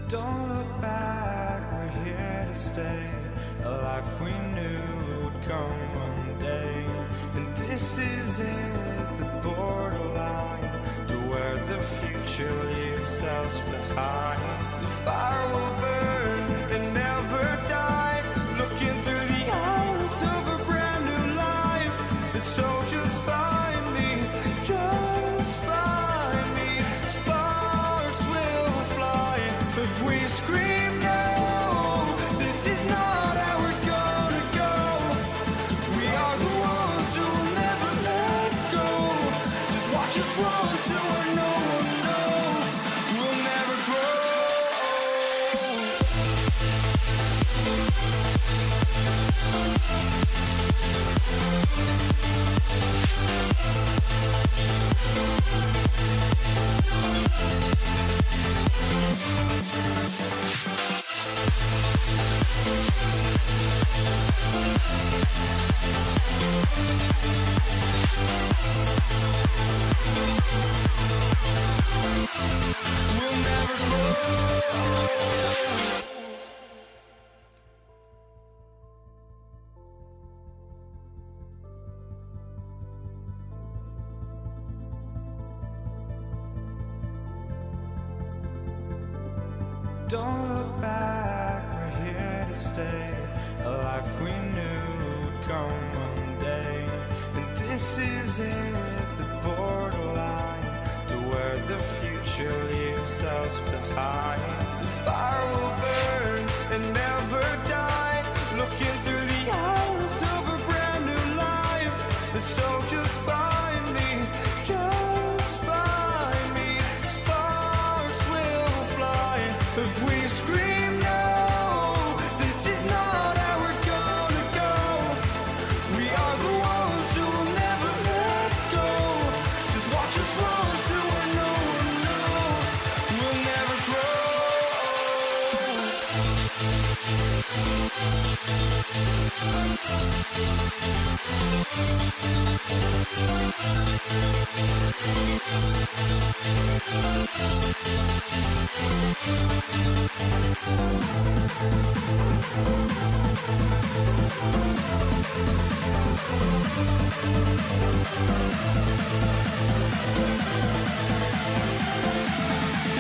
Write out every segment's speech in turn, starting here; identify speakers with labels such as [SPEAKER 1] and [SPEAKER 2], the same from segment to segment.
[SPEAKER 1] Don't look back, we're here to stay. A life we knew would come one day. And this is it, the borderline to where the future leaves us behind. The fire will burn and never die, looking through the eyes of a brand new life. And so just find me, just find me. Sparks will fly if we scream no. This is not how we're gonna go. We are the ones who will never let go. Just watch us run to where no one knows. We'll never grow. We'll never grow. Don't look back, we're here to stay. A life we knew would come one day. And this is it, the borderline to where the future leaves us behind. The fire will burn and never die, looking through the eyes of a brand new life. And so just find me, just find me. Sparks will fly if we scream no. This is not how we're gonna go. We are the ones who will never let go. Just watch us run to where no one knows. We'll never grow.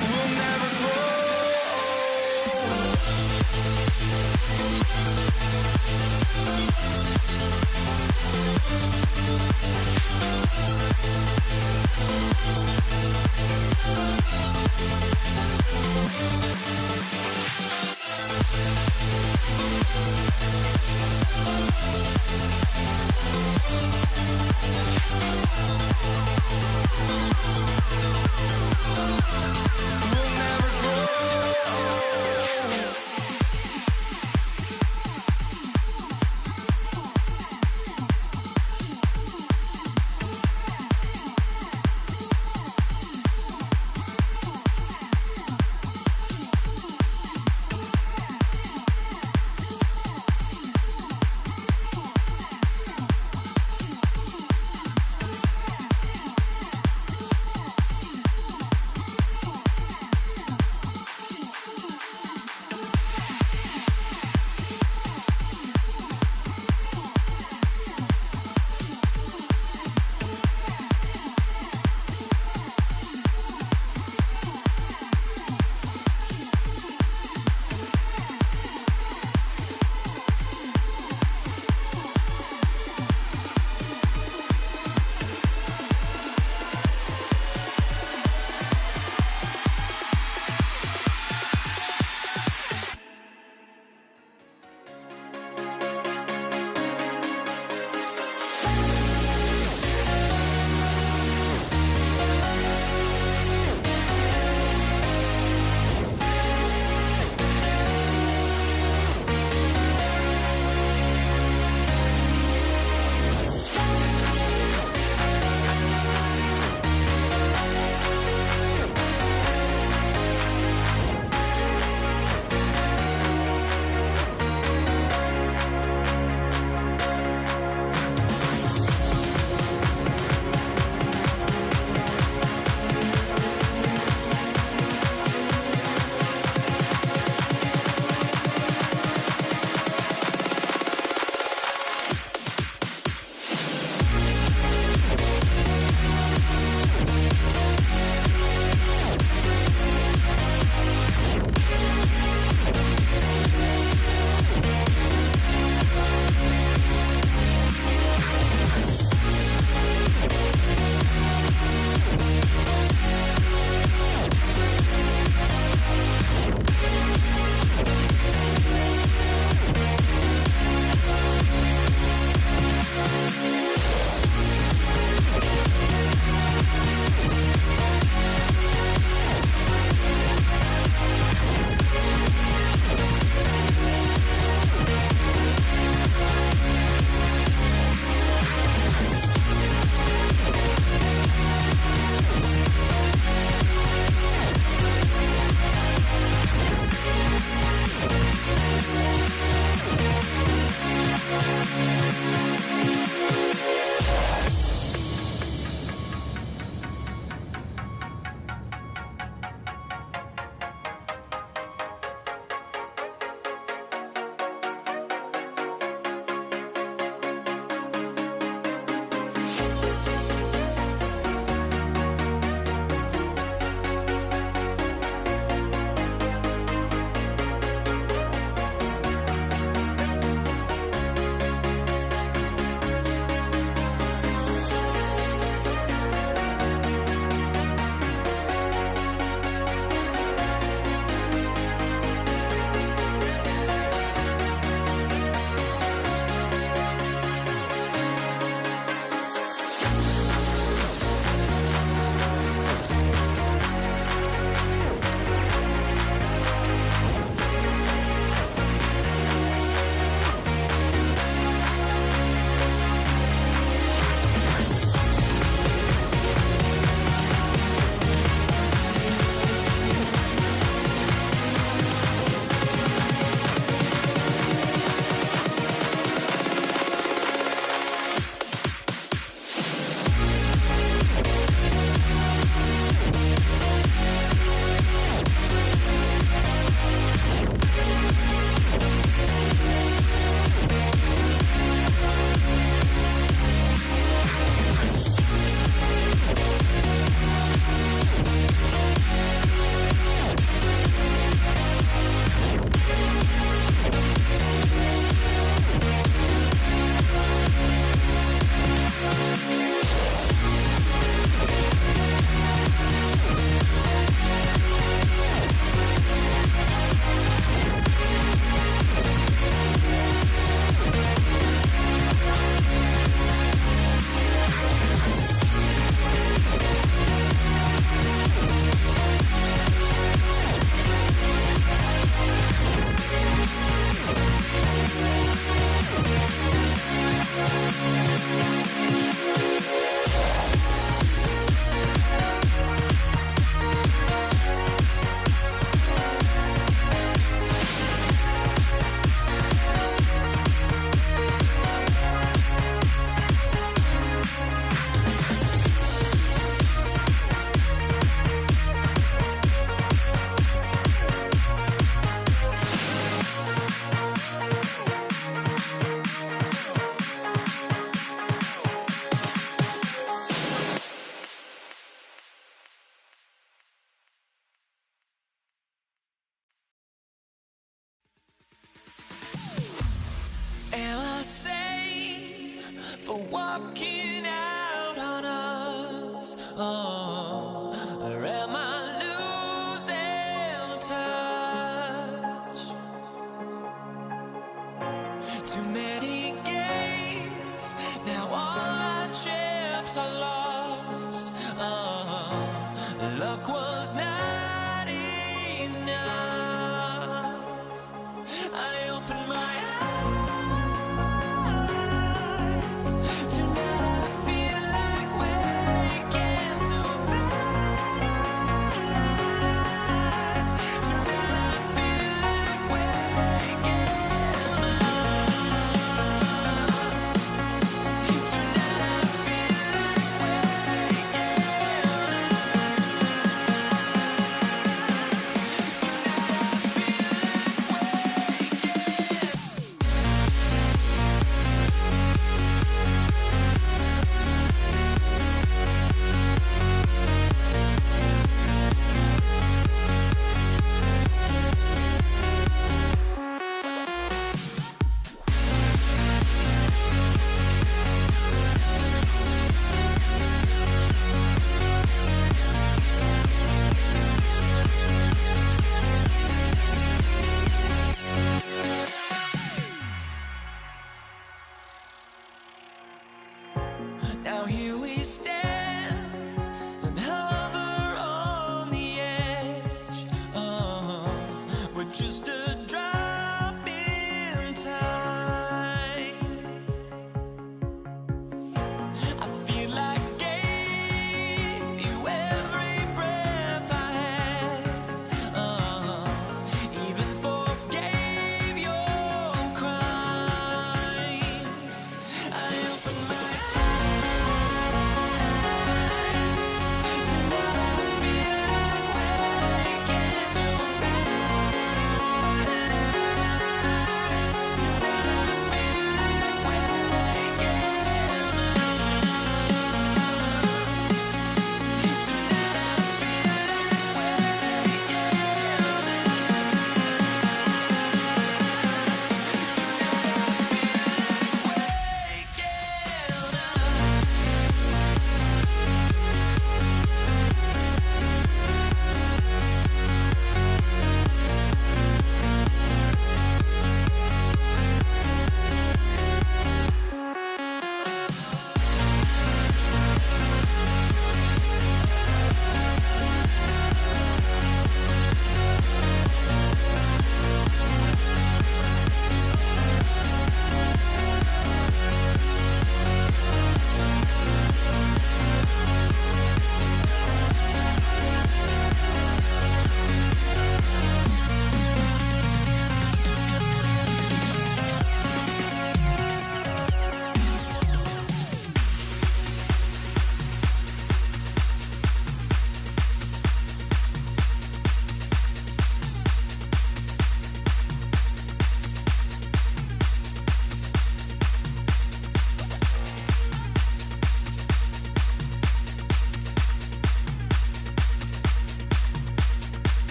[SPEAKER 1] We'll never grow. We'll never grow. walking out on us? Oh, or am I losing touch? Too many games, now all our chips are lost. Oh, luck was not enough. I opened my eyes. Tonight I feel like waking to life. Tonight I feel like waking up. Tonight I feel like waking now here we stand and hover on the edge. Oh, we're just a drop in time. I feel like I gave you every breath I had. Even forgave your crimes. I opened my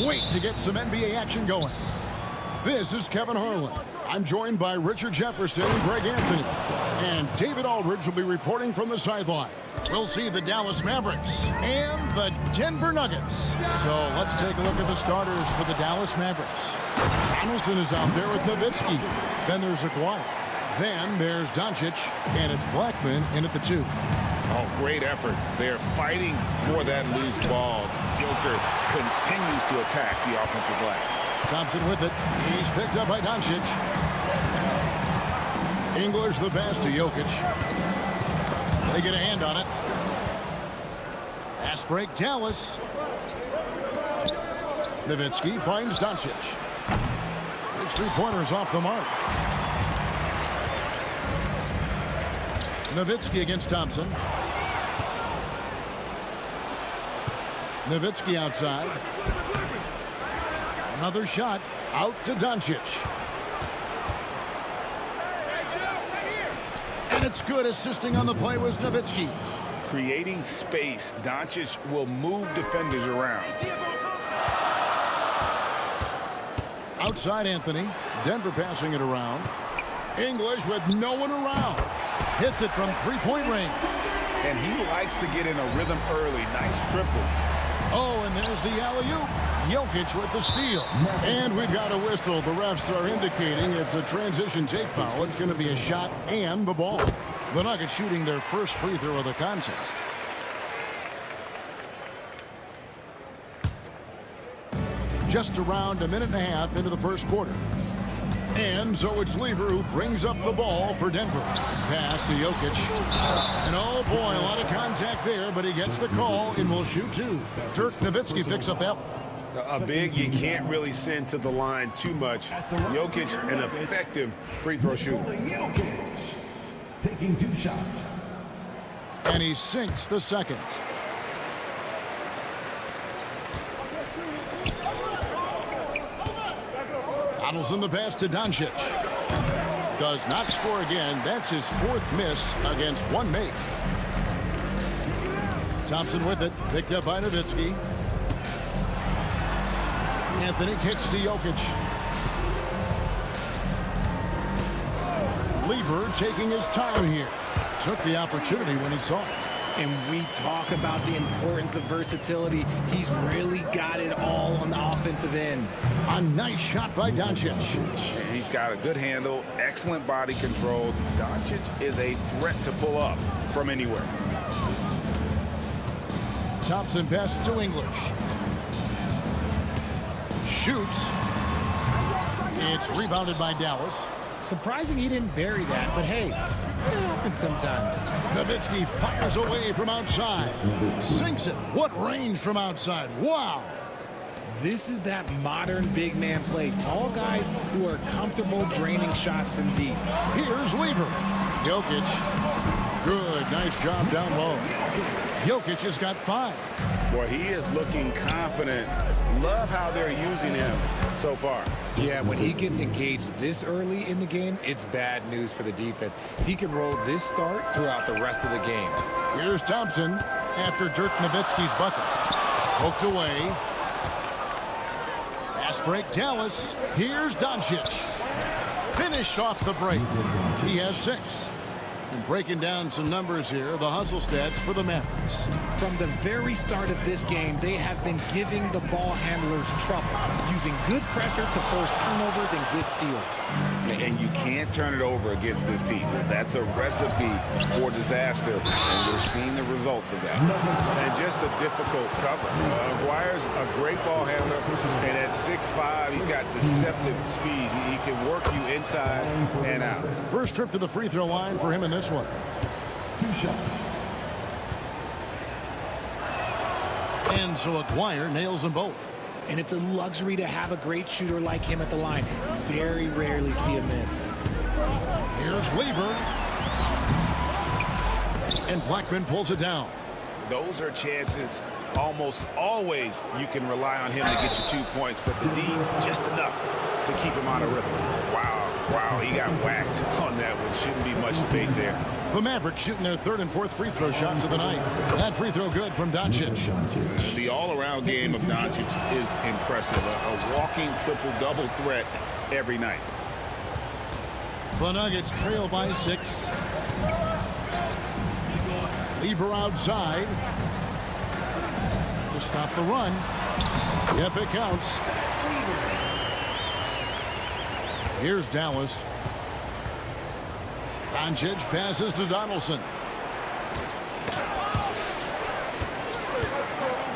[SPEAKER 2] Wait to get some NBA action going. This is Kevin Harlan. I'm joined by Richard Jefferson and Greg Anthony. And David Aldridge will be reporting from the sideline. We'll see the Dallas Mavericks and the Denver Nuggets. So let's take a look at the starters for the Dallas Mavericks. Donaldson is out there with Nowitzki. Then there's Aguirre. Then there's Doncic, and it's Blackman in at the 2.
[SPEAKER 3] Oh, great effort. They're fighting for that loose ball. Joker continues to attack the offensive glass.
[SPEAKER 2] Thompson with it. He's picked up by Doncic. English the pass to Jokic. They get a hand on it. Fast break, Dallas. Nowitzki finds Doncic. His three-pointer's off the mark. Nowitzki against Thompson. Nowitzki outside. Another shot out to Doncic. And it's good. Assisting on the play was Nowitzki.
[SPEAKER 3] Creating space. Doncic will move defenders around.
[SPEAKER 2] Outside Anthony. Denver passing it around. English with no one around. Hits it from three-point range.
[SPEAKER 3] And he likes to get in a rhythm early. Nice triple.
[SPEAKER 2] Oh, and there's the alley-oop. Jokic with the steal. And we've got a whistle. The refs are indicating it's a transition take foul. It's going to be a shot and the ball. The Nuggets shooting their first free throw of the contest. Just around a minute and a half into the first quarter. And so it's Lever who brings up the ball for Denver. Pass to Jokic. And oh boy, a lot of contact there, but he gets the call and will shoot two. Dirk Nowitzki picks up that.
[SPEAKER 3] A big you can't really send to the line too much. Jokic, an effective free throw shooter.
[SPEAKER 4] Taking 2 shots.
[SPEAKER 2] And he sinks the second. Donaldson the pass to Doncic. Does not score again. That's his 4th miss against 1 make. Thompson with it. Picked up by Nowitzki. Anthony kicks to Jokic. Lever taking his time here. Took the opportunity when he saw it.
[SPEAKER 5] And we talk about the importance of versatility. He's really got it all on the offensive end.
[SPEAKER 2] A nice shot by Doncic.
[SPEAKER 3] And he's got a good handle, excellent body control. Doncic is a threat to pull up from anywhere.
[SPEAKER 2] Thompson passes to English. Shoots. It's rebounded by Dallas.
[SPEAKER 5] Surprising he didn't bury that, but hey, it happens sometimes.
[SPEAKER 2] Nowitzki fires away from outside. Sinks it. What range from outside. Wow.
[SPEAKER 5] This is that modern big man play. Tall guys who are comfortable draining shots from deep.
[SPEAKER 2] Here's Weaver. Jokic. Good. Nice job down low. Jokic has got 5.
[SPEAKER 3] Boy, he is looking confident. Love how they're using him so far.
[SPEAKER 5] Yeah, when he gets engaged this early in the game, it's bad news for the defense. He can roll this start throughout the rest of the game.
[SPEAKER 2] Here's Thompson after Dirk Nowitzki's bucket. Poked away. Fast break, Dallas. Here's Doncic. Finished off the break. He has 6. And breaking down some numbers here, the hustle stats for the Mavericks.
[SPEAKER 5] From the very start of this game, they have been giving the ball handlers trouble, using good pressure to force turnovers and get steals.
[SPEAKER 3] And you can't turn it over against this team. That's a recipe for disaster, and we're seeing the results of that. And just a difficult cover. Aguirre's a great ball handler, and at 6'5", he's got deceptive speed. He can work you inside and out.
[SPEAKER 2] First trip to the free throw line for him in this one.
[SPEAKER 4] 2 shots.
[SPEAKER 2] And so Aguirre nails them both.
[SPEAKER 5] And it's a luxury to have a great shooter like him at the line. Very rarely see a miss.
[SPEAKER 2] Here's Weaver. And Blackman pulls it down.
[SPEAKER 3] Those are chances. Almost always you can rely on him to get you 2 points, but the D just enough to keep him out of rhythm. Wow, he got whacked on that one. Shouldn't be much debate there.
[SPEAKER 2] The Mavericks shooting their 3rd and 4th free throw shots of the night. That free throw good from Doncic.
[SPEAKER 3] The all-around game of Doncic is impressive. A walking triple-double threat every night.
[SPEAKER 2] The Nuggets trail by 6. Lever outside to stop the run. Yep, it counts. Here's Dallas. Doncic passes to Donaldson.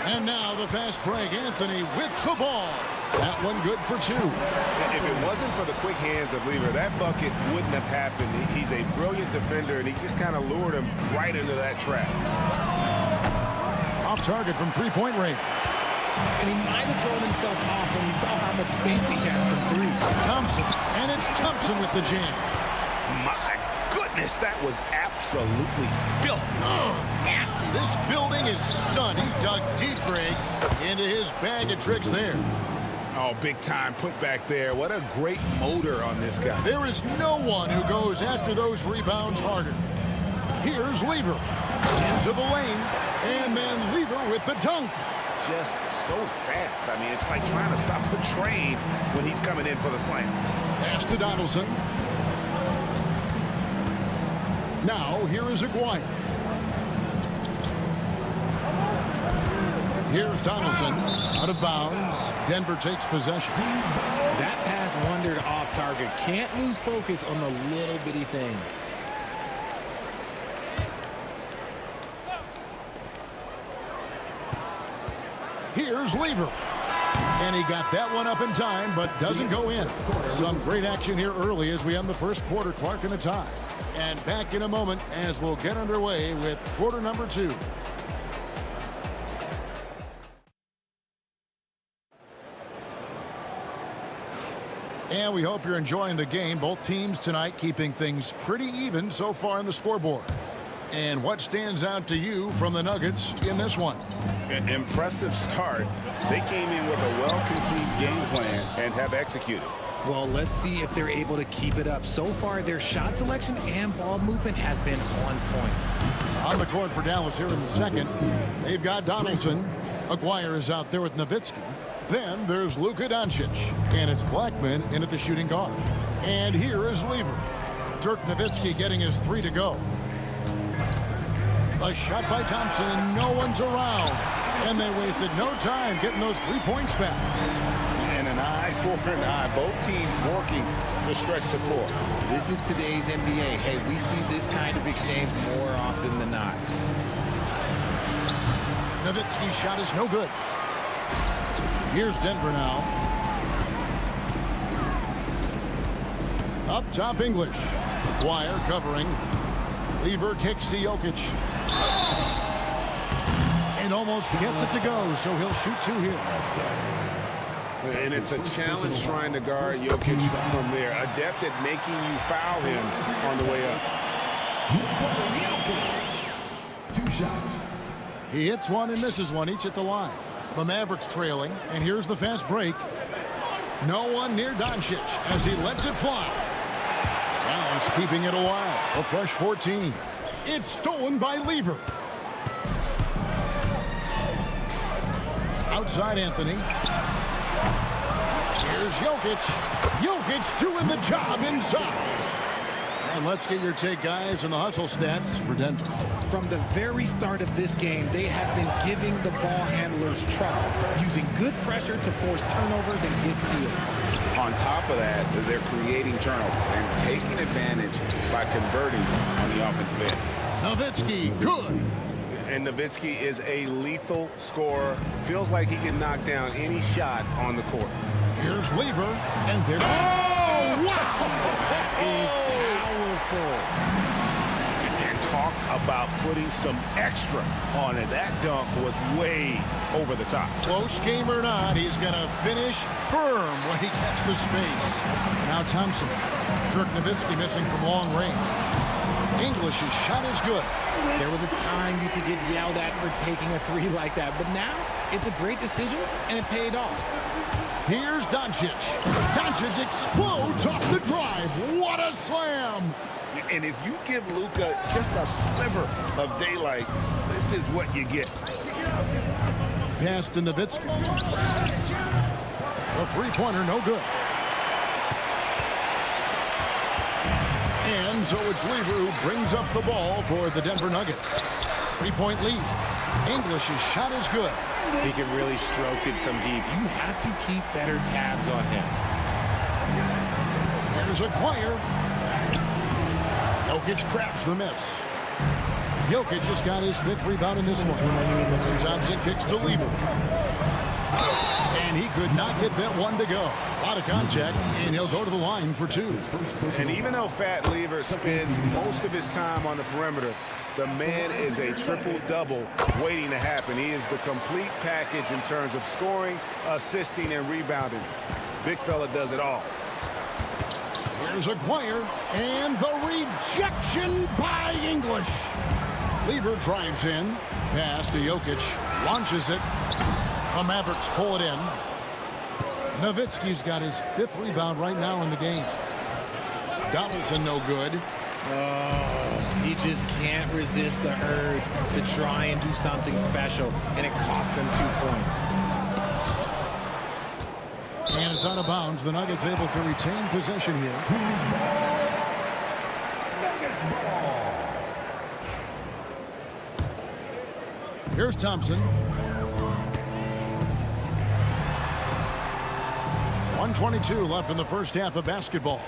[SPEAKER 2] And now the fast break. Anthony with the ball. That one good for 2.
[SPEAKER 3] If it wasn't for the quick hands of Lever, that bucket wouldn't have happened. He's a brilliant defender, and he just kind of lured him right into that trap.
[SPEAKER 2] Off target from 3-point range.
[SPEAKER 5] And he might have thrown himself off when he saw how much space he had from 3.
[SPEAKER 2] Thompson, and it's Thompson with the jam.
[SPEAKER 3] My goodness, that was absolutely filthy.
[SPEAKER 2] Oh, nasty. This building is stunned. He dug deep, Greg, into his bag of tricks there.
[SPEAKER 3] Oh, big time put back there. What a great motor on this guy.
[SPEAKER 2] There is no one who goes after those rebounds harder. Here's Lever. Into the lane, and then Lever with the dunk.
[SPEAKER 3] Just so fast. I mean, it's like trying to stop a train when he's coming in for the slam.
[SPEAKER 2] Pass to Donaldson. Now, here is Aguirre. Here's Donaldson. Out of bounds. Denver takes possession.
[SPEAKER 5] That pass wandered off target. Can't lose focus on the little bitty things.
[SPEAKER 2] Here's Lever. And he got that one up in time, but doesn't go in. Some great action here early as we end the first quarter. Clark in a tie. And back in a moment as we'll get underway with quarter number 2. And we hope you're enjoying the game. Both teams tonight keeping things pretty even so far on the scoreboard. And what stands out to you from the Nuggets in this one?
[SPEAKER 3] An impressive start. They came in with a well-conceived game plan and have executed.
[SPEAKER 5] Well, let's see if they're able to keep it up. So far, their shot selection and ball movement has been on point.
[SPEAKER 2] On the court for Dallas here in the second, they've got Donaldson. Aguirre is out there with Nowitzki. Then there's Luka Doncic, and it's Blackman in at the shooting guard. And here is Lever. Dirk Nowitzki getting his 3 to go. A shot by Thompson, and no one's around. And they wasted no time getting those 3 points back.
[SPEAKER 3] And an eye for an eye. Both teams working to stretch the floor.
[SPEAKER 5] This is today's NBA. Hey, we see this kind of exchange more often than not.
[SPEAKER 2] Nowitzki's shot is no good. Here's Denver now. Up top, English. Aguirre covering. Lever kicks to Jokic. point almost gets it to go, so he'll shoot two here.
[SPEAKER 3] And it's a challenge trying to guard Jokic from there. Adept at making you foul him on the way up.
[SPEAKER 2] 2 shots. He hits one and misses one, each at the line. The Mavericks trailing, and here's the fast break. No one near Doncic as he lets it fly. Dallas keeping it a while. A fresh 14. It's stolen by Lever. Outside Anthony. Here's Jokic. Jokic doing the job inside. And let's get your take, guys, on the hustle stats for Denver.
[SPEAKER 5] From the very start of this game, they have been giving the ball handlers trouble, using good pressure to force turnovers and get steals.
[SPEAKER 3] On top of that, they're creating turnovers and taking advantage by converting on the offensive end.
[SPEAKER 2] Nowitzki, good.
[SPEAKER 3] And Nowitzki is a lethal scorer. Feels like he can knock down any shot on the court.
[SPEAKER 2] Here's Lever, and there's... Oh, wow!
[SPEAKER 5] That is powerful.
[SPEAKER 3] And talk about putting some extra on it. That dunk was way over the top.
[SPEAKER 2] Close game or not, he's going to finish firm when he gets the space. Now Thompson. Dirk Nowitzki missing from long range. English's shot is good.
[SPEAKER 5] There was a time you could get yelled at for taking a three like that, but now it's a great decision, and it paid off.
[SPEAKER 2] Here's Doncic. Doncic explodes off the drive. What a slam!
[SPEAKER 3] And if you give Luka just a sliver of daylight, this is what you get.
[SPEAKER 2] Pass to Nowitzki. The three-pointer, no good. And so it's Lever who brings up the ball for the Denver Nuggets. 3-point lead. English's shot is good.
[SPEAKER 5] He can really stroke it from deep. You have to keep better tabs on him.
[SPEAKER 2] There's Aguirre. Jokic traps the miss. Jokic just got his 5th rebound in this one. And Thompson kicks to Lever. And he could not get that one to go. A lot of contact, and he'll go to the line for 2.
[SPEAKER 3] And even though Fat Lever spends most of his time on the perimeter, the man is a triple-double waiting to happen. He is the complete package in terms of scoring, assisting, and rebounding. Big fella does it all.
[SPEAKER 2] Here's Aguirre, and the rejection by English. Lever drives in, pass to Jokic, launches it. The Mavericks pull it in. Nowitzki's got his 5th rebound right now in the game. Donaldson no good.
[SPEAKER 5] Oh, he just can't resist the urge to try and do something special, and it cost them 2 points.
[SPEAKER 2] And it's out of bounds. The Nuggets able to retain possession here. Here's Thompson. 1:22 left in the first half of basketball.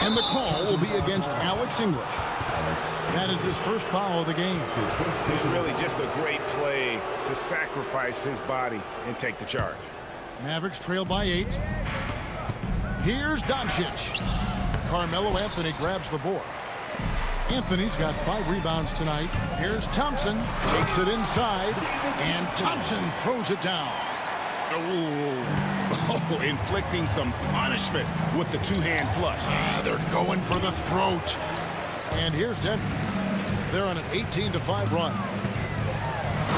[SPEAKER 2] And the call will be against Alex English. That is his first foul of the game.
[SPEAKER 3] It's really just a great play to sacrifice his body and take the charge.
[SPEAKER 2] Mavericks trail by 8. Here's Doncic. Carmelo Anthony grabs the board. Anthony's got 5 rebounds tonight. Here's Thompson. Takes it inside. And Thompson throws it down.
[SPEAKER 3] Oh, inflicting some punishment with the 2-hand flush.
[SPEAKER 2] They're going for the throat. And here's Denver. They're on an 18-5 run.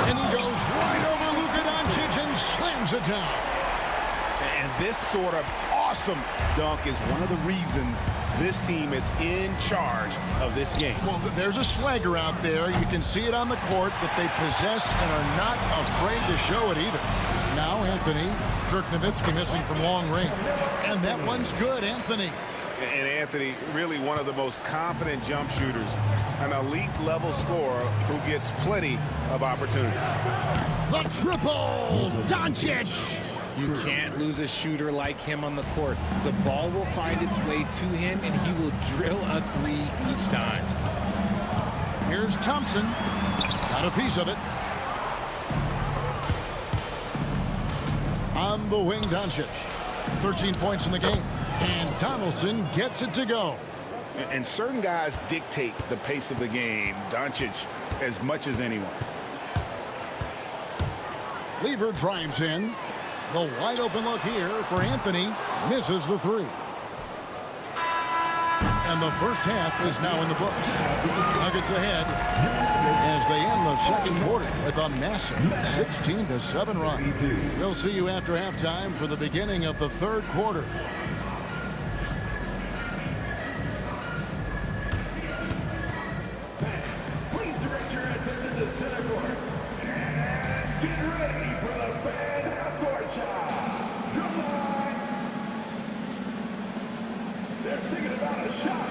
[SPEAKER 2] And he goes right over Luka Doncic and slams it down.
[SPEAKER 3] And this sort of awesome dunk is one of the reasons this team is in charge of this game.
[SPEAKER 2] Well, there's a swagger out there. You can see it on the court that they possess and are not afraid to show it either. Now Anthony. Dirk Nowitzki missing from long range. And that one's good, Anthony.
[SPEAKER 3] And Anthony, really one of the most confident jump shooters. An elite-level scorer who gets plenty of opportunities.
[SPEAKER 2] The triple! Doncic!
[SPEAKER 5] You can't lose a shooter like him on the court. The ball will find its way to him, and he will drill a 3 each time.
[SPEAKER 2] Here's Thompson. Got a piece of it. On the wing, Doncic. 13 points in the game. And Donaldson gets it to go.
[SPEAKER 3] And certain guys dictate the pace of the game. Doncic as much as anyone.
[SPEAKER 2] Lever drives in. The wide open look here for Anthony. Misses the three. And the first half is now in the books. Nuggets ahead as they end the second quarter with a massive 16-7 run. We'll see you after halftime for the beginning of the third quarter.
[SPEAKER 4] Please direct your attention to center court. And get ready for the fan half-court shot. Come on. They're thinking about a shot.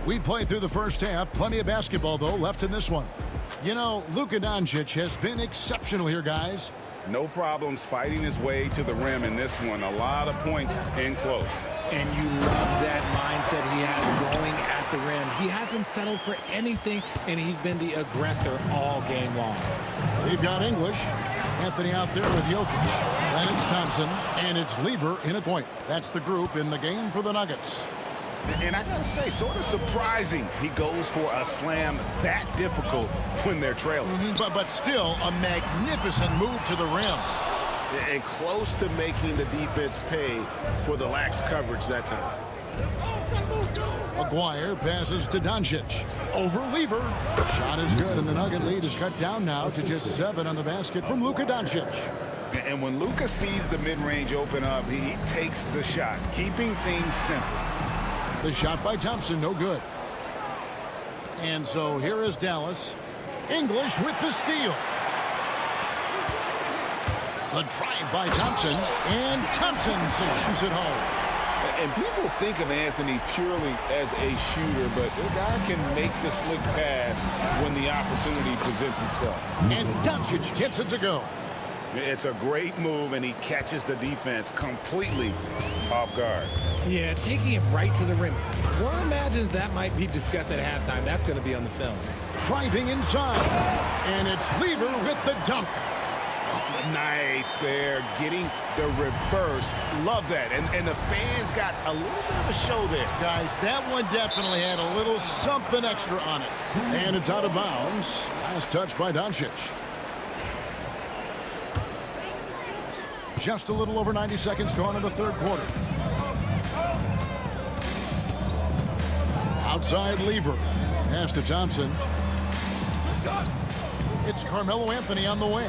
[SPEAKER 2] We played through the first half. Plenty of basketball, though, left in this one. You know, Luka Doncic has been exceptional here, guys.
[SPEAKER 3] No problems fighting his way to the rim in this one. A lot of points in close.
[SPEAKER 5] And you love that mindset he has going at the rim. He hasn't settled for anything, and he's been the aggressor all game long.
[SPEAKER 2] We've got English. Anthony out there with Jokic. Then it's Thompson, and it's Lever in a point. That's the group in the game for the Nuggets.
[SPEAKER 3] And I gotta say, sort of surprising he goes for a slam that difficult when they're trailing.
[SPEAKER 2] But still a magnificent move to the rim.
[SPEAKER 3] And close to making the defense pay for the lax coverage that time.
[SPEAKER 2] Maguire passes to Doncic. Over Lever. Shot is good, and the Nugget lead is cut down now to just 7 on the basket from Luka Doncic.
[SPEAKER 3] And when Luka sees the mid-range open up, he takes the shot, keeping things simple.
[SPEAKER 2] The shot by Thompson, no good. And so here is Dallas. English with the steal. The drive by Thompson, and Thompson slams it home.
[SPEAKER 3] And people think of Anthony purely as a shooter, but the guy can make the slick pass when the opportunity presents itself.
[SPEAKER 2] And Doncic gets it to go.
[SPEAKER 3] It's a great move, and he catches the defense completely off guard.
[SPEAKER 5] Yeah, taking it right to the rim. One imagines that might be discussed at halftime. That's going to be on the film.
[SPEAKER 2] Driving inside, and it's Lever with the dunk.
[SPEAKER 3] Nice there, getting the reverse. Love that. And the fans got a little bit of a show there.
[SPEAKER 2] Guys, that one definitely had a little something extra on it. And it's out of bounds. Last touch by Doncic. Just a little over 90 seconds gone in the third quarter. Outside Lever. Pass to Thompson. It's Carmelo Anthony on the way.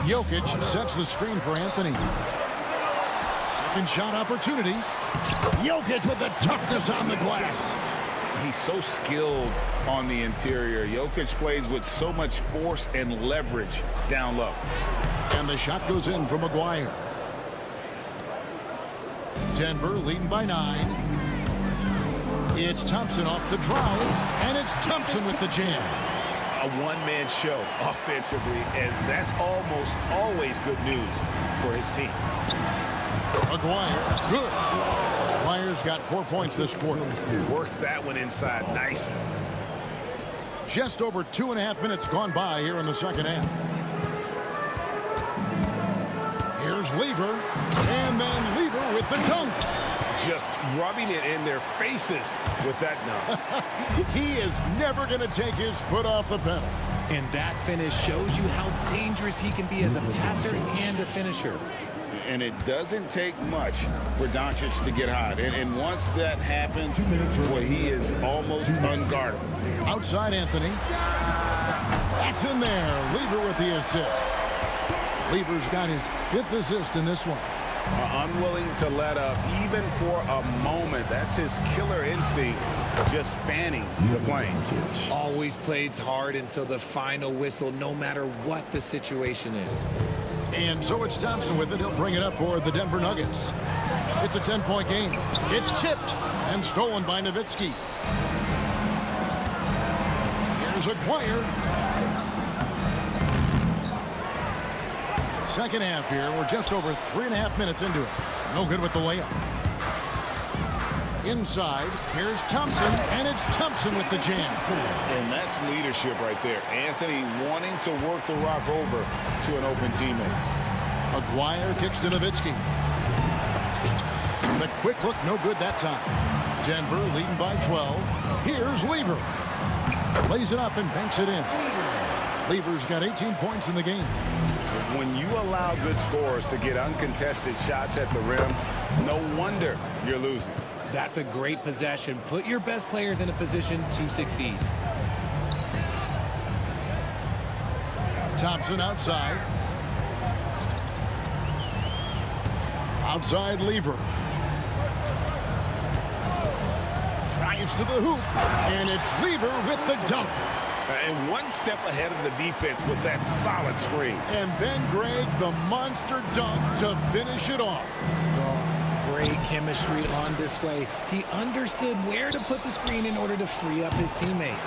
[SPEAKER 2] Jokic sets the screen for Anthony. Second shot opportunity. Jokic with the toughness on the glass.
[SPEAKER 3] He's so skilled on the interior. Jokic plays with so much force and leverage down low.
[SPEAKER 2] And the shot goes in from Maguire. Denver leading by 9. It's Thompson off the drive, and it's Thompson with the jam.
[SPEAKER 3] A one-man show offensively, and that's almost always good news for his team.
[SPEAKER 2] Maguire, good. Maguire's got 4 points this quarter.
[SPEAKER 3] Worked that one inside nicely.
[SPEAKER 2] Just over 2.5 minutes gone by here in the second half. Here's Lever, and then Lever with the dunk.
[SPEAKER 3] Just rubbing it in their faces with that dunk.
[SPEAKER 2] He is never going to take his foot off the pedal.
[SPEAKER 5] And that finish shows you how dangerous he can be as a passer and a finisher.
[SPEAKER 3] And it doesn't take much for Doncic to get hot. And once that happens, well, he is almost unguardable.
[SPEAKER 2] Outside Anthony. That's in there. Lever with the assist. Lever's got his 5th assist in this one.
[SPEAKER 3] Unwilling to let up even for a moment. That's his killer instinct, just fanning the flames.
[SPEAKER 5] Always plays hard until the final whistle, no matter what the situation is.
[SPEAKER 2] And so it's Thompson with it. He'll bring it up for the Denver Nuggets. It's a 10-point game. It's tipped and stolen by Nowitzki. Here's Maguire. Second half here. We're just over 3.5 minutes into it. No good with the layup. Inside, here's Thompson, and it's Thompson with the jam.
[SPEAKER 3] And that's leadership right there. Anthony wanting to work the rock over to an open teammate.
[SPEAKER 2] Aguirre kicks to Nowitzki. The quick look, no good that time. Denver leading by 12. Here's Lever. Plays it up and banks it in. Lever's got 18 points in the game.
[SPEAKER 3] When you allow good scorers to get uncontested shots at the rim, no wonder you're losing.
[SPEAKER 5] That's a great possession. Put your best players in a position to succeed.
[SPEAKER 2] Thompson outside. Outside Lever. Drives to the hoop. And it's Lever with the dunk.
[SPEAKER 3] And one step ahead of the defense with that solid screen.
[SPEAKER 2] And then, Greg, the monster dunk to finish it off.
[SPEAKER 5] Oh, great chemistry on display. He understood where to put the screen in order to free up his teammate.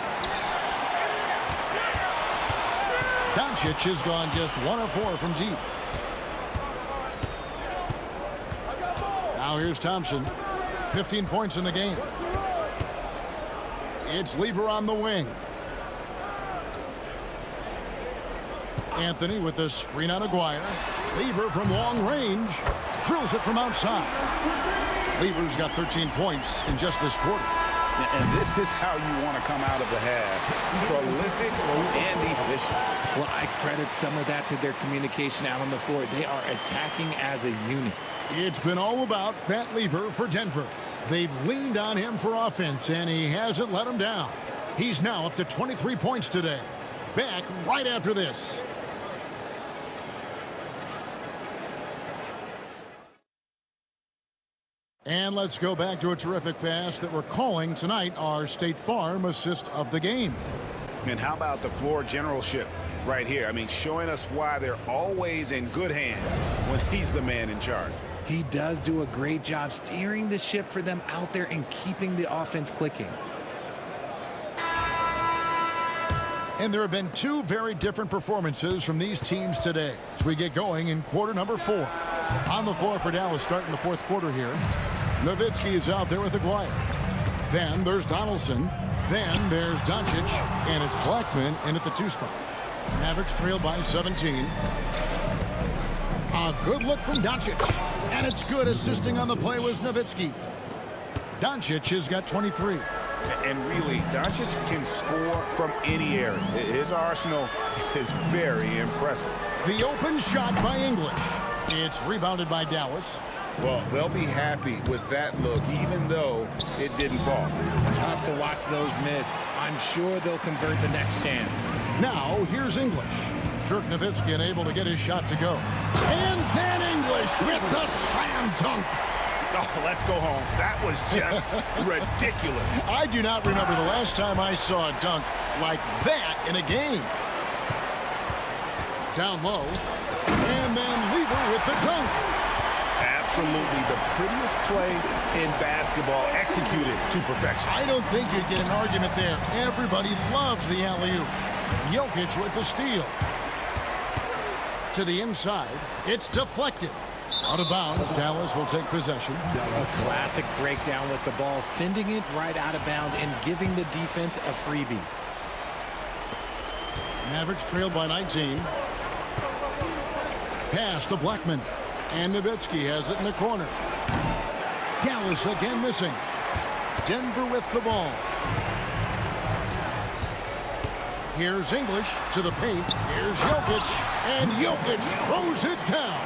[SPEAKER 2] Doncic has gone just 1 of 4 from deep. Now here's Thompson. 15 points in the game. It's Lever on the wing. Anthony with the screen on Aguirre. Lever from long range. Drills it from outside. Lever's got 13 points in just this quarter.
[SPEAKER 3] And this is how you want to come out of the half. Prolific and efficient.
[SPEAKER 5] Well, I credit some of that to their communication out on the floor. They are attacking as a unit.
[SPEAKER 2] It's been all about Fat Lever for Denver. They've leaned on him for offense, and he hasn't let them down. He's now up to 23 points today. Back right after this. And let's go back to a terrific pass that we're calling tonight our State Farm assist of the game.
[SPEAKER 3] And how about the floor generalship right here? I mean, showing us why they're always in good hands when he's the man in charge.
[SPEAKER 5] He does do a great job steering the ship for them out there and keeping the offense clicking.
[SPEAKER 2] And there have been 2 very different performances from these teams today as we get going in quarter number 4. On the floor for Dallas starting the 4th quarter here. Nowitzki is out there with Aguirre. Then there's Donaldson. Then there's Doncic. And it's Blackman in at the 2 spot. Mavericks trail by 17. A good look from Doncic. And it's good. Assisting on the play was Nowitzki. Doncic has got 23.
[SPEAKER 3] And really, Doncic can score from any area. His arsenal is very impressive.
[SPEAKER 2] The open shot by English. It's rebounded by Dallas.
[SPEAKER 3] Well, they'll be happy with that look, even though it didn't fall.
[SPEAKER 5] Tough to watch those miss. I'm sure they'll convert the next chance.
[SPEAKER 2] Now, here's English. Dirk Nowitzki unable to get his shot to go. And then English with the slam dunk.
[SPEAKER 3] Oh, let's go home. That was just ridiculous.
[SPEAKER 2] I do not remember the last time I saw a dunk like that in a game. Down low. And then Lever with the dunk.
[SPEAKER 3] Absolutely the prettiest play in basketball, executed to perfection.
[SPEAKER 2] I don't think you'd get an argument there. Everybody loves the alley-oop. Jokic with the steal. To the inside. It's deflected. Out of bounds. Dallas will take possession.
[SPEAKER 5] A classic breakdown with the ball, sending it right out of bounds and giving the defense a freebie.
[SPEAKER 2] Mavericks trailed by 19. Pass to Blackman. And Nowitzki has it in the corner. Dallas again missing. Denver with the ball. Here's English to the paint. Here's Jokic. And Jokic throws it down.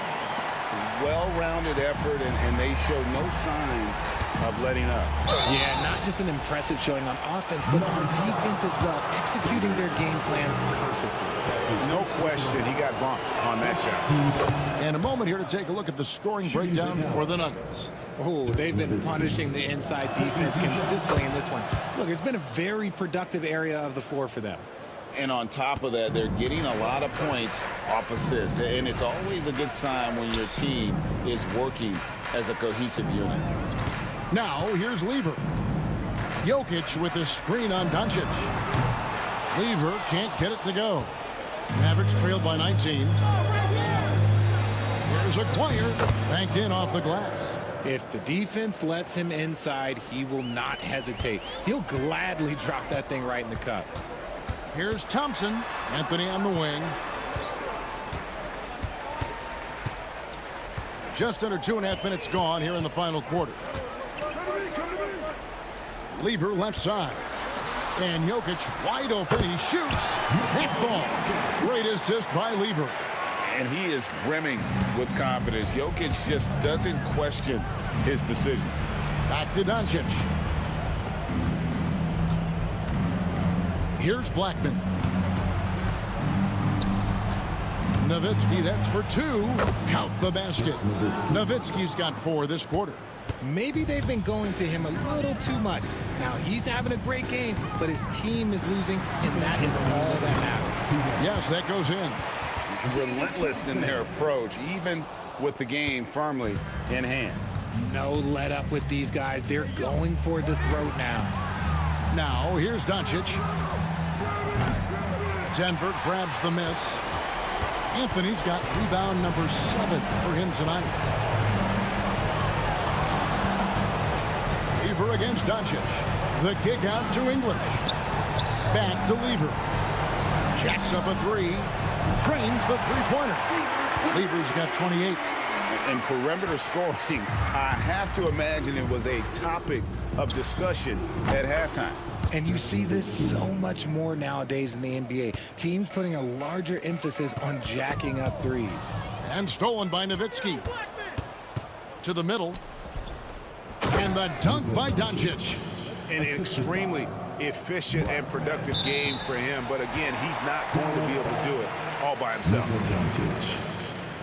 [SPEAKER 3] Well-rounded effort, and they show no signs of letting up.
[SPEAKER 5] Yeah, not just an impressive showing on offense, but on defense as well, executing their game plan perfectly.
[SPEAKER 3] No question he got bumped on that shot.
[SPEAKER 2] And a moment here to take a look at the scoring breakdown for the Nuggets.
[SPEAKER 5] Oh, they've been punishing the inside defense consistently in this one. Look, it's been a very productive area of the floor for them.
[SPEAKER 3] And on top of that, they're getting a lot of points off assists. And it's always a good sign when your team is working as a cohesive unit.
[SPEAKER 2] Now, here's Lever. Jokic with a screen on Doncic. Lever can't get it to go. Mavericks trailed by 19. Here's Aguirre. Banked in off the glass.
[SPEAKER 5] If the defense lets him inside, he will not hesitate. He'll gladly drop that thing right in the cup.
[SPEAKER 2] Here's Thompson. Anthony on the wing. Just under 2.5 minutes gone here in the final quarter. Lever left side. And Jokic wide open. He shoots. That ball. Great assist by Lever.
[SPEAKER 3] And he is brimming with confidence. Jokic just doesn't question his decision.
[SPEAKER 2] Back to Doncic. Here's Blackman. Nowitzki, that's for 2. Count the basket. Nowitzki's got 4 this quarter.
[SPEAKER 5] Maybe they've been going to him a little too much. Now, he's having a great game, but his team is losing, and that is all that matters.
[SPEAKER 2] Yes, that goes in.
[SPEAKER 3] Relentless in their approach, even with the game firmly in hand.
[SPEAKER 5] No let up with these guys. They're going for the throat now.
[SPEAKER 2] Now, here's Doncic. Denver grabs the miss. Anthony's got rebound number 7 for him tonight. Lever against Doncic. The kick out to English. Back to Lever. Jacks up a 3. Trains the three-pointer. Lever's got 28.
[SPEAKER 3] And perimeter scoring, I have to imagine it was a topic of discussion at halftime.
[SPEAKER 5] And you see this so much more nowadays in the NBA. Teams putting a larger emphasis on jacking up threes.
[SPEAKER 2] And stolen by Nowitzki. To the middle. And the dunk by Doncic.
[SPEAKER 3] An extremely efficient and productive game for him. But again, he's not going to be able to do it all by himself.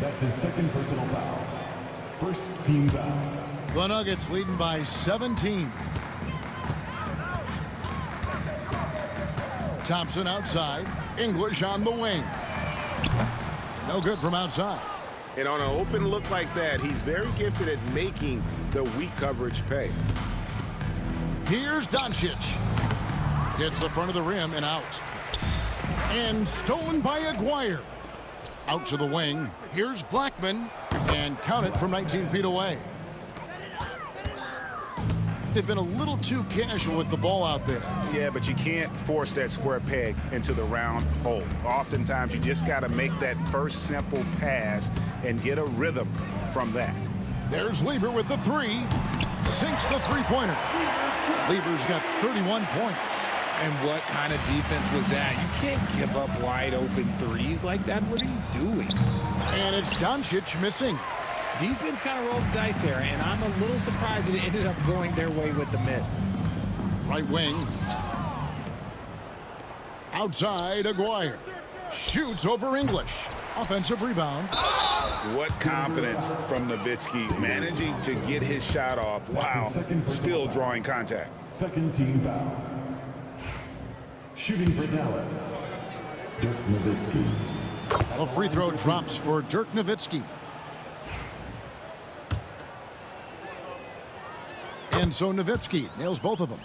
[SPEAKER 4] That's his second personal foul. First team foul.
[SPEAKER 2] The Nuggets leading by 17. Thompson outside. English on the wing. No good from outside.
[SPEAKER 3] And on an open look like that, he's very gifted at making the weak coverage pay.
[SPEAKER 2] Here's Doncic. Hits the front of the rim and out. And stolen by Aguirre. Out to the wing. Here's Blackman. And count it from 19 feet away. They've been a little too casual with the ball out there.
[SPEAKER 3] Yeah, but you can't force that square peg into the round hole. Oftentimes, you just got to make that first simple pass and get a rhythm from that.
[SPEAKER 2] There's Lever with the 3. Sinks the three-pointer. Lever's got 31 points.
[SPEAKER 5] And what kind of defense was that? You can't give up wide open threes like that. What are you doing?
[SPEAKER 2] And it's Doncic missing.
[SPEAKER 5] Defense kind of rolled the dice there, and I'm a little surprised that it ended up going their way with the miss.
[SPEAKER 2] Right wing. Outside, Aguirre. Shoots over English. Offensive rebound.
[SPEAKER 3] What confidence from Nowitzki, managing to get his shot off while still drawing contact.
[SPEAKER 4] Second team foul. Shooting for Dallas, Dirk Nowitzki.
[SPEAKER 2] A free throw drops for Dirk Nowitzki. And so Nowitzki nails both of them.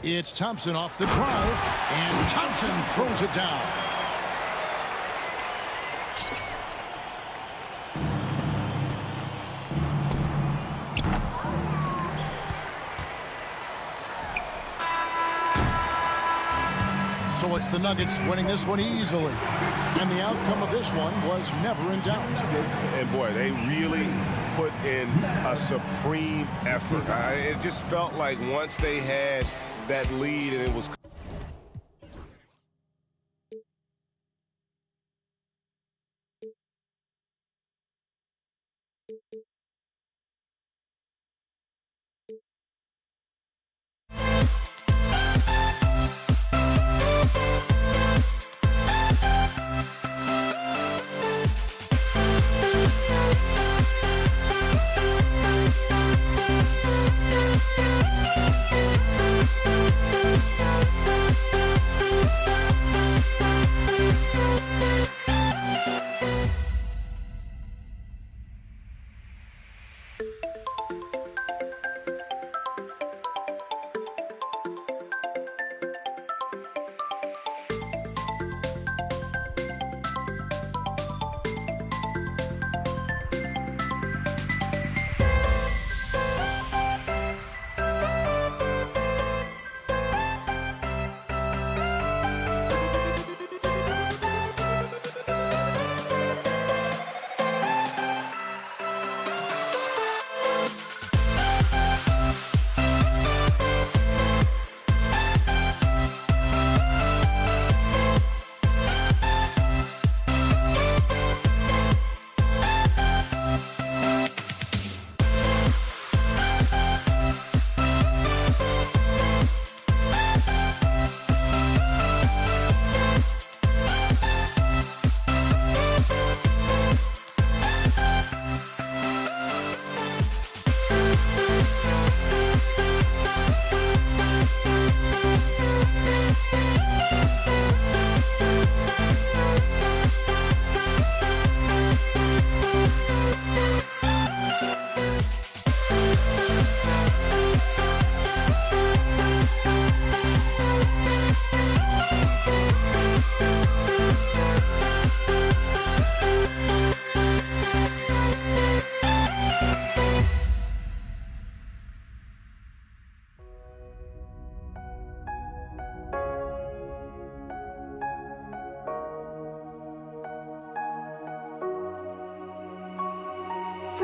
[SPEAKER 2] It's Thompson off the drive, and Thompson throws it down. So it's the Nuggets winning this one easily. And the outcome of this one was never in doubt.
[SPEAKER 3] And boy, they really put in a supreme effort. It just felt like once they had that lead and it was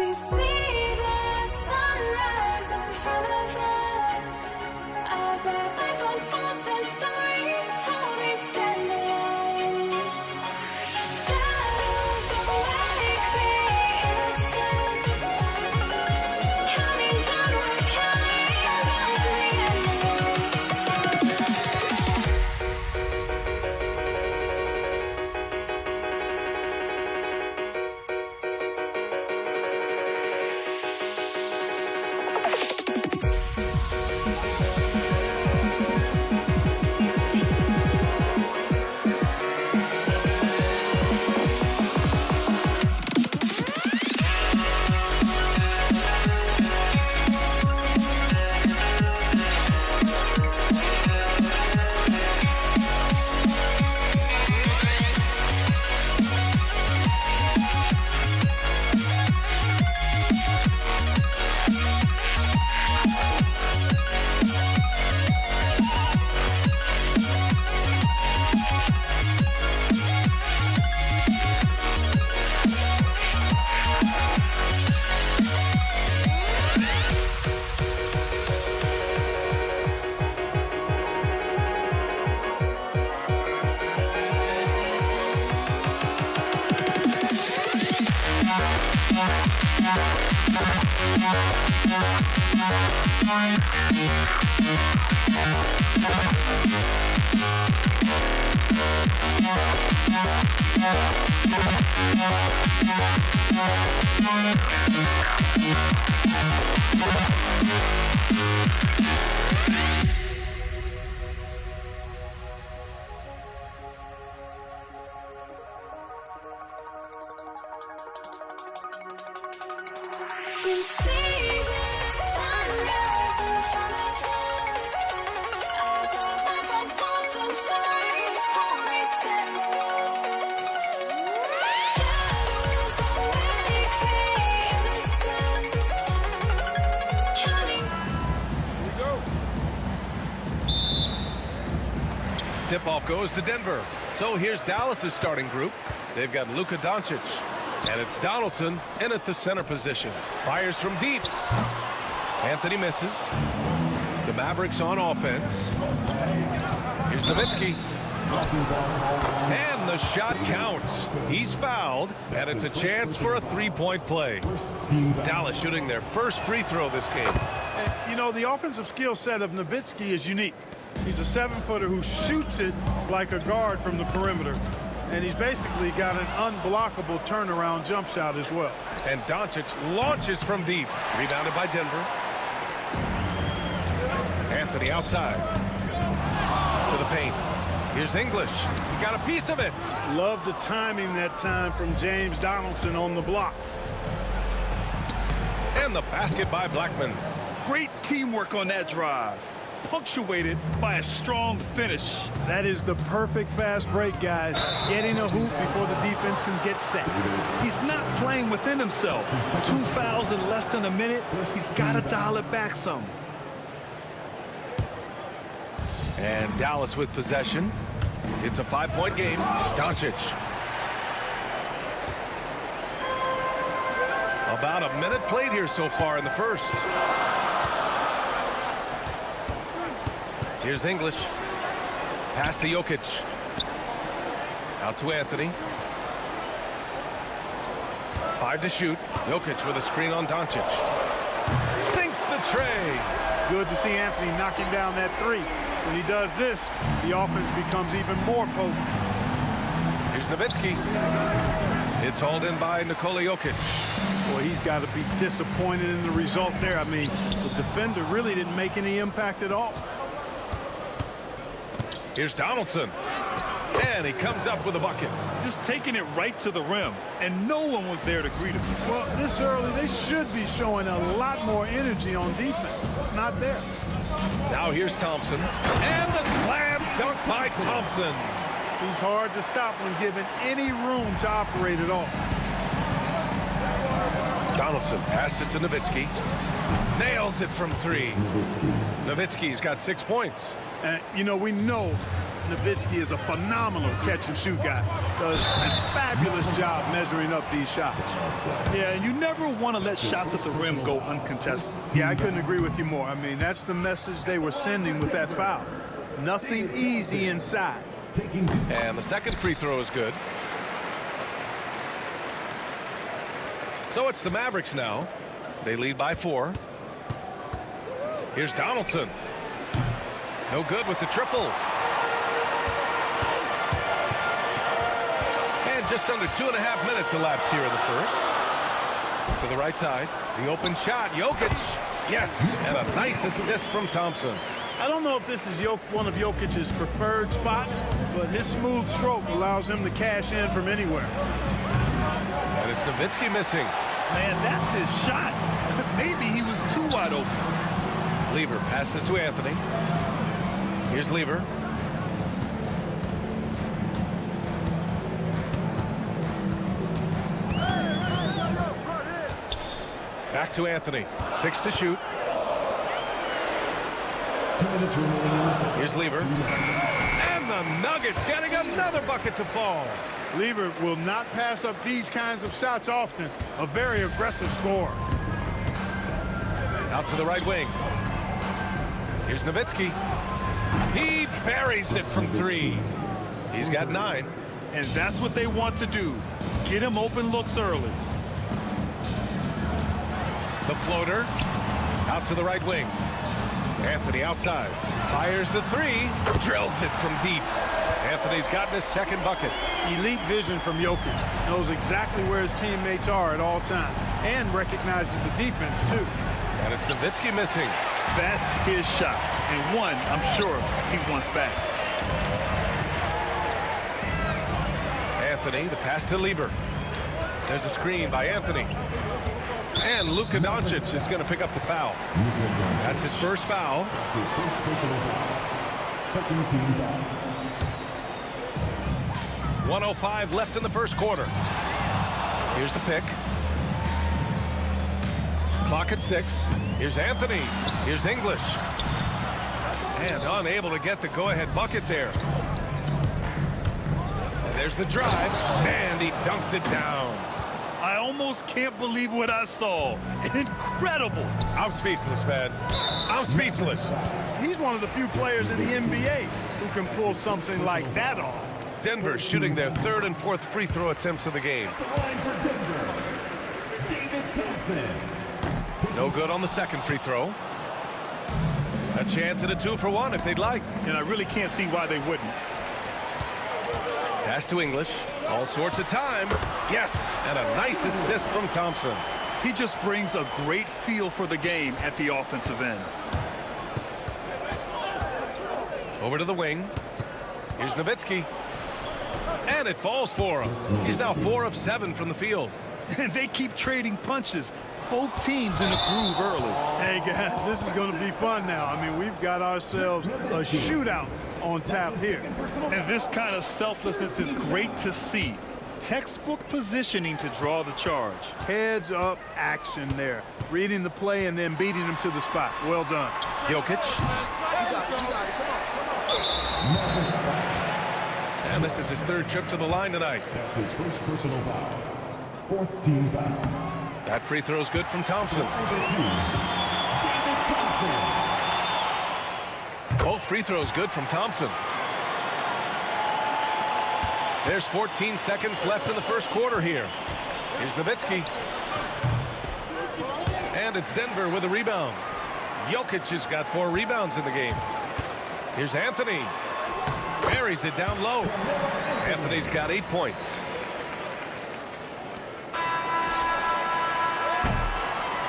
[SPEAKER 6] We see the sunrise in front of us as our life unfolds and stories told. We stand alone. Shadows awake the innocence, counting down, we're counting down to the endless. We see the sunrise in front of us as our life unfolds and stories told. We stand alone. Shadows awake the innocence, counting.
[SPEAKER 7] Tip-off goes to Denver. So here's Dallas's starting group. They've got Luka Doncic. And it's Donaldson in at the center position. Fires from deep. Anthony misses. The Mavericks on offense. Here's Nowitzki. And the shot counts. He's fouled, and it's a chance for a three-point play. Dallas shooting their first free throw this game.
[SPEAKER 8] You know, the offensive skill set of Nowitzki is unique. He's a 7-footer who shoots it like a guard from the perimeter. And he's basically got an unblockable turnaround jump shot as well.
[SPEAKER 7] And Doncic launches from deep. Rebounded by Denver. Anthony outside. To the paint. Here's English. He got a piece of it.
[SPEAKER 8] Love the timing that time from James Donaldson on the block.
[SPEAKER 7] And the basket by Blackman.
[SPEAKER 9] Great teamwork on that drive, punctuated by a strong finish.
[SPEAKER 8] That is the perfect fast break, guys. Getting a hoop before the defense can get set.
[SPEAKER 9] He's not playing within himself. 2 fouls in less than a minute. He's got to dial it back some.
[SPEAKER 7] And Dallas with possession. It's a 5-point game. Doncic. About a minute played here so far in the first. Here's English. Pass to Jokic. Out to Anthony. 5 to shoot. Jokic with a screen on Doncic. Sinks the tray.
[SPEAKER 8] Good to see Anthony knocking down that three. When he does this, the offense becomes even more potent.
[SPEAKER 7] Here's Nowitzki. It's hauled in by Nikola Jokic.
[SPEAKER 8] Boy, he's got to be disappointed in the result there. I mean, the defender really didn't make any impact at all.
[SPEAKER 7] Here's Donaldson. And he comes up with a bucket.
[SPEAKER 9] Just taking it right to the rim, and no one was there to greet him.
[SPEAKER 8] Well, this early, they should be showing a lot more energy on defense. It's not there.
[SPEAKER 7] Now here's Thompson. And the slam dunk by Thompson.
[SPEAKER 8] He's hard to stop when given any room to operate at all.
[SPEAKER 7] Donaldson passes to Nowitzki. Nails it from 3. Nowitzki's got 6 points.
[SPEAKER 8] And, you know, we know Nowitzki is a phenomenal catch-and-shoot guy. Does a fabulous job measuring up these shots.
[SPEAKER 9] Yeah, and you never want to let shots at the rim go uncontested.
[SPEAKER 8] Yeah, I couldn't agree with you more. I mean, that's the message they were sending with that foul. Nothing easy inside.
[SPEAKER 7] And the second free throw is good. So it's the Mavericks now. They lead by 4. Here's Donaldson. No good with the triple. And just under 2.5 minutes elapsed here in the first. To the right side. The open shot. Jokic. Yes. And a nice assist from Thompson.
[SPEAKER 8] I don't know if this is one of Jokic's preferred spots, but his smooth stroke allows him to cash in from anywhere.
[SPEAKER 7] And it's Nowitzki missing.
[SPEAKER 9] Man, that's his shot. Maybe he was too wide open.
[SPEAKER 7] Lever passes to Anthony. Here's Lever. Back to Anthony. 6 to shoot. Here's Lever. And the Nuggets getting another bucket to fall.
[SPEAKER 8] Lever will not pass up these kinds of shots often. A very aggressive scorer.
[SPEAKER 7] Out to the right wing. Here's Nowitzki. He buries it from 3. He's got 9.
[SPEAKER 9] And that's what they want to do. Get him open looks early.
[SPEAKER 7] The floater. Out to the right wing. Anthony outside. Fires the 3. Drills it from deep. Anthony's gotten his second bucket.
[SPEAKER 8] Elite vision from Jokic. Knows exactly where his teammates are at all times. And recognizes the defense, too.
[SPEAKER 7] And it's Nowitzki missing.
[SPEAKER 9] That's his shot. And one, I'm sure, he wants back.
[SPEAKER 7] Anthony, the pass to Lever. There's a screen by Anthony. And Luka Doncic is going to pick up the foul. That's his first foul.
[SPEAKER 4] His first personal foul. Second team foul.
[SPEAKER 7] 1:05 left in the first quarter. Here's the pick. Clock at 6. Here's Anthony. Here's English. And unable to get the go-ahead bucket there. And there's the drive. And he dunks it down.
[SPEAKER 9] I almost can't believe what I saw. Incredible.
[SPEAKER 7] I'm speechless, man. I'm speechless.
[SPEAKER 8] He's one of the few players in the NBA who can pull something like that off.
[SPEAKER 7] Denver shooting their 3rd and 4th free throw attempts of the game.
[SPEAKER 4] The line for Denver, David Thompson.
[SPEAKER 7] No good on the second free throw. A chance at a 2-for-1 if they'd like.
[SPEAKER 9] And I really can't see why they wouldn't.
[SPEAKER 7] Pass to English. All sorts of time. Yes, and a nice assist from Thompson.
[SPEAKER 9] He just brings a great feel for the game at the offensive end.
[SPEAKER 7] Over to the wing. Here's Nowitzki. And it falls for him. He's now 4 of 7 from the field.
[SPEAKER 9] And they keep trading punches. Both teams in a groove early.
[SPEAKER 8] Hey, guys, this is going to be fun now. I mean, we've got ourselves a shootout on tap here.
[SPEAKER 9] And this kind of selflessness is great to see. Textbook positioning to draw the charge.
[SPEAKER 8] Heads up action there. Reading the play and then beating him to the spot. Well done.
[SPEAKER 7] Jokic. And this is his 3rd trip to the line tonight.
[SPEAKER 4] That's his first personal foul. 4th team foul.
[SPEAKER 7] That free throw is good from Thompson.
[SPEAKER 4] David Thompson.
[SPEAKER 7] Both free throws good from Thompson. There's 14 seconds left in the first quarter here. Here's Nowitzki. And it's Denver with a rebound. Jokic has got 4 rebounds in the game. Here's Anthony. Buries it down low. Anthony's got 8 points.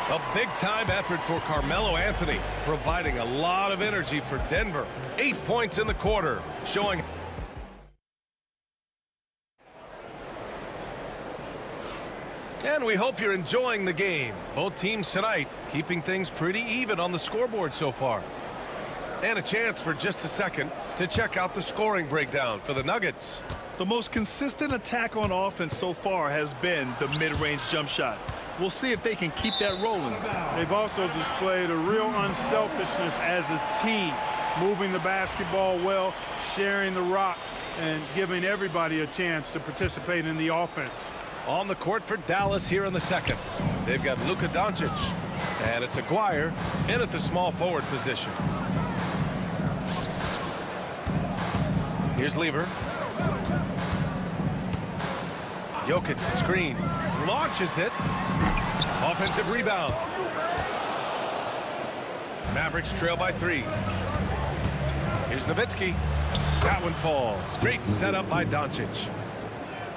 [SPEAKER 7] A big-time effort for Carmelo Anthony, providing a lot of energy for Denver. 8 points in the quarter, showing... And we hope you're enjoying the game. Both teams tonight keeping things pretty even on the scoreboard so far. And a chance for just a second to check out the scoring breakdown for the Nuggets.
[SPEAKER 9] The most consistent attack on offense so far has been the mid-range jump shot. We'll see if they can keep that rolling.
[SPEAKER 8] They've also displayed a real unselfishness as a team. moving the basketball well, sharing the rock, and giving everybody a chance to participate in the offense.
[SPEAKER 7] On the court for Dallas here in the second. They've got Luka Doncic, and it's Aguirre in at the small forward position. Here's Lever. Jokic screen, launches it. Offensive rebound. Mavericks trail by 3. Here's Nowitzki. That one falls. Great setup by Doncic.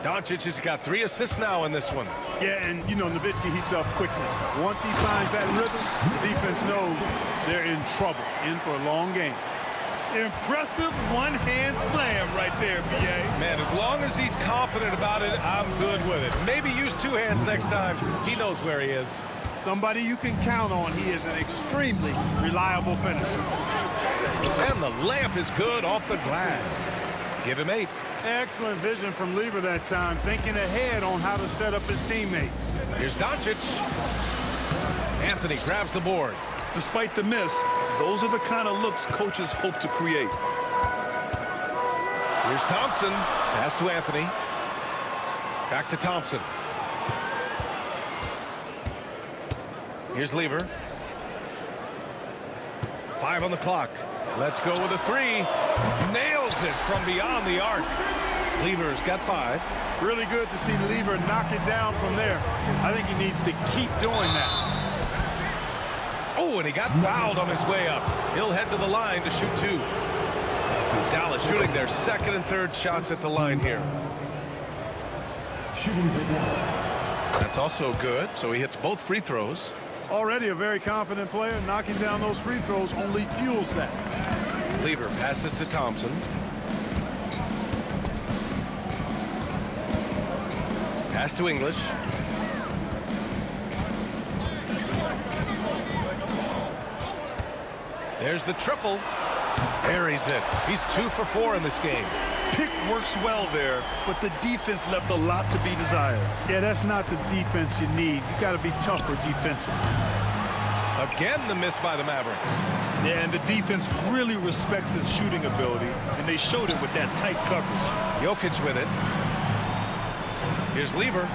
[SPEAKER 7] Doncic has got 3 assists now in this one.
[SPEAKER 8] Yeah, and you know, Nowitzki heats up quickly. Once he finds that rhythm, the defense knows they're in trouble, in for a long game.
[SPEAKER 9] Impressive one-hand slam right there, B.A.
[SPEAKER 7] Man, as long as he's confident about it, I'm good with it. Maybe use 2 hands next time. He knows where he is.
[SPEAKER 8] Somebody you can count on. He is an extremely reliable finisher.
[SPEAKER 7] And the layup is good off the glass. Give him 8.
[SPEAKER 8] Excellent vision from Lever that time, thinking ahead on how to set up his teammates.
[SPEAKER 7] Here's Doncic. Anthony grabs the board.
[SPEAKER 9] Despite the miss, those are the kind of looks coaches hope to create.
[SPEAKER 7] Here's Thompson. Pass to Anthony. Back to Thompson. Here's Lever. 5 on the clock. Let's go with a 3. Nails it from beyond the arc. Lever's got 5.
[SPEAKER 8] Really good to see Lever knock it down from there. I think he needs to keep doing that.
[SPEAKER 7] Oh, and he got fouled on his way up. He'll head to the line to shoot 2. Dallas shooting their second and third shots at the line here. That's also good, so he hits both free throws.
[SPEAKER 8] Already a very confident player. Knocking down those free throws only fuels that.
[SPEAKER 7] Lever passes to Thompson. Pass to English. There's the triple. Buries it. He's 2 for 4 in this game.
[SPEAKER 9] Pick works well there, but the defense left a lot to be desired.
[SPEAKER 8] Yeah, that's not the defense you need. You got to be tougher defensively.
[SPEAKER 7] Again, the miss by the Mavericks.
[SPEAKER 9] Yeah, and the defense really respects his shooting ability, and they showed it with that tight coverage.
[SPEAKER 7] Jokic with it. Here's Lever.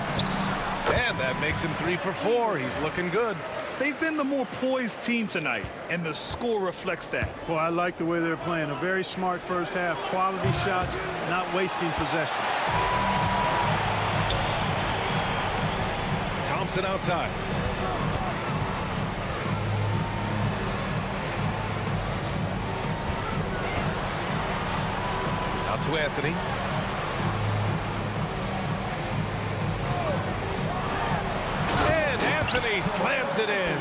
[SPEAKER 7] And that makes him 3 for 4. He's looking good.
[SPEAKER 9] They've been the more poised team tonight, and the score reflects that.
[SPEAKER 8] Well, I like the way they're playing. A very smart first half. Quality shots, not wasting possession.
[SPEAKER 7] Thompson outside. Out to Anthony. And Anthony slams it in.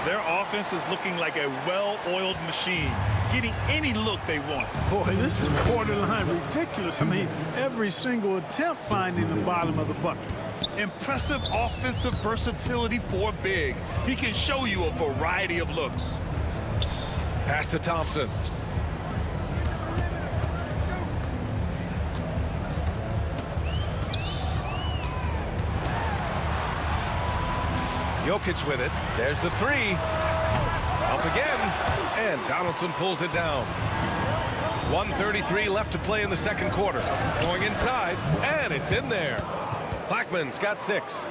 [SPEAKER 9] Their offense is looking like a well-oiled machine, getting any look they want.
[SPEAKER 8] Boy, this is borderline ridiculous. I mean, every single attempt finding the bottom of the bucket.
[SPEAKER 9] Impressive offensive versatility for a big. He can show you a variety of looks.
[SPEAKER 7] Pass to Thompson. Jokic with it. There's the 3. Up again. And Donaldson pulls it down. 1:33 left to play in the second quarter. Going inside. And it's in there. Blackman's got 6.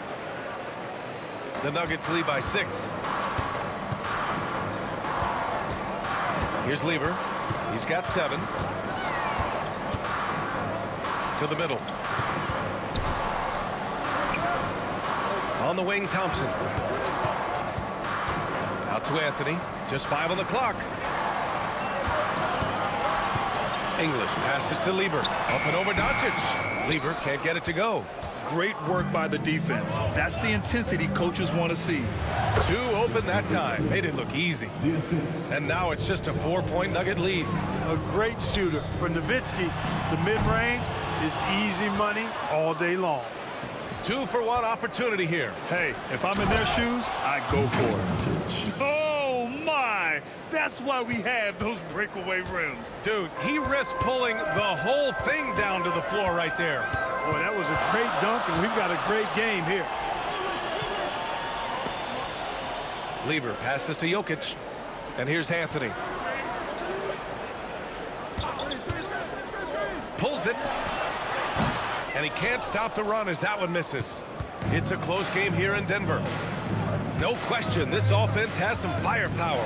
[SPEAKER 7] The Nuggets lead by 6. Here's Lever. He's got 7. To the middle. On the wing, Thompson. Out to Anthony. Just 5 on the clock. English passes to Lever. Up and over Doncic. Lever can't get it to go.
[SPEAKER 9] Great work by the defense. That's the intensity coaches want to see.
[SPEAKER 7] 2 open that time. Made it look easy. And now it's just a 4-point Nugget lead.
[SPEAKER 8] A great shooter. For Nowitzki, the mid-range is easy money all day long.
[SPEAKER 7] 2 for 1 opportunity here.
[SPEAKER 9] Hey, if I'm in their shoes, I go for it. Oh, my! That's why we have those breakaway rims.
[SPEAKER 7] Dude, he risked pulling the whole thing down to the floor right there.
[SPEAKER 8] Boy, that was a great dunk, and we've got a great game here.
[SPEAKER 7] Lever passes to Jokic. And here's Anthony. And he can't stop the run as that one misses. It's a close game here in Denver. No question, this offense has some firepower.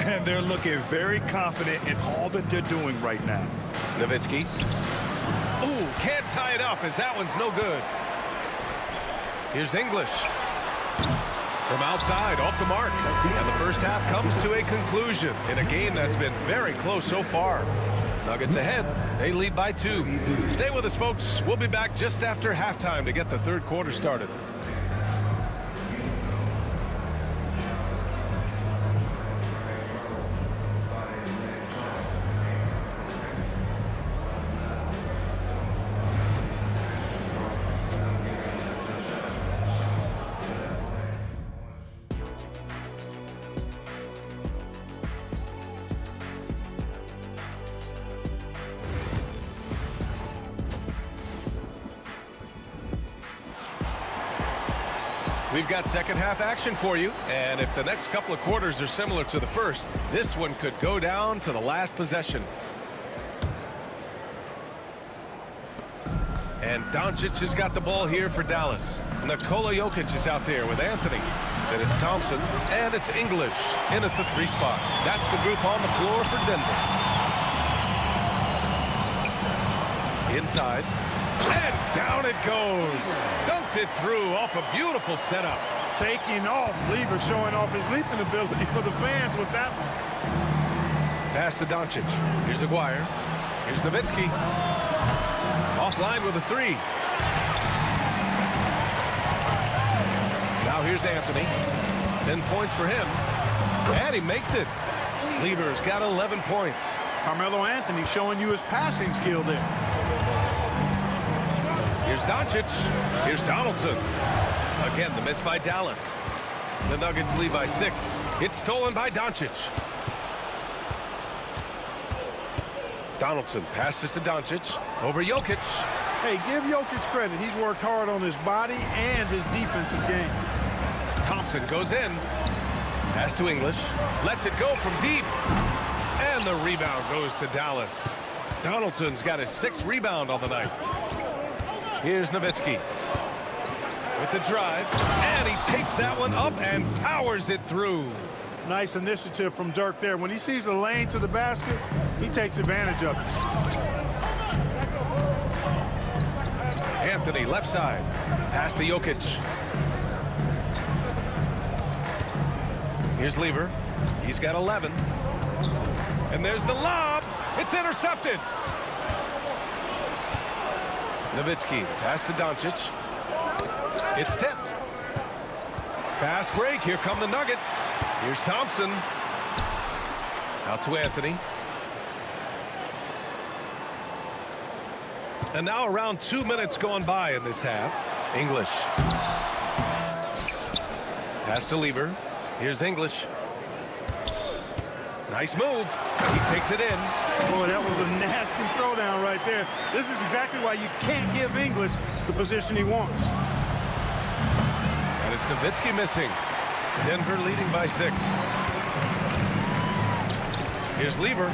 [SPEAKER 9] And they're looking very confident in all that they're doing right now.
[SPEAKER 7] Nowitzki. Ooh, can't tie it up as that one's no good. Here's English. From outside, off the mark. And the first half comes to a conclusion in a game that's been very close so far. Nuggets ahead. They lead by 2. Stay with us, folks. We'll be back just after halftime to get the third quarter started. We've got second half action for you, and if the next couple of quarters are similar to the first, this one could go down to the last possession. And Doncic has got the ball here for Dallas. Nikola Jokic is out there with Anthony. Then it's Thompson, and it's English in at the 3 spot. That's the group on the floor for Denver. Inside. And down it goes. Dunked it through off a beautiful setup.
[SPEAKER 8] Taking off. Lever showing off his leaping ability for the fans with that one.
[SPEAKER 7] Pass to Doncic. Here's Aguirre. Here's Nowitzki. Offline with a 3. Now here's Anthony. 10 points for him. And he makes it. Lever's got 11 points.
[SPEAKER 8] Carmelo Anthony showing you his passing skill there.
[SPEAKER 7] Here's Doncic. Here's Donaldson. Again, the miss by Dallas. The Nuggets lead by 6. It's stolen by Doncic. Donaldson passes to Doncic. Over Jokic.
[SPEAKER 8] Hey, give Jokic credit. He's worked hard on his body and his defensive game.
[SPEAKER 7] Thompson goes in. Pass to English. Lets it go from deep. And the rebound goes to Dallas. Donaldson's got his 6th rebound on the night. Here's Nowitzki with the drive, and he takes that one up and powers it through.
[SPEAKER 8] Nice initiative from Dirk there. When he sees a lane to the basket, he takes advantage of it.
[SPEAKER 7] Anthony, left side. Pass to Jokic. Here's Lever. He's got 11. And there's the lob. It's intercepted. Nowitzki, pass to Doncic. It's tipped. Fast break. Here come the Nuggets. Here's Thompson. Out to Anthony. And now around 2 minutes gone by in this half. English. Pass to Lever. Here's English. Nice move. He takes it in.
[SPEAKER 8] Boy, that was a nasty throwdown right there. This is exactly why you can't give English the position he wants.
[SPEAKER 7] And it's Nowitzki missing. Denver leading by 6. Here's Lever.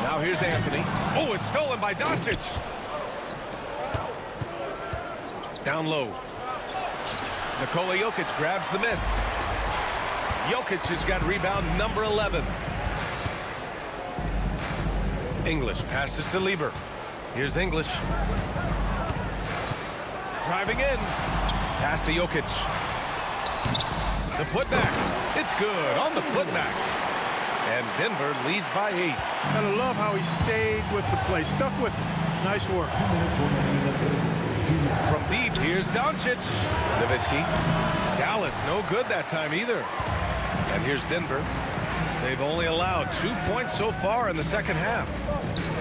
[SPEAKER 7] Now here's Anthony. Oh, it's stolen by Doncic. Down low. Nikola Jokic grabs the miss. Jokic has got rebound number 11. English passes to Lever. Here's English. Driving in. Pass to Jokic. The putback. It's good on the putback. And Denver leads by 8.
[SPEAKER 8] Gotta love how he stayed with the play. Stuck with it. Nice work.
[SPEAKER 7] From deep, here's Doncic. Nowitzki. Dallas, no good that time either. And here's Denver. They've only allowed 2 points so far in the second half.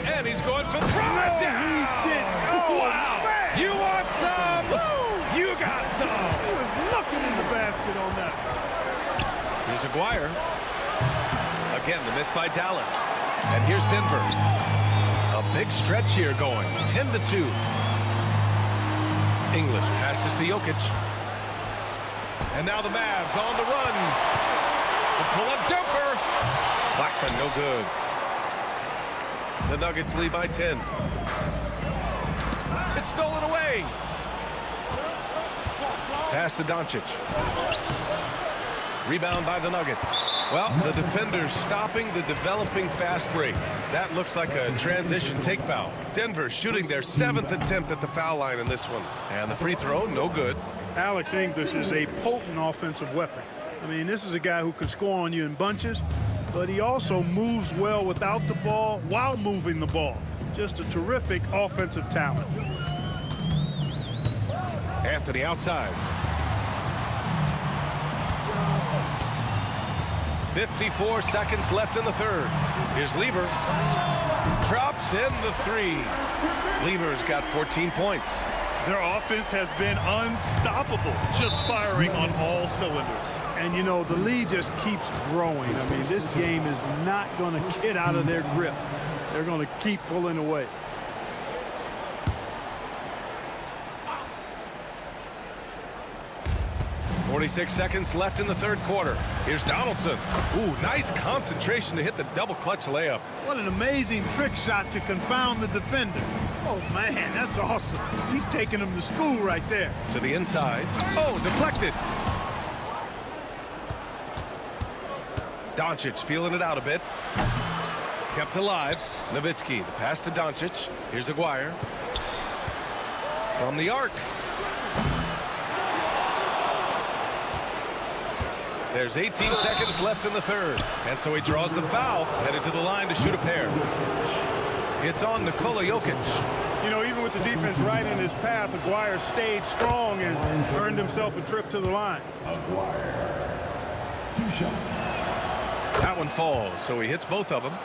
[SPEAKER 7] And he's going for the throw it down.
[SPEAKER 8] He did.
[SPEAKER 7] Oh, wow.
[SPEAKER 8] Man.
[SPEAKER 7] You want some? You got some.
[SPEAKER 8] He was looking in the basket on that.
[SPEAKER 7] Here's Aguirre. Again, the miss by Dallas. And here's Denver. A big stretch here going. 10-2. English passes to Jokic. And now the Mavs on the run. The pull-up jumper. Blackman, no good. The Nuggets lead by 10. It's stolen away. Pass to Doncic. Rebound by the Nuggets. Well, the defender's stopping the developing fast break. That looks like a transition take foul. Denver shooting their 7th attempt at the foul line in this one. And the free throw, no good.
[SPEAKER 8] Alex English is a potent offensive weapon. I mean, this is a guy who can score on you in bunches, but he also moves well without the ball while moving the ball. Just a terrific offensive talent.
[SPEAKER 7] Anthony outside. 54 seconds left in the third. Here's Lever. Drops in the three. Lever's got 14 points.
[SPEAKER 9] Their offense has been unstoppable, just firing on all cylinders.
[SPEAKER 8] And, you know, the lead just keeps growing. I mean, this game is not going to get out of their grip. They're going to keep pulling away.
[SPEAKER 7] .46 seconds left in the third quarter. Here's Donaldson. Ooh, nice concentration to hit the double clutch layup.
[SPEAKER 8] What an amazing trick shot to confound the defender. Oh, man, that's awesome. He's taking him to school right there.
[SPEAKER 7] To the inside. Oh, deflected. Doncic feeling it out a bit. Kept alive. Nowitzki, the pass to Doncic. Here's Aguirre. From the arc. There's 18 seconds left in the third. And so he draws the foul, headed to the line to shoot a pair. It's on Nikola Jokic.
[SPEAKER 8] You know, even with the defense right in his path, Aguirre stayed strong and earned himself a trip to the line.
[SPEAKER 4] Aguirre. 2 shots.
[SPEAKER 7] That one falls, so he hits both of them.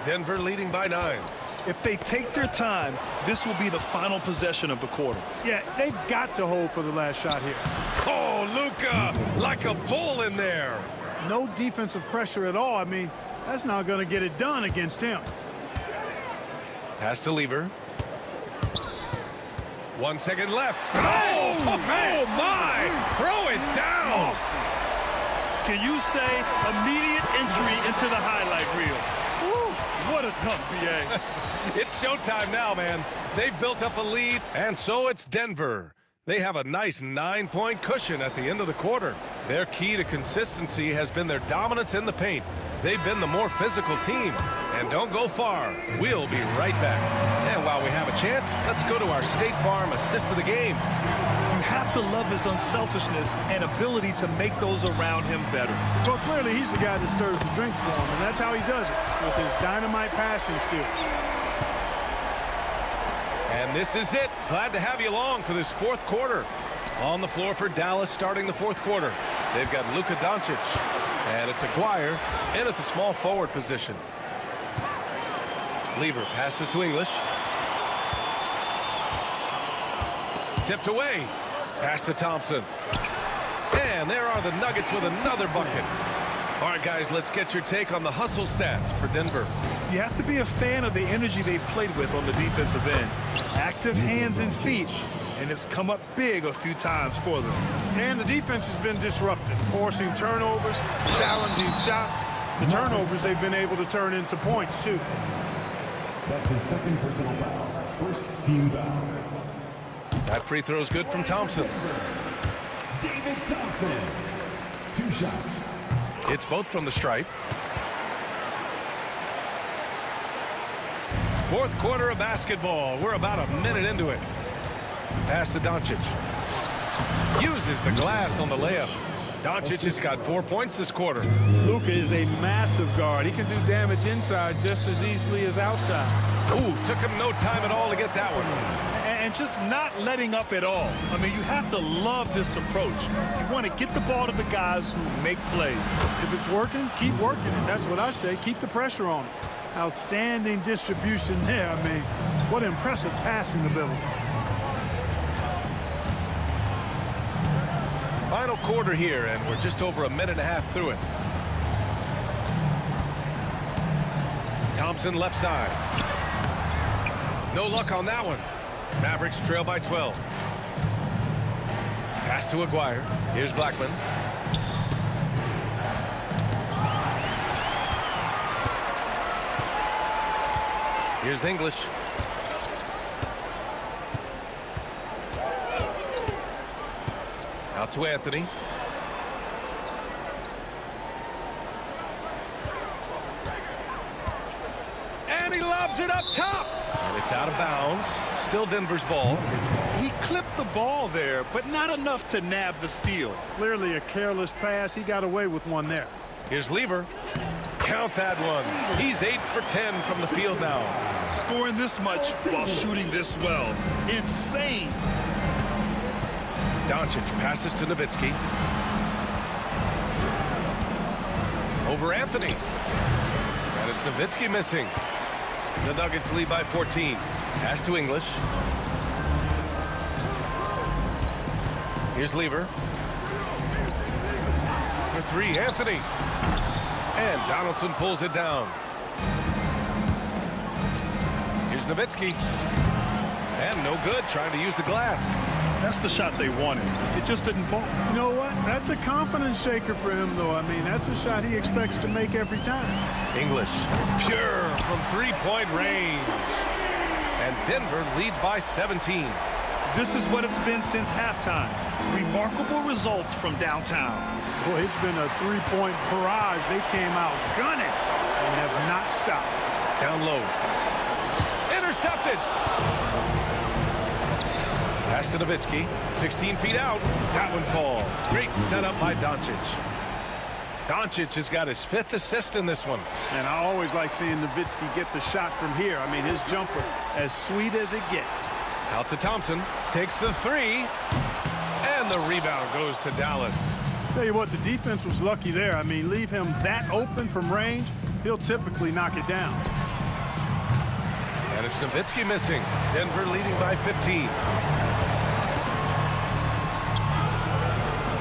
[SPEAKER 7] Denver leading by 9.
[SPEAKER 9] If they take their time, this will be the final possession of the quarter.
[SPEAKER 8] Yeah, they've got to hold for the last shot here.
[SPEAKER 7] Oh, Luka, like a bull in there.
[SPEAKER 8] No defensive pressure at all. I mean, that's not going to get it done against him.
[SPEAKER 7] Pass to Lever. 1 second left. Oh, my! Throw it down!
[SPEAKER 9] Can you say immediate entry into the highlight reel? Woo, what a dunk, BA.
[SPEAKER 7] It's showtime now, man. They've built up a lead, and so it's Denver. They have a nice 9-point cushion at the end of the quarter. Their key to consistency has been their dominance in the paint. They've been the more physical team. And don't go far. We'll be right back. And while we have a chance, let's go to our State Farm assist of the game.
[SPEAKER 9] You have to love his unselfishness and ability to make those around him better.
[SPEAKER 8] Well, clearly he's the guy that stirs the drink for him, and that's how he does it, with his dynamite passing skills.
[SPEAKER 7] And this is it. Glad to have you along for this fourth quarter. On the floor for Dallas starting the fourth quarter. They've got Luka Doncic. And it's Aguirre in at the small forward position. Lever passes to English. Tipped away. Pass to Thompson. And there are the Nuggets with another bucket. All right, guys, let's get your take on the hustle stats for Denver.
[SPEAKER 9] You have to be a fan of the energy they've played with on the defensive end. Active hands and feet, and it's come up big a few times for them.
[SPEAKER 8] And the defense has been disruptive, forcing turnovers, challenging shots. The turnovers they've been able to turn into points, too.
[SPEAKER 4] That's his second personal foul. First team foul.
[SPEAKER 7] That free throw is good from Thompson.
[SPEAKER 4] David Thompson. 2 shots.
[SPEAKER 7] It's both from the stripe. Fourth quarter of basketball. We're about a minute into it. Pass to Doncic. Uses the glass on the layup. Doncic has got 4 points this quarter.
[SPEAKER 8] Luka is a massive guard. He can do damage inside just as easily as outside.
[SPEAKER 7] Ooh, took him no time at all to get that one.
[SPEAKER 9] And just not letting up at all. I mean, you have to love this approach. You want to get the ball to the guys who make plays.
[SPEAKER 8] If it's working, keep working it. That's what I say. Keep the pressure on him. Outstanding distribution there. I mean, what impressive passing ability.
[SPEAKER 7] Final quarter here, and we're just over a minute and a half through it. Thompson left side. No luck on that one. Mavericks trail by 12. Pass to Aguirre. Here's Blackman. Here's English. Out to Anthony. And he lobs it up top. And it's out of bounds. Still Denver's ball.
[SPEAKER 9] He clipped the ball there, but not enough to nab the steal.
[SPEAKER 8] Clearly a careless pass. He got away with one there.
[SPEAKER 7] Here's Lever. Count that one. He's 8 for 10 from the field now.
[SPEAKER 9] Scoring this much while shooting this well. Insane.
[SPEAKER 7] Doncic passes to Nowitzki. Over Anthony. And it's Nowitzki missing. The Nuggets lead by 14. Pass to English. Here's Lever. For three, Anthony. And Donaldson pulls it down. Here's Nowitzki. And no good, trying to use the glass.
[SPEAKER 9] That's the shot they wanted. It just didn't fall.
[SPEAKER 8] You know what? That's a confidence shaker for him, though. I mean, that's a shot he expects to make every time.
[SPEAKER 7] English, pure from three-point range. And Denver leads by 17.
[SPEAKER 9] This is what it's been since halftime. Remarkable results from downtown.
[SPEAKER 8] Boy, it's been a three-point barrage. They came out gunning and have not stopped.
[SPEAKER 7] Down low. Intercepted. Pass to Nowitzki. 16 feet out. That one falls. Great setup by Doncic. Doncic has got his 5th assist in this one.
[SPEAKER 8] And I always like seeing Nowitzki get the shot from here. I mean, his jumper, as sweet as it gets.
[SPEAKER 7] Out to Thompson. Takes the three. And the rebound goes to Dallas.
[SPEAKER 8] Tell you what, the defense was lucky there. I mean, leave him that open from range, he'll typically knock it down.
[SPEAKER 7] And it's Nowitzki missing. Denver leading by 15.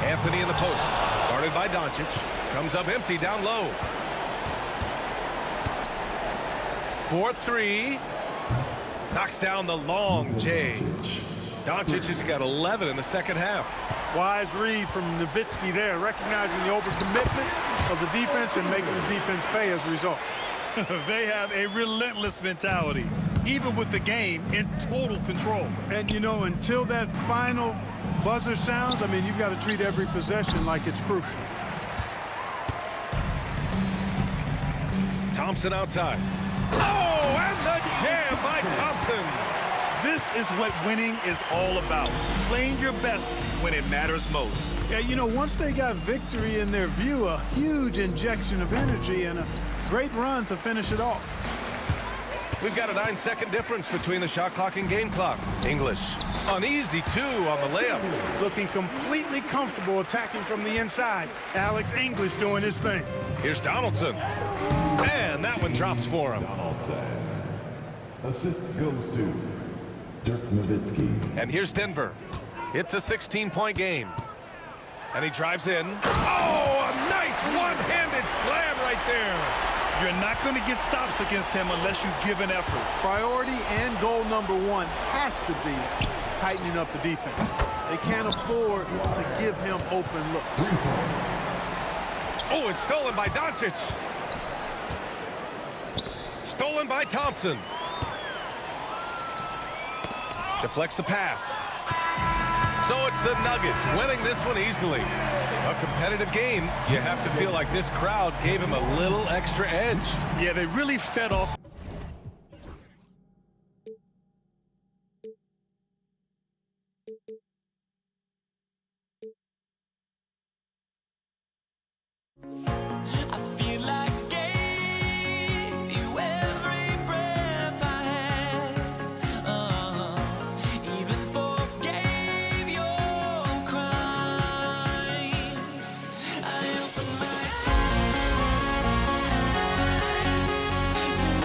[SPEAKER 7] Anthony in the post. Guarded by Doncic. Comes up empty down low. 4-3. Knocks down the long J. Doncic has got 11 in the second half.
[SPEAKER 8] Wise read from Nowitzki there, recognizing the overcommitment of the defense and making the defense pay as a result.
[SPEAKER 9] They have a relentless mentality, even with the game in total control.
[SPEAKER 8] And, you know, until that final buzzer sounds, I mean, you've got to treat every possession like it's crucial.
[SPEAKER 7] Thompson outside. Oh, and the jam by Thompson.
[SPEAKER 9] This is what winning is all about. Playing your best when it matters most.
[SPEAKER 8] Yeah, you know, once they got victory in their view, a huge injection of energy and a great run to finish it off.
[SPEAKER 7] We've got a 9-second difference between the shot clock and game clock. English, an easy 2 on the layup.
[SPEAKER 8] Looking completely comfortable attacking from the inside. Alex English doing his thing.
[SPEAKER 7] Here's Donaldson. And that one drops for him.
[SPEAKER 4] Assist goes to Dirk Nowitzki.
[SPEAKER 7] And here's Denver. It's a 16-point game. And he drives in. Oh, a nice one-handed slam right there.
[SPEAKER 9] You're not going to get stops against him unless you give an effort.
[SPEAKER 8] Priority and goal number one has to be tightening up the defense. They can't afford to give him open looks.
[SPEAKER 4] 3 points.
[SPEAKER 7] Oh, it's stolen by Doncic. Stolen by Thompson. Deflects the pass. So it's the Nuggets winning this one easily. A competitive game. You have to feel like this crowd gave him a little extra edge.
[SPEAKER 9] Yeah, they really fed off.
[SPEAKER 1] I feel like I gave you every breath I had. Even forgave your crimes. I opened my eyes to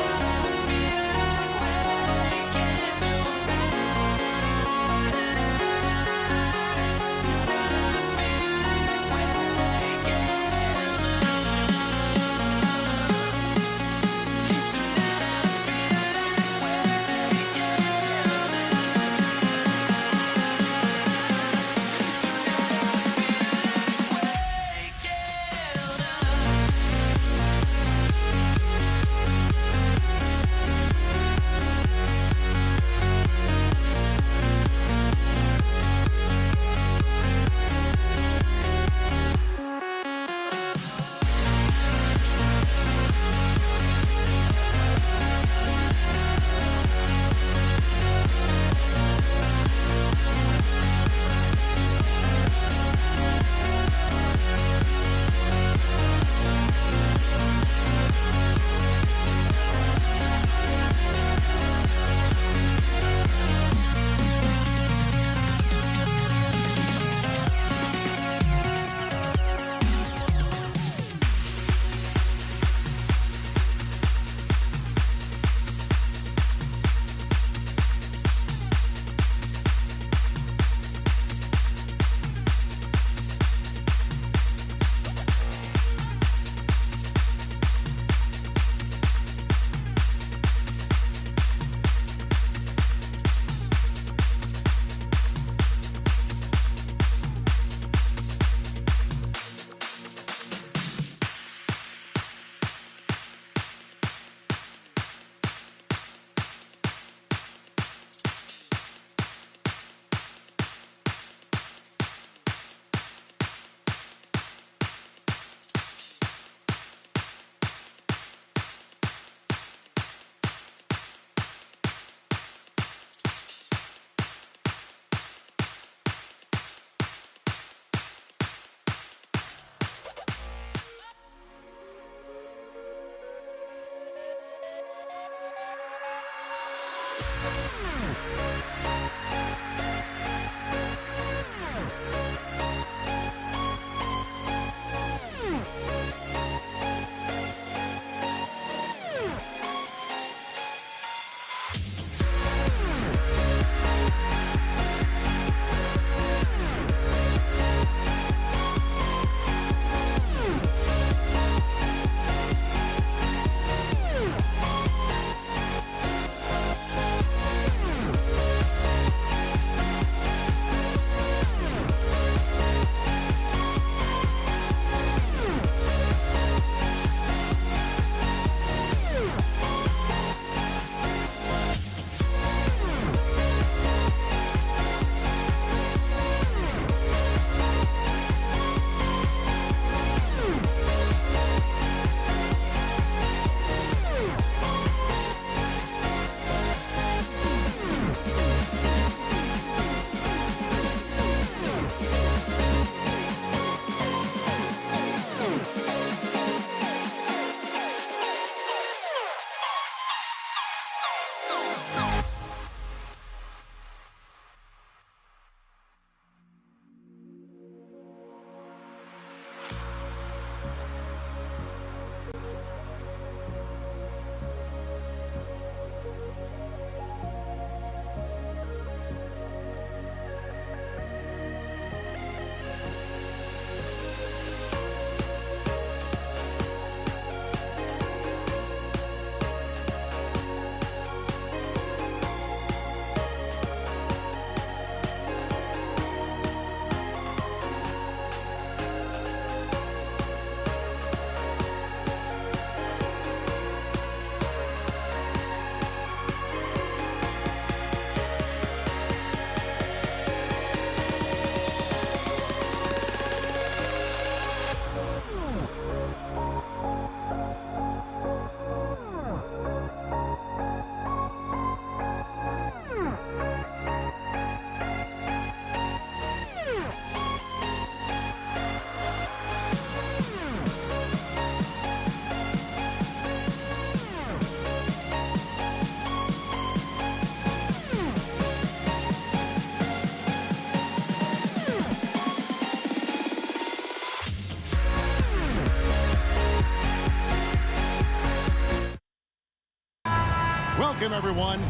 [SPEAKER 2] Welcome, everyone.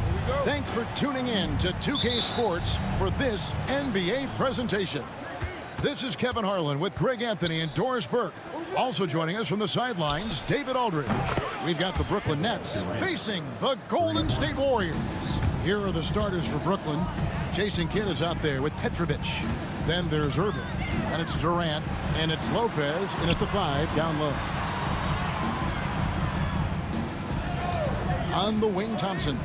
[SPEAKER 2] Thanks for tuning in to 2K Sports for this NBA presentation. This is Kevin Harlan with Greg Anthony and Doris Burke. Also joining us from the sidelines, David Aldridge. We've got the Brooklyn Nets facing the Golden State Warriors. Here are the starters for Brooklyn. Jason Kidd is out there with Petrovic. Then there's Irving, and it's Durant, and it's Lopez in at the 5 down low. On the wing, Thompson.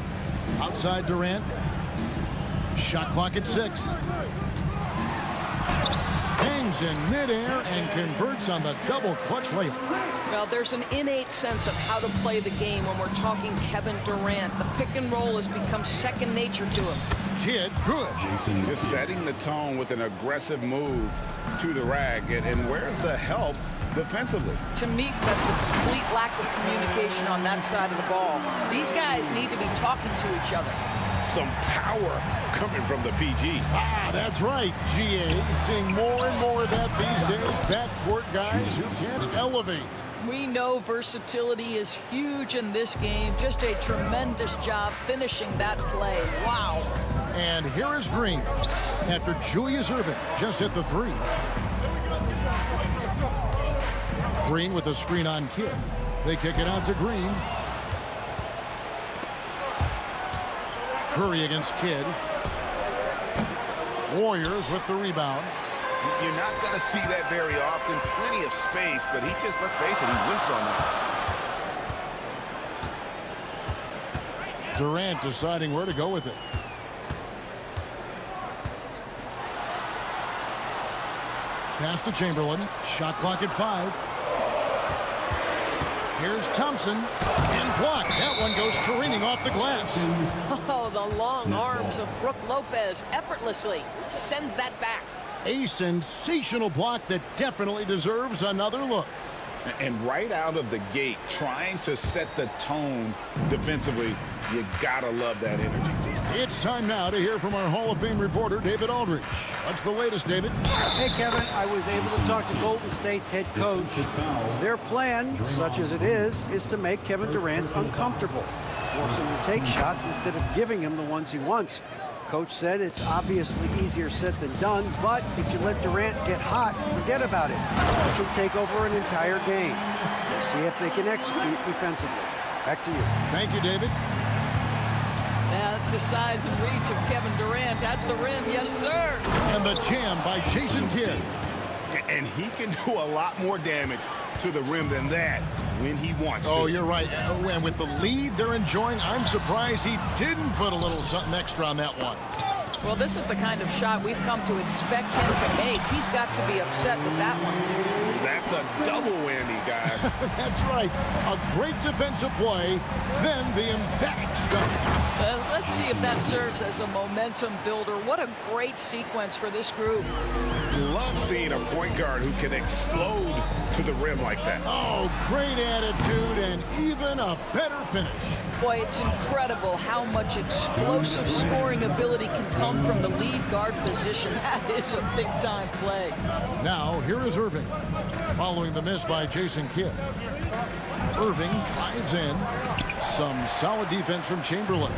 [SPEAKER 2] Outside Durant. Shot clock at 6. Hangs in midair and converts on the double clutch layup.
[SPEAKER 10] Well, there's an innate sense of how to play the game when we're talking Kevin Durant. The pick and roll has become second nature to him.
[SPEAKER 2] Kidd, good.
[SPEAKER 3] Just setting the tone with an aggressive move to the rack. And where's the help defensively?
[SPEAKER 10] To me, that's a complete lack of communication on that side of the ball. These guys need to be talking to each other.
[SPEAKER 3] Some power coming from the PG.
[SPEAKER 2] Ah, that's right, GA. Seeing more and more of that these days. Backcourt guys who can elevate.
[SPEAKER 10] We know versatility is huge in this game. Just a tremendous job finishing that play. Wow.
[SPEAKER 2] And here is Green after Julius Irving just hit the 3. Green with a screen on Kidd. They kick it out to Green. Curry against Kidd. Warriors with the rebound.
[SPEAKER 3] You're not going to see that very often. Plenty of space, but he just, let's face it, he whiffs on that.
[SPEAKER 2] Durant deciding where to go with it. Pass to Chamberlain. Shot clock at 5. Here's Thompson. And blocked. That one goes careening off the glass.
[SPEAKER 10] Oh, the long arms of Brook Lopez effortlessly sends that back.
[SPEAKER 2] A sensational block that definitely deserves another look.
[SPEAKER 3] And right out of the gate, trying to set the tone defensively, you gotta love that energy.
[SPEAKER 2] It's time now to hear from our Hall of Fame reporter, David Aldridge. What's the latest, David?
[SPEAKER 11] Hey, Kevin, I was able to talk to Golden State's head coach. Their plan, such as it is to make Kevin Durant uncomfortable, force him to take shots instead of giving him the ones he wants. Coach said it's obviously easier said than done, but if you let Durant get hot, forget about it. He can take over an entire game. We'll see if they can execute defensively. Back to you.
[SPEAKER 2] Thank you, David.
[SPEAKER 10] Yeah, that's the size and reach of Kevin Durant at the rim. Yes, sir.
[SPEAKER 2] And the jam by Jason Kidd.
[SPEAKER 3] And he can do a lot more damage to the rim than that when he wants to.
[SPEAKER 2] Oh, you're right. And with the lead they're enjoying, I'm surprised he didn't put a little something extra on that one.
[SPEAKER 10] Well, this is the kind of shot we've come to expect him to make. He's got to be upset with that one.
[SPEAKER 3] That's a double whammy, guys.
[SPEAKER 2] That's right. A great defensive play, then the emphatic stuff.
[SPEAKER 10] Let's see if that serves as a momentum builder. What a great sequence for this group.
[SPEAKER 3] Love seeing a point guard who can explode to the rim like that.
[SPEAKER 2] Oh, great attitude and even a better finish.
[SPEAKER 10] Boy, it's incredible how much explosive scoring ability can come from the lead guard position. That is a big-time play.
[SPEAKER 2] Now, here is Irving, following the miss by Jason Kidd. Irving drives in. Some solid defense from Chamberlain.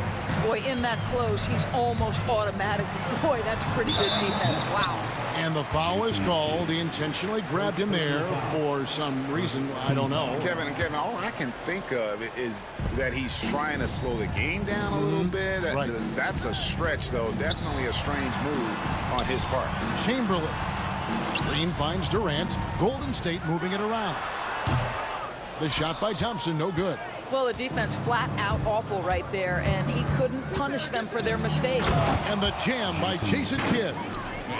[SPEAKER 10] Boy, in that close, he's almost automatic. Boy, that's pretty good defense. Wow.
[SPEAKER 2] And the foul is called. He intentionally grabbed him there for some reason. I don't know.
[SPEAKER 3] Kevin, all I can think of is that he's trying to slow the game down a little bit.
[SPEAKER 2] Right.
[SPEAKER 3] That's a stretch, though. Definitely a strange move on his part.
[SPEAKER 2] Chamberlain. Green finds Durant. Golden State moving it around. The shot by Thompson, no good.
[SPEAKER 10] Well, the defense flat out awful right there, and he couldn't punish them for their mistake.
[SPEAKER 2] And the jam by Jason Kidd.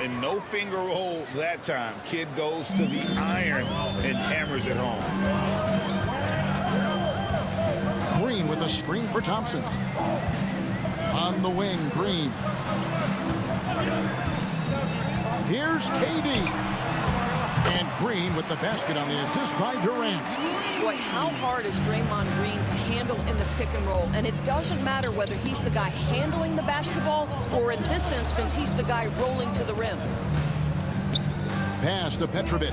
[SPEAKER 3] And no finger roll that time. Kidd goes to the iron and hammers it home.
[SPEAKER 2] Green with a screen for Thompson. On the wing, Green. Here's KD. And Green with the basket on the assist by Durant.
[SPEAKER 10] Boy, how hard is Draymond Green to handle in the pick and roll? And it doesn't matter whether he's the guy handling the basketball or in this instance, he's the guy rolling to the rim.
[SPEAKER 2] Pass to Petrovic.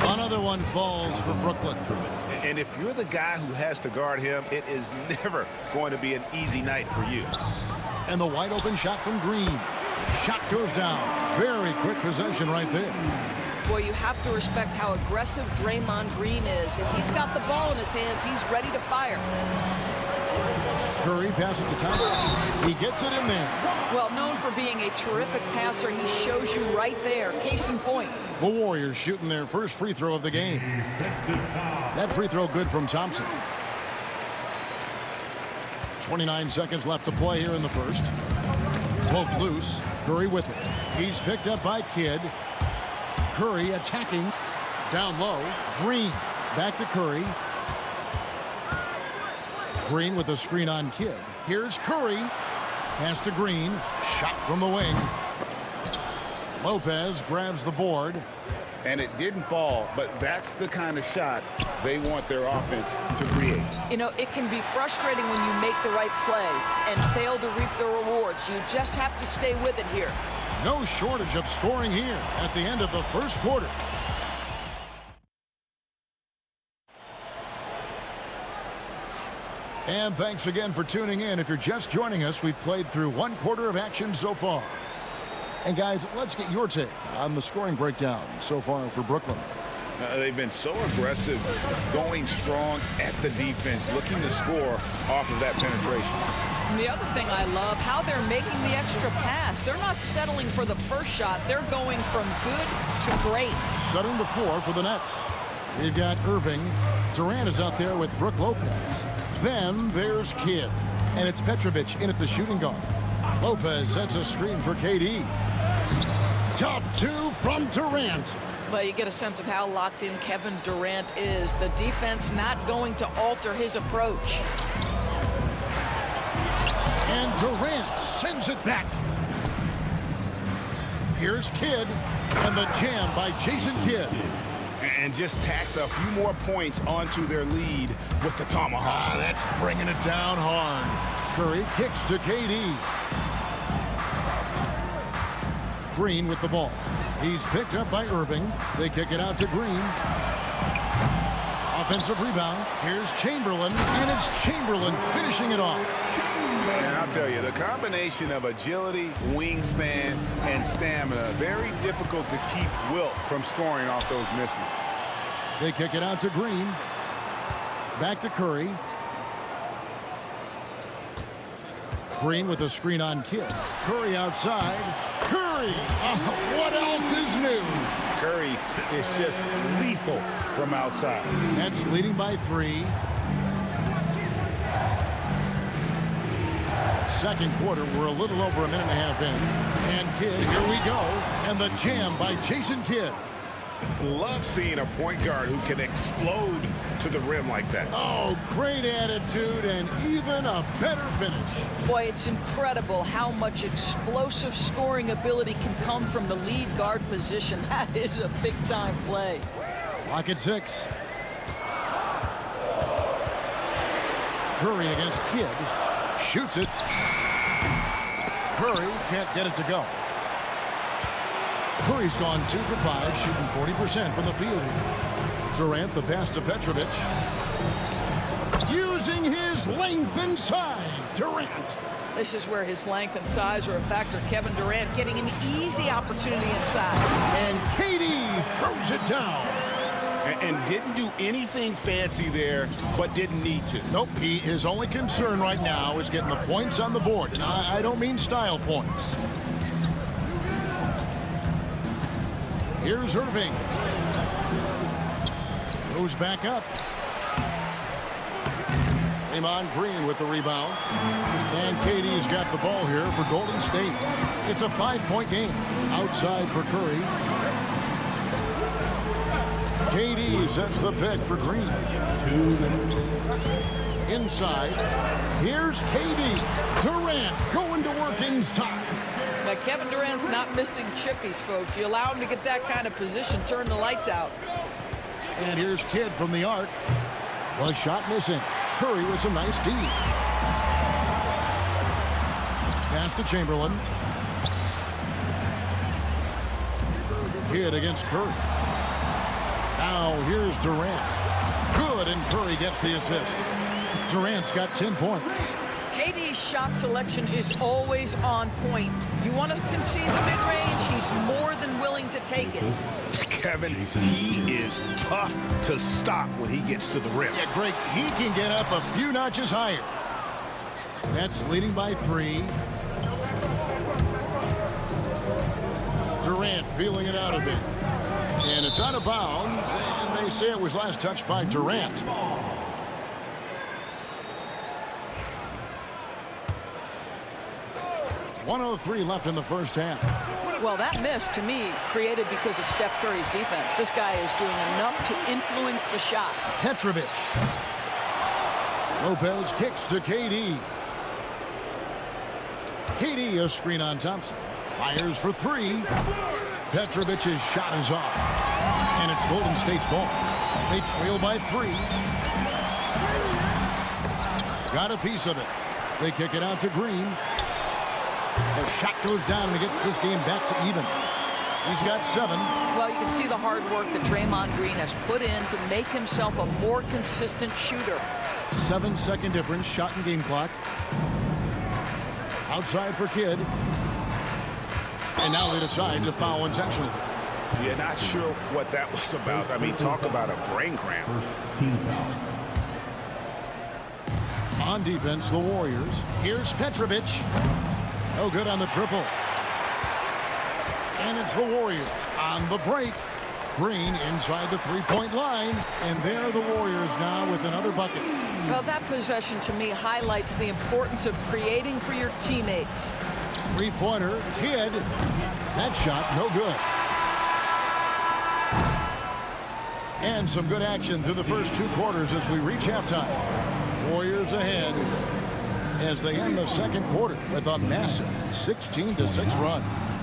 [SPEAKER 2] Another one falls for Brooklyn.
[SPEAKER 3] And if you're the guy who has to guard him, it is never going to be an easy night for you.
[SPEAKER 2] And the wide open shot from Green. Shot goes down. Very quick possession right there.
[SPEAKER 10] Boy, you have to respect how aggressive Draymond Green is. If he's got the ball in his hands, he's ready to fire.
[SPEAKER 2] Curry passes to Thompson. He gets it in there.
[SPEAKER 10] Well, known for being a terrific passer, he shows you right there. Case in point.
[SPEAKER 2] The Warriors shooting their first free throw of the game. That free throw good from Thompson. 29 seconds left to play here in the first. Poked loose. Curry with it. He's picked up by Kidd. Curry attacking. Down low. Green. Back to Curry. Green with a screen on Kidd. Here's Curry. Pass to Green. Shot from the wing. Lopez grabs the board.
[SPEAKER 3] And it didn't fall, but that's the kind of shot they want their offense to create.
[SPEAKER 10] You know, it can be frustrating when you make the right play and fail to reap the rewards. You just have to stay with it here.
[SPEAKER 2] No shortage of scoring here at the end of the first quarter. And thanks again for tuning in. If you're just joining us, we've played through one quarter of action so far. And guys, let's get your take on the scoring breakdown so far for Brooklyn.
[SPEAKER 3] They've been so aggressive, going strong at the defense, looking to score off of that penetration.
[SPEAKER 10] And the other thing I love, how they're making the extra pass. They're not settling for the first shot. They're going from good to great.
[SPEAKER 2] Setting the floor for the Nets. We've got Irving. Durant is out there with Brook Lopez. Then there's Kidd. And it's Petrovic in at the shooting guard. Lopez sets a screen for KD. Tough two from Durant.
[SPEAKER 10] Well, you get a sense of how locked in Kevin Durant is. The defense not going to alter his approach.
[SPEAKER 2] And Durant sends it back. Here's Kidd. And the jam by Jason Kidd.
[SPEAKER 3] And just tacks a few more points onto their lead with the tomahawk.
[SPEAKER 2] That's bringing it down hard. Curry kicks to KD. Green with the ball. He's picked up by Irving. They kick it out to Green. Offensive rebound. Here's Chamberlain, and it's Chamberlain finishing it off.
[SPEAKER 3] And I'll tell you, the combination of agility, wingspan, and stamina, very difficult to keep Wilt from scoring off those misses.
[SPEAKER 2] They kick it out to Green. Back to Curry. Green with a screen on Kidd. Curry outside. Curry! What else is new?
[SPEAKER 3] Curry is just lethal from outside.
[SPEAKER 2] Nets leading by 3. Second quarter, we're a little over a minute and a half in. And Kidd, here we go. And the jam by Jason Kidd.
[SPEAKER 3] Love seeing a point guard who can explode to the rim like that.
[SPEAKER 2] Oh, great attitude and even a better finish.
[SPEAKER 10] Boy, it's incredible how much explosive scoring ability can come from the lead guard position. That is a big-time play.
[SPEAKER 2] Lock at 6. Curry against Kidd. Shoots it. Curry can't get it to go. Curry's gone 2 for 5, shooting 40% from the field here. Durant, the pass to Petrovic. Using his length and size, Durant.
[SPEAKER 10] This is where his length and size are a factor. Kevin Durant getting an easy opportunity inside.
[SPEAKER 2] And KD throws it down.
[SPEAKER 3] And didn't do anything fancy there, but didn't need to.
[SPEAKER 2] Nope, his only concern right now is getting the points on the board. And I don't mean style points. Here's Irving. Goes back up. Draymond Green with the rebound. And KD's got the ball here for Golden State. It's a 5-point game. Outside for Curry. KD sets the pick for Green. Inside. Here's KD. Durant going to work inside.
[SPEAKER 10] Now, Kevin Durant's not missing chippies, folks. You allow him to get that kind of position, turn the lights out.
[SPEAKER 2] And here's Kidd from the arc. Was shot missing. Curry with some nice D. Pass to Chamberlain. Kidd against Curry. Now here's Durant. Good good, and Curry gets the assist. Durant's got 10 points.
[SPEAKER 10] KD's shot selection is always on point. You want to concede the mid-range, he's more than willing to take it.
[SPEAKER 3] Kevin, he is tough to stop when he gets to the rim.
[SPEAKER 2] Yeah, Greg, he can get up a few notches higher. Nets leading by 3. Durant feeling it out a bit. And it's out of bounds, and they say it was last touched by Durant. .103 left in the first half.
[SPEAKER 10] Well, that miss, to me, created because of Steph Curry's defense. This guy is doing enough to influence the shot.
[SPEAKER 2] Petrovic. Lopez kicks to KD. KD, a screen on Thompson. Fires for 3. Petrovic's shot is off. And it's Golden State's ball. They trail by 3. Got a piece of it. They kick it out to Green. The shot goes down and it gets this game back to even. He's got 7.
[SPEAKER 10] Well, you can see the hard work that Draymond Green has put in to make himself a more consistent shooter.
[SPEAKER 2] 7-second difference, shot and game clock. Outside for Kidd. And now they decide to foul intentionally.
[SPEAKER 3] You're not sure what that was about. I mean, talk about a brain cramp.
[SPEAKER 4] Team foul.
[SPEAKER 2] On defense, the Warriors. Here's Petrovic. No good on the triple. And it's the Warriors on the break. Green inside the three-point line. And there are the Warriors now with another bucket.
[SPEAKER 10] Well, that possession to me highlights the importance of creating for your teammates.
[SPEAKER 2] Three-pointer, Kidd. That shot, no good. And some good action through the first 2 quarters as we reach halftime. Warriors ahead as they end the second quarter with a massive 16-6 run.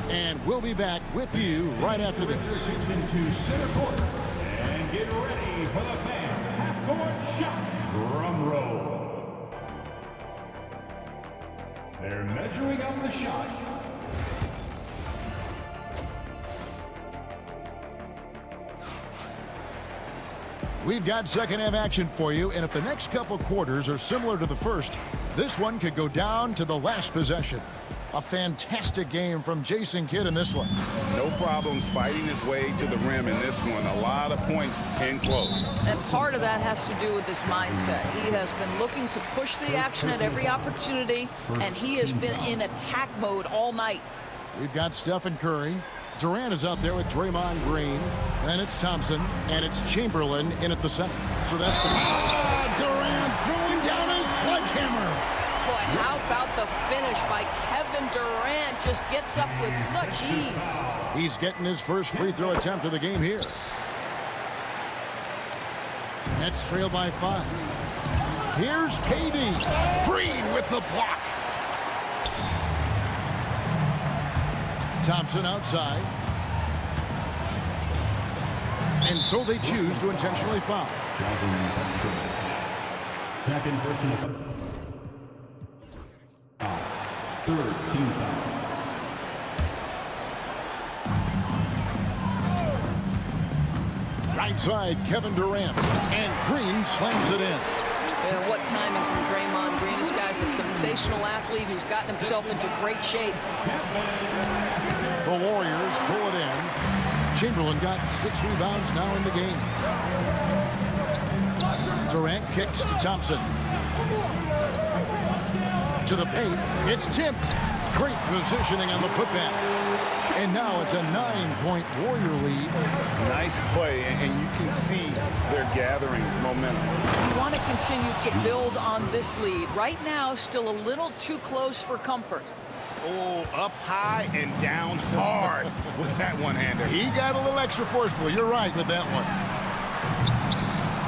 [SPEAKER 2] And we'll be back with you right after this.
[SPEAKER 4] Into center court. And get ready for the fan half-court shot. Drum roll. They're measuring up the shot.
[SPEAKER 2] We've got second half action for you, and if the next couple quarters are similar to the first, this one could go down to the last possession. A fantastic game from Jason Kidd in this one.
[SPEAKER 3] No problems fighting his way to the rim in this one. A lot of points in close.
[SPEAKER 10] And part of that has to do with his mindset. He has been looking to push the action at every opportunity, and he has been in attack mode all night.
[SPEAKER 2] We've got Stephen Curry. Durant is out there with Draymond Green. Then it's Thompson, and it's Chamberlain in at the center. So that's the... Durant throwing down a sledgehammer.
[SPEAKER 10] Boy, how about the finish by Kevin Durant? Just gets up with such ease.
[SPEAKER 2] He's getting his first free throw attempt of the game here. Nets trail by 5. Here's KD. Green with the block. Thompson outside. And so they choose to intentionally foul.
[SPEAKER 4] Second personal foul. Third team foul.
[SPEAKER 2] Right side, Kevin Durant. And Green slams it in.
[SPEAKER 10] And what timing from Draymond Green. This guy's a sensational athlete who's gotten himself into great shape.
[SPEAKER 2] The Warriors pull it in. Chamberlain got 6 rebounds now in the game. Durant kicks to Thompson. To the paint. It's tipped. Great positioning on the putback. And now it's a 9-point Warrior lead.
[SPEAKER 3] Nice play, and you can see they're gathering momentum.
[SPEAKER 10] You want to continue to build on this lead. Right now, still a little too close for comfort.
[SPEAKER 3] Oh, up high and down hard with that one-hander.
[SPEAKER 2] He got a little extra forceful. You're right with that one.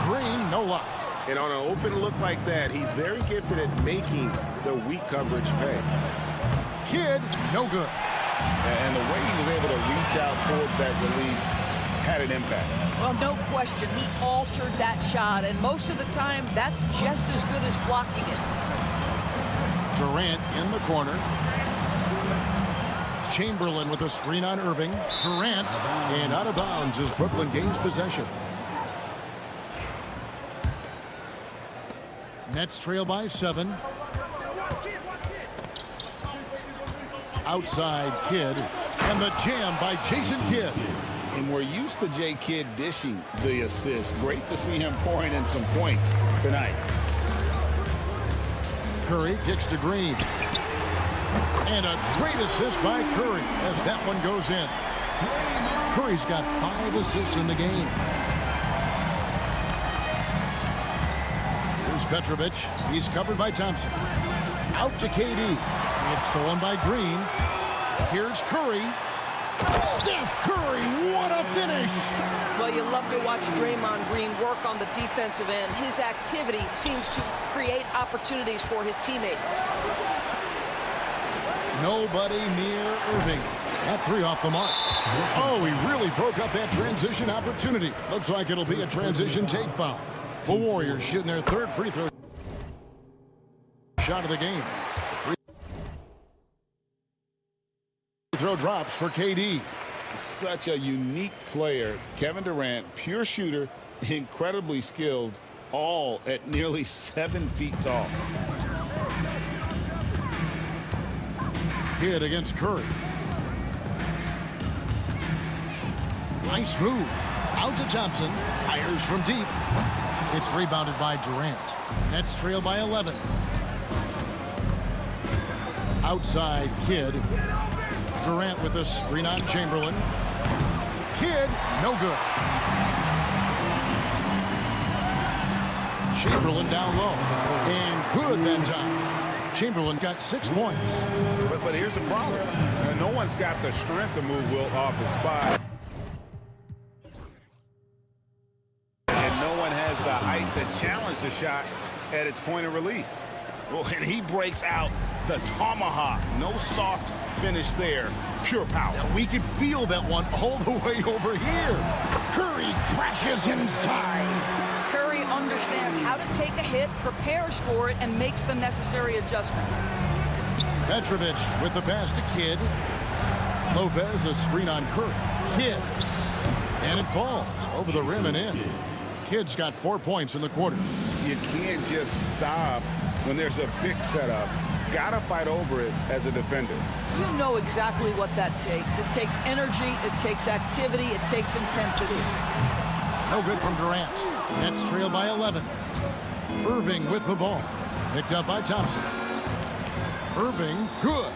[SPEAKER 2] Green, no luck.
[SPEAKER 3] And on an open look like that, he's very gifted at making the weak coverage pay.
[SPEAKER 2] Kidd, no good.
[SPEAKER 3] And the way he was able to reach out towards that release had an impact.
[SPEAKER 10] Well, no question, he altered that shot, and most of the time, that's just as good as blocking it.
[SPEAKER 2] Durant in the corner. Chamberlain with a screen on Irving. Durant, and out of bounds as Brooklyn gains possession. Nets trail by 7. Outside Kidd. And the jam by Jason Kidd.
[SPEAKER 3] And we're used to J. Kidd dishing the assist. Great to see him pouring in some points tonight.
[SPEAKER 2] Curry kicks to Green. And a great assist by Curry as that one goes in. Curry's got 5 assists in the game. Here's Petrovic. He's covered by Thompson. Out to KD. It's stolen by Green. Here's Curry. Steph Curry, what a finish!
[SPEAKER 10] Well, you love to watch Draymond Green work on the defensive end. His activity seems to create opportunities for his teammates.
[SPEAKER 2] Nobody near Irving. That 3 off the mark. Oh, he really broke up that transition opportunity. Looks like it'll be a transition take foul. The Warriors shooting their 3rd free throw shot of the game. Free throw drops for KD.
[SPEAKER 3] Such a unique player. Kevin Durant, pure shooter, incredibly skilled, all at nearly 7 feet tall.
[SPEAKER 2] Kidd against Curry. Nice move. Out to Thompson. Fires from deep. It's rebounded by Durant. Nets trail by 11. Outside Kidd. Durant with a screen on Chamberlain. Kidd, no good. Chamberlain down low. And good that time. Chamberlain got 6 points.
[SPEAKER 3] But here's the problem. No one's got the strength to move Wilt off his spot. And no one has the height to challenge the shot at its point of release. Well, and he breaks out the tomahawk. No soft finish there. Pure power.
[SPEAKER 2] Now we could feel that one all the way over here. Curry crashes inside.
[SPEAKER 10] Curry understands how to take a hit, prepares for it, and makes the necessary adjustment.
[SPEAKER 2] Petrovic with the pass to Kidd. Lopez, a screen on Curry. Kidd. And it falls over the rim and in. Kidd's got 4 points in the quarter.
[SPEAKER 3] You can't just stop when there's a big setup. Gotta fight over it as a defender.
[SPEAKER 10] You know exactly what that takes. It takes energy, it takes activity, it takes intensity.
[SPEAKER 2] No good from Durant. Nets trail by 11. Irving with the ball. Picked up by Thompson. Irving, good.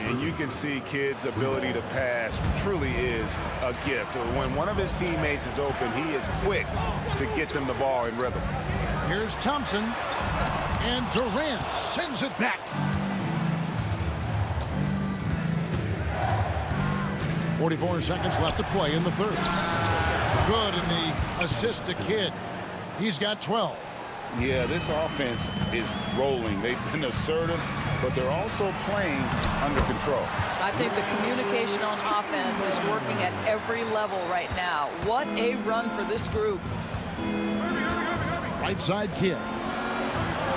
[SPEAKER 3] And you can see Kidd's ability to pass truly is a gift. When one of his teammates is open, he is quick to get them the ball in rhythm.
[SPEAKER 2] Here's Thompson. And Durant sends it back. 44 seconds left to play in the 3rd. Good in the assist to Kidd. He's got 12.
[SPEAKER 3] Yeah, this offense is rolling. They've been assertive, but they're also playing under control.
[SPEAKER 10] I think the communication on offense is working at every level right now. What a run for this group.
[SPEAKER 2] Right side Kidd.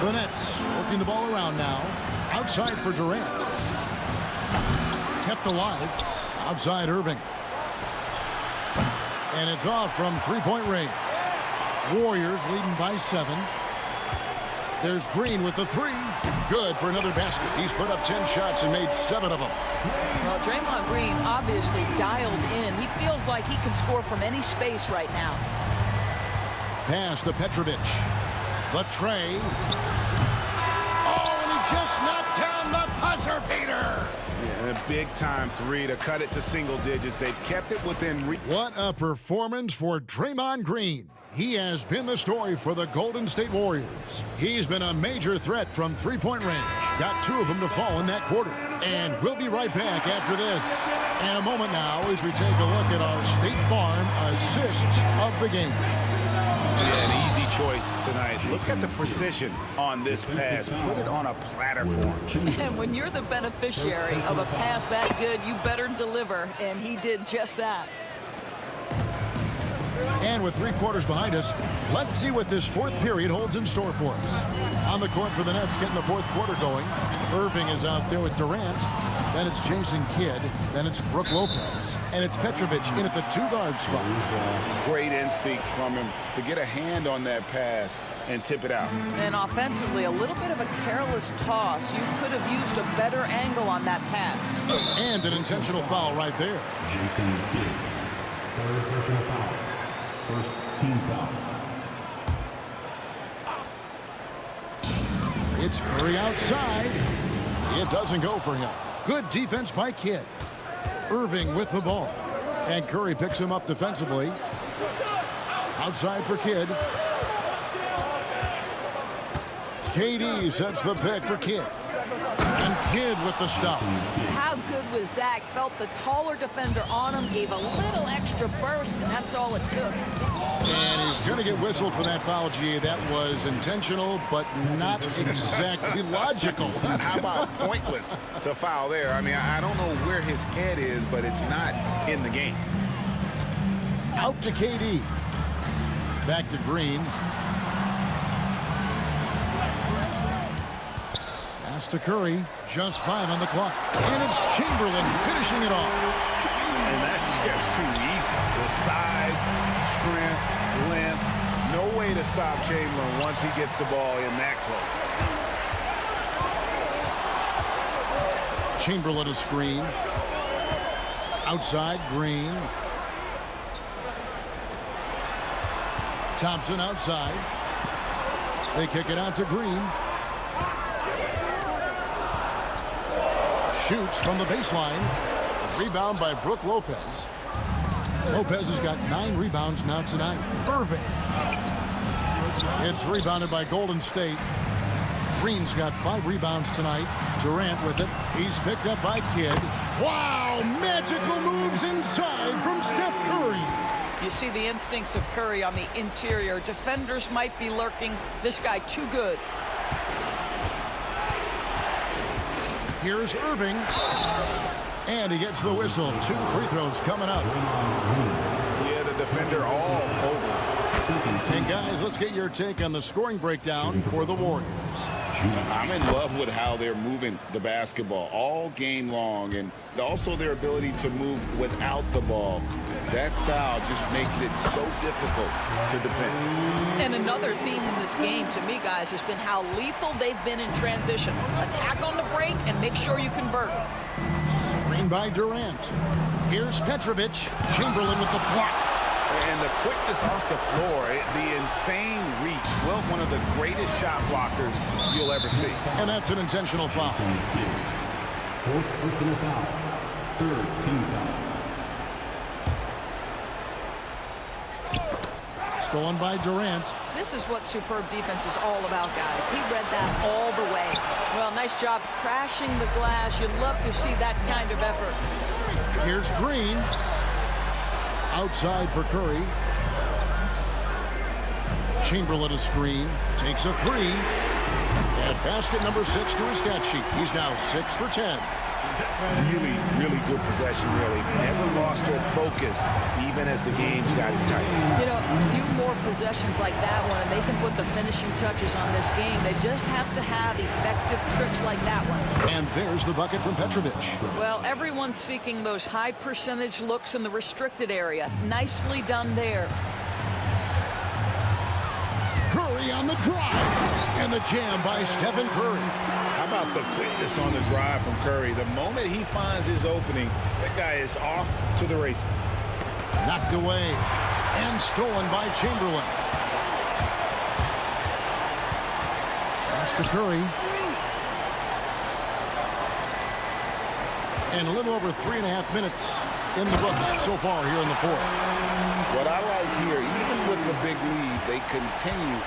[SPEAKER 2] The Nets working the ball around now. Outside for Durant. Kept alive. Outside Irving. And it's off from 3-point range. Warriors leading by 7. There's Green with the 3. Good for another basket. He's put up 10 shots and made 7 of them.
[SPEAKER 10] Well, Draymond Green obviously dialed in. He feels like he can score from any space right now.
[SPEAKER 2] Pass to Petrovic. The tray. Oh, and he just knocked down the buzzer beater.
[SPEAKER 3] Yeah, and a big-time 3 to cut it to single digits. They've kept it within reach.
[SPEAKER 2] What a performance for Draymond Green. He has been the story for the Golden State Warriors. He's been a major threat from 3-point range. Got 2 of them to fall in that quarter. And we'll be right back after this. In a moment now as we take a look at our State Farm assists of the game.
[SPEAKER 3] Yeah, an easy choice tonight. Look at the precision on this pass. Put it on a platter for him.
[SPEAKER 10] And when you're the beneficiary of a pass that good, you better deliver. And he did just that.
[SPEAKER 2] And with 3 quarters behind us, let's see what this 4th period holds in store for us. On the court for the Nets, getting the 4th quarter going. Irving is out there with Durant. Then it's Jason Kidd. Then it's Brook Lopez. And it's Petrovic in at the 2-guard spot.
[SPEAKER 3] Great instincts from him to get a hand on that pass and tip it out.
[SPEAKER 10] And offensively, a little bit of a careless toss. You could have used a better angle on that pass.
[SPEAKER 2] And an intentional foul right there.
[SPEAKER 4] Jason Kidd. 3rd personal foul. 1st team foul.
[SPEAKER 2] It's Curry outside. It doesn't go for him. Good defense by Kidd. Irving with the ball. And Curry picks him up defensively. Outside for Kidd. KD sets the pick for Kidd. And Kidd with the stuff.
[SPEAKER 10] How good was Zach? Felt the taller defender on him, gave a little extra burst, and that's all it took.
[SPEAKER 2] And he's going to get whistled for that foul, G. That was intentional, but not exactly logical.
[SPEAKER 3] How about pointless to foul there? I mean, I don't know where his head is, but it's not in the game.
[SPEAKER 2] Out to KD. Back to Green. Pass to Curry. Just 5 on the clock. And it's Chamberlain finishing it off.
[SPEAKER 3] And that's just too easy. The size, strength, length. No way to stop Chamberlain once he gets the ball in that close.
[SPEAKER 2] Chamberlain a screen. Outside, Green. Thompson outside. They kick it out to Green. Shoots from the baseline. Rebound by Brook Lopez. Lopez has got 9 rebounds now tonight. Irving. It's rebounded by Golden State. Green's got 5 rebounds tonight. Durant with it. He's picked up by Kidd. Wow! Magical moves inside from Steph Curry.
[SPEAKER 10] You see the instincts of Curry on the interior. Defenders might be lurking. This guy too good.
[SPEAKER 2] Here's Irving. And he gets the whistle. 2 free throws coming up.
[SPEAKER 3] Yeah, the defender all over.
[SPEAKER 2] And guys, let's get your take on the scoring breakdown for the Warriors.
[SPEAKER 3] I'm in love with how they're moving the basketball all game long, and also their ability to move without the ball. That style just makes it so difficult to defend.
[SPEAKER 10] And another theme in this game to me, guys, has been how lethal they've been in transition. Attack on the break and make sure you convert.
[SPEAKER 2] Screen by Durant. Here's Petrovic. Chamberlain with the block.
[SPEAKER 3] And the quickness off the floor, the insane reach. Well, one of the greatest shot blockers you'll ever see.
[SPEAKER 2] And that's an intentional foul.
[SPEAKER 4] 4th personal foul. 3rd team foul.
[SPEAKER 2] Stolen by Durant.
[SPEAKER 10] This is what superb defense is all about, guys. He read that all the way. Well, nice job crashing the glass. You'd love to see that kind of effort.
[SPEAKER 2] Here's Green. Outside for Curry. Chamberlain a screen. Takes a 3. And basket number 6 to his stat sheet. He's now 6 for 10.
[SPEAKER 3] Really, really good possession there. They never lost their focus, even as the game's gotten tight.
[SPEAKER 10] You know, a few more possessions like that one, and they can put the finishing touches on this game. They just have to have effective trips like that one.
[SPEAKER 2] And there's the bucket from Petrovic.
[SPEAKER 10] Well, everyone's seeking those high percentage looks in the restricted area. Nicely done there.
[SPEAKER 2] Curry on the drive. And the jam by Stephen Curry.
[SPEAKER 3] How about the quickness on the drive from Curry? The moment he finds his opening, that guy is off to the races.
[SPEAKER 2] Knocked away and stolen by Chamberlain. Pass to Curry. And a little over 3.5 minutes in the books so far here in the 4th.
[SPEAKER 3] What I like here, even with the big lead, they continue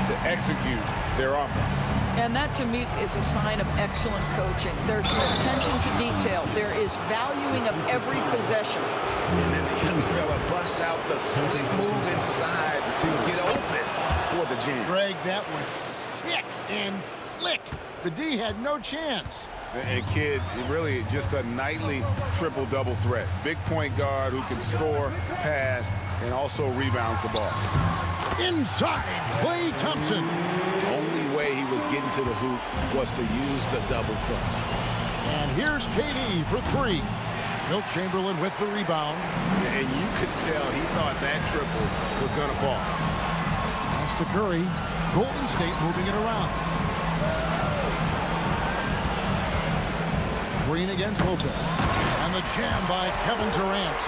[SPEAKER 3] to execute their offense.
[SPEAKER 10] And that, to me, is a sign of excellent coaching. There's attention to detail. There is valuing of every possession.
[SPEAKER 3] And then the young fella busts out the slick move inside to get open for the jam.
[SPEAKER 2] Greg, that was sick and slick. The D had no chance.
[SPEAKER 3] And Kidd, really just a nightly triple-double threat. Big point guard who can score, pass, and also rebounds the ball.
[SPEAKER 2] Inside, Klay Thompson.
[SPEAKER 3] Only way he was getting to the hoop was to use the double clutch.
[SPEAKER 2] And here's KD for three. Wilt Chamberlain with the rebound.
[SPEAKER 3] And you could tell he thought that triple was going to fall.
[SPEAKER 2] Pass to Curry. Golden State moving it around. Green against Lopez. And the jam by Kevin Durant.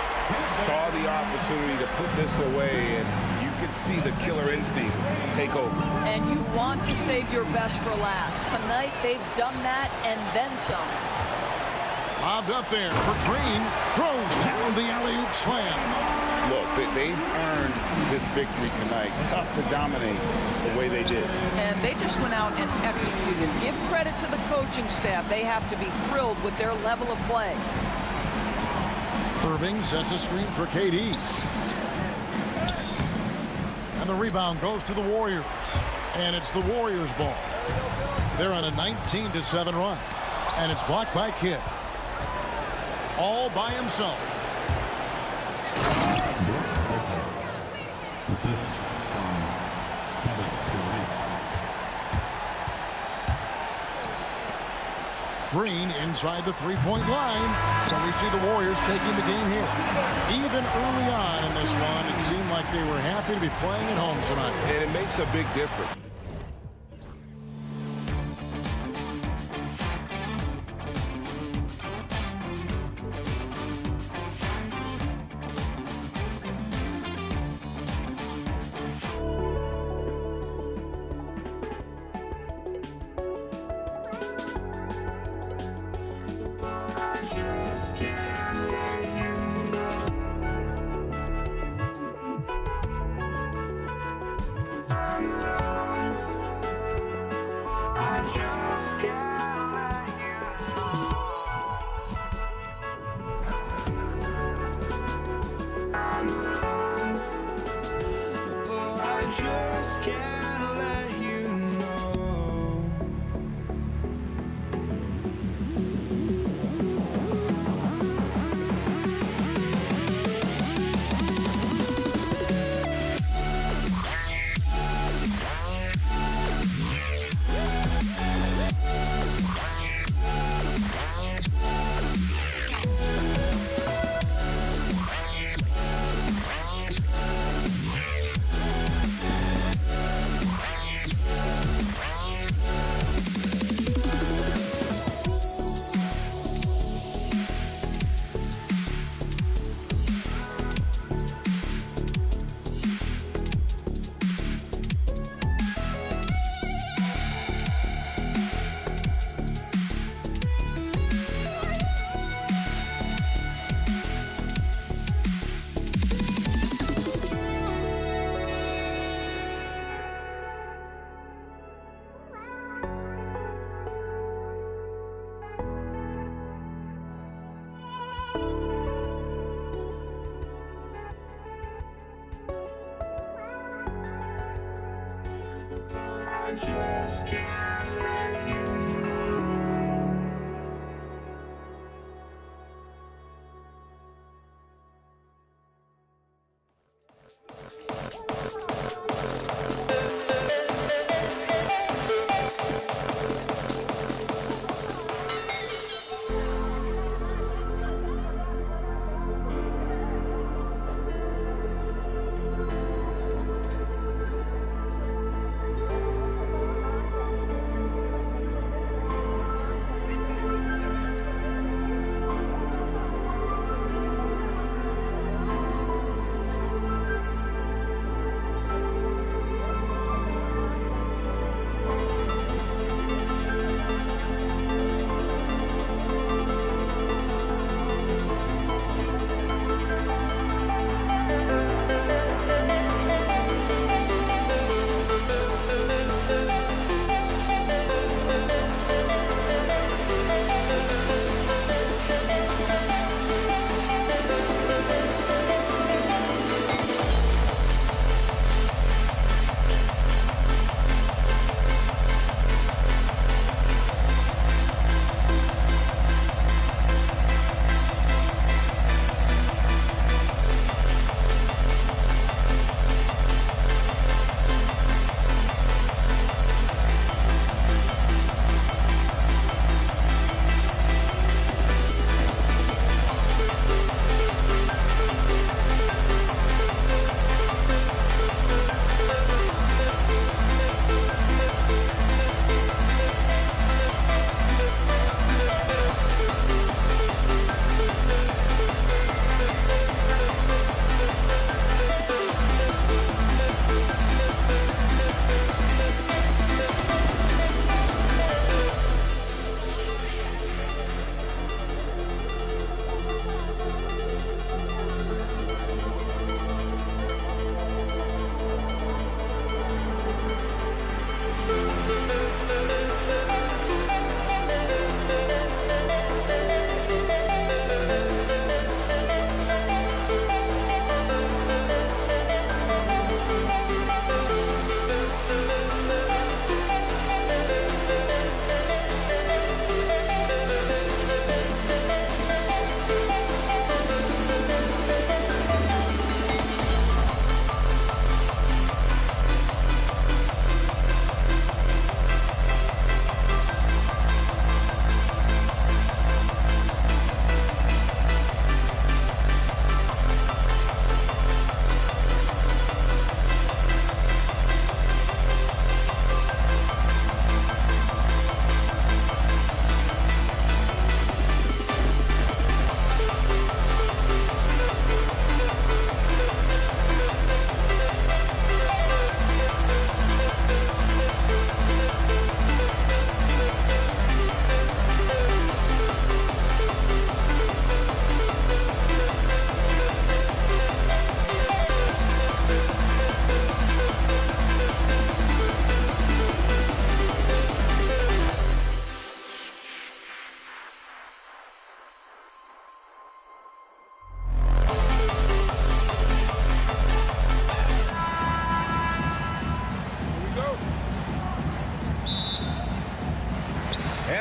[SPEAKER 3] Saw the opportunity to put this away, and you could see the killer instinct take over.
[SPEAKER 10] And you want to save your best for last. Tonight, they've done that and then some.
[SPEAKER 2] Lobbed up there for Green. Throws down the alley-oop slam.
[SPEAKER 3] Look, they've earned this victory tonight. Tough to dominate the way they did.
[SPEAKER 10] And they just went out and executed. Give credit to the coaching staff. They have to be thrilled with their level of play.
[SPEAKER 2] Irving sets a screen for KD. And the rebound goes to the Warriors. And it's the Warriors' ball. They're on a 19-7 run. And it's blocked by Kidd. All by himself.
[SPEAKER 4] Assist from Kevin Durant.
[SPEAKER 2] Green inside the three-point line. So we see the Warriors taking the game here. Even early on in this one, it seemed like they were happy to be playing at home tonight.
[SPEAKER 3] And it makes a big difference.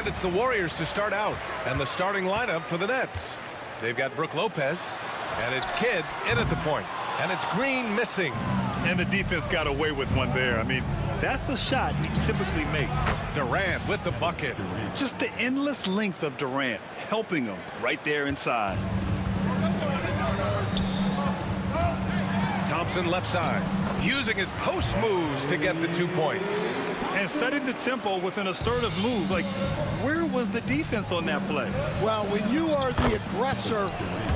[SPEAKER 7] And it's the Warriors to start out. And the starting lineup for the Nets. They've got Brook Lopez. And it's Kidd in at the point. And it's Green missing.
[SPEAKER 9] And the defense got away with one there. I mean, that's a shot he typically makes.
[SPEAKER 7] Durant with the bucket.
[SPEAKER 9] Just the endless length of Durant helping him right there inside.
[SPEAKER 7] Thompson left side, using his post moves to get the 2 points.
[SPEAKER 9] And setting the tempo with an assertive move. Like, where was the defense on that play?
[SPEAKER 12] Well, when you are the aggressor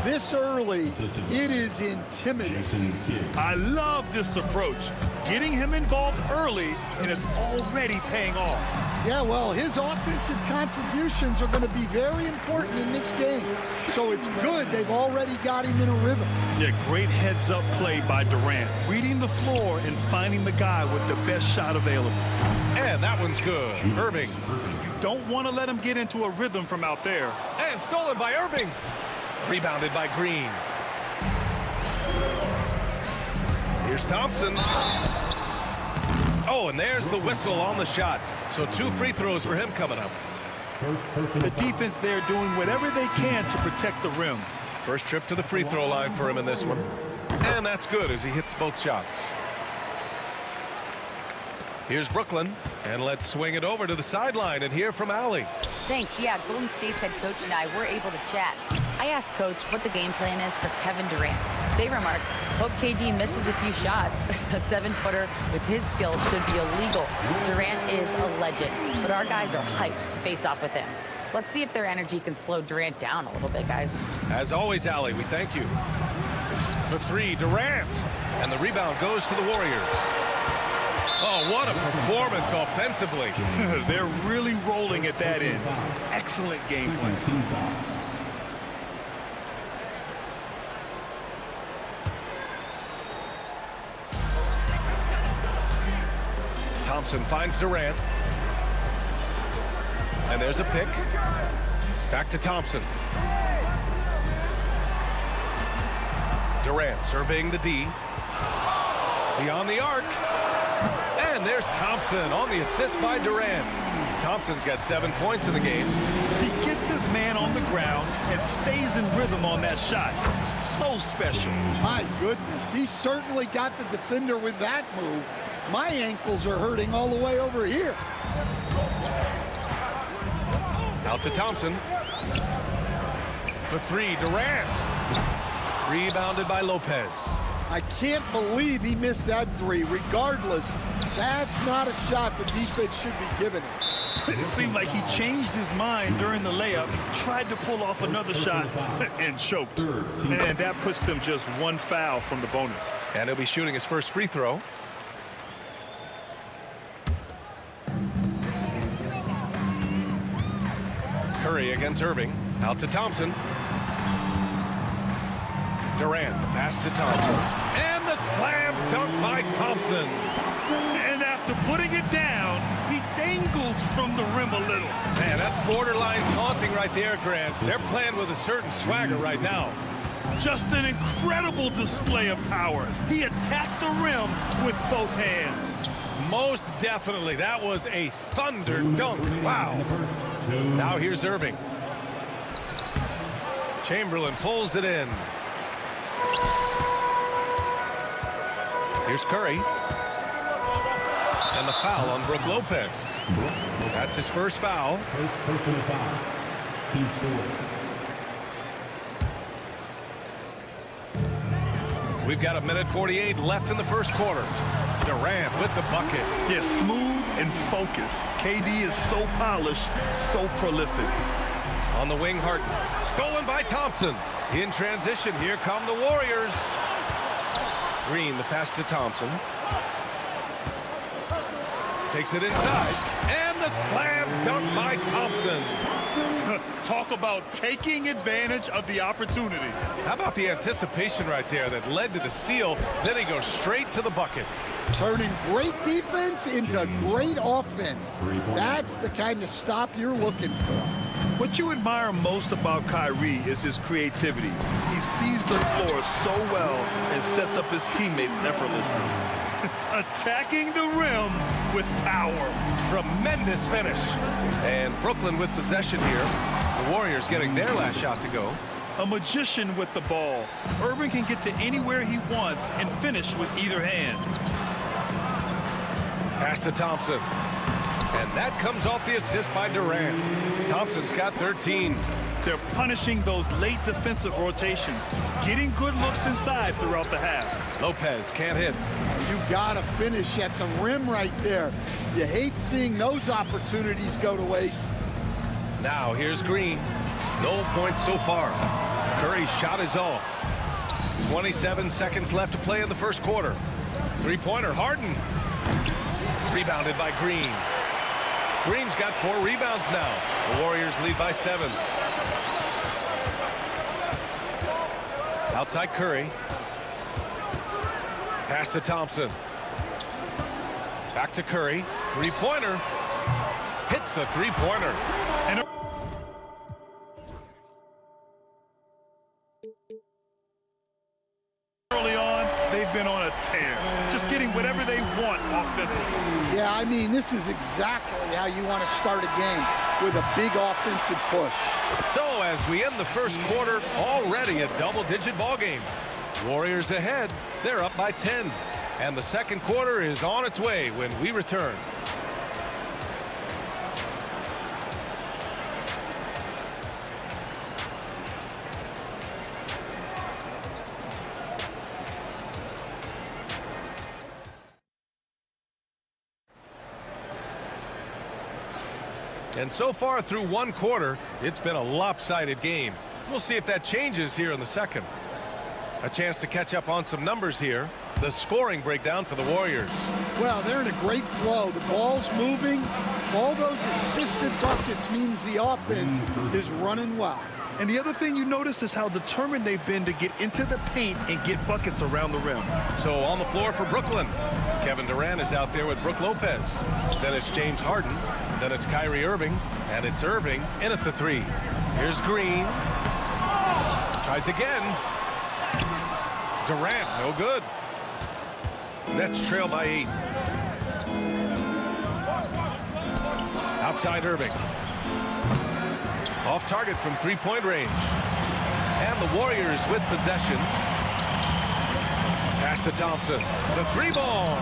[SPEAKER 12] this early, it is intimidating.
[SPEAKER 9] I love this approach. Getting him involved early, and it's already paying off.
[SPEAKER 12] Yeah, well, his offensive contributions are going to be very important in this game. So it's good they've already got him in a rhythm.
[SPEAKER 9] Yeah, great heads-up play by Durant. Reading the floor and finding the guy with the best shot available.
[SPEAKER 7] And that one's good. Irving.
[SPEAKER 9] You don't want to let him get into a rhythm from out there.
[SPEAKER 7] And stolen by Irving. Rebounded by Green. Here's Thompson. Oh, and there's the whistle on the shot. So 2 free throws for him coming up.
[SPEAKER 9] The defense there doing whatever they can to protect the rim.
[SPEAKER 7] First trip to the free throw line for him in this one. And that's good as he hits both shots. Here's Brooklyn. And let's swing it over to the sideline and hear from Allie.
[SPEAKER 13] Thanks. Yeah, Golden State's head coach and I were able to chat. I asked Coach what the game plan is for Kevin Durant. They remarked, hope KD misses a few shots. A 7-footer with his skill should be illegal. Durant is a legend, but our guys are hyped to face off with him. Let's see if their energy can slow Durant down a little bit, guys.
[SPEAKER 7] As always, Allie, we thank you. For 3, Durant. And the rebound goes to the Warriors. Oh, what a performance offensively.
[SPEAKER 9] They're really rolling at that end. Excellent game plan.
[SPEAKER 7] Thompson finds Durant. And there's a pick. Back to Thompson. Durant surveying the D. Beyond the arc. And there's Thompson on the assist by Durant. Thompson's got 7 points in the game.
[SPEAKER 9] He gets his man on the ground and stays in rhythm on that shot. So special.
[SPEAKER 12] My goodness, he certainly got the defender with that move. My ankles are hurting all the way over here.
[SPEAKER 7] Out to Thompson. For 3, Durant. Rebounded by Lopez.
[SPEAKER 12] I can't believe he missed that 3. Regardless, that's not a shot the defense should be giving him.
[SPEAKER 9] It seemed like he changed his mind during the layup, tried to pull off another shot, and choked. And that puts them just 1 foul from the bonus.
[SPEAKER 7] And he'll be shooting his first free throw. Curry against Irving. Out to Thompson. Durant, the pass to Thompson. And the slam dunk by Thompson.
[SPEAKER 9] And after putting it down, he dangles from the rim a little.
[SPEAKER 7] Man, that's borderline taunting right there, Grant. They're playing with a certain swagger right now.
[SPEAKER 9] Just an incredible display of power. He attacked the rim with both hands.
[SPEAKER 7] Most definitely. That was a thunder dunk. Wow. Now here's Irving. Chamberlain pulls it in. Here's Curry. And the foul on Brook Lopez. That's his first foul. We've got 1:48 left in the first quarter. Durant with the bucket.
[SPEAKER 9] Yeah, smooth and focused. KD is so polished, so prolific.
[SPEAKER 7] On the wing, Harden. Stolen by Thompson. In transition, here come the Warriors. Green, the pass to Thompson. Takes it inside. And the slam dunk by Thompson.
[SPEAKER 9] Talk about taking advantage of the opportunity.
[SPEAKER 7] How about the anticipation right there that led to the steal? Then he goes straight to the bucket.
[SPEAKER 12] Turning great defense into great offense. That's the kind of stop you're looking for.
[SPEAKER 9] What you admire most about Kyrie is his creativity. He sees the floor so well and sets up his teammates effortlessly. Attacking the rim with power.
[SPEAKER 7] Tremendous finish. And Brooklyn with possession here. The Warriors getting their last shot to go.
[SPEAKER 9] A magician with the ball. Irving can get to anywhere he wants and finish with either hand.
[SPEAKER 7] Pass to Thompson. And that comes off the assist by Durant. Thompson's got 13.
[SPEAKER 9] They're punishing those late defensive rotations, getting good looks inside throughout the half.
[SPEAKER 7] Lopez can't hit.
[SPEAKER 12] You gotta finish at the rim right there. You hate seeing those opportunities go to waste.
[SPEAKER 7] Now here's Green. No points so far. Curry's shot is off. 27 seconds left to play in the first quarter. Three-pointer, Harden. Rebounded by Green. Green's got 4 rebounds now. The Warriors lead by 7. Outside Curry. Pass to Thompson. Back to Curry. Three-pointer. Hits a three-pointer.
[SPEAKER 9] And early on, they've been on a tear. Just getting whatever they want offensively.
[SPEAKER 12] Yeah, I mean, this is exactly how you want to start a game, with a big offensive push.
[SPEAKER 7] So as we end the first quarter, already a double-digit ball game. Warriors ahead. They're up by 10. And the second quarter is on its way when we return. And so far through one quarter, it's been a lopsided game. We'll see if that changes here in the second. A chance to catch up on some numbers here. The scoring breakdown for the Warriors.
[SPEAKER 12] Well, they're in a great flow. The ball's moving. All those assisted buckets means the offense is running well.
[SPEAKER 9] And the other thing you notice is how determined they've been to get into the paint and get buckets around the rim.
[SPEAKER 7] So on the floor for Brooklyn, Kevin Durant is out there with Brook Lopez. Then it's James Harden. Then it's Kyrie Irving. And it's Irving in at the 3. Here's Green. Tries again. Durant, no good. Nets trail by 8. Outside Irving. Off target from three-point range. And the Warriors with possession. Pass to Thompson. The 3-ball.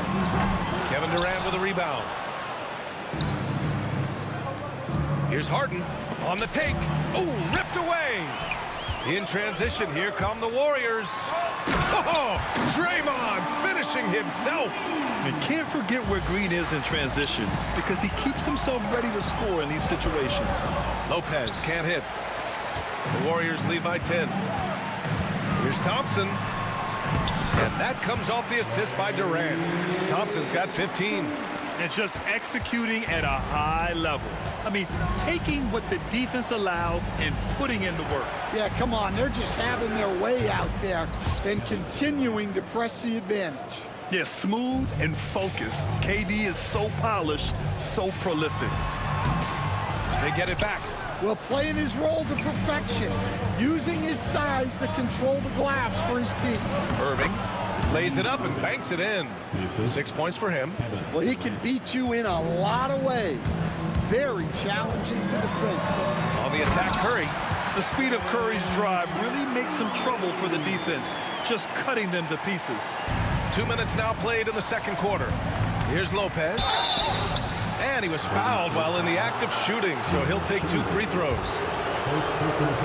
[SPEAKER 7] Kevin Durant with a rebound. Here's Harden on the take. Oh, ripped away. In transition, here come the Warriors. Oh, Draymond finishing himself.
[SPEAKER 9] And can't forget where Green is in transition because he keeps himself ready to score in these situations.
[SPEAKER 7] Lopez can't hit. The Warriors lead by 10. Here's Thompson. And that comes off the assist by Durant. Thompson's got 15.
[SPEAKER 9] And just executing at a high level. I mean, taking what the defense allows and putting in the work.
[SPEAKER 12] Yeah, come on. They're just having their way out there and continuing to press the advantage.
[SPEAKER 9] Yeah, smooth and focused. KD is so polished, so prolific.
[SPEAKER 7] They get it back.
[SPEAKER 12] Well, playing his role to perfection, using his size to control the glass for his team.
[SPEAKER 7] Irving lays it up and banks it in. 6 points for him.
[SPEAKER 12] Well, he can beat you in a lot of ways. Very challenging to defend.
[SPEAKER 7] On the attack, Curry.
[SPEAKER 9] The speed of Curry's drive really makes him trouble for the defense, just cutting them to pieces.
[SPEAKER 7] 2 minutes now played in the second quarter. Here's Lopez. And he was fouled while in the act of shooting, so he'll take 2 free throws.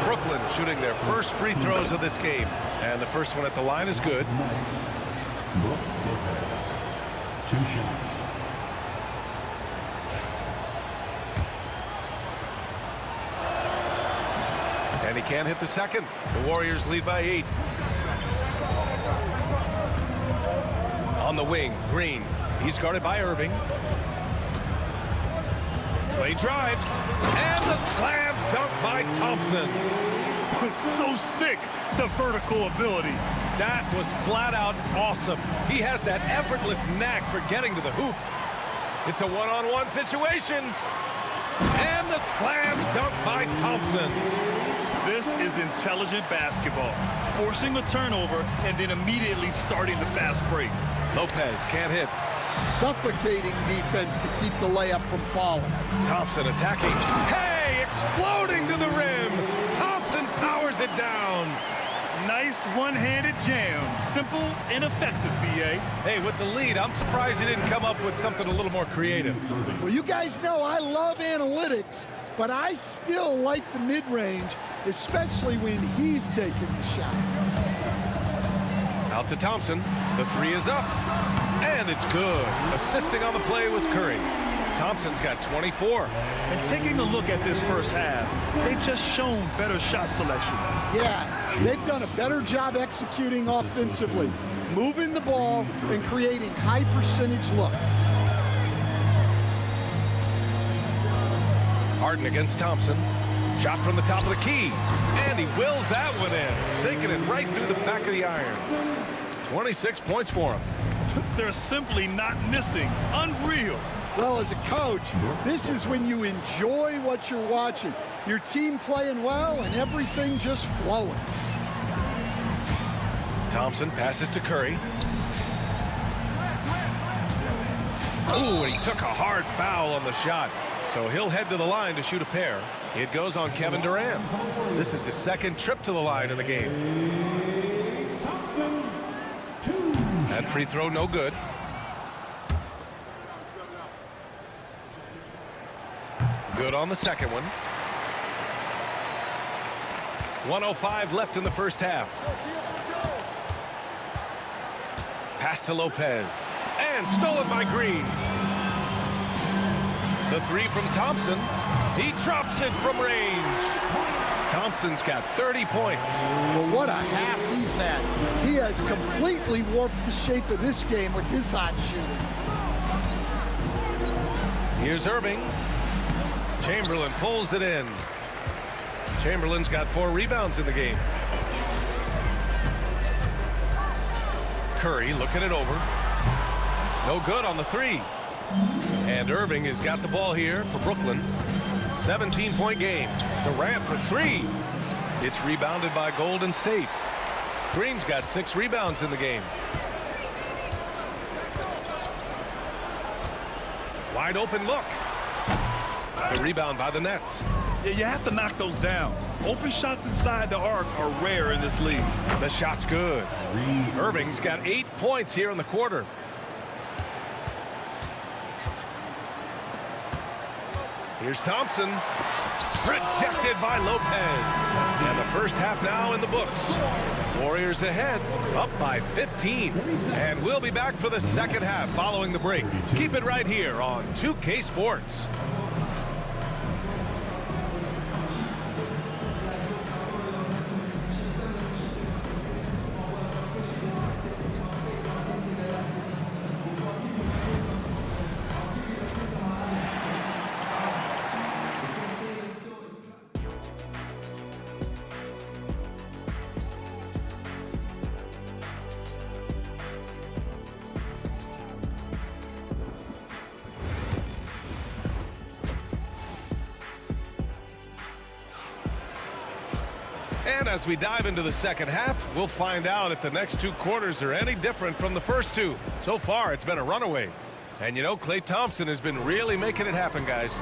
[SPEAKER 7] Brooklyn shooting their first free throws of this game. And the first one at the line is good.
[SPEAKER 4] 2 shots.
[SPEAKER 7] And he can't hit the second. The Warriors lead by 8. On the wing, Green. He's guarded by Irving. Play drives. And the slam dunk by Thompson.
[SPEAKER 9] So sick, the vertical ability.
[SPEAKER 7] That was flat out awesome. He has that effortless knack for getting to the hoop. It's a one-on-one situation. And the slam dunk by Thompson.
[SPEAKER 9] This is intelligent basketball. Forcing a turnover and then immediately starting the fast break.
[SPEAKER 7] Lopez can't hit.
[SPEAKER 12] Suffocating defense to keep the layup from falling.
[SPEAKER 7] Thompson attacking. Hey, exploding to the rim. Thompson powers it down.
[SPEAKER 9] Nice one-handed jam. Simple and effective, B.A.
[SPEAKER 7] Hey, with the lead, I'm surprised he didn't come up with something a little more creative.
[SPEAKER 12] Well, you guys know I love analytics, but I still like the mid-range, especially when he's taking the shot.
[SPEAKER 7] Out to Thompson. The three is up. And it's good. Assisting on the play was Curry. Thompson's got 24.
[SPEAKER 9] And taking a look at this first half, they've just shown better shot selection.
[SPEAKER 12] Yeah, they've done a better job executing offensively, moving the ball and creating high percentage looks.
[SPEAKER 7] Harden against Thompson. Shot from the top of the key. And he wills that one in, sinking it right through the back of the iron. 26 points for him.
[SPEAKER 9] They're simply not missing. Unreal.
[SPEAKER 12] Well, as a coach, this is when you enjoy what you're watching. Your team playing well and everything just flowing.
[SPEAKER 7] Thompson passes to Curry. Ooh, and he took a hard foul on the shot. So he'll head to the line to shoot a pair. It goes on Kevin Durant. This is his second trip to the line in the game. That free throw no good. Good on the second one. 1:05 left in the first half. Pass to Lopez. And stolen by Green. The three from Thompson. He drops it from range. Thompson's got 30 points.
[SPEAKER 12] Well, what a half he's had. He has completely warped the shape of this game with his hot shooting.
[SPEAKER 7] Here's Irving. Chamberlain pulls it in. Chamberlain's got 4 rebounds in the game. Curry looking it over. No good on the three. And Irving has got the ball here for Brooklyn. 17-point game. Durant for 3. It's rebounded by Golden State. Green's got 6 rebounds in the game. Wide open look. The rebound by the Nets.
[SPEAKER 9] Yeah, you have to knock those down. Open shots inside the arc are rare in this league.
[SPEAKER 7] The shot's good. Irving's got 8 points here in the quarter. Here's Thompson. Rejected by Lopez. And the first half now in the books. Warriors ahead, up by 15. And we'll be back for the second half following the break. Keep it right here on 2K Sports. And as we dive into the second half, we'll find out if the next 2 quarters are any different from the first 2. So far, it's been a runaway. And you know, Klay Thompson has been really making it happen, guys.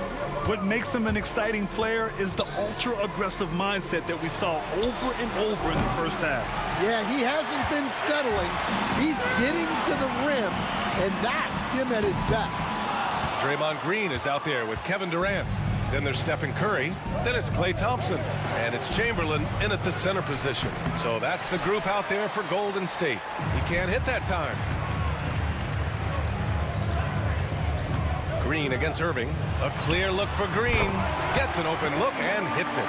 [SPEAKER 9] What makes him an exciting player is the ultra-aggressive mindset that we saw over and over in the first half.
[SPEAKER 12] Yeah, he hasn't been settling. He's getting to the rim, and that's him at his best.
[SPEAKER 7] Draymond Green is out there with Kevin Durant. Then there's Stephen Curry. Then it's Klay Thompson. And it's Chamberlain in at the center position. So that's the group out there for Golden State. He can't hit that time. Green against Irving. A clear look for Green. Gets an open look and hits it.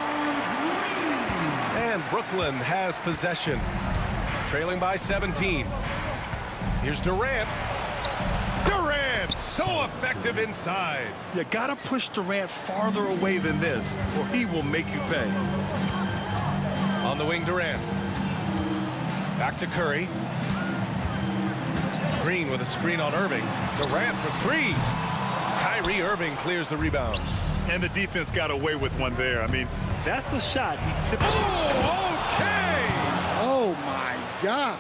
[SPEAKER 7] And Brooklyn has possession. Trailing by 17. Here's Durant. Durant, so effective inside.
[SPEAKER 9] You gotta push Durant farther away than this, or he will make you pay.
[SPEAKER 7] On the wing, Durant. Back to Curry. Green with a screen on Irving. Durant for 3. Kyrie Irving clears the rebound.
[SPEAKER 9] And the defense got away with one there. I mean, that's a shot he typically...
[SPEAKER 7] Oh, okay!
[SPEAKER 12] Oh, my gosh.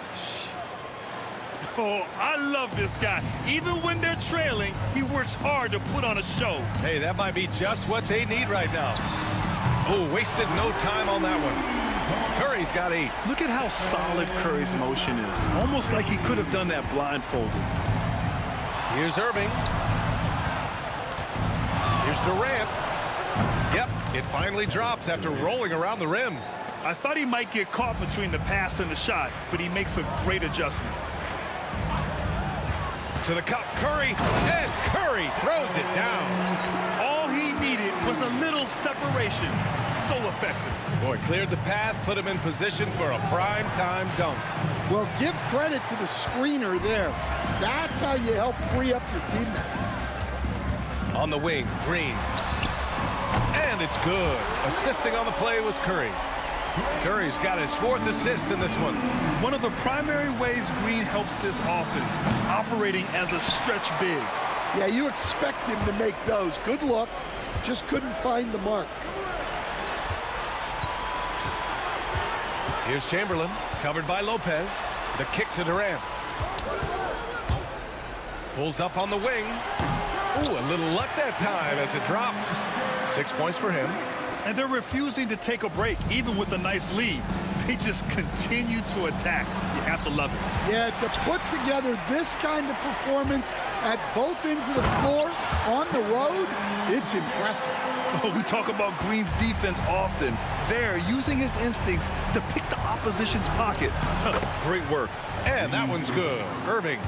[SPEAKER 9] Oh, I love this guy. Even when they're trailing, he works hard to put on a show.
[SPEAKER 7] Hey, that might be just what they need right now. Oh, wasted no time on that one. Curry's got 8.
[SPEAKER 9] Look at how solid Curry's motion is. Almost like he could have done that blindfolded.
[SPEAKER 7] Here's Irving. Here's Durant. Yep, it finally drops after rolling around the rim.
[SPEAKER 9] I thought he might get caught between the pass and the shot, but he makes a great adjustment.
[SPEAKER 7] To the cup, Curry, and Curry throws it down.
[SPEAKER 9] All he needed was a little separation. So effective.
[SPEAKER 7] Boy, cleared the path, put him in position for a prime-time dunk.
[SPEAKER 12] Well, give credit to the screener there. That's how you help free up your teammates.
[SPEAKER 7] On the wing, Green. And it's good. Assisting on the play was Curry. Curry's got his 4th assist in this one.
[SPEAKER 9] One of the primary ways Green helps this offense, operating as a stretch big.
[SPEAKER 12] Yeah, you expect him to make those. Good look. Just couldn't find the mark.
[SPEAKER 7] Here's Chamberlain, covered by Lopez. The kick to Durant. Pulls up on the wing. Ooh, a little luck that time as it drops. 6 points for him.
[SPEAKER 9] And they're refusing to take a break, even with a nice lead. They just continue to attack. You have to love it.
[SPEAKER 12] Yeah, to put together this kind of performance at both ends of the floor on the road, it's impressive.
[SPEAKER 9] We talk about Green's defense often. They're using his instincts to pick the opposition's pocket. Great work.
[SPEAKER 7] And that one's good. Irving.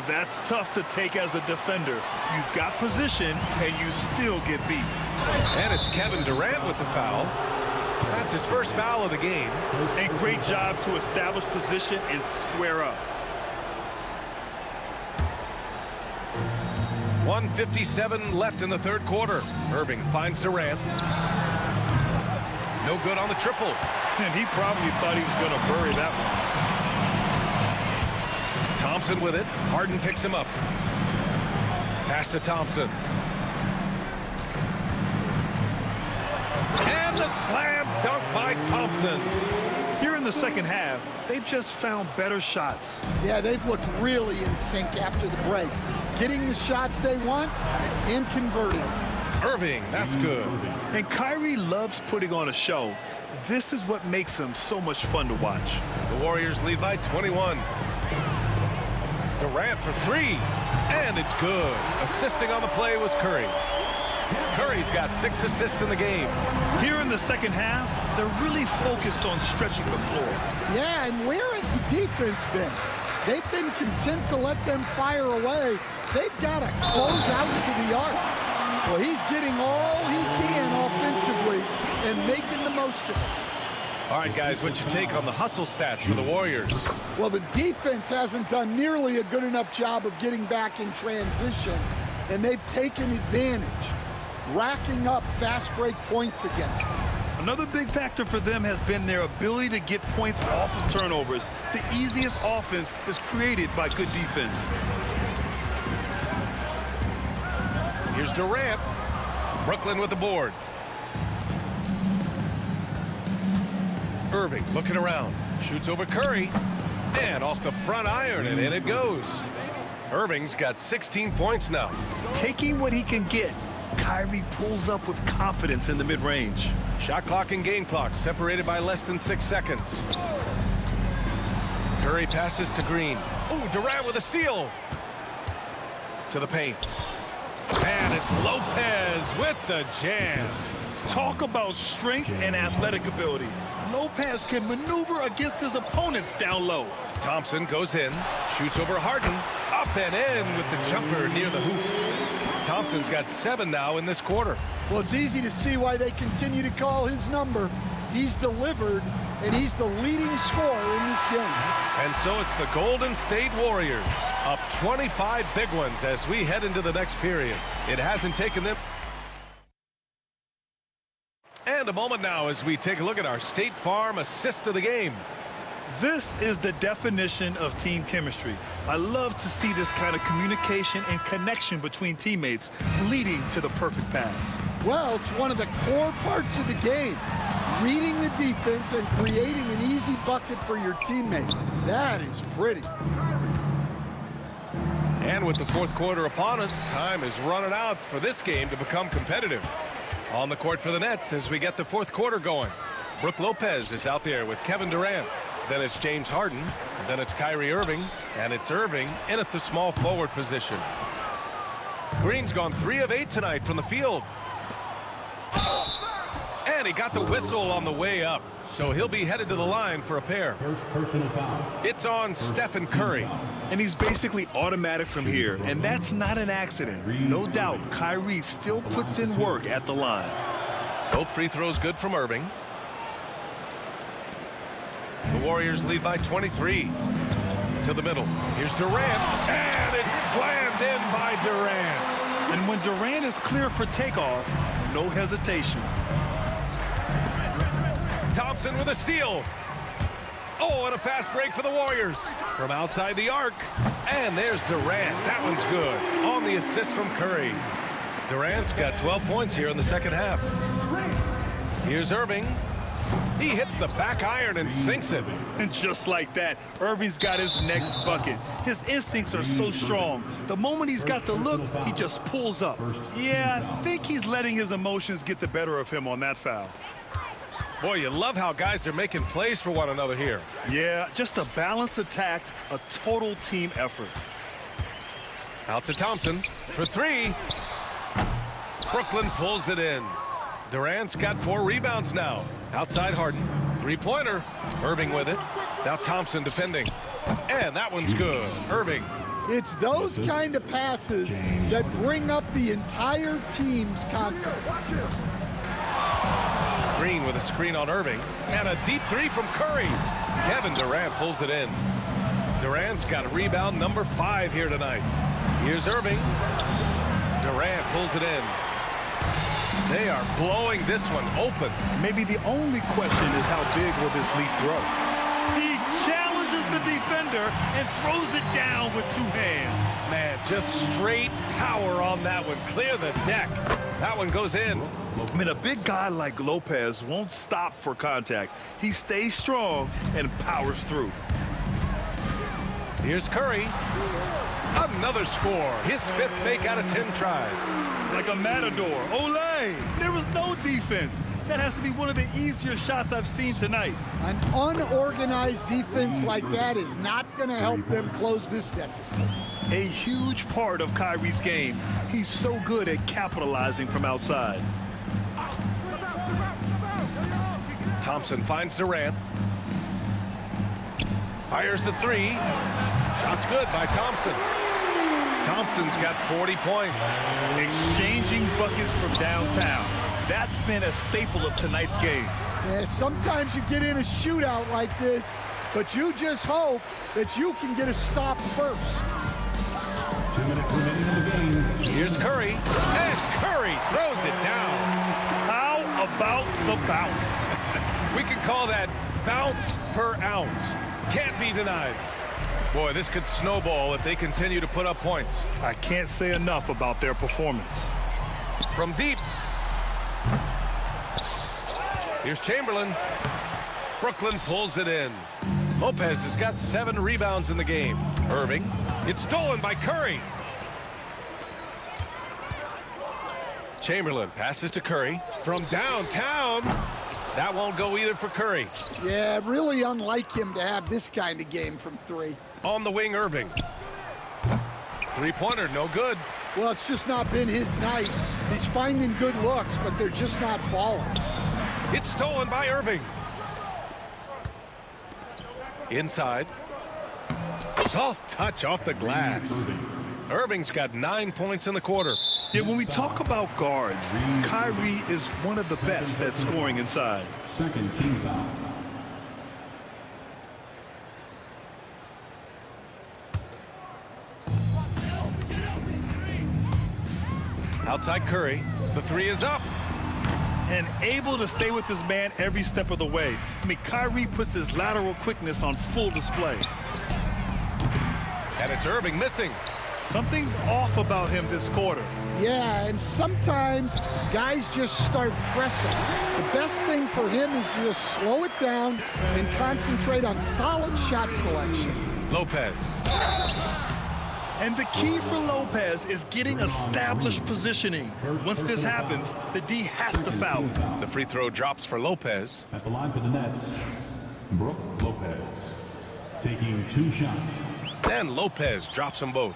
[SPEAKER 9] That's tough to take as a defender. You've got position, and you still get beat.
[SPEAKER 7] And it's Kevin Durant with the foul. That's his first foul of the game.
[SPEAKER 9] And great job to establish position and square up.
[SPEAKER 7] 1:57 left in the 3rd quarter. Irving finds Durant. No good on the triple.
[SPEAKER 9] And he probably thought he was going to bury that one.
[SPEAKER 7] Thompson with it. Harden picks him up. Pass to Thompson. And the slam dunk by Thompson.
[SPEAKER 9] Here in the second half, they've just found better shots.
[SPEAKER 12] Yeah, they've looked really in sync after the break. Getting the shots they want and converting.
[SPEAKER 7] Irving, that's good.
[SPEAKER 9] And Kyrie loves putting on a show. This is what makes him so much fun to watch.
[SPEAKER 7] The Warriors lead by 21. Durant for 3. And it's good. Assisting on the play was Curry. Curry's got 6 assists in the game.
[SPEAKER 9] Here in the second half, they're really focused on stretching the floor.
[SPEAKER 12] Yeah, and where has the defense been? They've been content to let them fire away. They've got to close out to the arc. Well, he's getting all he can offensively and making the most of it.
[SPEAKER 7] All right, guys, what's your take on the hustle stats for the Warriors?
[SPEAKER 12] Well, the defense hasn't done nearly a good enough job of getting back in transition, and they've taken advantage, racking up fast break points against them.
[SPEAKER 9] Another big factor for them has been their ability to get points off of turnovers. The easiest offense is created by good defense.
[SPEAKER 7] Here's Durant. Brooklyn with the board. Irving looking around. Shoots over Curry. And off the front iron, and in it goes. Irving's got 16 points now.
[SPEAKER 9] Taking what he can get, Kyrie pulls up with confidence in the mid-range.
[SPEAKER 7] Shot clock and game clock separated by less than 6 seconds. Curry passes to Green. Oh, Durant with a steal. To the paint. And it's Lopez with the jam.
[SPEAKER 9] Talk about strength and athletic ability. Lopez can maneuver against his opponents down low.
[SPEAKER 7] Thompson goes in, shoots over Harden, up and in with the jumper near the hoop. Thompson's got 7 now in this quarter.
[SPEAKER 12] Well, it's easy to see why they continue to call his number. He's delivered, and he's the leading scorer in this game.
[SPEAKER 7] And so it's the Golden State Warriors, up 25 big ones as we head into the next period. It hasn't taken them. And a moment now as we take a look at our State Farm assist of the game.
[SPEAKER 9] This is the definition of team chemistry. I love to see this kind of communication and connection between teammates leading to the perfect pass.
[SPEAKER 12] Well, it's one of the core parts of the game. Reading the defense and creating an easy bucket for your teammate. That is pretty.
[SPEAKER 7] And with the fourth quarter upon us, time is running out for this game to become competitive. On the court for the Nets as we get the fourth quarter going. Brook Lopez is out there with Kevin Durant. Then it's James Harden. And then it's Kyrie Irving. And it's Irving in at the small forward position. Green's gone 3 of 8 tonight from the field. And he got the whistle on the way up. So he'll be headed to the line for a pair.
[SPEAKER 4] First personal foul.
[SPEAKER 7] It's on Stephen Curry.
[SPEAKER 9] And he's basically automatic from here, and that's not an accident. No doubt, Kyrie still puts in work at the line.
[SPEAKER 7] Both free throws good from Irving. The Warriors lead by 23. To the middle. Here's Durant, and it's slammed in by Durant.
[SPEAKER 9] And when Durant is clear for takeoff, no hesitation.
[SPEAKER 7] Thompson with a steal. Oh, and a fast break for the Warriors. From outside the arc. And there's Durant. That one's good. On the assist from Curry. Durant's got 12 points here in the second half. Here's Irving. He hits the back iron and sinks it.
[SPEAKER 9] And just like that, Irving's got his next bucket. His instincts are so strong. The moment he's got the look, he just pulls up. Yeah, I think he's letting his emotions get the better of him on that foul.
[SPEAKER 7] Boy, you love how guys are making plays for one another here.
[SPEAKER 9] Yeah, just a balanced attack, a total team effort.
[SPEAKER 7] Out to Thompson for 3. Brooklyn pulls it in. Durant's got 4 rebounds now. Outside Harden. 3-pointer. Irving with it. Now Thompson defending. And that one's good. Irving.
[SPEAKER 12] It's those kind of passes that bring up the entire team's confidence.
[SPEAKER 7] Green with a screen on Irving. And a deep 3 from Curry. Kevin Durant pulls it in. Durant's got a rebound number 5 here tonight. Here's Irving. Durant pulls it in. They are blowing this one open.
[SPEAKER 9] Maybe the only question is how big will this lead grow? He challenges the defender and throws it down with 2 hands.
[SPEAKER 7] Man, just straight power on that one. Clear the deck. That one goes in.
[SPEAKER 9] I mean, a big guy like Lopez won't stop for contact. He stays strong and powers through.
[SPEAKER 7] Here's Curry. Another score. His 5th make out of 10 tries.
[SPEAKER 9] Like a matador. Olay! There was no defense. That has to be one of the easier shots I've seen tonight.
[SPEAKER 12] An unorganized defense like that is not going to help them close this deficit.
[SPEAKER 9] A huge part of Kyrie's game. He's so good at capitalizing from outside.
[SPEAKER 7] Thompson finds Durant. Fires the 3. Shot's good by Thompson. Thompson's got 40 points.
[SPEAKER 9] Exchanging buckets from downtown. That's been a staple of tonight's game.
[SPEAKER 12] Yeah, sometimes you get in a shootout like this, but you just hope that you can get a stop first.
[SPEAKER 4] 2 minutes remaining in the game.
[SPEAKER 7] Here's Curry. And Curry throws it down.
[SPEAKER 9] How about the bounce?
[SPEAKER 7] We can call that bounce per ounce. Can't be denied. Boy, this could snowball if they continue to put up points.
[SPEAKER 9] I can't say enough about their performance.
[SPEAKER 7] From deep. Here's Chamberlain. Brooklyn pulls it in. Lopez has got 7 rebounds in the game. Irving. It's stolen by Curry. Chamberlain passes to Curry from downtown. That won't go either for Curry.
[SPEAKER 12] Yeah, really unlike him to have this kind of game from 3.
[SPEAKER 7] On the wing, Irving. 3-pointer, no good.
[SPEAKER 12] Well, it's just not been his night. He's finding good looks, but they're just not falling.
[SPEAKER 7] It's stolen by Irving. Inside. Soft touch off the glass. Irving's got 9 points in the quarter.
[SPEAKER 9] Yeah, when we talk about guards, Kyrie is one of the best at scoring inside.
[SPEAKER 4] Second team foul.
[SPEAKER 7] Outside Curry. The 3 is up.
[SPEAKER 9] And able to stay with his man every step of the way. I mean, Kyrie puts his lateral quickness on full display.
[SPEAKER 7] And it's Irving missing.
[SPEAKER 9] Something's off about him this quarter.
[SPEAKER 12] Yeah, and sometimes guys just start pressing. The best thing for him is to just slow it down and concentrate on solid shot selection.
[SPEAKER 7] Lopez.
[SPEAKER 9] And the key for Lopez is getting established positioning. Once this happens, the D has to foul.
[SPEAKER 7] The free throw drops for Lopez.
[SPEAKER 14] At the line for the Nets, Brooke Lopez, taking 2 shots.
[SPEAKER 7] Then Lopez drops them both.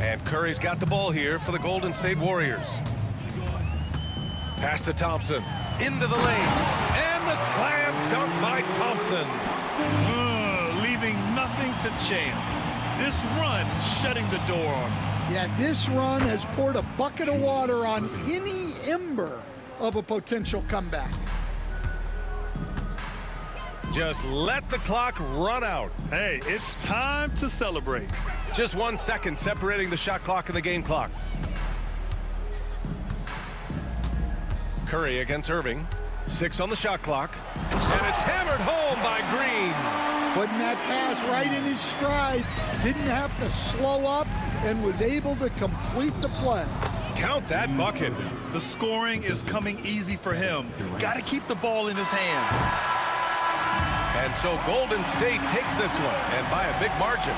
[SPEAKER 7] And Curry's got the ball here for the Golden State Warriors. Pass to Thompson. Into the lane. And the slam dunk by Thompson.
[SPEAKER 9] Leaving nothing to chance. This run shutting the door on him.
[SPEAKER 12] Yeah, this run has poured a bucket of water on any ember of a potential comeback.
[SPEAKER 7] Just let the clock run out.
[SPEAKER 9] Hey, it's time to celebrate.
[SPEAKER 7] Just 1 second separating the shot clock and the game clock. Curry against Irving. 6 on the shot clock. And it's hammered home by Green.
[SPEAKER 12] Putting that pass right in his stride. Didn't have to slow up and was able to complete the play.
[SPEAKER 7] Count that bucket.
[SPEAKER 9] The scoring is coming easy for him. Got to keep the ball in his hands.
[SPEAKER 7] And so Golden State takes this one, and by a big margin,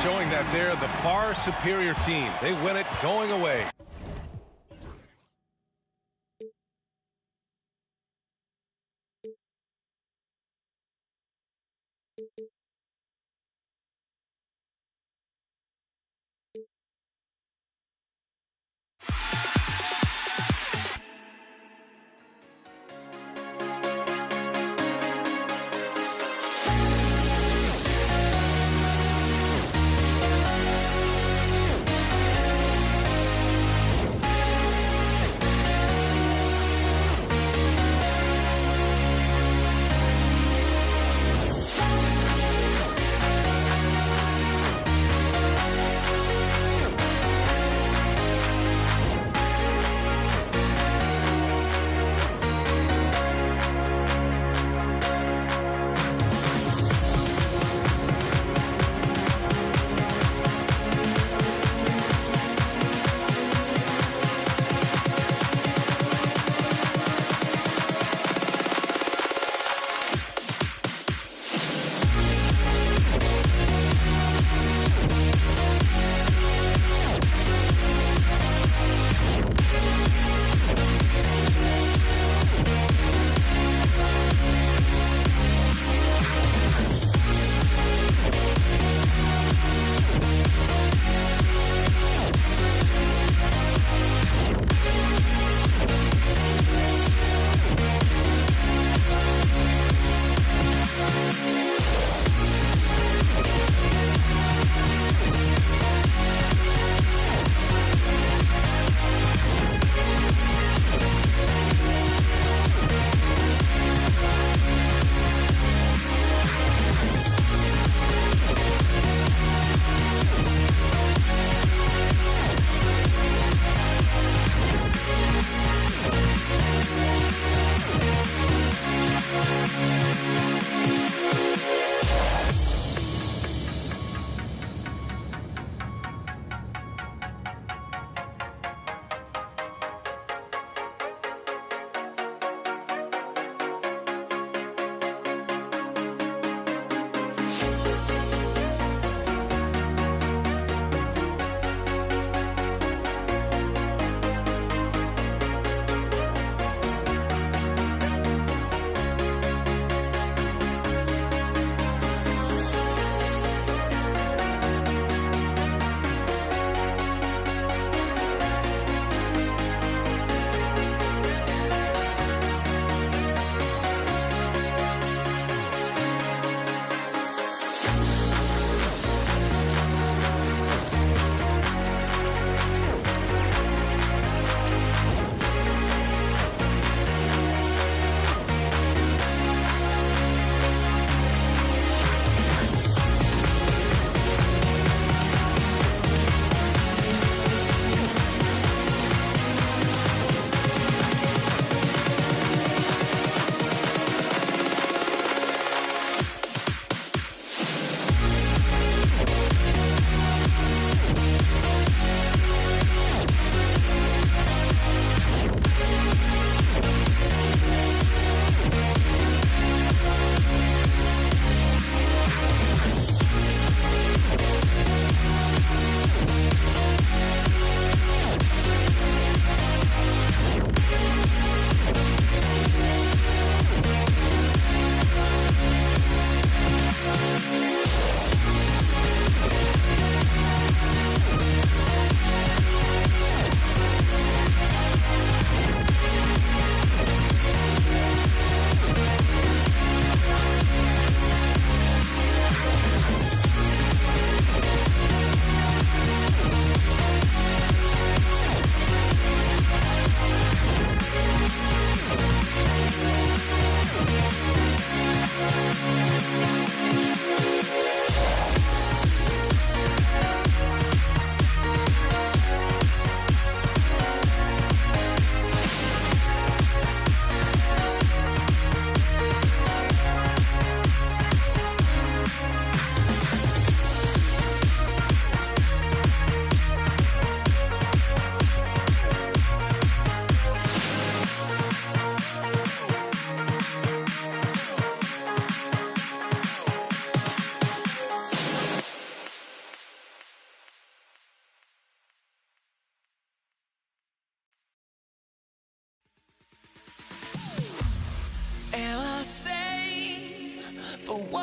[SPEAKER 7] showing that they're the far superior team. They win it going away.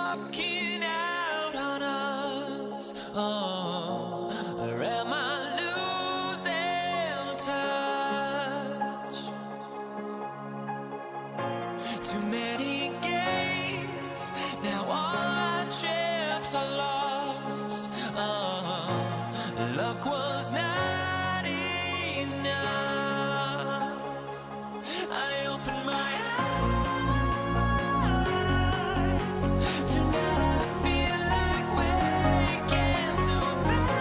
[SPEAKER 1] walking out on us. Oh, or am I losing touch? Too many games, now all our chips are lost. Oh, luck was not enough. I opened my eyes. Tonight I feel like waking to a life.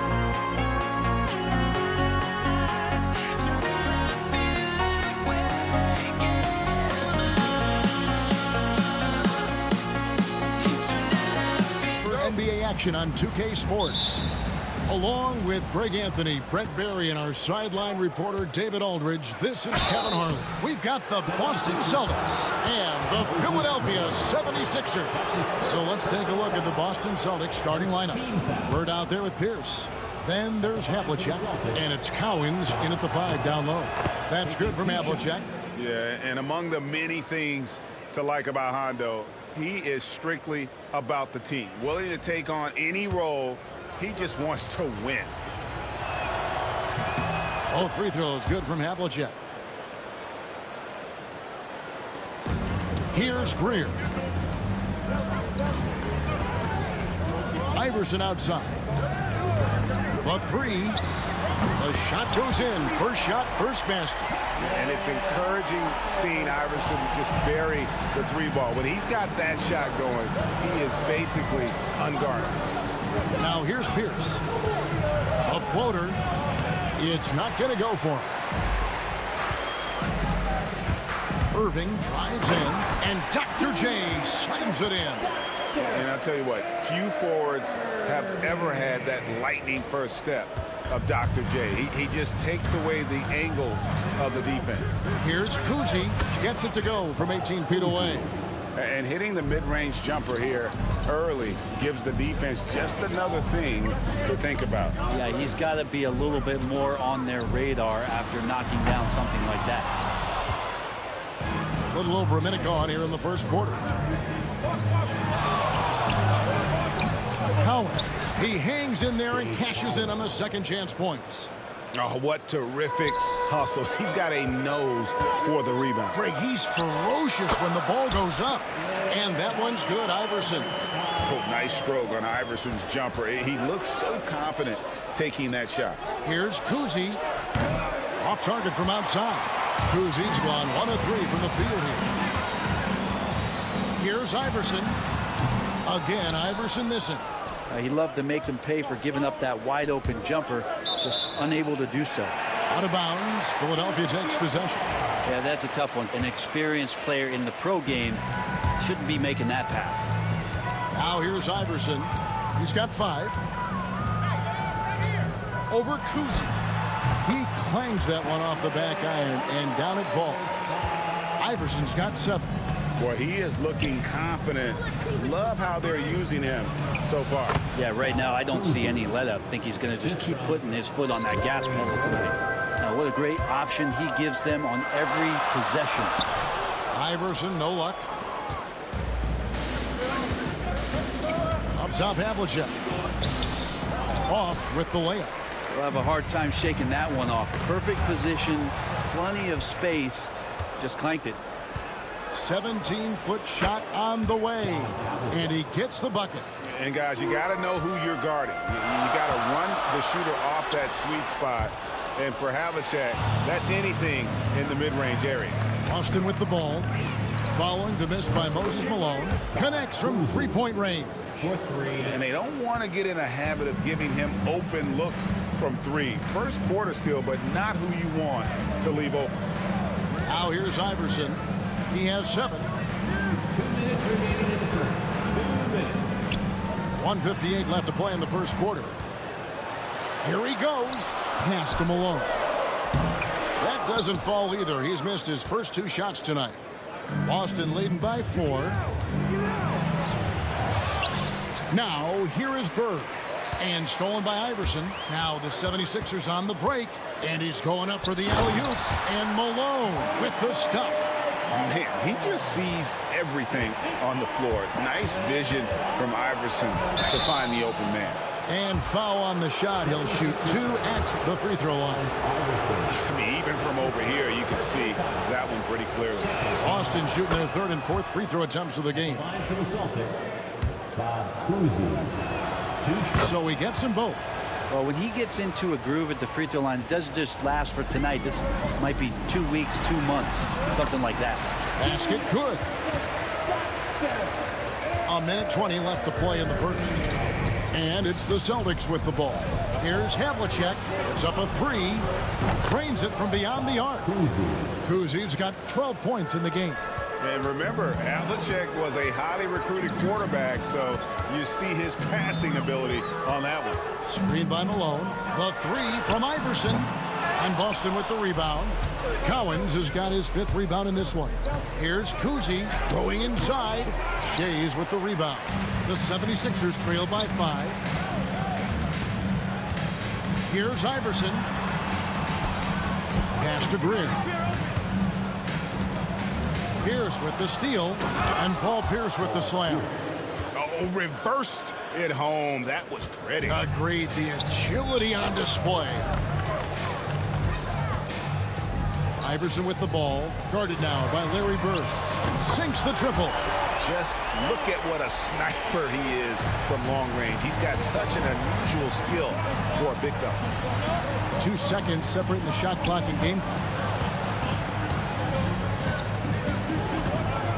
[SPEAKER 1] Tonight I feel like waking up.
[SPEAKER 2] For NBA action on 2K Sports. Along with Greg Anthony, Brent Barry, and our sideline reporter David Aldridge, this is Kevin Harlan. We've got the Boston Celtics and the Philadelphia 76ers. So let's take a look at the Boston Celtics starting lineup. Bird out there with Pierce. Then there's Havlicek, and it's Cowens in at the 5 down low. That's good from Havlicek.
[SPEAKER 3] Yeah, and among the many things to like about Hondo, he is strictly about the team. Willing to take on any role. He just wants to win.
[SPEAKER 2] All free throws good from Havlicek. Here's Greer. Iverson outside. The 3. The shot goes in. First shot, first basket.
[SPEAKER 3] And it's encouraging seeing Iverson just bury the 3 ball. When he's got that shot going, he is basically unguarded.
[SPEAKER 2] Now here's Pierce. A floater. It's not going to go for him. Irving drives in, and Dr. J slams it in.
[SPEAKER 3] And I'll tell you what, few forwards have ever had that lightning first step of Dr. J. He just takes away the angles of the defense.
[SPEAKER 2] Here's Kuzi. Gets it to go from 18 feet away.
[SPEAKER 3] And hitting the mid-range jumper here early gives the defense just another thing to think about.
[SPEAKER 15] Yeah, he's got to be a little bit more on their radar after knocking down something like that.
[SPEAKER 2] A little over a minute gone here in the first quarter. Cowens. He hangs in there and cashes in on the second chance points.
[SPEAKER 3] Oh, what terrific hustle. He's got a nose for the rebound.
[SPEAKER 2] Greg, he's ferocious when the ball goes up. And that one's good, Iverson.
[SPEAKER 3] Oh, nice stroke on Iverson's jumper. He looks so confident taking that shot.
[SPEAKER 2] Here's Kuzi. Off target from outside. Kuzi's gone 1 of 3 from the field here. Here's Iverson. Again, Iverson missing.
[SPEAKER 15] He'd love to make them pay for giving up that wide open jumper, just unable to do so.
[SPEAKER 2] Out of bounds, Philadelphia takes possession.
[SPEAKER 15] Yeah, that's a tough one. An experienced player in the pro game shouldn't be making that pass.
[SPEAKER 2] Now here's Iverson. He's got 5. Over Kuzi. He clangs that one off the back iron, and down it falls. Iverson's got 7.
[SPEAKER 3] Boy, he is looking confident. Love how they're using him so far.
[SPEAKER 15] Yeah, right now I don't see any let up. Think he's going to just keep putting his foot on that gas pedal tonight. Now, what a great option he gives them on every possession.
[SPEAKER 2] Iverson, no luck. Up top, Havlicek. Off with the layup.
[SPEAKER 15] We'll have a hard time shaking that one off. Perfect position, plenty of space. Just clanked it.
[SPEAKER 2] 17-foot shot on the way, and he gets the bucket.
[SPEAKER 3] And guys, you got to know who you're guarding. You got to run the shooter off that sweet spot. And for Havlicek, that's anything in the mid-range area.
[SPEAKER 2] Austin with the ball, following the miss by Moses Malone, connects from 3-point range.
[SPEAKER 3] And they don't want to get in a habit of giving him open looks from 3. First quarter still, but not who you want to leave open.
[SPEAKER 2] Now here's Iverson. He has 7. 1:58 left to play in the first quarter. Here he goes. Pass to Malone. That doesn't fall either. He's missed his first 2 shots tonight. Boston leading by 4. Now here is Bird. And stolen by Iverson. Now the 76ers on the break. And he's going up for the alley-oop. And Malone with the stuff.
[SPEAKER 3] Man, he just sees everything on the floor. Nice vision from Iverson to find the open man.
[SPEAKER 2] And foul on the shot. He'll shoot 2 at the free throw line.
[SPEAKER 3] I mean, even from over here, you can see that one pretty clearly.
[SPEAKER 2] Boston shooting their 3rd and 4th free throw attempts of the game. So he gets them both.
[SPEAKER 15] Well, when he gets into a groove at the free throw line, it doesn't just last for tonight. This might be 2 weeks, 2 months, something like that.
[SPEAKER 2] Basket good. 1:20 left to play in the first. And it's the Celtics with the ball. Here's Havlicek. It's up a 3. Drains it from beyond the arc. Kuzi's got 12 points in the game.
[SPEAKER 3] And remember, Havlicek was a highly recruited quarterback, so you see his passing ability on that one.
[SPEAKER 2] Screen by Malone. The 3 from Iverson. And Boston with the rebound. Cowens has got his 5th rebound in this one. Here's Kuzi going inside. Shays with the rebound. The 76ers trail by 5. Here's Iverson. Pass to Greer. Pierce with the steal. And Paul Pierce with the slam.
[SPEAKER 3] Oh, reversed it home. That was pretty.
[SPEAKER 2] Agreed. The agility on display. Iverson with the ball, guarded now by Larry Bird. Sinks the triple.
[SPEAKER 3] Just look at what a sniper he is from long range. He's got such an unusual skill for a big fella.
[SPEAKER 2] 2 seconds separating the shot clock and game clock.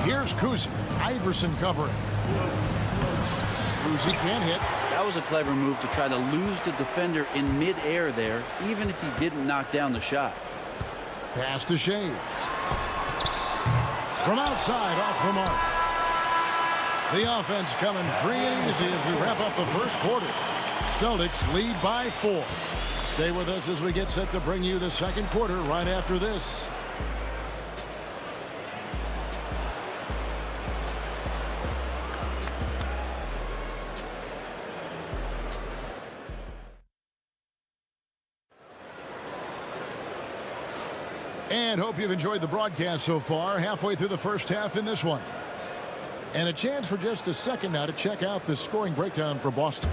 [SPEAKER 2] Here's Kuzi. Iverson covering. Kuzi can't hit.
[SPEAKER 15] That was a clever move to try to lose the defender in midair there, even if he didn't knock down the shot.
[SPEAKER 2] Pass to Shays. From outside, off the mark. The offense coming free and easy as we wrap up the first quarter. Celtics lead by 4. Stay with us as we get set to bring you the second quarter right after this. And hope you've enjoyed the broadcast so far. Halfway through the first half in this one. And a chance for just a second now to check out the scoring breakdown for Boston.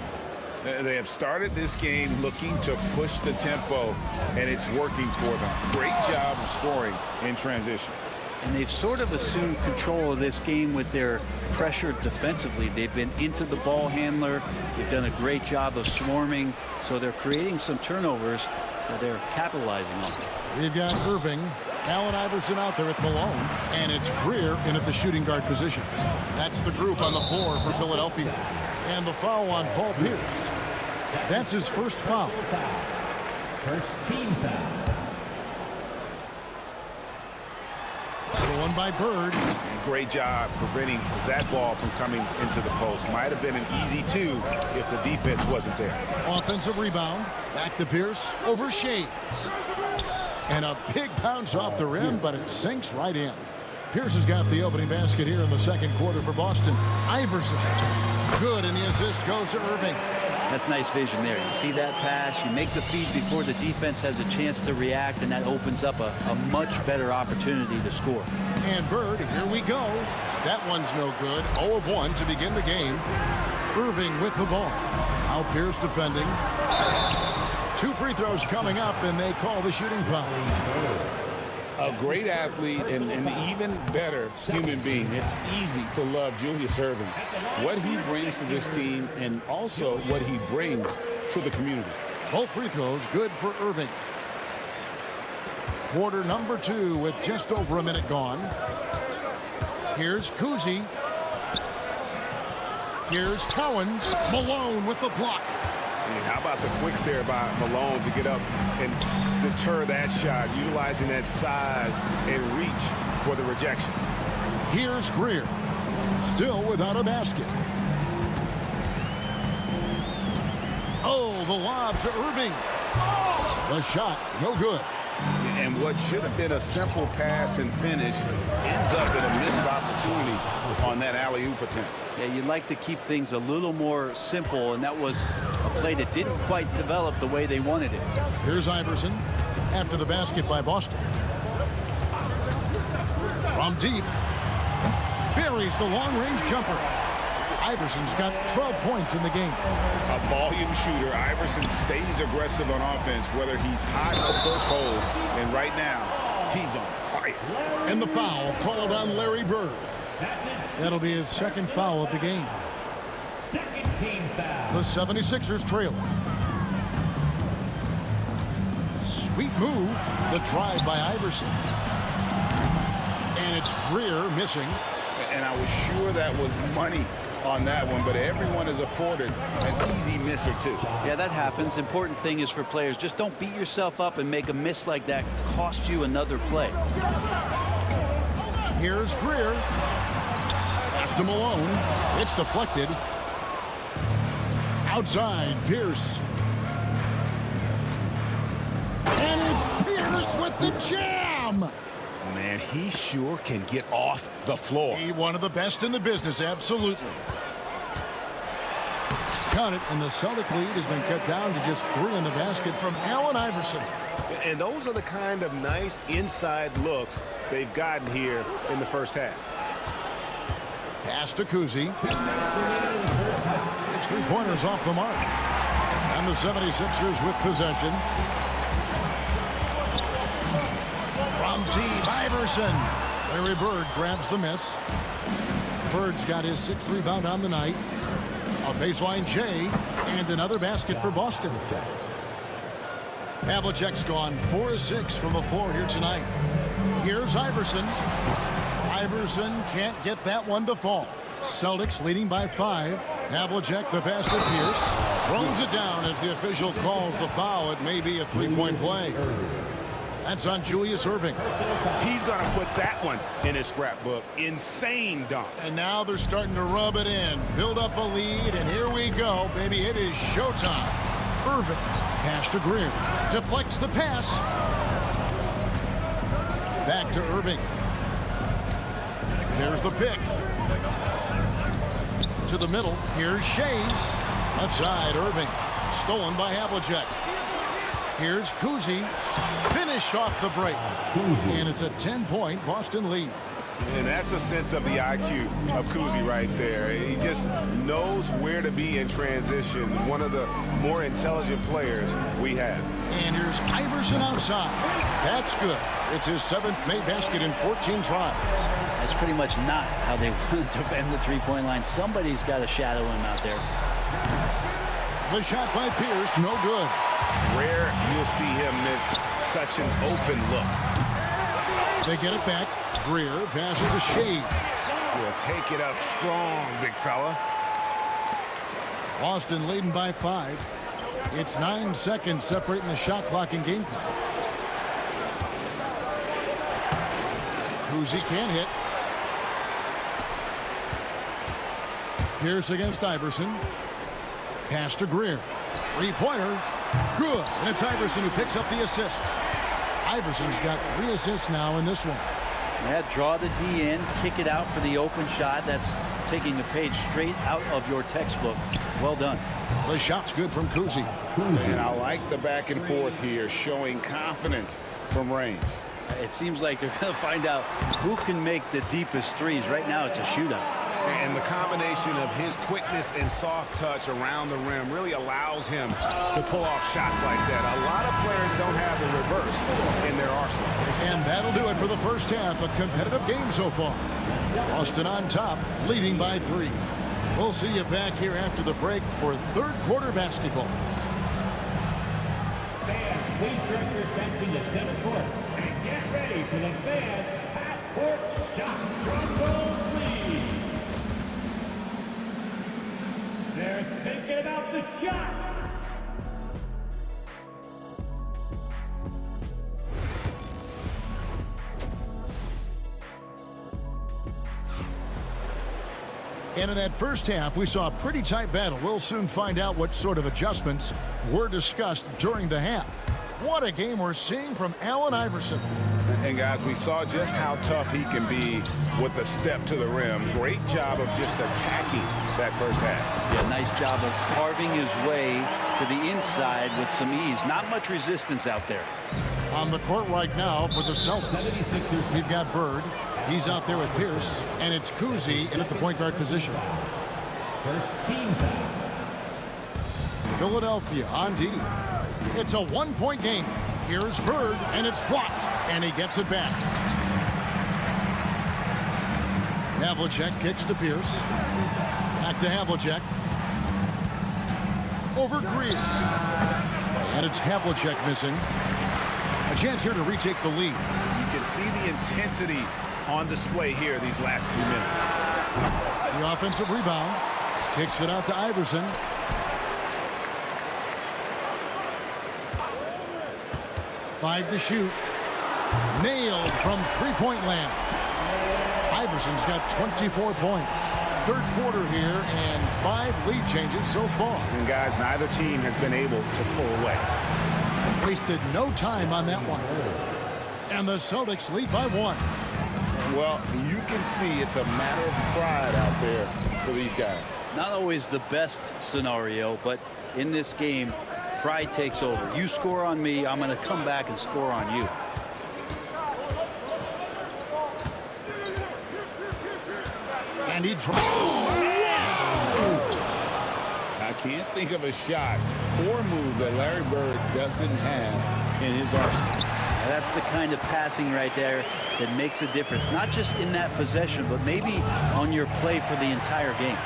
[SPEAKER 3] They have started this game looking to push the tempo, and it's working for them. Great job of scoring in transition.
[SPEAKER 15] And they've sort of assumed control of this game with their pressure defensively. They've been into the ball handler. They've done a great job of swarming. So they're creating some turnovers that they're capitalizing on.
[SPEAKER 2] We've got Irving, Allen Iverson out there at Malone, and it's Greer in at the shooting guard position. That's the group on the floor for Philadelphia. And the foul on Paul Pierce. That's his first foul.
[SPEAKER 14] First team foul.
[SPEAKER 2] Stolen by Bird.
[SPEAKER 3] And great job preventing that ball from coming into the post. Might have been an easy 2 if the defense wasn't there.
[SPEAKER 2] Offensive rebound. Back to Pierce. Over Shays. And a big bounce off the rim, but it sinks right in. Pierce has got the opening basket here in the second quarter for Boston. Iverson. Good, and the assist goes to Irving.
[SPEAKER 15] That's nice vision there. You see that pass, you make the feed before the defense has a chance to react, and that opens up a much better opportunity to score.
[SPEAKER 2] And Bird, here we go. That one's no good. 0 of 1 to begin the game. Irving with the ball. Now Pierce defending. 2 free throws coming up, and they call the shooting foul.
[SPEAKER 16] A great athlete and an even better human being. It's easy to love Julius Irving. What he brings to this team and also what he brings to the community.
[SPEAKER 2] Both free throws good for Irving. Quarter number 2 with just over a minute gone. Here's Kuzi. Here's Cowens. Malone with the block.
[SPEAKER 3] And how about the quicks there by Malone to get up and deter that shot, utilizing that size and reach for the rejection.
[SPEAKER 2] Here's Greer, still without a basket. Oh, the lob to Irving. The shot, no good.
[SPEAKER 3] And what should have been a simple pass and finish ends up in a missed opportunity on that alley-oop attempt.
[SPEAKER 15] Yeah, you'd like to keep things a little more simple, and that was a play that didn't quite develop the way they wanted it.
[SPEAKER 2] Here's Iverson after the basket by Boston. From deep. Buries the long-range jumper. Iverson's got 12 points in the game.
[SPEAKER 3] A volume shooter. Iverson stays aggressive on offense, whether he's hot or cold. And right now, he's on fire.
[SPEAKER 2] And the foul called on Larry Bird. That'll be his second foul of the game.
[SPEAKER 4] Second team foul.
[SPEAKER 2] The 76ers trail. Sweet move. The drive by Iverson. And it's Greer missing.
[SPEAKER 3] And I was sure that was money on that one, but everyone is afforded an easy miss or two.
[SPEAKER 15] Yeah, that happens. Important thing is for players, just don't beat yourself up and make a miss like that cost you another play.
[SPEAKER 2] Here's Greer. Pass to Malone. It's deflected. Outside, Pierce. And it's Pierce with the jam.
[SPEAKER 3] Man, he sure can get off the floor.
[SPEAKER 2] He one of the best in the business, absolutely. Count it, and the Celtic lead has been cut down to just 3 in the basket from Allen Iverson.
[SPEAKER 7] And those are the kind of nice inside looks they've gotten here in the first half.
[SPEAKER 2] Pass to Kuzi. His 3-pointers off the mark. And the 76ers with possession. From deep, Iverson. Larry Bird grabs the miss. Bird's got his 6th rebound on the night. A baseline J, and another basket for Boston. Havlicek's gone 4 of 6 from the floor here tonight. Here's Iverson. Iverson can't get that one to fall. Celtics leading by 5. Havlicek, the pass to Pierce. Throws it down as the official calls the foul. It may be a 3-point play. That's on Julius Erving.
[SPEAKER 3] He's going to put that one in his scrapbook. Insane dunk.
[SPEAKER 2] And now they're starting to rub it in. Build up a lead, and here we go, baby. It is showtime. Erving. Pass to Greer. Deflects the pass. Back to Erving. There's the pick. To the middle. Here's Shays. Left side, Erving. Stolen by Havlicek. Here's Kuzi. Finish off the break. And it's a 10-point Boston lead.
[SPEAKER 3] And that's a sense of the IQ of Kuzi right there. He just knows where to be in transition. One of the more intelligent players we have.
[SPEAKER 2] And here's Iverson outside. That's good. It's his 7th made basket in 14 tries.
[SPEAKER 15] That's pretty much not how they wanted to end the three-point line. Somebody's got to shadow him out there.
[SPEAKER 2] The shot by Pierce, no good.
[SPEAKER 3] Rare you'll see him miss such an open look.
[SPEAKER 2] They get it back. Greer passes to Shea.
[SPEAKER 3] Will take it up strong, big fella.
[SPEAKER 2] Boston leading by 5. It's 9 seconds separating the shot clock and game clock. Kuzi can't hit. Pierce against Iverson. Pass to Greer. 3-pointer. Good. And it's Iverson who picks up the assist. Iverson's got 3 assists now in this one.
[SPEAKER 15] Yeah, draw the D in, kick it out for the open shot. That's taking the page straight out of your textbook. Well done.
[SPEAKER 2] The shot's good from Kuzi.
[SPEAKER 3] And I like the back and forth here, showing confidence from range.
[SPEAKER 15] It seems like they're going to find out who can make the deepest threes. Right now, it's a shootout.
[SPEAKER 3] And the combination of his quickness and soft touch around the rim really allows him to pull off shots like that. A lot of players don't have the reverse in their arsenal.
[SPEAKER 2] And that'll do it for the first half. A competitive game so far. Boston on top, leading by 3. We'll see you back here after the break for 3rd quarter basketball.
[SPEAKER 4] Fans, please direct your attention to center court and get ready for the fan half-court shot. Drum roll, please. They're thinking about the shot.
[SPEAKER 2] And in that first half, we saw a pretty tight battle. We'll soon find out what sort of adjustments were discussed during the half. What a game we're seeing from Allen Iverson.
[SPEAKER 3] And guys, we saw just how tough he can be with the step to the rim. Great job of just attacking that first half.
[SPEAKER 15] Yeah, nice job of carving his way to the inside with some ease. Not much resistance out there.
[SPEAKER 2] On the court right now for the Celtics, we've got Bird. He's out there with Pierce, and it's Kuzi in at the point guard position.
[SPEAKER 14] First team foul.
[SPEAKER 2] Philadelphia on D. It's a one-point game. Here's Bird, and it's blocked, and he gets it back. Havlicek kicks to Pierce. Back to Havlicek. Over Greer. And it's Havlicek missing. A chance here to retake the lead.
[SPEAKER 3] You can see the intensity on display here these last few minutes.
[SPEAKER 2] The offensive rebound. Kicks it out to Iverson. Five to shoot. Nailed from three-point land. Iverson's got 24 points. Third quarter here and 5 lead changes so far.
[SPEAKER 3] And guys, neither team has been able to pull away.
[SPEAKER 2] Wasted no time on that one. And the Celtics lead by 1.
[SPEAKER 16] Well, you can see it's a matter of pride out there for these guys.
[SPEAKER 15] Not always the best scenario, but in this game, pride takes over. You score on me, I'm going to come back and score on you.
[SPEAKER 2] And he
[SPEAKER 16] I can't think of a shot or move that Larry Bird doesn't have in his arsenal.
[SPEAKER 15] And that's the kind of passing right there that makes a difference, not just in that possession, but maybe on your play for the entire game.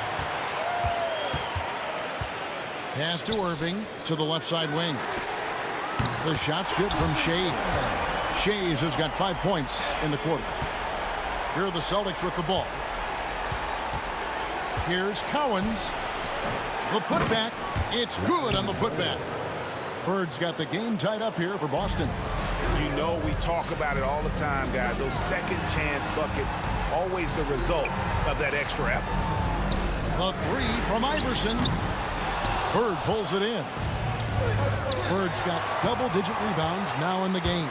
[SPEAKER 2] Pass to Irving to the left side wing. The shot's good from Shays. Shays has got 5 points in the quarter. Here are the Celtics with the ball. Here's Cowens. The putback. It's good on the putback. Bird's got the game tied up here for Boston.
[SPEAKER 3] You know we talk about it all the time, guys. Those second chance buckets, always the result of that extra effort.
[SPEAKER 2] The three from Iverson. Bird pulls it in. Bird's got double-digit rebounds now in the game.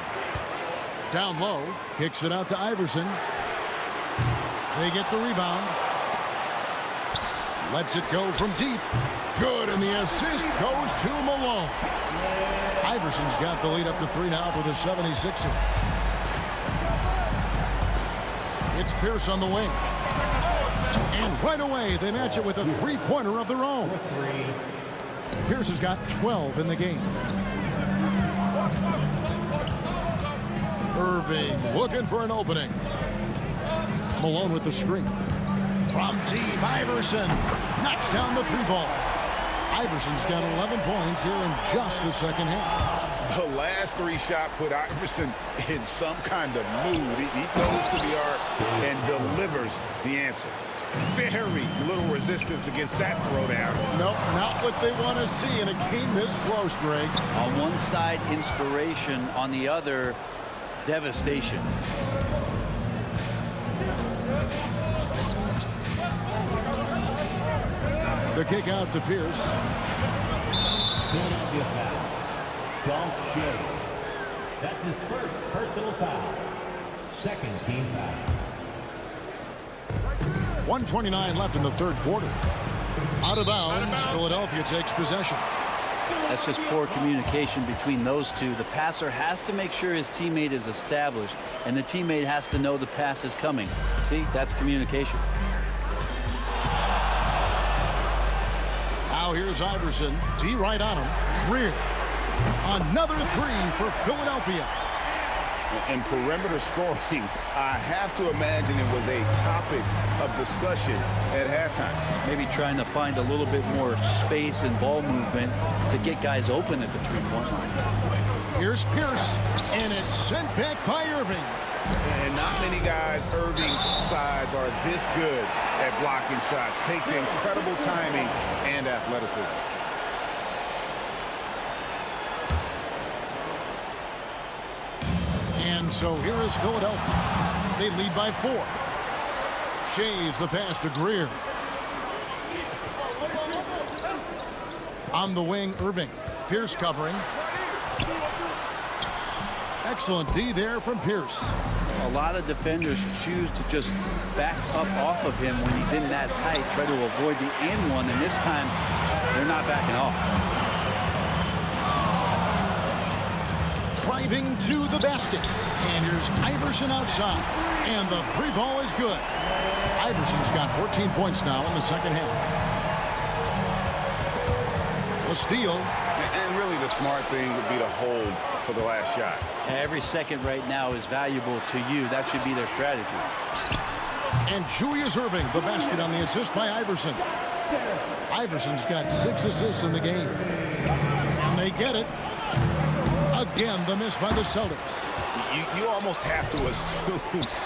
[SPEAKER 2] Down low, kicks it out to Iverson. They get the rebound. Lets it go from deep. Good, and the assist goes to Malone. Iverson's got the lead up to 3 now for the 76ers. It's Pierce on the wing. And right away, they match it with a three-pointer of their own. Pierce has got 12 in the game. Irving looking for an opening. Malone with the screen. From deep, Iverson knocks down the 3-ball. Iverson's got 11 points here in just the second half.
[SPEAKER 3] The last 3 shot put Iverson in some kind of mood. He goes to the arc and delivers the answer. Very little resistance against that throwdown.
[SPEAKER 2] Nope, not what they want to see in a game this close, Greg.
[SPEAKER 15] On one side, inspiration. On the other, devastation.
[SPEAKER 2] The kick out to Pierce.
[SPEAKER 14] Philadelphia foul. Dolph Shea. That's his first personal foul. Second team foul.
[SPEAKER 2] 1:29 left in the third quarter. Out of bounds, Philadelphia takes possession.
[SPEAKER 15] That's just poor communication between those two. The passer has to make sure his teammate is established, and the teammate has to know the pass is coming. See, that's communication.
[SPEAKER 2] Now here's Iverson. D right on him. Greer. Another 3 for Philadelphia.
[SPEAKER 3] And perimeter scoring, I have to imagine it was a topic of discussion at halftime.
[SPEAKER 15] Maybe trying to find a little bit more space and ball movement to get guys open at the three-point line.
[SPEAKER 2] Here's Pierce, and it's sent back by Irving.
[SPEAKER 3] And not many guys Irving's size are this good at blocking shots. Takes incredible timing and athleticism.
[SPEAKER 2] And so here is Philadelphia. They lead by 4. Shays the pass to Greer. On the wing, Irving. Pierce covering. Excellent D there from Pierce.
[SPEAKER 15] A lot of defenders choose to just back up off of him when he's in that tight, try to avoid the and one, and this time they're not backing off.
[SPEAKER 2] driving to the basket. And here's Iverson outside. And the three ball is good. Iverson's got 14 points now in the second half. A steal.
[SPEAKER 3] And really the smart thing would be to hold for the last shot.
[SPEAKER 15] Every second right now is valuable to you. That should be their strategy.
[SPEAKER 2] And Julius Erving, the basket on the assist by Iverson. Iverson's got 6 assists in the game. And they get it. Again, the miss by the Celtics.
[SPEAKER 3] You almost have to assume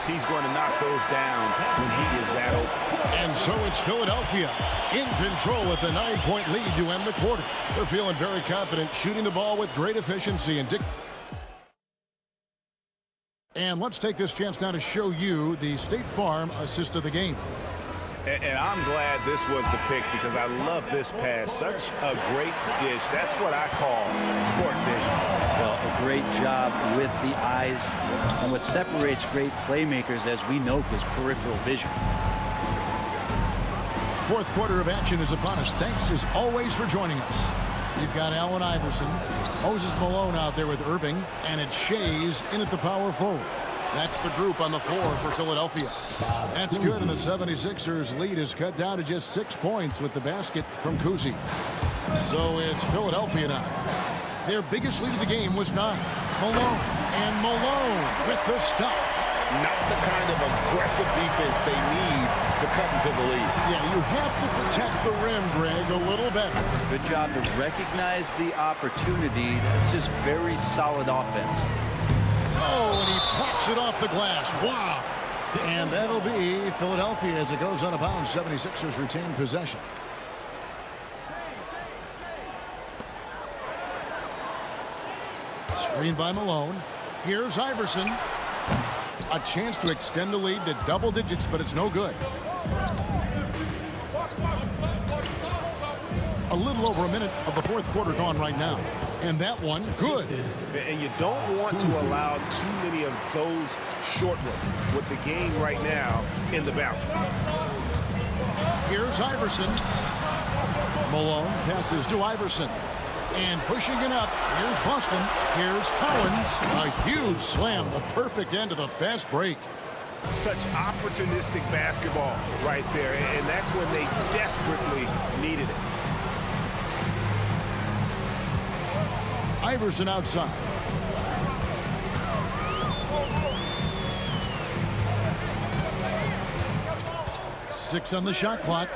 [SPEAKER 3] he's going to knock those down when he is that open.
[SPEAKER 2] And so it's Philadelphia in control with a 9-point lead to end the quarter. They're feeling very confident, shooting the ball with great efficiency. And let's take this chance now to show you the State Farm assist of the game.
[SPEAKER 3] And I'm glad this was the pick because I love this pass. Such a great dish. That's what I call court vision.
[SPEAKER 15] Well, a great job with the eyes. And what separates great playmakers, as we know, is peripheral vision.
[SPEAKER 2] Fourth quarter of action is upon us. Thanks, as always, for joining us. You've got Allen Iverson, Moses Malone out there with Erving, and it's Shays in at the power forward. That's the group on the floor for Philadelphia. That's good, and the 76ers lead is cut down to just 6 points with the basket from Kuzi. So it's Philadelphia now. Their biggest lead of the game was 9. Malone, and Malone with the stuff.
[SPEAKER 3] Not the kind of aggressive defense they need to cut into the lead.
[SPEAKER 2] Yeah, you have to protect the rim, Greg, a little better.
[SPEAKER 15] Good job to recognize the opportunity. That's just very solid offense.
[SPEAKER 2] Oh, and he pops it off the glass. Wow. And that'll be Philadelphia as it goes out of bounds. 76ers retain possession. Screen by Malone. Here's Iverson. A chance to extend the lead to double digits, but it's no good. A little over a minute of the fourth quarter gone right now. And that one, good.
[SPEAKER 3] And you don't want to allow too many of those short looks with the game right now in the balance.
[SPEAKER 2] Here's Iverson. Malone passes to Iverson. And pushing it up, here's Boston. Here's Collins. A huge slam, the perfect end of the fast break.
[SPEAKER 3] Such opportunistic basketball right there, and that's when they desperately needed it.
[SPEAKER 2] Iverson outside. Six on the shot clock.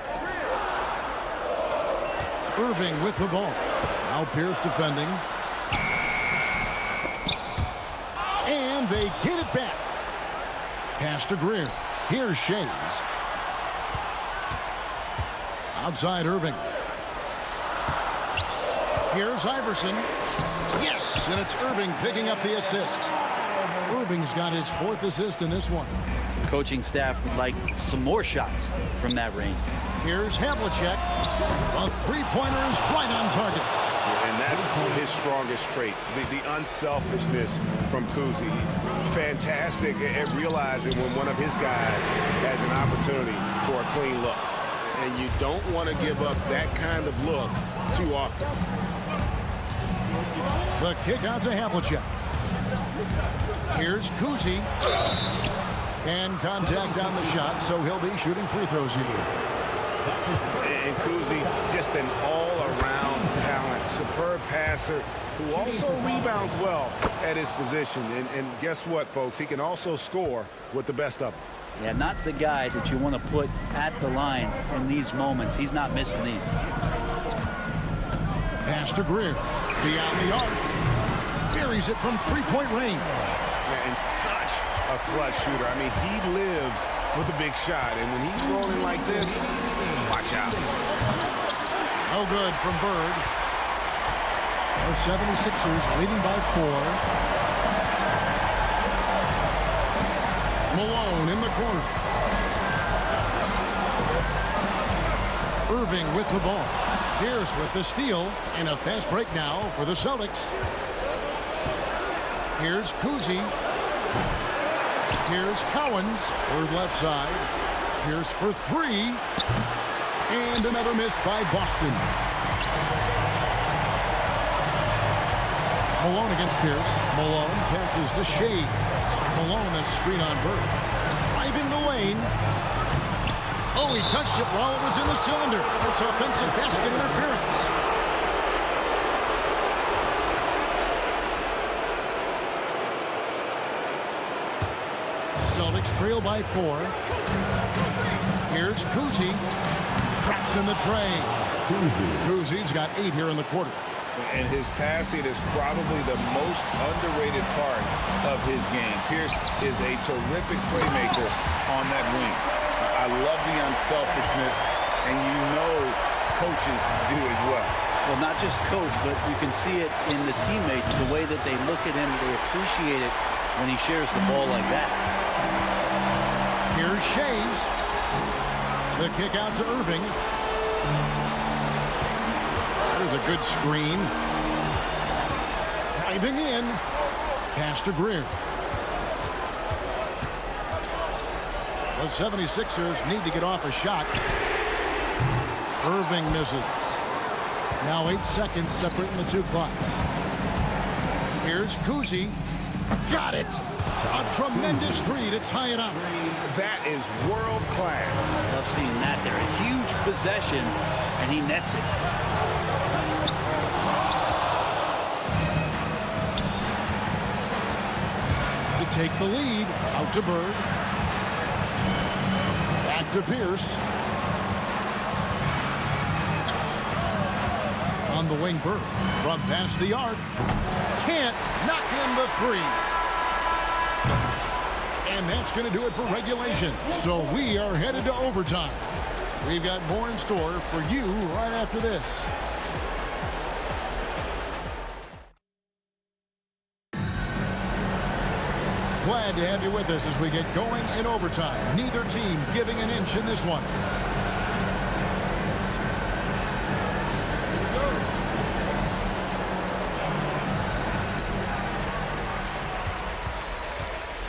[SPEAKER 2] Erving with the ball. Now Pierce defending. And they get it back. Pass to Greer. Here's Shays. Outside Erving. Here's Iverson. Yes, and it's Erving picking up the assist. Erving's got his 4th assist in this one.
[SPEAKER 15] The coaching staff would like some more shots from that range.
[SPEAKER 2] Here's Havlicek. A three-pointer is right on target.
[SPEAKER 3] And that's his strongest trait, the unselfishness from Kuzi. Fantastic at realizing when one of his guys has an opportunity for a clean look. And you don't want to give up that kind of look too often.
[SPEAKER 2] The kick out to Havlicek. Here's Kuzi. And contact on the shot, so he'll be shooting free throws here.
[SPEAKER 3] And Kuzi, just an all-around talent, superb passer who also rebounds well at his position. And guess what, folks? He can also score with the best of them.
[SPEAKER 15] Yeah, not the guy that you want to put at the line in these moments. He's not missing these.
[SPEAKER 2] Pass to Greer. Beyond the arc. Buries it from three-point range.
[SPEAKER 3] And such a clutch shooter. I mean, he lives for the big shot. And when he's rolling like this, watch out.
[SPEAKER 2] No good from Bird. The 76ers leading by 4. Malone in the corner. Erving with the ball. Pierce with the steal. And a fast break now for the Celtics. Here's Kuzi. Here's Collins. Third left side. Pierce for 3. And another miss by Boston. Malone against Pierce. Malone passes to Shea. Malone a screen on Bird. Driving the lane. Oh, he touched it while it was in the cylinder. It's offensive basket interference. Celtics trail by 4. Here's Kuzi. Traps in the tray. Kuzi's got 8 here in the quarter.
[SPEAKER 3] And his passing is probably the most underrated part of his game. Pierce is a terrific playmaker on that wing. I love the unselfishness, and you know coaches do as well.
[SPEAKER 15] Well, not just coach, but you can see it in the teammates, the way that they look at him, they appreciate it when he shares the ball like that.
[SPEAKER 2] Here's Shays. The kick out to Irving. There's a good screen. Driving in. Pass to Greer. The 76ers need to get off a shot. Irving misses. Now 8 seconds separating the two clocks. Here's Kuzi. Got it. A tremendous 3 to tie it up.
[SPEAKER 3] That is world class.
[SPEAKER 15] Love seeing that there. A huge possession, and he nets it.
[SPEAKER 2] To take the lead, out to Bird. Back to Pierce. On the wing, Bird. From past the arc. Can't knock in the 3. And that's going to do it for regulation. So we are headed to overtime. We've got more in store for you right after this. Glad to have you with us as we get going in overtime. Neither team giving an inch in this one.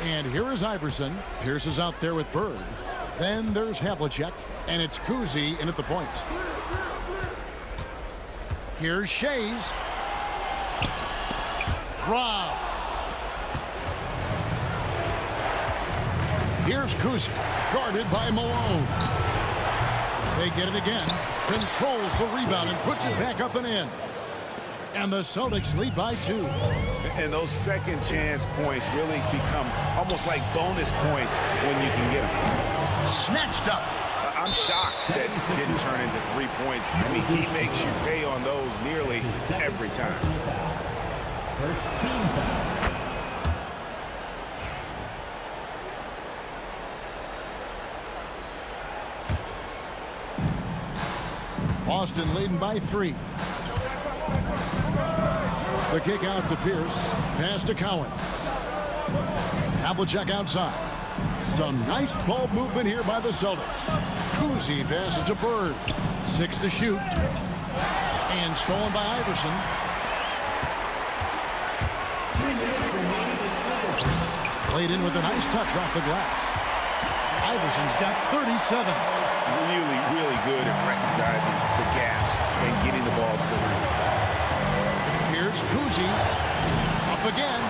[SPEAKER 2] And here is Iverson. Pierce is out there with Bird. Then there's Havlicek, and it's Kuzi in at the point. Here's Shays. Rob. Here's Kuzi, guarded by Malone. They get it again. Controls the rebound and puts it back up and in. And the Celtics lead by 2.
[SPEAKER 3] And those second chance points really become almost like bonus points when you can get them.
[SPEAKER 2] Snatched up.
[SPEAKER 3] I'm shocked that it didn't turn into 3 points. I mean, he makes you pay on those nearly every time.
[SPEAKER 14] First team foul.
[SPEAKER 2] Boston leading by 3. The kick out to Pierce. Pass to Cowan. Havlicek outside. Some nice ball movement here by the Celtics. Kuzi passes to Bird. 6 to shoot. And stolen by Iverson. Played in with a nice touch off the glass. Iverson's got 37.
[SPEAKER 3] Really good at recognizing the gaps and getting the ball to the rim.
[SPEAKER 2] Here's Kuzi. Up again.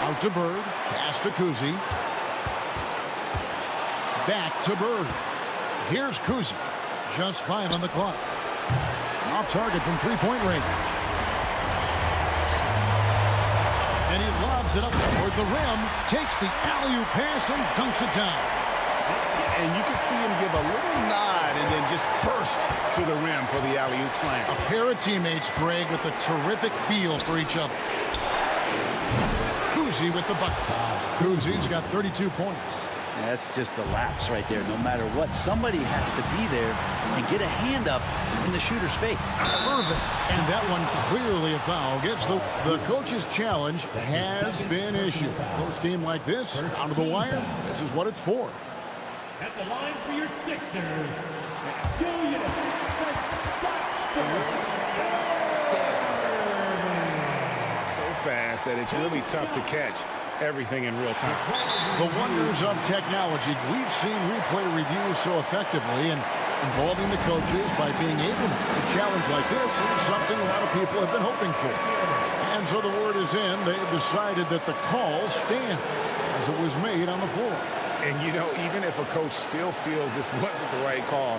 [SPEAKER 2] Out to Bird. Pass to Kuzi. Back to Bird. Here's Kuzi. Just 5 on the clock. Off target from 3-point range. And he lobs it up toward the rim. Takes the alley-oop pass and dunks it down.
[SPEAKER 3] And you can see him give a little nod and then just burst to the rim for the alley-oop slam.
[SPEAKER 2] A pair of teammates, Greg, with a terrific feel for each other. Kuzi with the bucket. Kuzi's got 32 points.
[SPEAKER 15] That's just a lapse right there. No matter what, somebody has to be there and get a hand up in the shooter's face.
[SPEAKER 2] Irving. And that one clearly a foul. Gets the coach's challenge has been issued. Close game like this, down to the wire, this is what it's for.
[SPEAKER 14] At the line for your Sixers, Julius.
[SPEAKER 3] So fast that it's really tough to catch everything in real time.
[SPEAKER 2] The wonders of technology. We've seen replay reviews so effectively, and involving the coaches by being able to. A challenge like this is something a lot of people have been hoping for. And so the word is in. They've decided that the call stands as it was made on the floor.
[SPEAKER 3] And, you know, even if a coach still feels this wasn't the right call,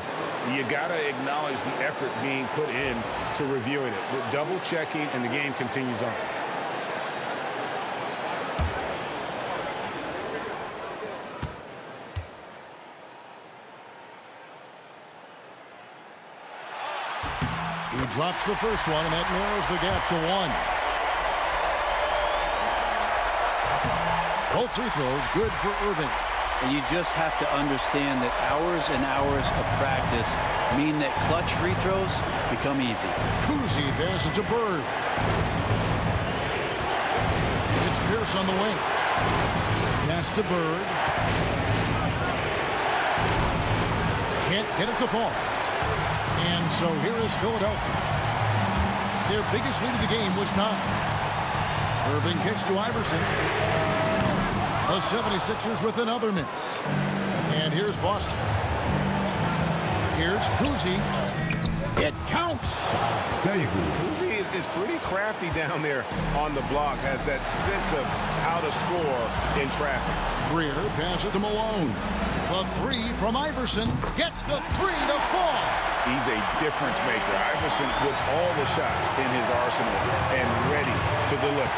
[SPEAKER 3] you got to acknowledge the effort being put in to reviewing it. The double checking, and the game continues on.
[SPEAKER 2] He drops the first one, and that narrows the gap to 1. Both free throws good for Irving.
[SPEAKER 15] And you just have to understand that hours and hours of practice mean that clutch free throws become easy.
[SPEAKER 2] Cousy passes to Bird. It's Pierce on the wing. Pass to Bird. Can't get it to fall. And so here is Philadelphia. Their biggest lead of the game was 9. Irving kicks to Iverson. The 76ers with another miss. And here's Boston. Here's Cousy. It counts.
[SPEAKER 3] Cousy is pretty crafty down there on the block. Has that sense of how to score in traffic.
[SPEAKER 2] Greer passes to Malone. The 3 from Iverson gets the 3 to fall.
[SPEAKER 3] He's a difference maker. Iverson with all the shots in his arsenal and ready to deliver.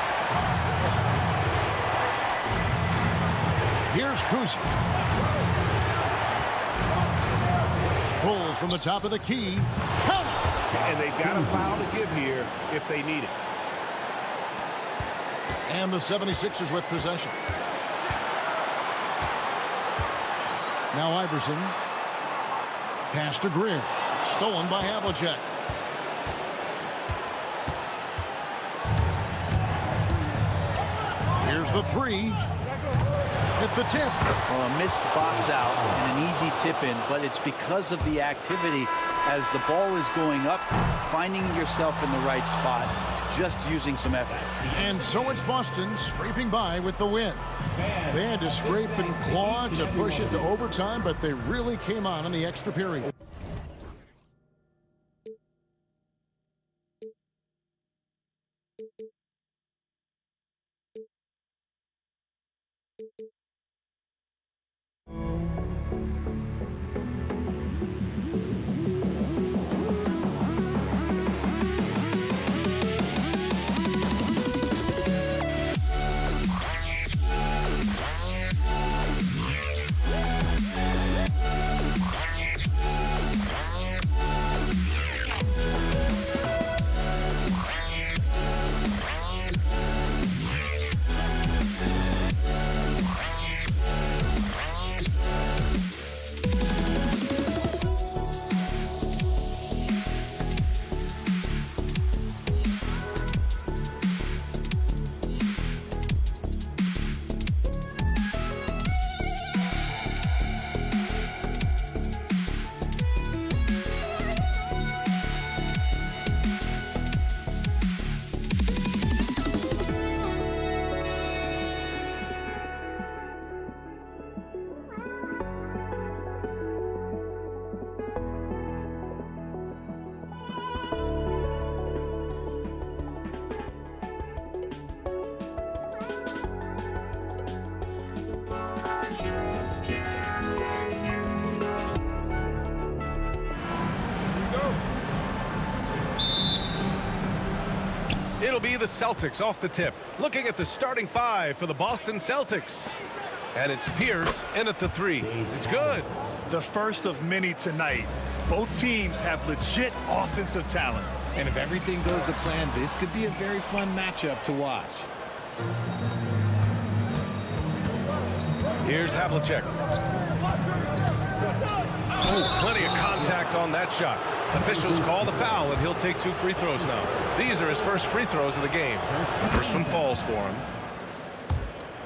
[SPEAKER 2] Here's Cousy. Pulls from the top of the key. Count it!
[SPEAKER 3] And they've got a foul to give here if they need it.
[SPEAKER 2] And the 76ers with possession. Now Iverson. Pass to Greer. Stolen by Havlicek. Here's the 3. Hit the tip.
[SPEAKER 15] Well, a missed box out and an easy tip in, but it's because of the activity as the ball is going up, finding yourself in the right spot, just using some effort.
[SPEAKER 2] And so it's Boston scraping by with the win. They had to scrape and claw to push it to overtime, but they really came on in the extra period.
[SPEAKER 7] It'll be the Celtics off the tip. Looking at the starting 5 for the Boston Celtics. And it's Pierce in at the 3. It's good.
[SPEAKER 9] The first of many tonight. Both teams have legit offensive talent.
[SPEAKER 5] And if everything goes to plan, this could be a very fun matchup to watch.
[SPEAKER 7] Here's Havlicek. Oh, plenty of contact on that shot. Officials call the foul, and he'll take 2 free throws now. These are his first free throws of the game. The first one falls for him.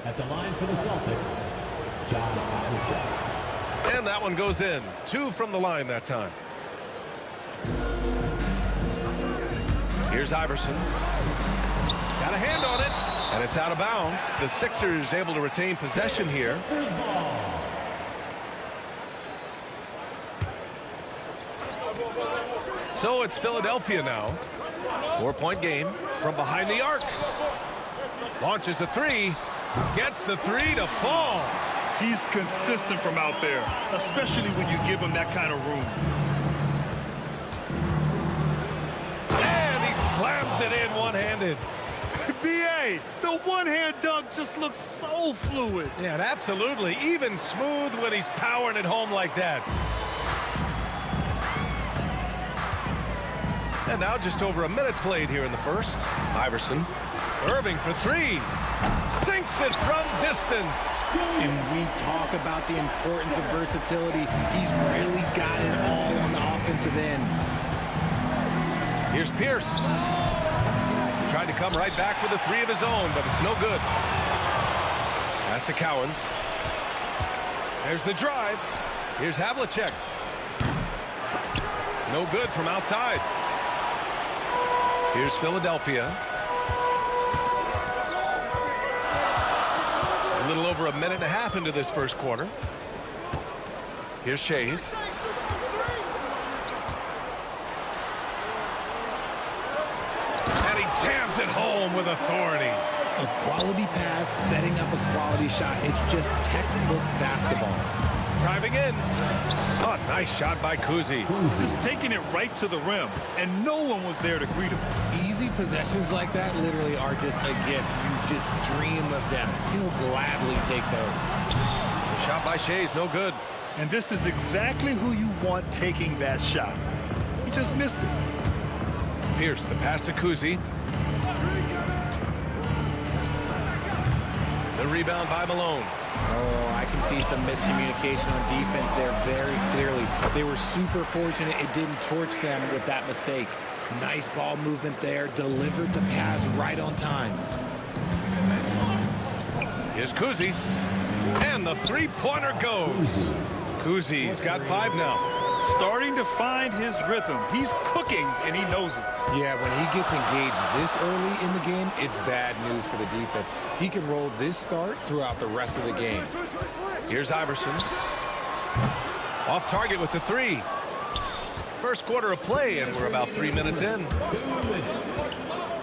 [SPEAKER 14] At the line for the Celtics, John Havlicek.
[SPEAKER 7] And that one goes in. 2 from the line that time. Here's Iverson. Got a hand on it, and it's out of bounds. The Sixers able to retain possession here. So it's Philadelphia now. 4-point game from behind the arc. Launches a three. Gets the three to fall.
[SPEAKER 9] He's consistent from out there, especially when you give him that kind of room.
[SPEAKER 7] And he slams it in one-handed.
[SPEAKER 9] B.A., the one-hand dunk just looks so fluid.
[SPEAKER 7] Yeah, and absolutely. Even smooth when he's powering it home like that. And now just over a minute played here in the first. Iverson. Irving for three. Sinks it from distance.
[SPEAKER 5] And we talk about the importance of versatility. He's really got it all on the offensive end.
[SPEAKER 7] Here's Pierce. Tried to come right back with a three of his own, but it's no good. Pass to Cowens. There's the drive. Here's Havlicek. No good from outside. Here's Philadelphia. A little over a minute and a half into this first quarter. Here's Shays. And he jams it home with authority.
[SPEAKER 5] A quality pass, setting up a quality shot. It's just textbook basketball.
[SPEAKER 7] Driving in. Oh, nice shot by Kuzi.
[SPEAKER 9] Just taking it right to the rim, and no one was there to greet him.
[SPEAKER 5] Easy possessions like that literally are just a gift. You just dream of them. He'll gladly take those.
[SPEAKER 7] The shot by Shays, no good.
[SPEAKER 9] And this is exactly who you want taking that shot. He just missed it.
[SPEAKER 7] Pierce, the pass to Kuzi. The rebound by Malone.
[SPEAKER 5] Oh, I can see some miscommunication on defense there very clearly. They were super fortunate it didn't torch them with that mistake. Nice ball movement there. Delivered the pass right on time.
[SPEAKER 7] Here's Kuzi. And the three-pointer goes. Kuzi's got 5 now.
[SPEAKER 9] Starting to find his rhythm. He's cooking, and he knows it.
[SPEAKER 5] Yeah, when he gets engaged this early in the game, it's bad news for the defense. He can roll this start throughout the rest of the game.
[SPEAKER 7] Here's Iverson. Off target with the three. First quarter of play, and we're about 3 minutes in.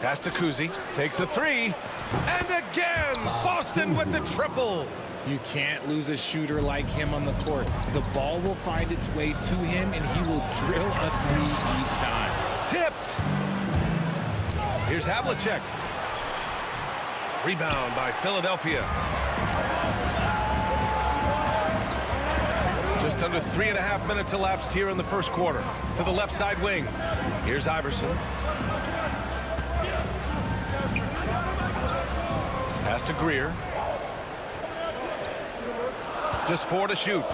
[SPEAKER 7] Pass to Kuzi. Takes a three. And again, Boston with the triple.
[SPEAKER 5] You can't lose a shooter like him on the court. The ball will find its way to him, and he will drill a three each time.
[SPEAKER 7] Tipped. Here's Havlicek. Rebound by Philadelphia. Just under 3.5 minutes elapsed here in the first quarter. To the left side wing. Here's Iverson. Pass to Greer. Just 4 to shoot.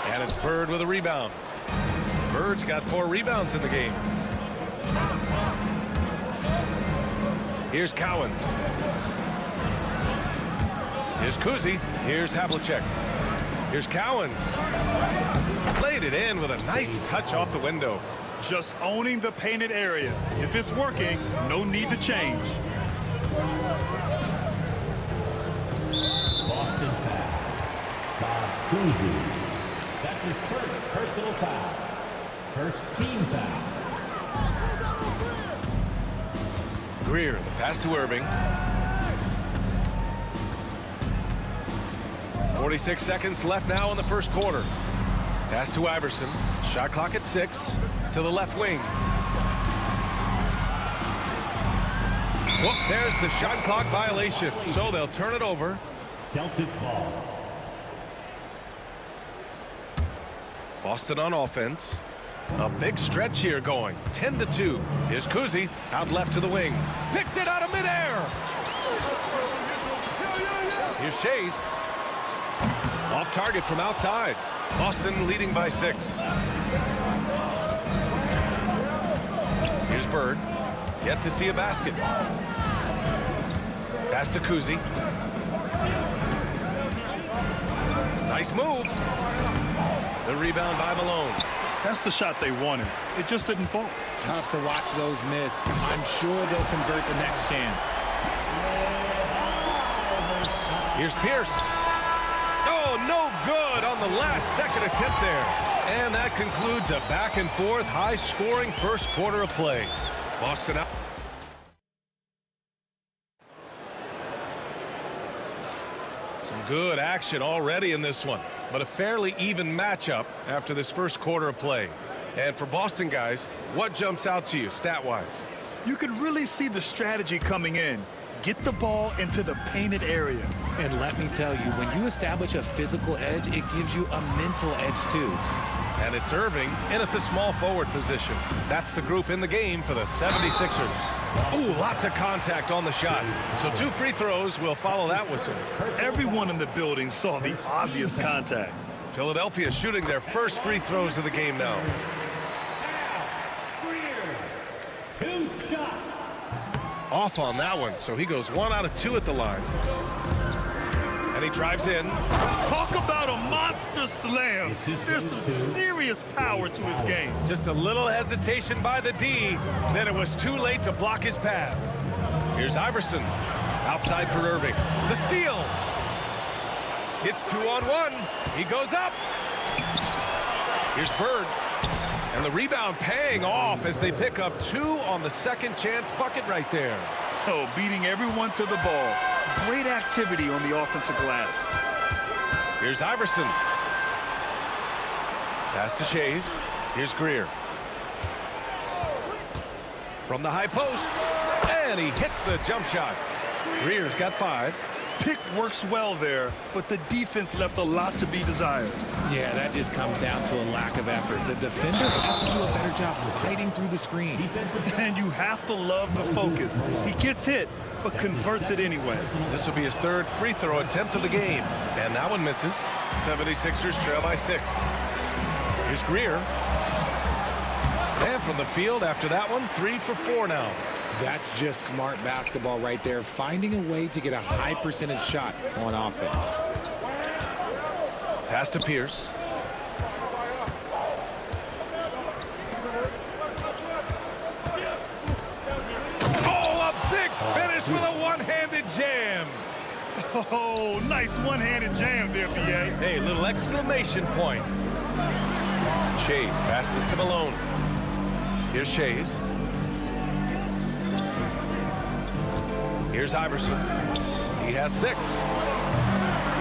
[SPEAKER 7] And it's Bird with a rebound. Bird's got 4 rebounds in the game. Here's Cowens. Here's Kuzi. Here's Havlicek. Here's Cowens. Played it in with a nice touch off the window.
[SPEAKER 9] Just owning the painted area. If it's working, no need to change.
[SPEAKER 14] Boston foul. Bob Cousy. That's his first personal foul. First team foul.
[SPEAKER 7] Greer, the pass to Irving. 46 seconds left now in the first quarter. Pass to Iverson. Shot clock at 6. To the left wing. Well, there's the shot clock violation. So they'll turn it over.
[SPEAKER 14] Celtics ball.
[SPEAKER 7] Boston on offense. A big stretch here going. 10-2. Here's Kuzi. Out left to the wing. Picked it out of midair. Here's Shays. Off target from outside. Boston leading by 6. Here's Bird. Yet to see a basket. Pass to Kuzi. Nice move. The rebound by Malone.
[SPEAKER 9] That's the shot they wanted. It just didn't fall.
[SPEAKER 5] Tough to watch those miss. I'm sure they'll convert the next chance.
[SPEAKER 7] Here's Pierce. Oh, no good on on the last-second attempt there. And that concludes a back-and-forth, high-scoring first quarter of play. Boston out. Some good action already in this one, but a fairly even matchup after this first quarter of play. And for Boston guys, what jumps out to you stat-wise?
[SPEAKER 9] You can really see the strategy coming in. Get the ball into the painted area.
[SPEAKER 5] And let me tell you, when you establish a physical edge, it gives you a mental edge too.
[SPEAKER 7] And it's Irving in at the small forward position. That's the group in the game for the 76ers. Ooh, lots of contact on the shot. So 2 free throws will follow that whistle.
[SPEAKER 9] Everyone in the building saw the obvious contact.
[SPEAKER 7] Philadelphia shooting their first free throws of the game now.
[SPEAKER 14] 2 shots.
[SPEAKER 7] Off on that one, so he goes 1 out of 2 at the line. And he drives in.
[SPEAKER 9] Talk about a monster slam. There's some serious power to his game.
[SPEAKER 7] Just a little hesitation by the D. Then it was too late to block his path. Here's Iverson. Outside for Irving. The steal. It's 2-on-1. He goes up. Here's Bird. And the rebound paying off as they pick up 2 on the second chance bucket right there.
[SPEAKER 9] Oh, beating everyone to the ball. Great activity on the offensive glass.
[SPEAKER 7] Here's Iverson. Pass to Shays. Here's Greer. From the high post. And he hits the jump shot. Greer's got 5.
[SPEAKER 9] Pick works well there, but the defense left a lot to be desired.
[SPEAKER 5] Yeah, that just comes down to a lack of effort. The defender has to do a better job fighting through the screen.
[SPEAKER 9] And you have to love the focus. He gets hit, but converts it anyway.
[SPEAKER 7] This will be his 3rd free throw attempt of the game. And that one misses. 76ers trail by 6. Here's Greer. And from the field after that one, 3 for 4 now.
[SPEAKER 5] That's just smart basketball right there, finding a way to get a high percentage shot on offense.
[SPEAKER 7] Pass to Pierce. Oh, a big finish with a one-handed jam.
[SPEAKER 9] Oh, nice one-handed jam there, B.A.
[SPEAKER 7] Hey, little exclamation point. Shays passes to Malone. Here's Shays. Here's Iverson. He has 6.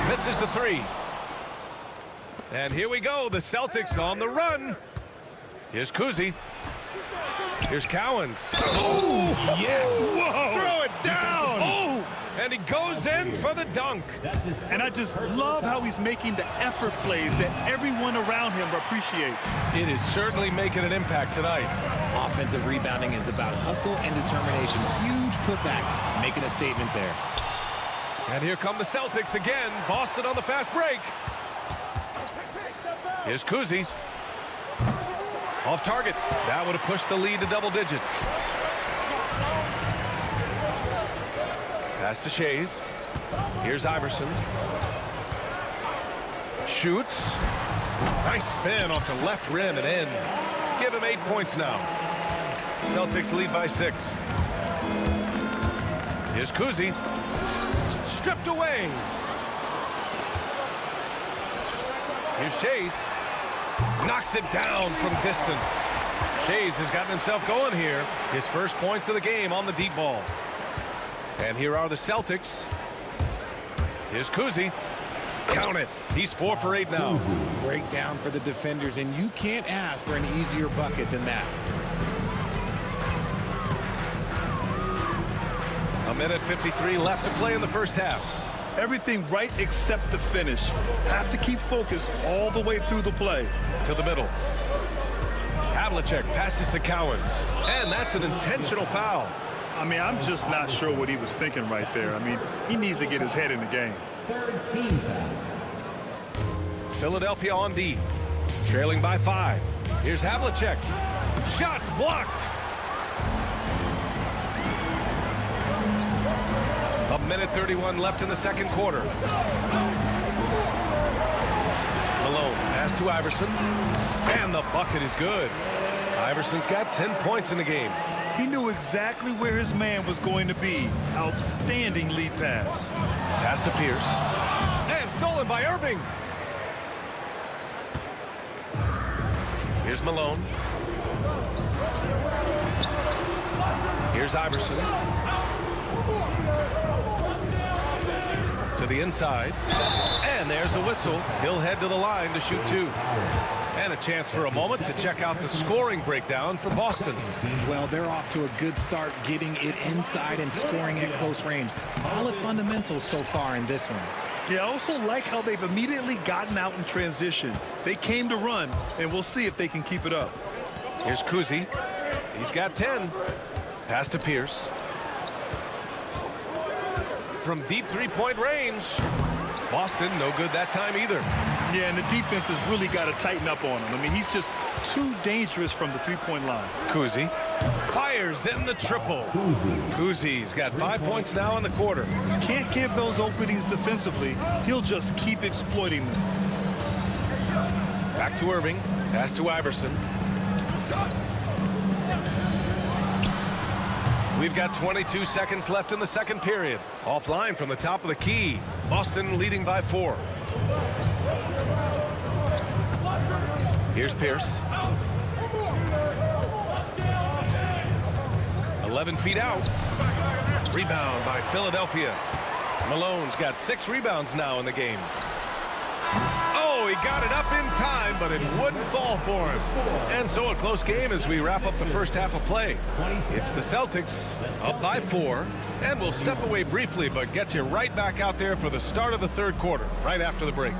[SPEAKER 7] Misses the 3. And here we go. The Celtics on the run. Here's Kuzi. Here's Cowens. Oh, yes.
[SPEAKER 9] Whoa.
[SPEAKER 7] Throw it down.
[SPEAKER 9] Oh.
[SPEAKER 7] And he goes in for the dunk.
[SPEAKER 9] And I just love how he's making the effort plays that everyone around him appreciates.
[SPEAKER 7] It is certainly making an impact tonight.
[SPEAKER 5] Offensive rebounding is about hustle and determination. Huge putback, making a statement there.
[SPEAKER 7] And here come the Celtics again. Boston on the fast break. Here's Kuzi. Off target. That would have pushed the lead to double digits. Pass to Shays. Here's Iverson. Shoots. Nice spin off the left rim and in. Give him 8 points now. Celtics lead by 6. Here's Kuzi. Stripped away. Here's Shays. Knocks it down from distance. Shays has gotten himself going here. His first points of the game on the deep ball. And here are the Celtics. Here's Kuzi. Count it. He's 4 for 8 now.
[SPEAKER 5] Breakdown for the defenders, and you can't ask for an easier bucket than that.
[SPEAKER 7] A minute 53 left to play in the first half.
[SPEAKER 9] Everything right except the finish. Have to keep focused all the way through the play.
[SPEAKER 7] To the middle. Havlicek passes to Cowens. And that's an intentional foul.
[SPEAKER 9] I mean, I'm just not sure what he was thinking right there. I mean, he needs to get his head in the game.
[SPEAKER 14] 3rd team foul.
[SPEAKER 7] Philadelphia on D. Trailing by 5. Here's Havlicek. Shots blocked. A minute 31 left in the second quarter. Malone, pass to Iverson. And the bucket is good. Iverson's got 10 points in the game.
[SPEAKER 9] He knew exactly where his man was going to be. Outstanding lead pass.
[SPEAKER 7] Pass to Pierce. And stolen by Irving. Here's Malone. Here's Iverson. To the inside. And there's a whistle. He'll head to the line to shoot 2. And a chance for a moment to check out the scoring breakdown for Boston.
[SPEAKER 5] Well, they're off to a good start getting it inside and scoring at close range. Solid fundamentals so far in this one.
[SPEAKER 9] Yeah, I also like how they've immediately gotten out in transition. They came to run, and we'll see if they can keep it up.
[SPEAKER 7] Here's Kuzi. He's got 10. Pass to Pierce. From deep three-point range. Boston, no good that time either.
[SPEAKER 9] Yeah, and the defense has really got to tighten up on him. I mean, he's just too dangerous from the three-point line.
[SPEAKER 7] Kuzi fires in the triple. Kuzi's got 5 points now in the quarter.
[SPEAKER 9] You can't give those openings defensively. He'll just keep exploiting them.
[SPEAKER 7] Back to Irving. Pass to Iverson. We've got 22 seconds left in the second period. Offline from the top of the key. Boston leading by 4. Here's Pierce. 11 feet out. Rebound by Philadelphia. Malone's got 6 rebounds now in the game. Oh, he got it up in time, but it wouldn't fall for him. And so a close game as we wrap up the first half of play. It's the Celtics up by 4. And we'll step away briefly, but get you right back out there for the start of the third quarter, right after the break.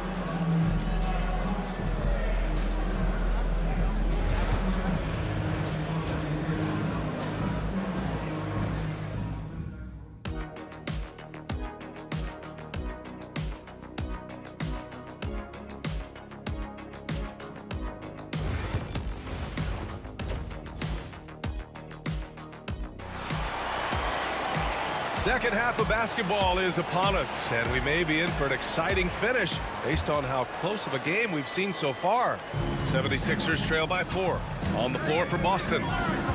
[SPEAKER 7] Second half of basketball is upon us, and we may be in for an exciting finish based on how close of a game we've seen so far. 76ers trail by 4. On the floor for Boston,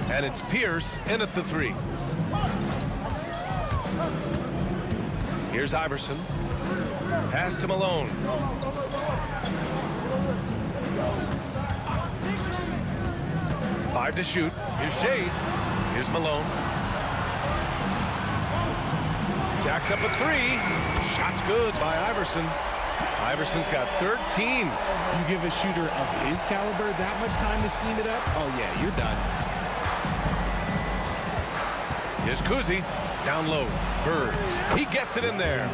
[SPEAKER 7] and it's Pierce in at the 3. Here's Iverson. Pass to Malone. Five to shoot. Here's Shays. Here's Malone. Jacks up a 3. Shot's good by Iverson. Iverson's got 13.
[SPEAKER 5] You give a shooter of his caliber that much time to seam it up? Oh, yeah, you're done.
[SPEAKER 7] Here's Kuzi. Down low. Bird. He gets it in there.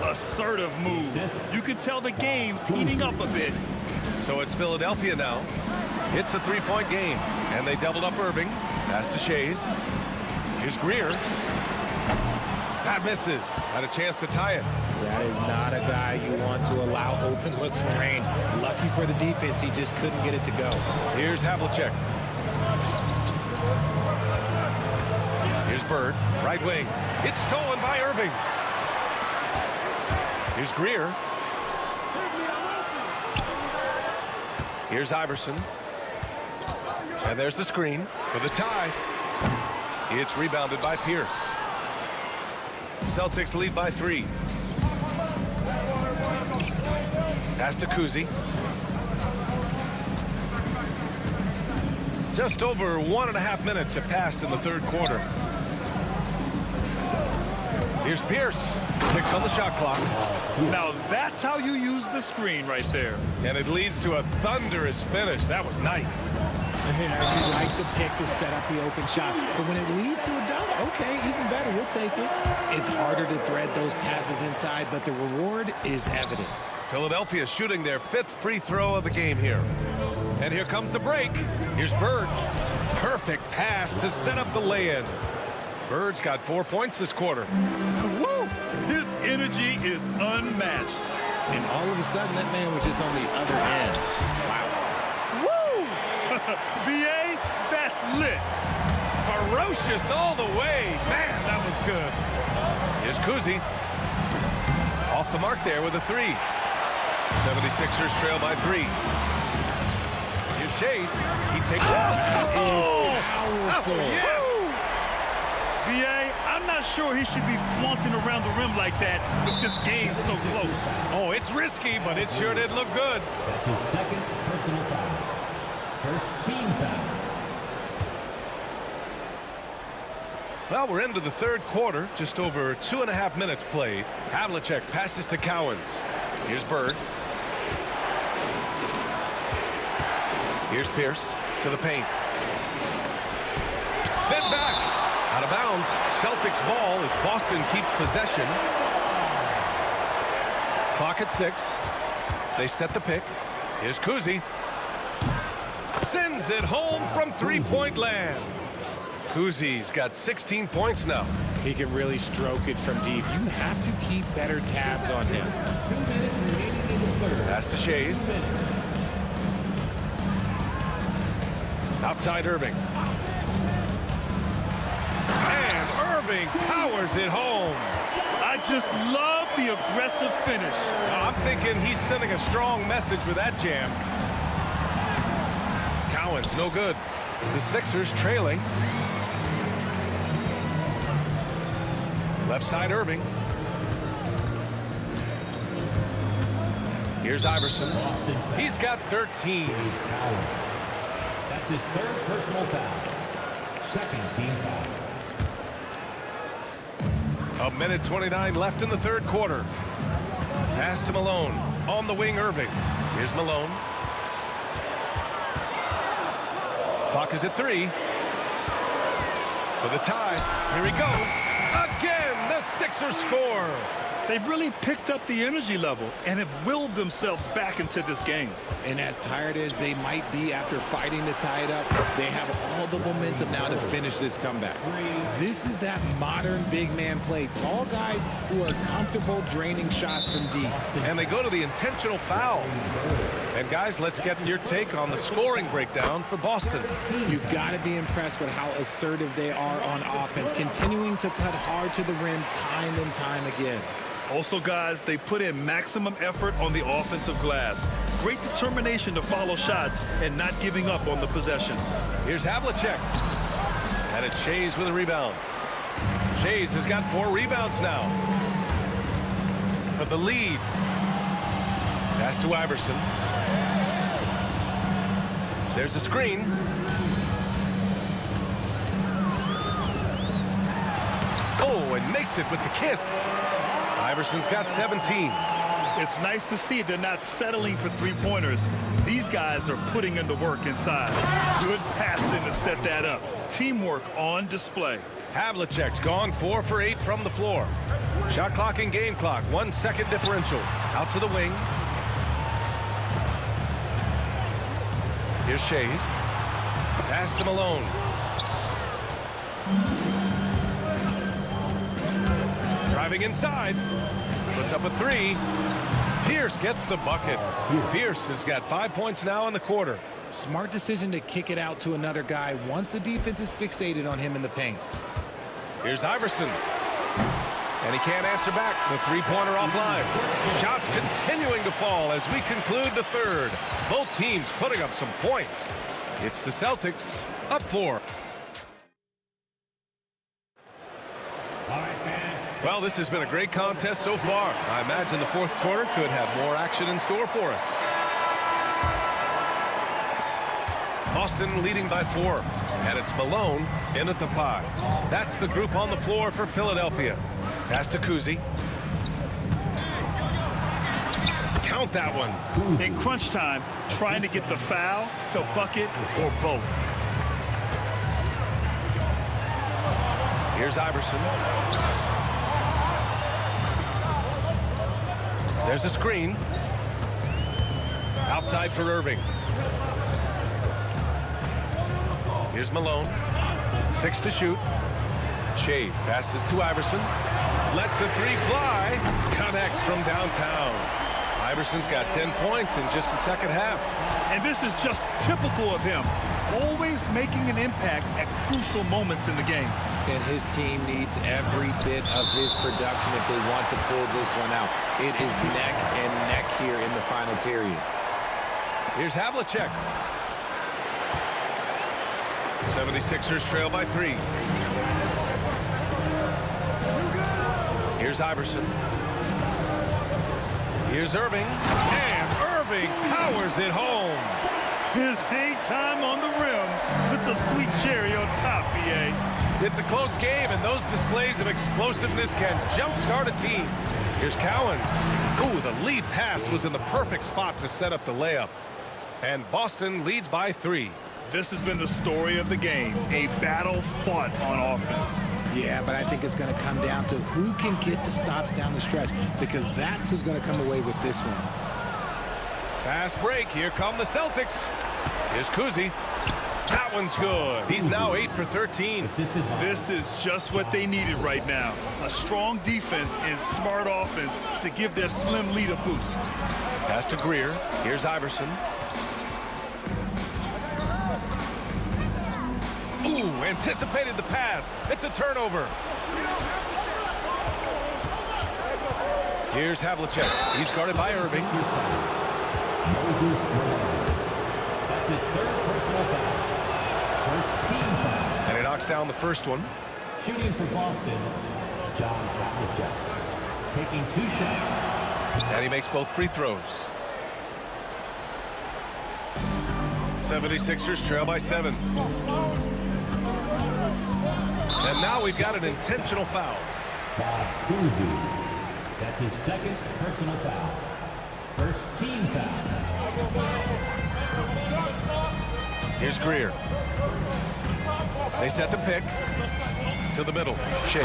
[SPEAKER 9] Assertive move. You can tell the game's heating up a bit.
[SPEAKER 7] So it's Philadelphia now. It's a 3-point game. And they doubled up Irving. Pass to Shays. Here's Greer. That misses. Had a chance to tie it.
[SPEAKER 5] That is not a guy you want to allow open looks from range. Lucky for the defense, he just couldn't get it to go.
[SPEAKER 7] Here's Havlicek. Here's Bird, right wing. It's stolen by Irving. Here's Greer. Here's Iverson. And there's the screen for the tie. It's rebounded by Pierce. Celtics lead by 3. Pass to Kuzi. Just over 1.5 minutes have passed in the third quarter. Here's Pierce. 6 on the shot clock.
[SPEAKER 9] Now that's how you use the screen right there.
[SPEAKER 7] And it leads to a thunderous finish. That was nice.
[SPEAKER 5] Yeah, you like the pick to set up the open shot. But when it leads to a dunk, okay, even better. You'll take it. It's harder to thread those passes inside, but the reward is evident.
[SPEAKER 7] Philadelphia shooting their 5th free throw of the game here. And here comes the break. Here's Bird. Perfect pass to set up the lay-in. Bird's got 4 points this quarter.
[SPEAKER 9] Woo! His energy is unmatched.
[SPEAKER 5] And all of a sudden, that man was just on the other end. Wow.
[SPEAKER 9] Woo! BA, that's lit.
[SPEAKER 7] Ferocious all the way. Man, that was good. Here's Kuzi. Off the mark there with a 3. 76ers trail by 3. Here's Shays. He takes it.
[SPEAKER 5] Powerful.
[SPEAKER 7] Yes.
[SPEAKER 9] BA, I'm not sure he should be flaunting around the rim like that with this game so close.
[SPEAKER 7] Oh, it's risky, but it sure did look good.
[SPEAKER 14] That's his second personal foul. First team
[SPEAKER 7] Well, we're into the third quarter, just over 2.5 minutes played. Havlicek passes to Cowens. Here's Bird. Here's Pierce to the paint. Sent back. Out of bounds. Celtics ball as Boston keeps possession. Clock at 6. They set the pick. Here's Kuzi. Sends it home from three-point land. Kuzi's got 16 points now.
[SPEAKER 5] He can really stroke it from deep. You have to keep better tabs on him.
[SPEAKER 7] Pass to Shays. Outside Irving. And Irving powers it home.
[SPEAKER 9] I just love the aggressive finish.
[SPEAKER 7] I'm thinking he's sending a strong message with that jam. Cowens, no good. The Sixers trailing. Left side Irving. Here's Iverson. He's got 13.
[SPEAKER 14] That's his third personal foul. Second team foul.
[SPEAKER 7] A minute 29 left in the third quarter. Pass to Malone. On the wing, Irving. Here's Malone. Clock is at 3. For the tie. Here he goes. Again, the Sixers score.
[SPEAKER 9] They've really picked up the energy level and have willed themselves back into this game.
[SPEAKER 5] And as tired as they might be after fighting to tie it up, they have all the momentum now to finish this comeback. This is that modern big man play. Tall guys who are comfortable draining shots from deep.
[SPEAKER 7] And they go to the intentional foul. And guys, let's get your take on the scoring breakdown for Boston.
[SPEAKER 5] You've got to be impressed with how assertive they are on offense, continuing to cut hard to the rim time and time again.
[SPEAKER 9] Also, guys, they put in maximum effort on the offensive glass. Great determination to follow shots and not giving up on the possessions.
[SPEAKER 7] Here's Havlicek. And it's Shays with a rebound. Shays has got 4 rebounds now. For the lead. Pass to Iverson. There's a screen. Oh, and makes it with the kiss. Iverson's got 17.
[SPEAKER 9] It's nice to see they're not settling for three-pointers. These guys are putting in the work inside. Good passing to set that up. Teamwork on display.
[SPEAKER 7] Havlicek's gone 4 for 8 from the floor. Shot clock and game clock. 1 second differential. Out to the wing. Here's Shays. Pass to Malone. Driving inside. Puts up a 3. Pierce gets the bucket. Pierce has got 5 points now in the quarter.
[SPEAKER 5] Smart decision to kick it out to another guy once the defense is fixated on him in the paint.
[SPEAKER 7] Here's Iverson. And he can't answer back. The three-pointer offline. Shots continuing to fall as we conclude the third. Both teams putting up some points. It's the Celtics up 4. Well, this has been a great contest so far. I imagine the fourth quarter could have more action in store for us. Boston leading by 4. And it's Malone in at the 5. That's the group on the floor for Philadelphia. Pass to Kuzi. Count that one.
[SPEAKER 9] In crunch time, trying to get the foul, the bucket, or both.
[SPEAKER 7] Here's Iverson. There's a screen. Outside for Irving. Here's Malone. 6 to shoot. Shays passes to Iverson. Lets the 3 fly. Connects from downtown. Iverson's got 10 points in just the second half.
[SPEAKER 9] And this is just typical of him. Always making an impact at crucial moments in the game.
[SPEAKER 5] And his team needs every bit of his production if they want to pull this one out. It is neck and neck here in the final period.
[SPEAKER 7] Here's Havlicek. 76ers trail by 3. Here's Iverson. Here's Irving. And Irving powers it home.
[SPEAKER 9] His hang time on the rim puts a sweet cherry on top, BA.
[SPEAKER 7] It's a close game, and those displays of explosiveness can jumpstart a team. Here's Cowens. Ooh, the lead pass was in the perfect spot to set up the layup. And Boston leads by 3.
[SPEAKER 9] This has been the story of the game, a battle fought on offense.
[SPEAKER 5] Yeah, but I think it's going to come down to who can get the stops down the stretch, because that's who's going to come away with this one.
[SPEAKER 7] Fast break. Here come the Celtics. Here's Kuzi. That one's good. He's now 8 for 13.
[SPEAKER 9] This is just what they needed right now. A strong defense and smart offense to give their slim lead a boost.
[SPEAKER 7] Pass to Greer. Here's Iverson. Ooh, anticipated the pass. It's a turnover. Here's Havlicek. He's guarded by Irving.
[SPEAKER 14] That's his 3rd personal foul. First team foul.
[SPEAKER 7] And he knocks down the first one.
[SPEAKER 14] Shooting for Boston, John Havlicek. Taking 2 shots.
[SPEAKER 7] And he makes both free throws. 76ers trail by 7. And now we've got an intentional foul.
[SPEAKER 14] Bob Cousy. That's his 2nd personal foul. First team foul.
[SPEAKER 7] Here's Greer. They set the pick to the middle. Shays.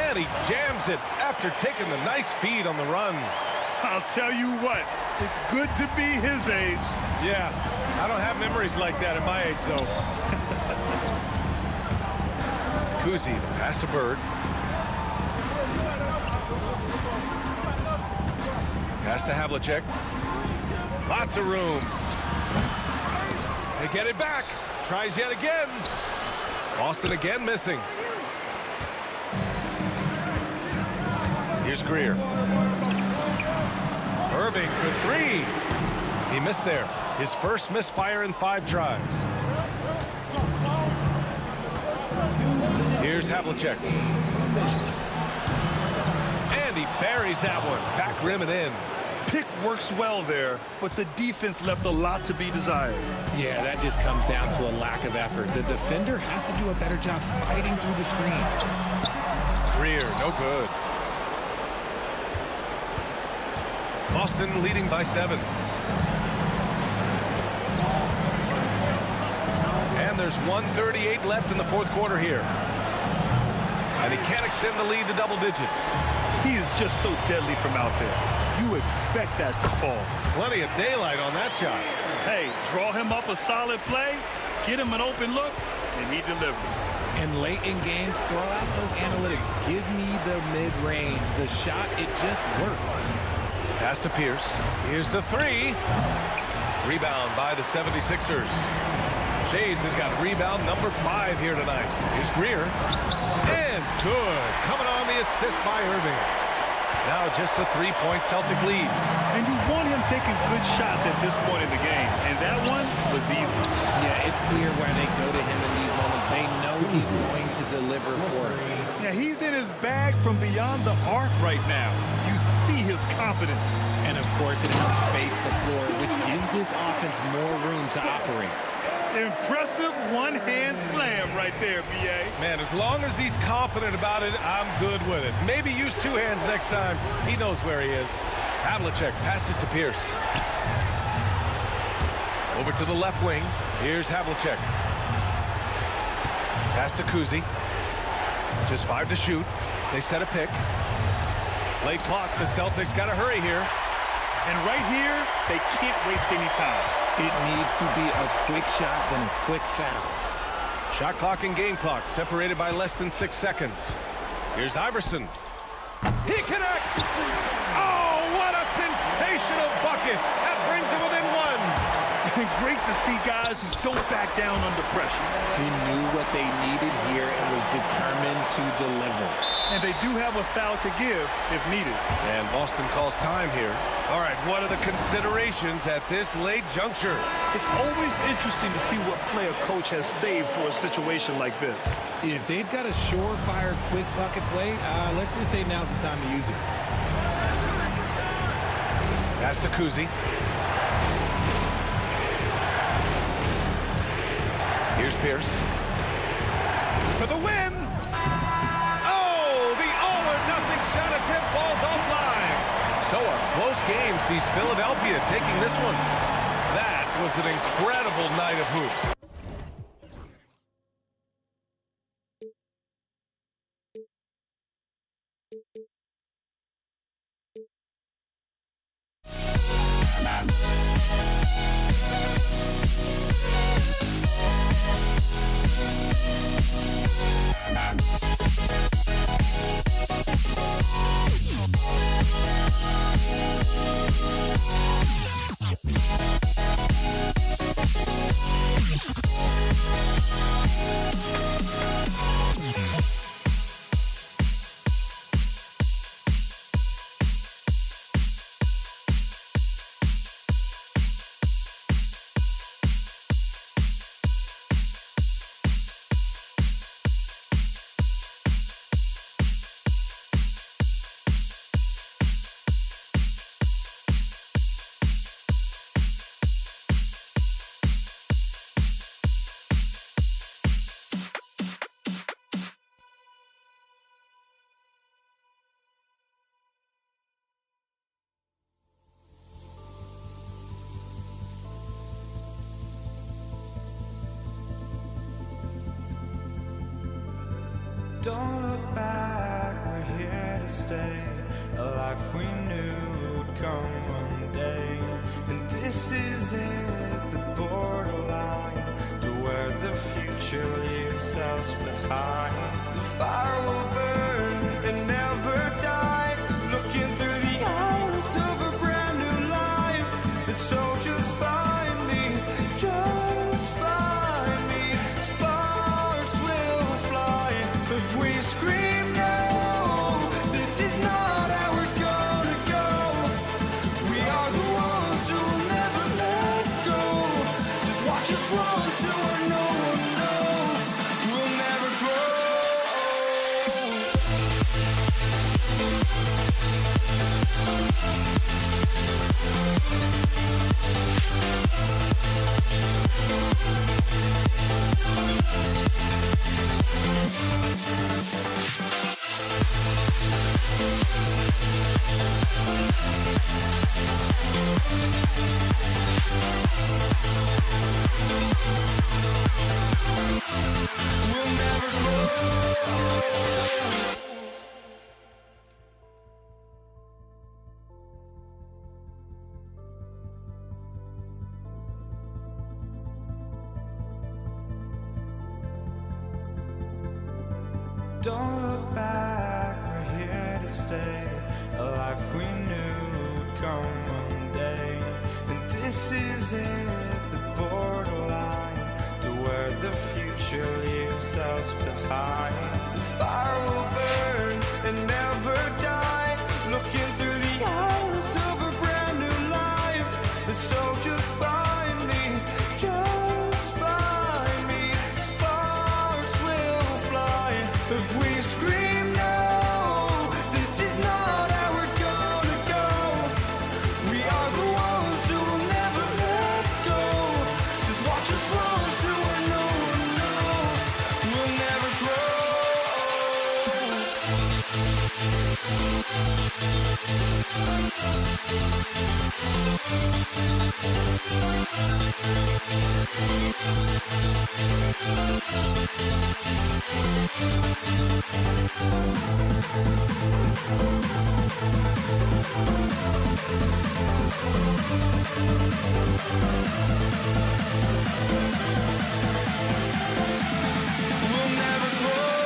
[SPEAKER 7] And he jams it after taking the nice feed on the run.
[SPEAKER 9] I'll tell you what, it's good to be his age.
[SPEAKER 7] Yeah, I don't have memories like that at my age, though. Kuzi, the pass to Bird. Pass to Havlicek. Lots of room. They get it back. Tries yet again. Boston again missing. Here's Greer. Irving for 3. He missed there. His first misfire in 5 tries. Here's Havlicek. And he buries that one. Back rim and in.
[SPEAKER 9] Pick works well there, but the defense left a lot to be desired.
[SPEAKER 5] Yeah, that just comes down to a lack of effort. The defender has to do a better job fighting through the screen.
[SPEAKER 7] Greer, no good. Boston leading by 7. And there's 1:38 left in the 4th quarter here. And he can't extend the lead to double digits.
[SPEAKER 9] He is just so deadly from out there. You expect that to fall.
[SPEAKER 7] Plenty of daylight on that shot.
[SPEAKER 9] Hey, draw him up a solid play, get him an open look, and he delivers.
[SPEAKER 5] And late in games, throw out those analytics. Give me the mid-range. The shot, it just works.
[SPEAKER 7] Pass to Pierce. Here's the 3. Rebound by the 76ers. Shays has got rebound number 5 here tonight. Here's Greer. And good. Coming on the assist by Irving. Now just a 3-point Celtic lead.
[SPEAKER 9] And you want him taking good shots at this point in the game. And that one was easy.
[SPEAKER 5] Yeah, it's clear where they go to him in these moments. They know he's going to deliver for it.
[SPEAKER 9] Yeah, he's in his bag from beyond the arc right now. You see his confidence.
[SPEAKER 5] And of course, it helps space the floor, which gives this offense more room to operate.
[SPEAKER 9] Impressive one-hand slam right there, B.A.
[SPEAKER 7] Man, as long as he's confident about it, I'm good with it. Maybe use 2 hands next time. He knows where he is. Havlicek passes to Pierce. Over to the left wing. Here's Havlicek. Pass to Kuzi. Just 5 to shoot. They set a pick. Late clock. The Celtics got to hurry here.
[SPEAKER 9] And right here, they can't waste any time.
[SPEAKER 5] It needs to be a quick shot, then a quick foul.
[SPEAKER 7] Shot clock and game clock separated by less than 6 seconds. Here's Iverson. He connects! Oh, what a sensational bucket! That brings him within 1.
[SPEAKER 9] Great to see guys who don't back down under pressure.
[SPEAKER 5] He knew what they needed here and was determined to deliver.
[SPEAKER 9] And they do have a foul to give if needed.
[SPEAKER 7] And Boston calls time here. All right, what are the considerations at this late juncture?
[SPEAKER 9] It's always interesting to see what play a coach has saved for a situation like this.
[SPEAKER 5] If they've got a surefire quick bucket play, let's just say now's the time to use it.
[SPEAKER 7] Pass to Kuzi. Here's Pierce. For the win! Oh, the all-or-nothing shot attempt falls offline. So a close game sees Philadelphia taking this one. That was an incredible night of hoops.
[SPEAKER 1] Don't look back, we're here to stay. A life we knew would come one day. And this is it, the borderline to where the future leaves us behind. The fire will burn and never die, looking through the eyes of a brand new life. And so just find me, just find me. Sparks will fly if we scream no. This is not how we're gonna go. We are the ones who'll never let go. Just watch us run to where no one knows. We'll never grow. We'll never grow. Don't look back, we're here to stay. A life we knew would come one day. And this is it, the borderline to where the future leaves us behind. The fire will burn and never die, looking through the eyes of a brand new life. And so just find me, just find me. Sparks will fly if we scream no. This is not how we're gonna go. We are the ones who will never let go. Just watch us run to where no one knows. We'll never grow. We'll never grow.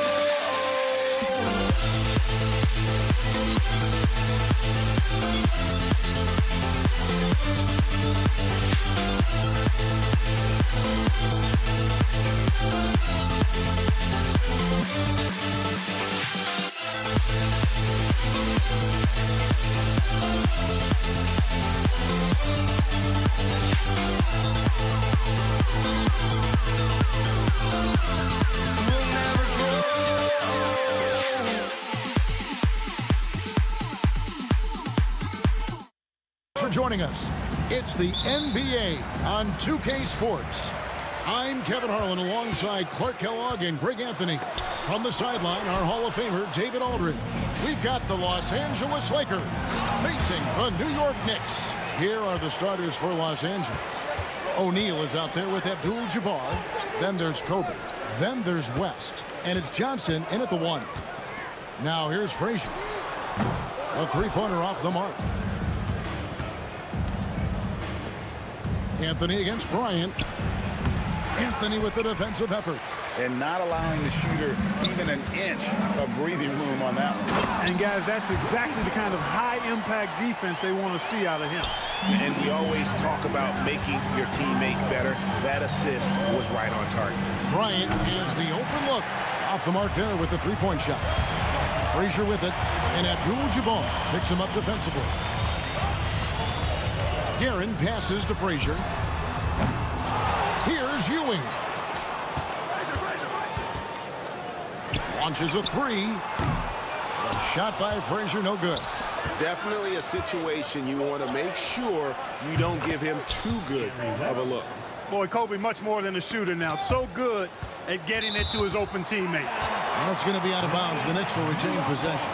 [SPEAKER 1] We'll never grow.
[SPEAKER 2] For joining us, it's the NBA on 2K Sports. I'm Kevin Harlan alongside Clark Kellogg and Greg Anthony. From the sideline, our Hall of Famer, David Aldridge. We've got the Los Angeles Lakers facing the New York Knicks. Here are the starters for Los Angeles. O'Neal is out there with Abdul-Jabbar. Then there's Kobe. Then there's West. And it's Johnson in at the 1. Now here's Frazier. A three-pointer off the mark. Anthony against Bryant. Anthony with the defensive effort.
[SPEAKER 3] And not allowing the shooter even an inch of breathing room on that one.
[SPEAKER 8] And guys, that's exactly the kind of high-impact defense they want to see out of him.
[SPEAKER 3] And we always talk about making your teammate better. That assist was right on target.
[SPEAKER 2] Bryant has the open look. Off the mark there with the three-point shot. Frazier with it, and Abdul-Jabbar picks him up defensively. Guerin passes to Frazier. Here's Ewing. Launches a three. A shot by Frazier, no good.
[SPEAKER 3] Definitely a situation you want to make sure you don't give him too good of a look.
[SPEAKER 8] Boy, Kobe much more than a shooter now. So good at getting it to his open teammates.
[SPEAKER 2] That's going to be out of bounds. The Knicks will retain possession.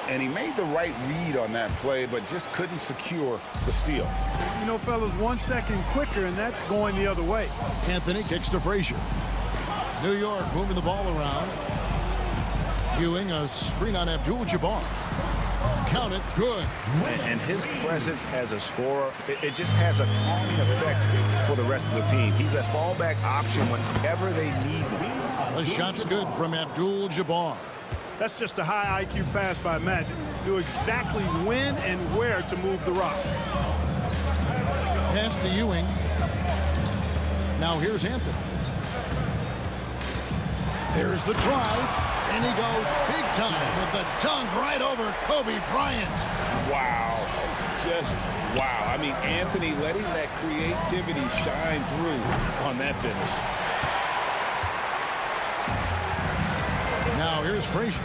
[SPEAKER 3] And he made the right read on that play, but just couldn't secure the steal.
[SPEAKER 8] You know, fellas, 1 second quicker, and that's going the other way.
[SPEAKER 2] Anthony kicks to Frazier. New York moving the ball around. Ewing, a screen on Abdul-Jabbar. Count it, good.
[SPEAKER 3] And his presence as a scorer, it just has a calming effect for the rest of the team. He's a fallback option whenever they need him.
[SPEAKER 2] The shot's good from Abdul-Jabbar.
[SPEAKER 8] That's just a high IQ pass by Magic. Knew exactly when and where to move the rock.
[SPEAKER 2] Pass to Ewing. Now here's Anthony. There's the drive. And he goes big time with the dunk right over Kobe Bryant.
[SPEAKER 3] Wow. Just wow. I mean, Anthony letting that creativity shine through on that finish.
[SPEAKER 2] Now here's Frazier.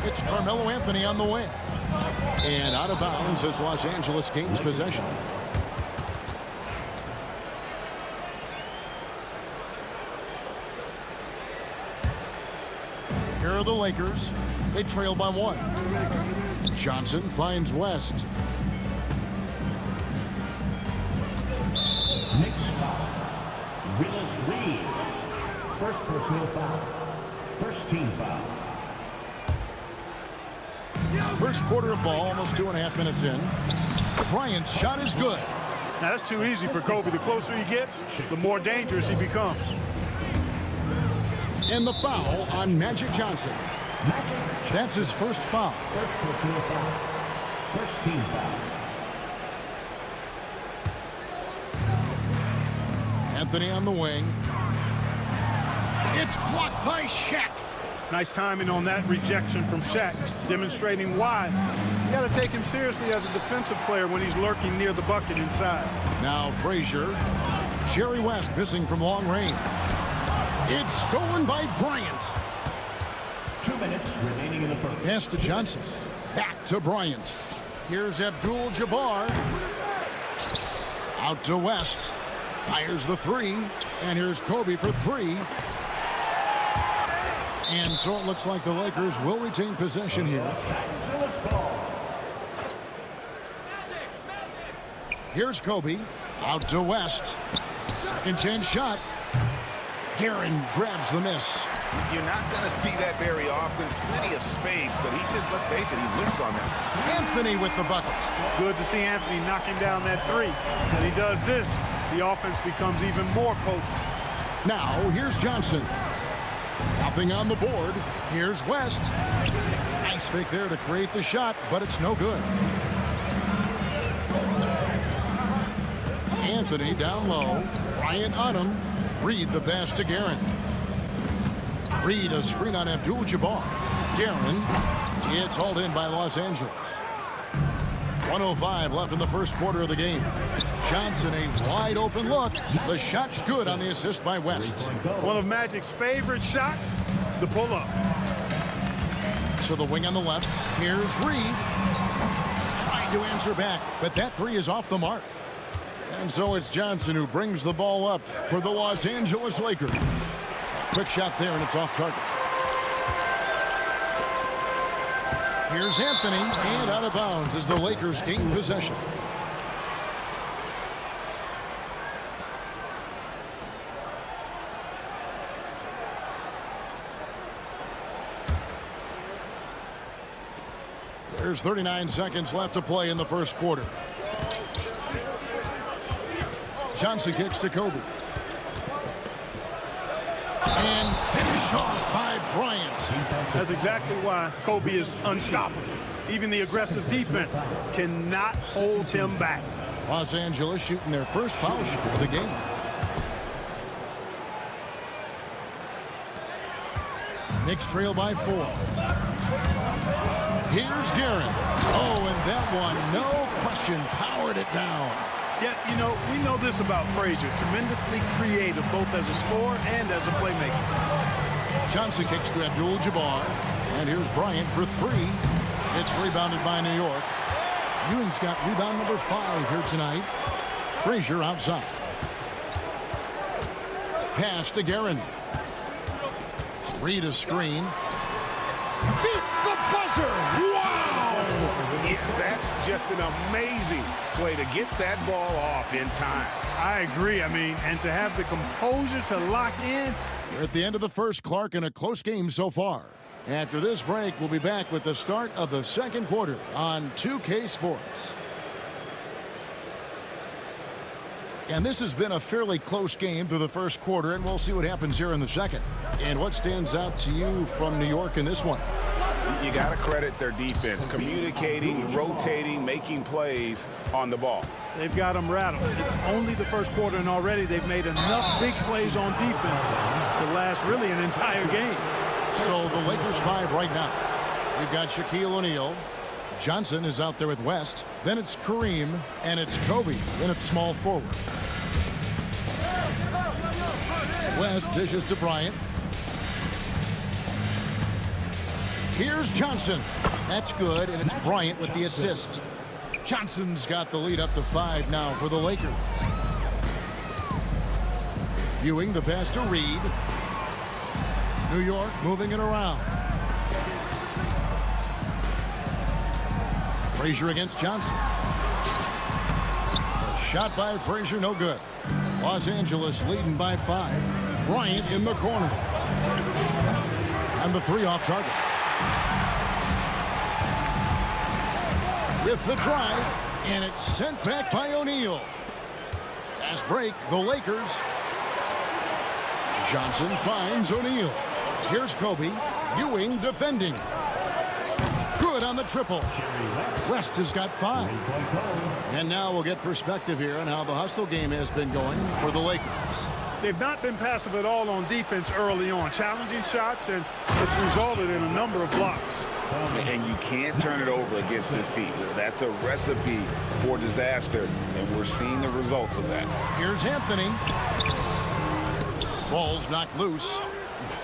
[SPEAKER 2] It's Carmelo Anthony on the wing. And out of bounds as Los Angeles gains possession. Here are the Lakers. They trail by 1. Johnson finds West.
[SPEAKER 14] Knicks foul. Willis Reed. First personal foul. First team foul.
[SPEAKER 2] First quarter of ball, almost 2.5 minutes in. Bryant's shot is good.
[SPEAKER 8] Now, that's too easy for Kobe. The closer he gets, the more dangerous he becomes.
[SPEAKER 2] And the foul on Magic Johnson. That's his first foul.
[SPEAKER 14] First personal foul. First team foul.
[SPEAKER 2] Anthony on the wing. It's blocked by Shaq.
[SPEAKER 8] Nice timing on that rejection from Shaq, demonstrating why you got to take him seriously as a defensive player when he's lurking near the bucket inside.
[SPEAKER 2] Now Frazier. Jerry West missing from long range. It's stolen by Bryant.
[SPEAKER 14] 2 minutes remaining in the first.
[SPEAKER 2] Pass to Johnson. Back to Bryant. Here's Abdul-Jabbar. Out to West. Fires the three. And here's Kobe for 3. And so it looks like the Lakers will retain possession here. Here's Kobe. Out to West. Second chance shot. Guerin grabs the miss.
[SPEAKER 3] You're not going to see that very often. Plenty of space, but he just, let's face it, he whiffs on that.
[SPEAKER 2] Anthony with the bucket.
[SPEAKER 8] Good to see Anthony knocking down that 3. When he does this, the offense becomes even more potent.
[SPEAKER 2] Now, here's Johnson. Nothing on the board. Here's West. Nice fake there to create the shot, but it's no good. Anthony down low. Bryant on him. Reed the pass to Guerin. Reed a screen on Abdul-Jabbar. Guerin. It's hauled in by Los Angeles. 1:05 left in the first quarter of the game. Johnson a wide open look. The shot's good on the assist by West.
[SPEAKER 8] One of Magic's favorite shots, the pull-up.
[SPEAKER 2] To the wing on the left. Here's Reed. Trying to answer back, but that 3 is off the mark. And so it's Johnson who brings the ball up for the Los Angeles Lakers. Quick shot there, and it's off target. Here's Anthony, and out of bounds as the Lakers gain possession. There's 39 seconds left to play in the first quarter. Johnson kicks to Kobe. And finish off by Bryant.
[SPEAKER 8] That's exactly why Kobe is unstoppable. Even the aggressive defense cannot hold him back.
[SPEAKER 2] Los Angeles shooting their first foul shot of the game. Knicks trail by 4. Here's Guerin. Oh, and that one, no question, powered it down.
[SPEAKER 8] Yet, you know, we know this about Frazier. Tremendously creative, both as a scorer and as a playmaker.
[SPEAKER 2] Johnson kicks to Abdul-Jabbar. And here's Bryant for 3. It's rebounded by New York. Ewing's got rebound number 5 here tonight. Frazier outside. Pass to Guerin. Reed a screen. Beats the buzzer! Wow!
[SPEAKER 3] Yeah, that's just an amazing play to get that ball off in time.
[SPEAKER 8] I agree. I mean, and to have the composure to lock in.
[SPEAKER 2] We're at the end of the first, Clark, in a close game so far. After this break, we'll be back with the start of the second quarter on 2K Sports. And this has been a fairly close game through the first quarter, and we'll see what happens here in the second. And what stands out to you from New York in this one?
[SPEAKER 3] You got to credit their defense, communicating, rotating, making plays on the ball.
[SPEAKER 8] They've got them rattled. It's only the first quarter, and already they've made enough big plays on defense to last really an entire game.
[SPEAKER 2] So the Lakers 5 right now. We've got Shaquille O'Neal. Johnson is out there with West. Then it's Kareem, and it's Kobe in at small forward. West dishes to Bryant. Here's Johnson. That's good, and it's Bryant with the assist. Johnson's got the lead up to 5 now for the Lakers. Ewing the pass to Reed. New York moving it around. Frazier against Johnson. A shot by Frazier, no good. Los Angeles leading by 5. Bryant in the corner. And the 3 off target. With the drive, and it's sent back by O'Neal. Fast break, the Lakers. Johnson finds O'Neal. Here's Kobe. Ewing defending. Good on the triple. West has got 5. And now we'll get perspective here on how the hustle game has been going for the Lakers.
[SPEAKER 8] They've not been passive at all on defense early on. Challenging shots, and it's resulted in a number of blocks.
[SPEAKER 3] And you can't turn it over against this team. That's a recipe for disaster, and we're seeing the results of that.
[SPEAKER 2] Here's Anthony. Ball's knocked loose.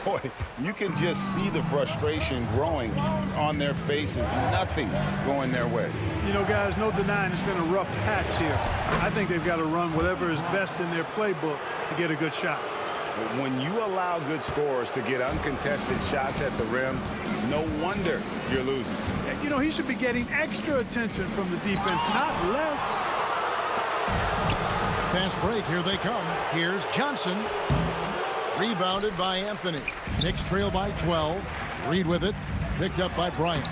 [SPEAKER 3] Boy, you can just see the frustration growing on their faces. Nothing going their way.
[SPEAKER 8] You know, guys, no denying it's been a rough patch here. I think they've got to run whatever is best in their playbook to get a good shot.
[SPEAKER 3] But when you allow good scorers to get uncontested shots at the rim, no wonder you're losing.
[SPEAKER 8] You know, he should be getting extra attention from the defense, not less.
[SPEAKER 2] Fast break, here they come. Here's Johnson. Rebounded by Anthony. Knicks trail by 12. Reed with it. Picked up by Bryant.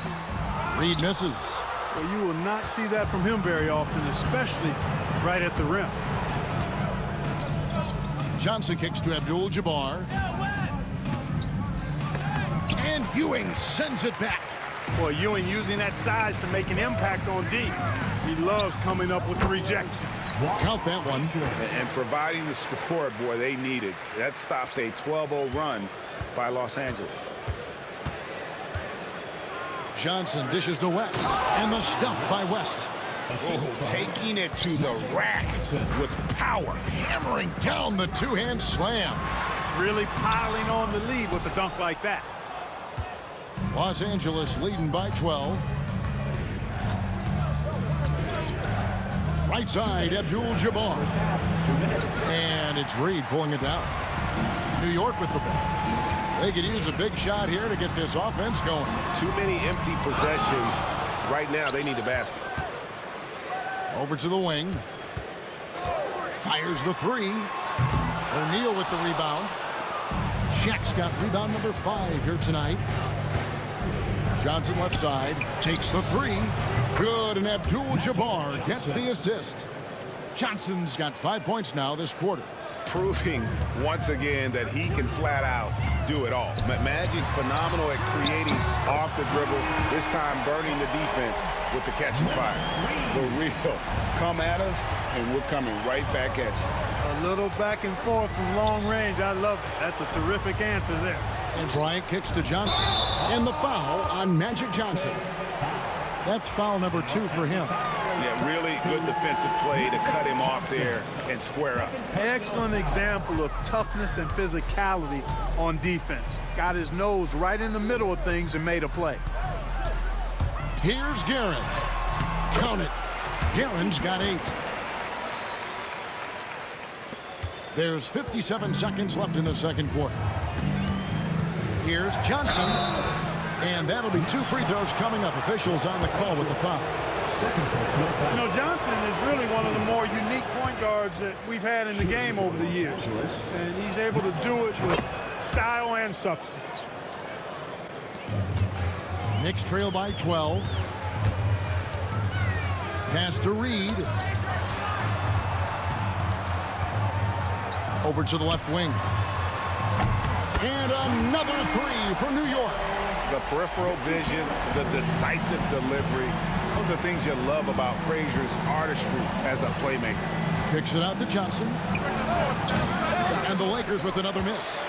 [SPEAKER 2] Reed misses.
[SPEAKER 8] Well, you will not see that from him very often, especially right at the rim.
[SPEAKER 2] Johnson kicks to Abdul-Jabbar. And Ewing sends it back.
[SPEAKER 8] Well, Ewing using that size to make an impact on D. He loves coming up with the rejections.
[SPEAKER 2] Count that one.
[SPEAKER 3] And providing the score, boy, they needed. That stops a 12-0 run by Los Angeles.
[SPEAKER 2] Johnson dishes to West. And the stuff by West.
[SPEAKER 3] Oh, taking it to the rack with power.
[SPEAKER 2] Hammering down the two-hand slam.
[SPEAKER 8] Really piling on the lead with a dunk like that.
[SPEAKER 2] Los Angeles leading by 12. Right side, Abdul-Jabbar. And it's Reed pulling it down. New York with the ball. They could use a big shot here to get this offense going.
[SPEAKER 3] Too many empty possessions. Right now, they need a basket.
[SPEAKER 2] Over to the wing. Fires the three. O'Neal with the rebound. Shaq's got rebound number 5 here tonight. Johnson left side. Takes the three. Good, and Abdul-Jabbar gets the assist. Johnson's got 5 points now this quarter.
[SPEAKER 3] Proving once again that he can flat out do it all. Magic phenomenal at creating off the dribble, this time burning the defense with the catching fire. The real come at us, and we're coming right back at you.
[SPEAKER 8] A little back and forth from long range. I love it. That's a terrific answer there.
[SPEAKER 2] And Bryant kicks to Johnson. And the foul on Magic Johnson. That's foul number 2 for him.
[SPEAKER 3] Yeah, really good defensive play to cut him off there and square up.
[SPEAKER 8] Excellent example of toughness and physicality on defense. Got his nose right in the middle of things and made a play.
[SPEAKER 2] Here's Guerin. Count it. Guerin's got 8. There's 57 seconds left in the second quarter. Here's Johnson. And that'll be 2 free throws coming up. Officials on the call with the foul.
[SPEAKER 8] You know, Johnson is really one of the more unique point guards that we've had in the game over the years. And he's able to do it with style and substance.
[SPEAKER 2] Knicks trail by 12. Pass to Reed. Over to the left wing. And another 3 for New York.
[SPEAKER 3] The peripheral vision, the decisive delivery. Those are things you love about Frazier's artistry as a playmaker.
[SPEAKER 2] Kicks it out to Johnson. And the Lakers with another miss.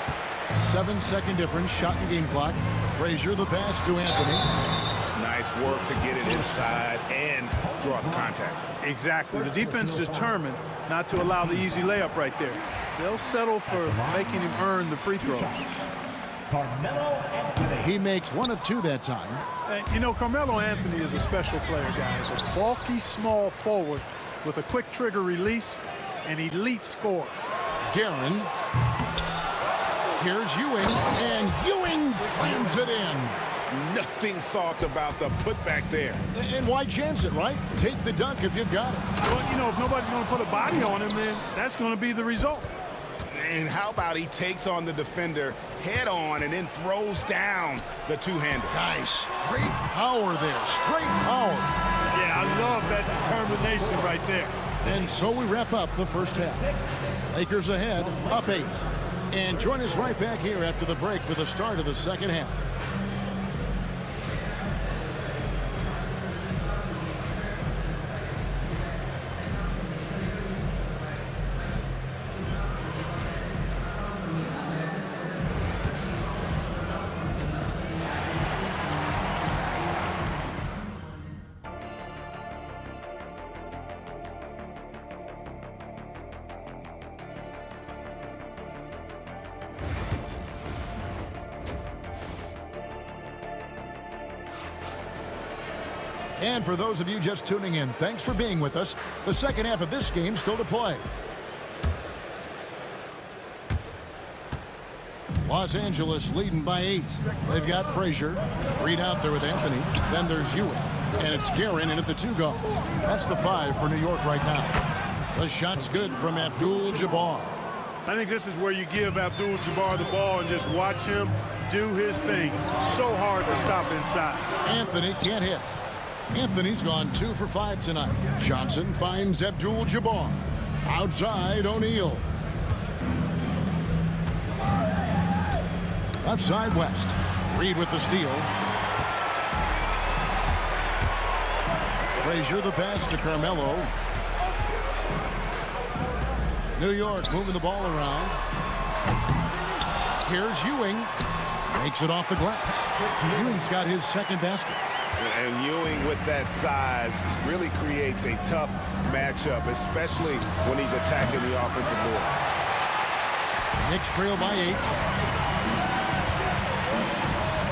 [SPEAKER 2] 7-second difference, shot and game clock. Frazier the pass to Anthony.
[SPEAKER 3] Nice work to get it inside and draw the contact.
[SPEAKER 8] Exactly. The defense determined not to allow the easy layup right there. They'll settle for making him earn the free throws.
[SPEAKER 2] He makes 1 of 2 that time.
[SPEAKER 8] And, you know, Carmelo Anthony is a special player, guys. A bulky, small forward with a quick trigger release, an elite scorer.
[SPEAKER 2] Guerin. Here's Ewing, and Ewing slams it in.
[SPEAKER 3] Nothing soft about the putback there.
[SPEAKER 2] And why chance it, right? Take the dunk if you've got it.
[SPEAKER 8] Well, you know, if nobody's going to put a body on him, then that's going to be the result.
[SPEAKER 3] And how about he takes on the defender head on and then throws down the two-hander.
[SPEAKER 2] Nice. Straight power there. Straight power.
[SPEAKER 8] Yeah, I love that determination right there.
[SPEAKER 2] And so we wrap up the first half. Lakers ahead, up 8. And join us right back here after the break for the start of the second half. And for those of you just tuning in, thanks for being with us. The second half of this game still to play. Los Angeles leading by 8. They've got Frazier. Reed out there with Anthony. Then there's Ewing. And it's Guerin in at the 2 go. That's the 5 for New York right now. The shot's good from Abdul-Jabbar.
[SPEAKER 8] I think this is where you give Abdul-Jabbar the ball and just watch him do his thing. So hard to stop inside.
[SPEAKER 2] Anthony can't hit. Anthony's gone 2 for 5 tonight. Johnson finds Abdul-Jabbar. Outside, O'Neal. Left side, West. Reed with the steal. Frazier the pass to Carmelo. New York moving the ball around. Here's Ewing. Makes it off the glass. Ewing's got his second basket.
[SPEAKER 3] And Ewing with that size really creates a tough matchup, especially when he's attacking the offensive board.
[SPEAKER 2] Knicks trail by 8.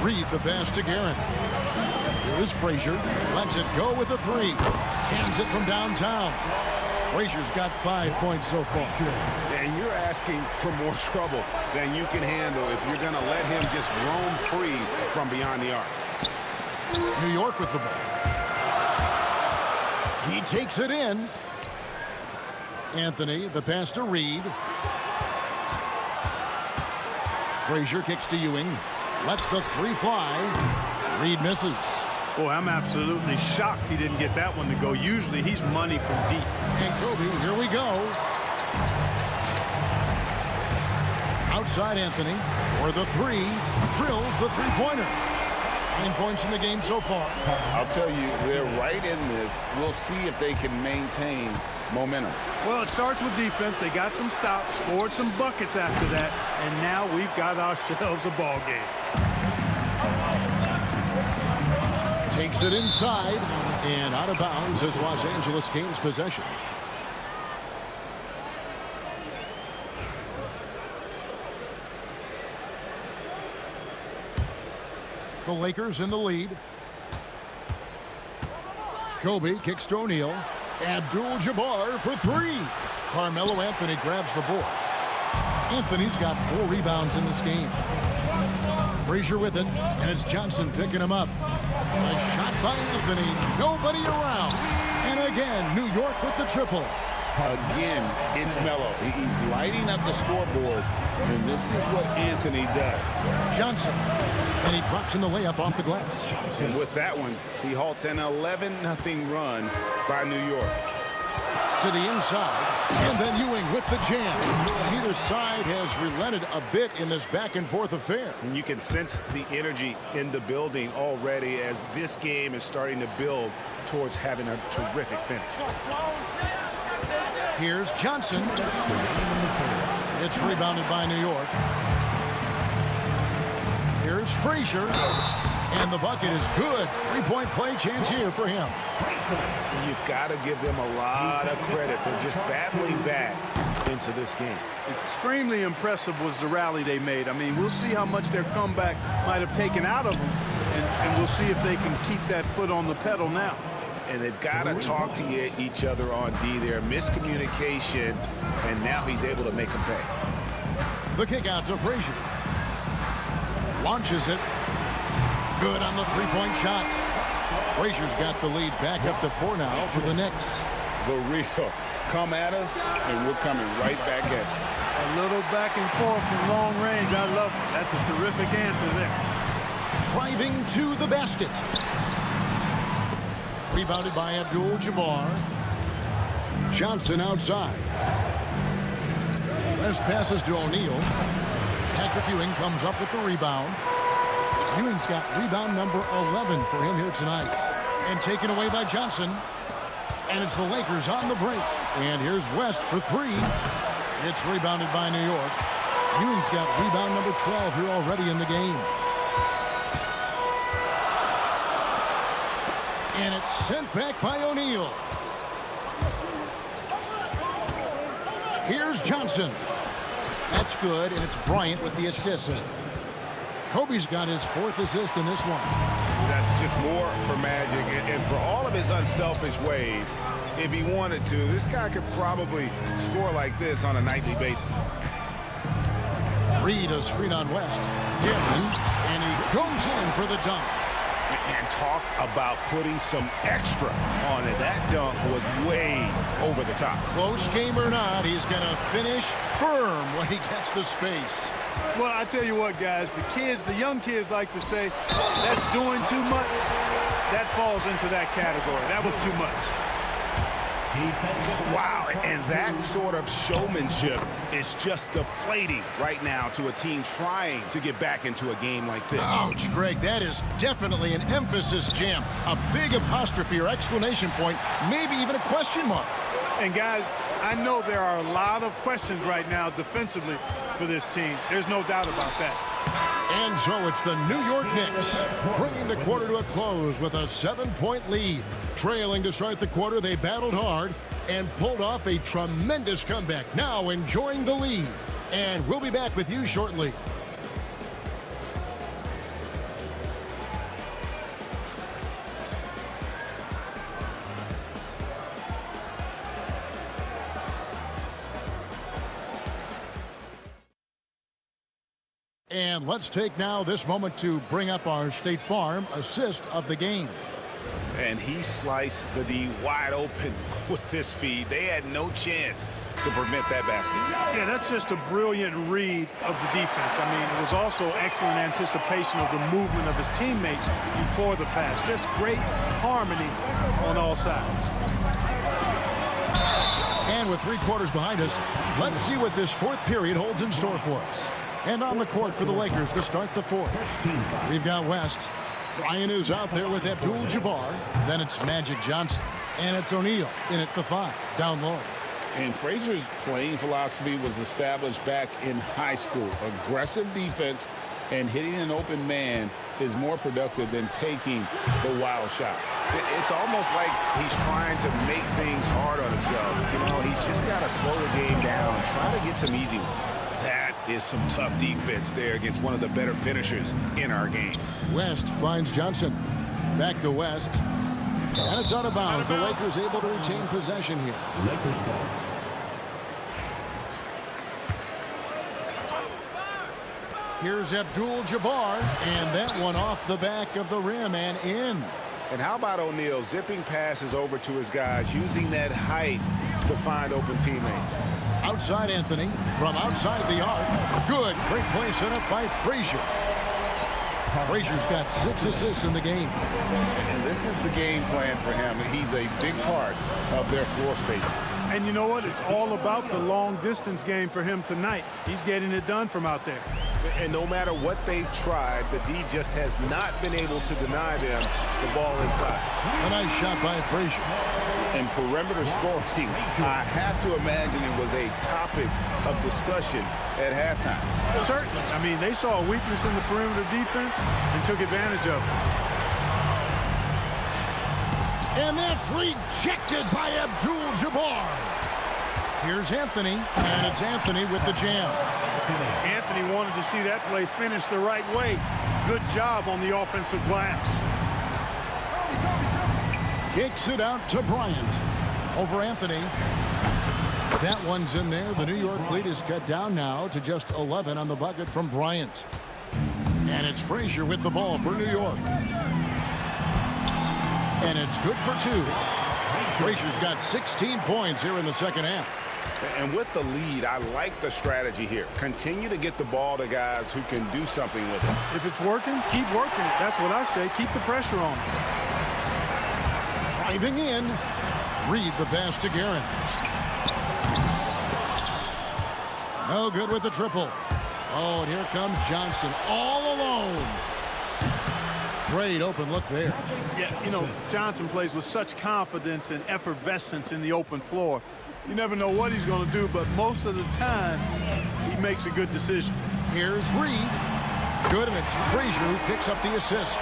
[SPEAKER 2] Reed the pass to Guerin. Here's Frazier. Lets it go with a 3. Cans it from downtown. Frazier's got 5 points so far.
[SPEAKER 3] And you're asking for more trouble than you can handle if you're going to let him just roam free from beyond the arc.
[SPEAKER 2] New York with the ball. He takes it in. Anthony, the pass to Reed. Frazier kicks to Ewing. Lets the three fly. Reed misses.
[SPEAKER 8] Boy, I'm absolutely shocked he didn't get that one to go. Usually he's money from deep.
[SPEAKER 2] And Kobe, here we go. Outside Anthony, for the three, drills the three-pointer. 9 points in the game so far.
[SPEAKER 3] I'll tell you, they're right in this. We'll see if they can maintain momentum.
[SPEAKER 8] Well, it starts with defense. They got some stops, scored some buckets after that, and now we've got ourselves a ball game.
[SPEAKER 2] Takes it inside, and out of bounds as Los Angeles gains possession. The Lakers in the lead. Kobe kicks to O'Neal. Abdul-Jabbar for three. Carmelo Anthony grabs the board. Anthony's got 4 rebounds in this game. Frazier with it, and it's Johnson picking him up. A shot by Anthony. Nobody around. And again, New York with the triple.
[SPEAKER 3] Again, it's Melo. He's lighting up the scoreboard, and this is what Anthony does.
[SPEAKER 2] Johnson, and he drops in the layup off the glass.
[SPEAKER 3] And with that one, he halts an 11-0 run by New York.
[SPEAKER 2] To the inside, and then Ewing with the jam. Neither side has relented a bit in this back-and-forth affair.
[SPEAKER 3] And you can sense the energy in the building already as this game is starting to build towards having a terrific finish.
[SPEAKER 2] Here's Johnson. It's rebounded by New York. Here's Frazier. And the bucket is good. 3-point play chance here for him.
[SPEAKER 3] You've got to give them a lot of credit for just battling back into this game.
[SPEAKER 8] Extremely impressive was the rally they made. I mean, we'll see how much their comeback might have taken out of them, and we'll see if they can keep that foot on the pedal now.
[SPEAKER 3] And they've got to talk to each other on D there. Miscommunication, and now he's able to make them pay.
[SPEAKER 2] The kick out to Frazier. Launches it. Good on the three-point shot. Frazier's got the lead back up to 4 now for the Knicks.
[SPEAKER 3] The real come at us, and we're coming right back at you.
[SPEAKER 8] A little back and forth from long range. I love it. That's a terrific answer there.
[SPEAKER 2] Driving to the basket. Rebounded by Abdul-Jabbar. Johnson outside. West passes to O'Neal. Patrick Ewing comes up with the rebound. Ewing's got rebound number 11 for him here tonight. And taken away by Johnson. And it's the Lakers on the break. And here's West for three. It's rebounded by New York. Ewing's got rebound number 12 here already in the game. And it's sent back by O'Neal. Here's Johnson. That's good, and it's Bryant with the assist. Kobe's got his 4th assist in this one.
[SPEAKER 3] That's just more for Magic, and for all of his unselfish ways, if he wanted to, this guy could probably score like this on a nightly basis.
[SPEAKER 2] Reed a screen on West. Gibson, and he goes in for the dunk.
[SPEAKER 3] And talk about putting some extra on it. That dunk was way over the top.
[SPEAKER 2] Close game or not, he's going to finish firm when he gets the space.
[SPEAKER 8] Well, I tell you what, guys, the young kids like to say, that's doing too much. That falls into that category. That was too much.
[SPEAKER 3] Wow, and that sort of showmanship is just deflating right now to a team trying to get back into a game like this.
[SPEAKER 2] Ouch, Greg, that is definitely an emphasis jam. A big apostrophe or exclamation point, maybe even a question mark.
[SPEAKER 8] And guys, I know there are a lot of questions right now defensively for this team. There's no doubt about that.
[SPEAKER 2] And so it's the New York Knicks bringing the quarter to a close with a 7-point lead. Trailing to start the quarter, they battled hard and pulled off a tremendous comeback. Now enjoying the lead. And we'll be back with you shortly. And let's take now this moment to bring up our State Farm assist of the game.
[SPEAKER 3] And he sliced the D wide open with his feed. They had no chance to prevent that basket.
[SPEAKER 8] Yeah, that's just a brilliant read of the defense. I mean, it was also excellent anticipation of the movement of his teammates before the pass. Just great harmony on all sides.
[SPEAKER 2] And with 3 quarters behind us, let's see what this fourth period holds in store for us. And on the court for the Lakers to start the fourth, we've got West. Brian is out there with Abdul-Jabbar. Then it's Magic Johnson. And it's O'Neal in at the 5, down low.
[SPEAKER 16] And Frazier's playing philosophy was established back in high school. Aggressive defense and hitting an open man is more productive than taking the wild shot.
[SPEAKER 3] It's almost like he's trying to make things hard on himself. You know, he's just got to slow the game down, try to get some easy ones. That is some tough defense there against one of the better finishers in our game.
[SPEAKER 2] West finds Johnson. Back to West. And it's out of bounds. The Lakers able to retain possession here.
[SPEAKER 14] Lakers ball.
[SPEAKER 2] Here's Abdul-Jabbar. And that one off the back of the rim and in.
[SPEAKER 3] And how about O'Neal zipping passes over to his guys, using that height to find open teammates.
[SPEAKER 2] Outside Anthony from outside the arc. Good. Great play set up by Frazier. Frazier's got 6 assists in the game.
[SPEAKER 16] And this is the game plan for him. He's a big part of their floor spacing.
[SPEAKER 8] And you know what? It's all about the long distance game for him tonight. He's getting it done from out there.
[SPEAKER 3] And no matter what they've tried, the D just has not been able to deny them the ball inside.
[SPEAKER 2] A nice shot by Frazier.
[SPEAKER 3] And perimeter scoring, I have to imagine it was a topic of discussion at halftime.
[SPEAKER 8] Certainly. I mean, they saw a weakness in the perimeter defense and took advantage of it.
[SPEAKER 2] And that's rejected by Abdul-Jabbar. Here's Anthony, and it's Anthony with the jam.
[SPEAKER 8] Anthony wanted to see that play finish the right way. Good job on the offensive glass.
[SPEAKER 2] Kicks it out to Bryant. Over Anthony. That one's in there. The New York lead is cut down now to just 11 on the bucket from Bryant. And it's Frazier with the ball for New York. And it's good for 2. Frazier's got 16 points here in the second half.
[SPEAKER 3] And with the lead, I like the strategy here. Continue to get the ball to guys who can do something with it.
[SPEAKER 8] If it's working, keep working it. That's what I say. Keep the pressure on.
[SPEAKER 2] Driving in. Reed the pass to Guerin. No good with the triple. Oh, and here comes Johnson all alone. Great open look there.
[SPEAKER 8] Yeah, you know, Johnson plays with such confidence and effervescence in the open floor. You never know what he's going to do, but most of the time, he makes a good decision.
[SPEAKER 2] Here's Reed. Good, and it's Frazier who picks up the assist.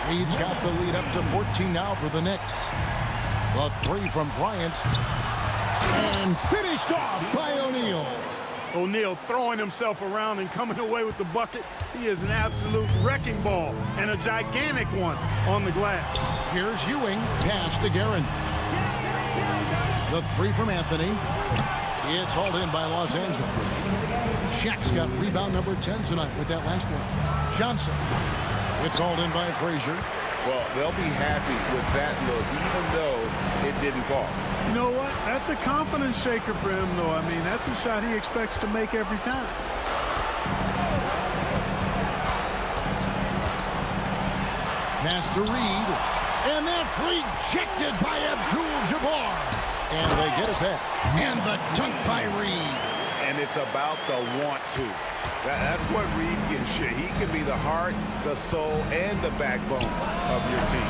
[SPEAKER 2] Reed's got the lead up to 14 now for the Knicks. The 3 from Bryant. And finished off by O'Neal.
[SPEAKER 8] O'Neal throwing himself around and coming away with the bucket. He is an absolute wrecking ball and a gigantic one on the glass.
[SPEAKER 2] Here's Ewing. Pass to Guerin. The 3 from Anthony. It's hauled in by Los Angeles. Shaq's got rebound number 10 tonight with that last one. Johnson. It's hauled in by Frazier.
[SPEAKER 3] Well, they'll be happy with that look, even though it didn't fall.
[SPEAKER 8] You know what? That's a confidence shaker for him, though. I mean, that's a shot he expects to make every time.
[SPEAKER 2] Pass to Reed. And that's rejected by Abdul-Jabbar. And they get it back. And the dunk by Reed.
[SPEAKER 3] And it's about the want to. That's what Reed gives you. He can be the heart, the soul, and the backbone of your team.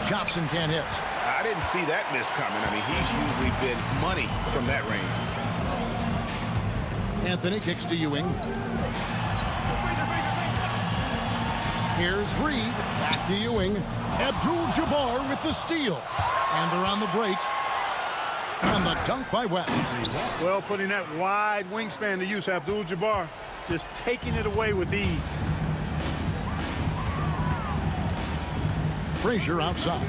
[SPEAKER 2] Johnson can't hit.
[SPEAKER 3] I didn't see that miss coming. I mean, he's usually been money from that range.
[SPEAKER 2] Anthony kicks to Ewing. Here's Reed. Back to Ewing. Abdul-Jabbar with the steal. And they're on the break. And the dunk by West.
[SPEAKER 8] Well, putting that wide wingspan to use, Abdul-Jabbar just taking it away with ease.
[SPEAKER 2] Frazier outside.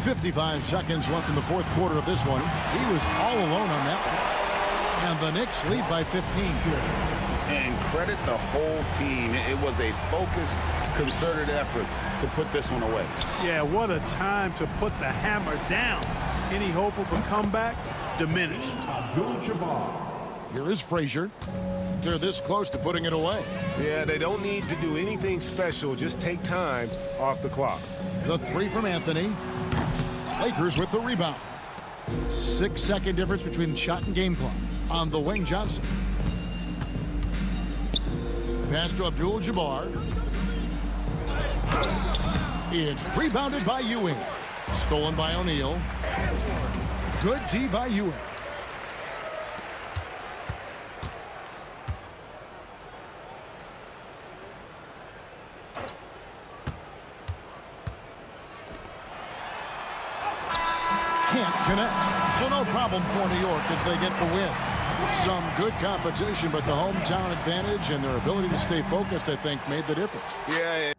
[SPEAKER 2] 55 seconds left in the fourth quarter of this one. He was all alone on that one. The Knicks lead by 15.
[SPEAKER 3] And credit the whole team. It was a focused, concerted effort to put this one away.
[SPEAKER 8] Yeah, what a time to put the hammer down. Any hope of a comeback diminished.
[SPEAKER 2] Here is Frazier. They're this close to putting it away.
[SPEAKER 7] Yeah, they don't need to do anything special. Just take time off the clock.
[SPEAKER 2] The three from Anthony. Lakers with the rebound. 6-second difference between shot and game clock on the wing. Johnson. Pass to Abdul-Jabbar. It's rebounded by Ewing. Stolen by O'Neal. Good D by Ewing. Can't connect. So no problem for New York as they get the win. Some good competition, but the hometown advantage and their ability to stay focused, I think, made the difference.
[SPEAKER 7] Yeah.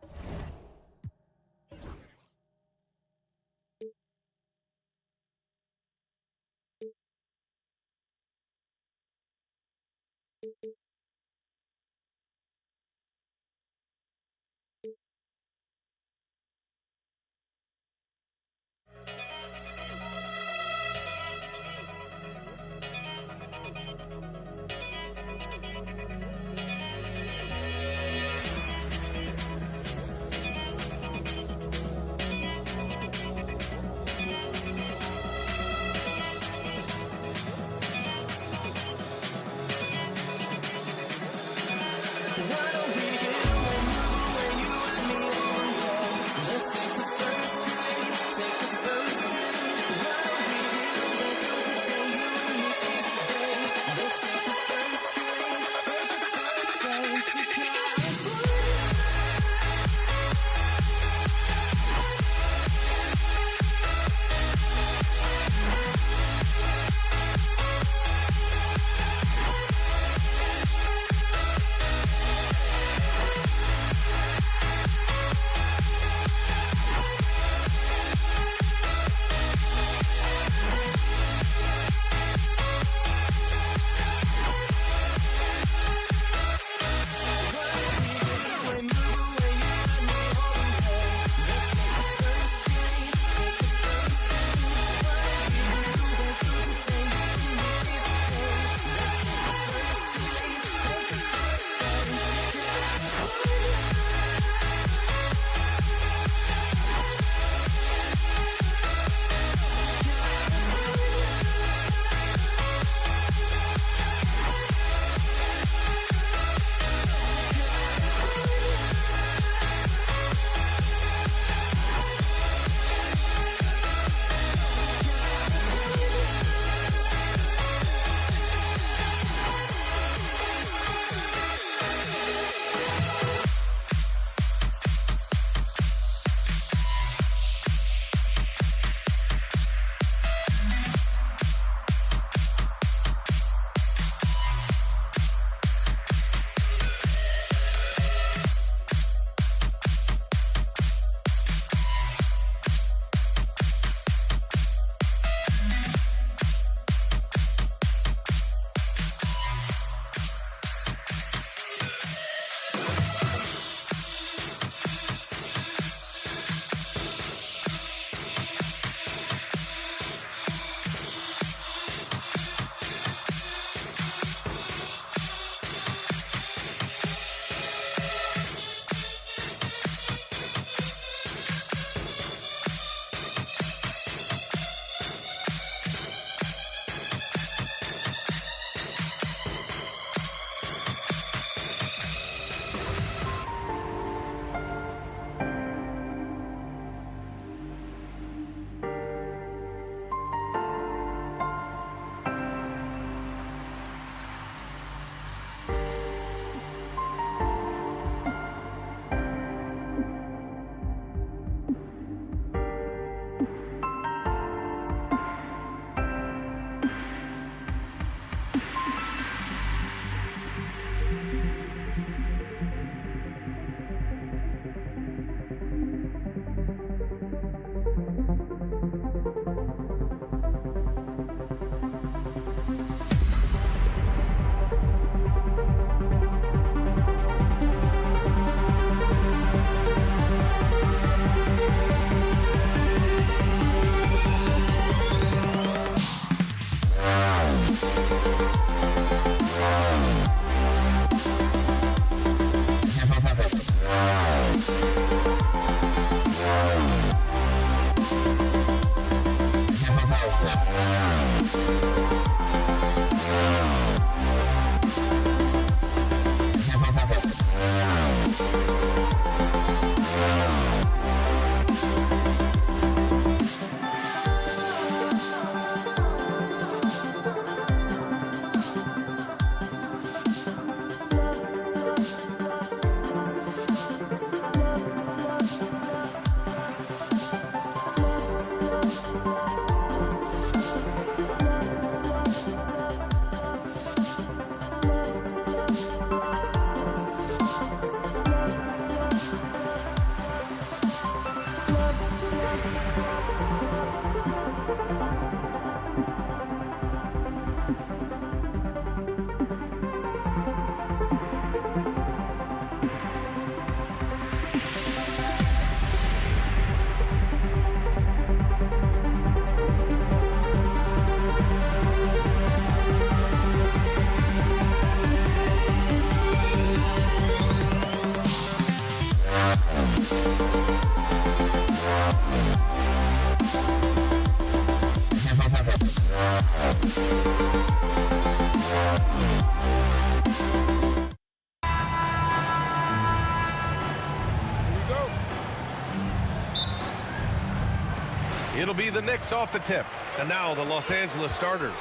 [SPEAKER 7] It'll be the Knicks off the tip. And now the Los Angeles starters.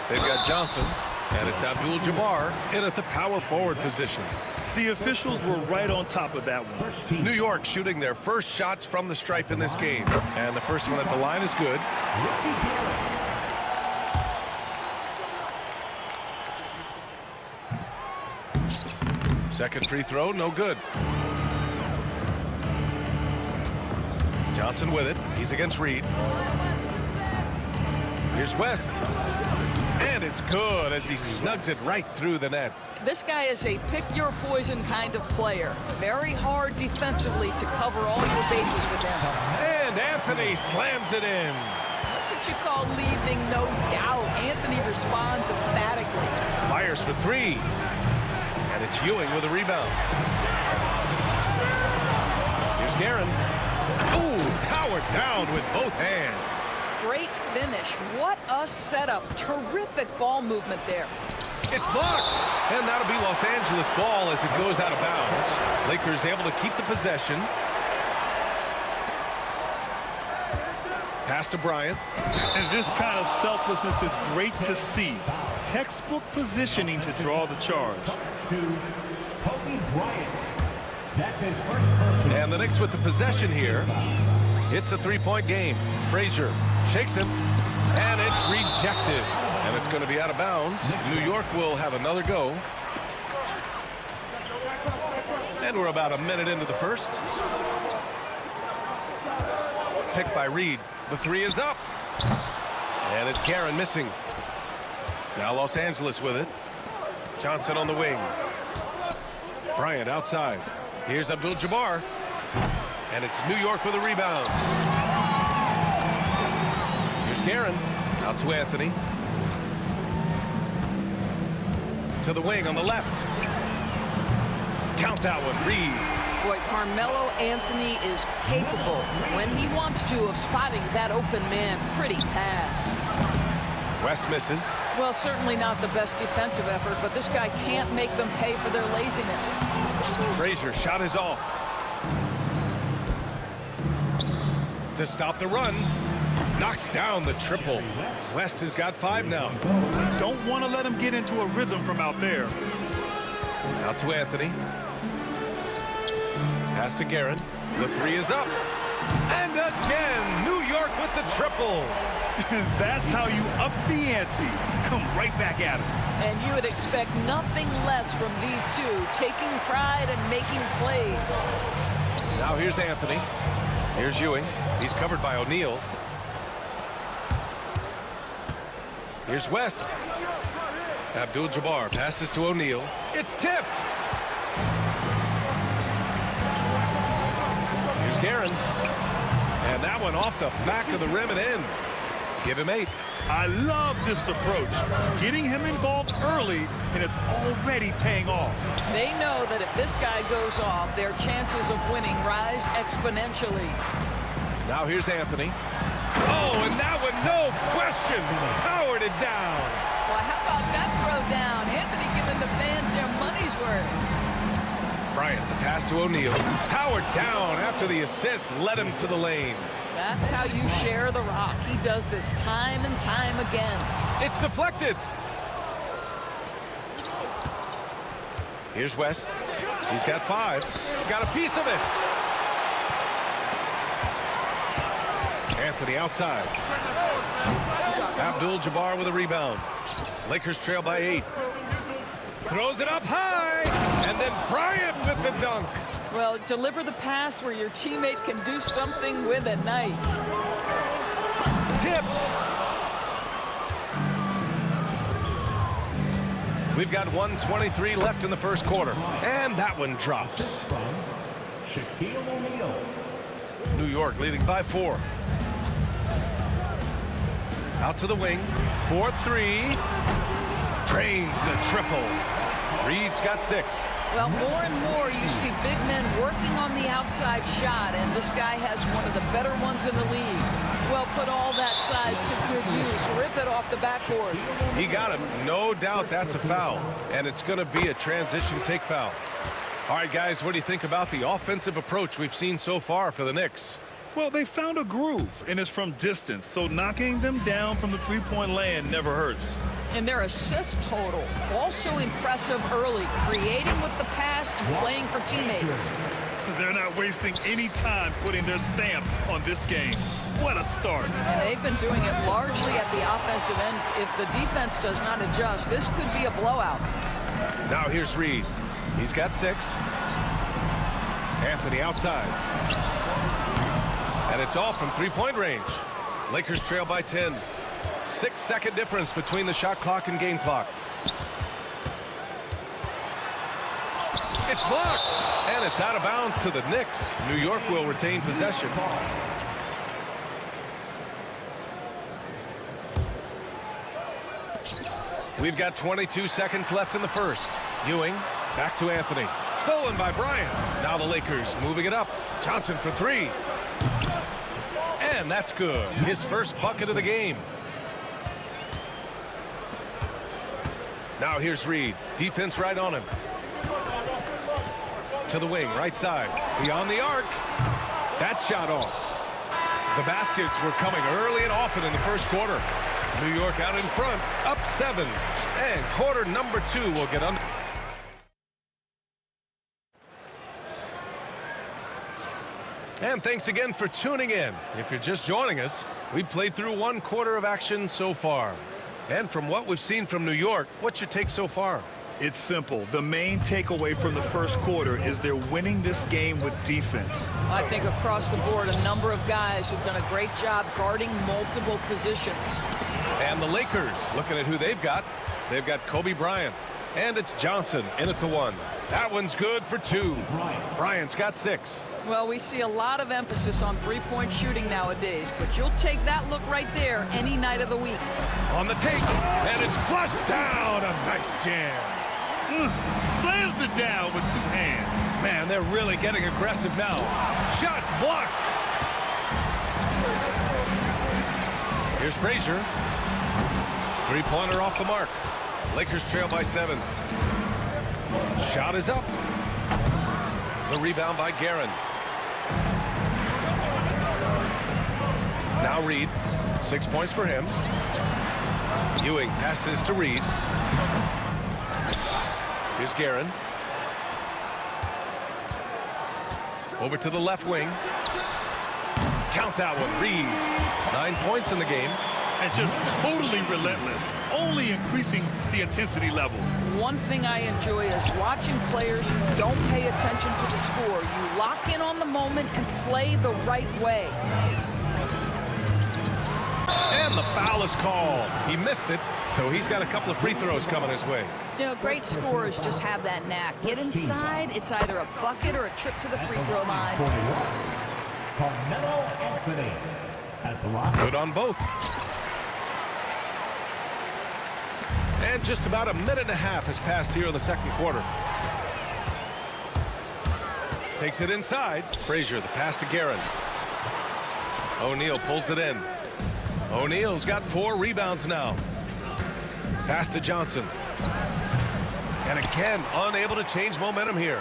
[SPEAKER 7] They've got Johnson, and it's Abdul-Jabbar in at the power forward position.
[SPEAKER 9] The officials were right on top of that one.
[SPEAKER 7] New York shooting their first shots from the stripe in this game. And the first one at the line is good. Second free throw, no good. Johnson with it. He's against Reed. Here's West. And it's good as he snugs it right through the net.
[SPEAKER 10] This guy is a pick-your-poison kind of player. Very hard defensively to cover all your bases with him.
[SPEAKER 7] And Anthony slams it in.
[SPEAKER 10] That's what you call leaving no doubt. Anthony responds emphatically.
[SPEAKER 7] Fires for three. And it's Ewing with a rebound. Here's Guerin. Ooh, powered down with both hands.
[SPEAKER 10] Great finish. What a setup. Terrific ball movement there.
[SPEAKER 7] It's blocked. And that'll be Los Angeles ball as it goes out of bounds. Lakers able to keep the possession. Pass to Bryant.
[SPEAKER 9] And this kind of selflessness is great to see. Textbook positioning to draw the charge.
[SPEAKER 14] Kobe Bryant. That's his first personal.
[SPEAKER 7] And the Knicks with the possession here. It's a three-point game. Frazier shakes him, and it's rejected. And it's going to be out of bounds. New York will have another go. And we're about a minute into the first. Picked by Reed. The three is up. And it's Guerin missing. Now Los Angeles with it. Johnson on the wing. Bryant outside. Here's Abdul-Jabbar. And it's New York with a rebound. Here's Guerin. Out to Anthony. To the wing on the left. Count that one, Reed.
[SPEAKER 10] Boy, Carmelo Anthony is capable, when he wants to, of spotting that open man. Pretty pass.
[SPEAKER 7] West misses.
[SPEAKER 10] Well, certainly not the best defensive effort, but this guy can't make them pay for their laziness.
[SPEAKER 7] Frazier shot is off. To stop the run. Knocks down the triple. West has got 5 now.
[SPEAKER 9] Don't want to let him get into a rhythm from out there.
[SPEAKER 7] Out to Anthony. Pass to Guerin. The three is up. And again, New York with the triple.
[SPEAKER 9] That's how you up the ante. Come right back at him.
[SPEAKER 10] And you would expect nothing less from these two, taking pride and making plays.
[SPEAKER 7] Now here's Anthony. Here's Ewing. He's covered by O'Neal. Here's West. Abdul-Jabbar passes to O'Neal. It's tipped. Here's Guerin. And that one off the back of the rim and in. Give him 8.
[SPEAKER 9] I love this approach. Getting him involved early, and it's already paying off.
[SPEAKER 10] They know that if this guy goes off, their chances of winning rise exponentially.
[SPEAKER 7] Now here's Anthony. Oh, and that one, no question, powered it down.
[SPEAKER 10] Well, how about that throw down? Anthony giving the fans their money's worth.
[SPEAKER 7] Bryant, the pass to O'Neal. Powered down after the assist, led him to the lane.
[SPEAKER 10] That's how you share the rock. He does this time and time again.
[SPEAKER 7] It's deflected. Here's West. He's got 5. Got a piece of it. Anthony outside. Abdul-Jabbar with a rebound. Lakers trail by 8. Throws it up high. And then Bryant with the dunk.
[SPEAKER 10] Well, deliver the pass where your teammate can do something with it. Nice.
[SPEAKER 7] Tipped. We've got 1:23 left in the first quarter. And that one drops.
[SPEAKER 14] Shaquille O'Neal.
[SPEAKER 7] New York leading by 4. Out to the wing. 4-3. Drains the triple. Reed's got 6.
[SPEAKER 10] Well, more and more you see big men working on the outside shot, and this guy has one of the better ones in the league. Well, put all that size to good use. Rip it off the backboard.
[SPEAKER 7] He got him. No doubt that's a foul, and it's going to be a transition take foul. All right, guys, what do you think about the offensive approach we've seen so far for the Knicks?
[SPEAKER 9] Well, they found a groove, and it's from distance, so knocking them down from the three-point land never hurts.
[SPEAKER 10] And their assist total, also impressive early, creating with the pass and playing for teammates.
[SPEAKER 9] They're not wasting any time putting their stamp on this game. What a start.
[SPEAKER 10] And they've been doing it largely at the offensive end. If the defense does not adjust, this could be a blowout.
[SPEAKER 7] Now here's Reed. He's got 6. Anthony outside. And it's off from three-point range. Lakers trail by 10. 6-second difference between the shot clock and game clock. It's blocked. And it's out of bounds to the Knicks. New York will retain possession. We've got 22 seconds left in the first. Ewing back to Anthony. Stolen by Bryant. Now the Lakers moving it up. Johnson for 3. And that's good. His first bucket of the game. Now here's Reed. Defense right on him. To the wing, right side. Beyond the arc. That shot off. The baskets were coming early and often in the first quarter. New York out in front, up 7. And quarter number 2 will get under. And thanks again for tuning in. If you're just joining us, we've played through 1 quarter of action so far. And from what we've seen from New York, what's your take so far?
[SPEAKER 9] It's simple. The main takeaway from the first quarter is they're winning this game with defense.
[SPEAKER 10] I think across the board, a number of guys have done a great job guarding multiple positions.
[SPEAKER 7] And the Lakers, looking at who they've got Kobe Bryant. And it's Johnson in at the 1. That one's good for 2. Bryant's got 6.
[SPEAKER 10] Well, we see a lot of emphasis on three-point shooting nowadays, but you'll take that look right there any night of the week.
[SPEAKER 7] On the take, and it's flushed down. A nice jam.
[SPEAKER 9] Slams it down with 2 hands.
[SPEAKER 7] Man, they're really getting aggressive now. Shots blocked. Here's Frazier. Three-pointer off the mark. Lakers trail by 7. Shot is up. The rebound by Guerin. Now Reed. 6 points for him. Ewing passes to Reed. Here's Guerin. Over to the left wing. Count that one. Reed. 9 points in the game.
[SPEAKER 9] And just totally relentless, only increasing the intensity level.
[SPEAKER 10] One thing I enjoy is watching players who don't pay attention to the score. You lock in on the moment and play the right way.
[SPEAKER 7] And the foul is called. He missed it, so he's got a couple of free throws coming his way.
[SPEAKER 10] You know, great scorers just have that knack. Get inside, it's either a bucket or a trip to the free throw line.
[SPEAKER 14] Carmelo Anthony at the line.
[SPEAKER 7] Good on both. And just about a minute and a half has passed here in the second quarter. Takes it inside. Frazier, the pass to Guerin. O'Neal pulls it in. O'Neal's got 4 rebounds now. Pass to Johnson. And again, unable to change momentum here.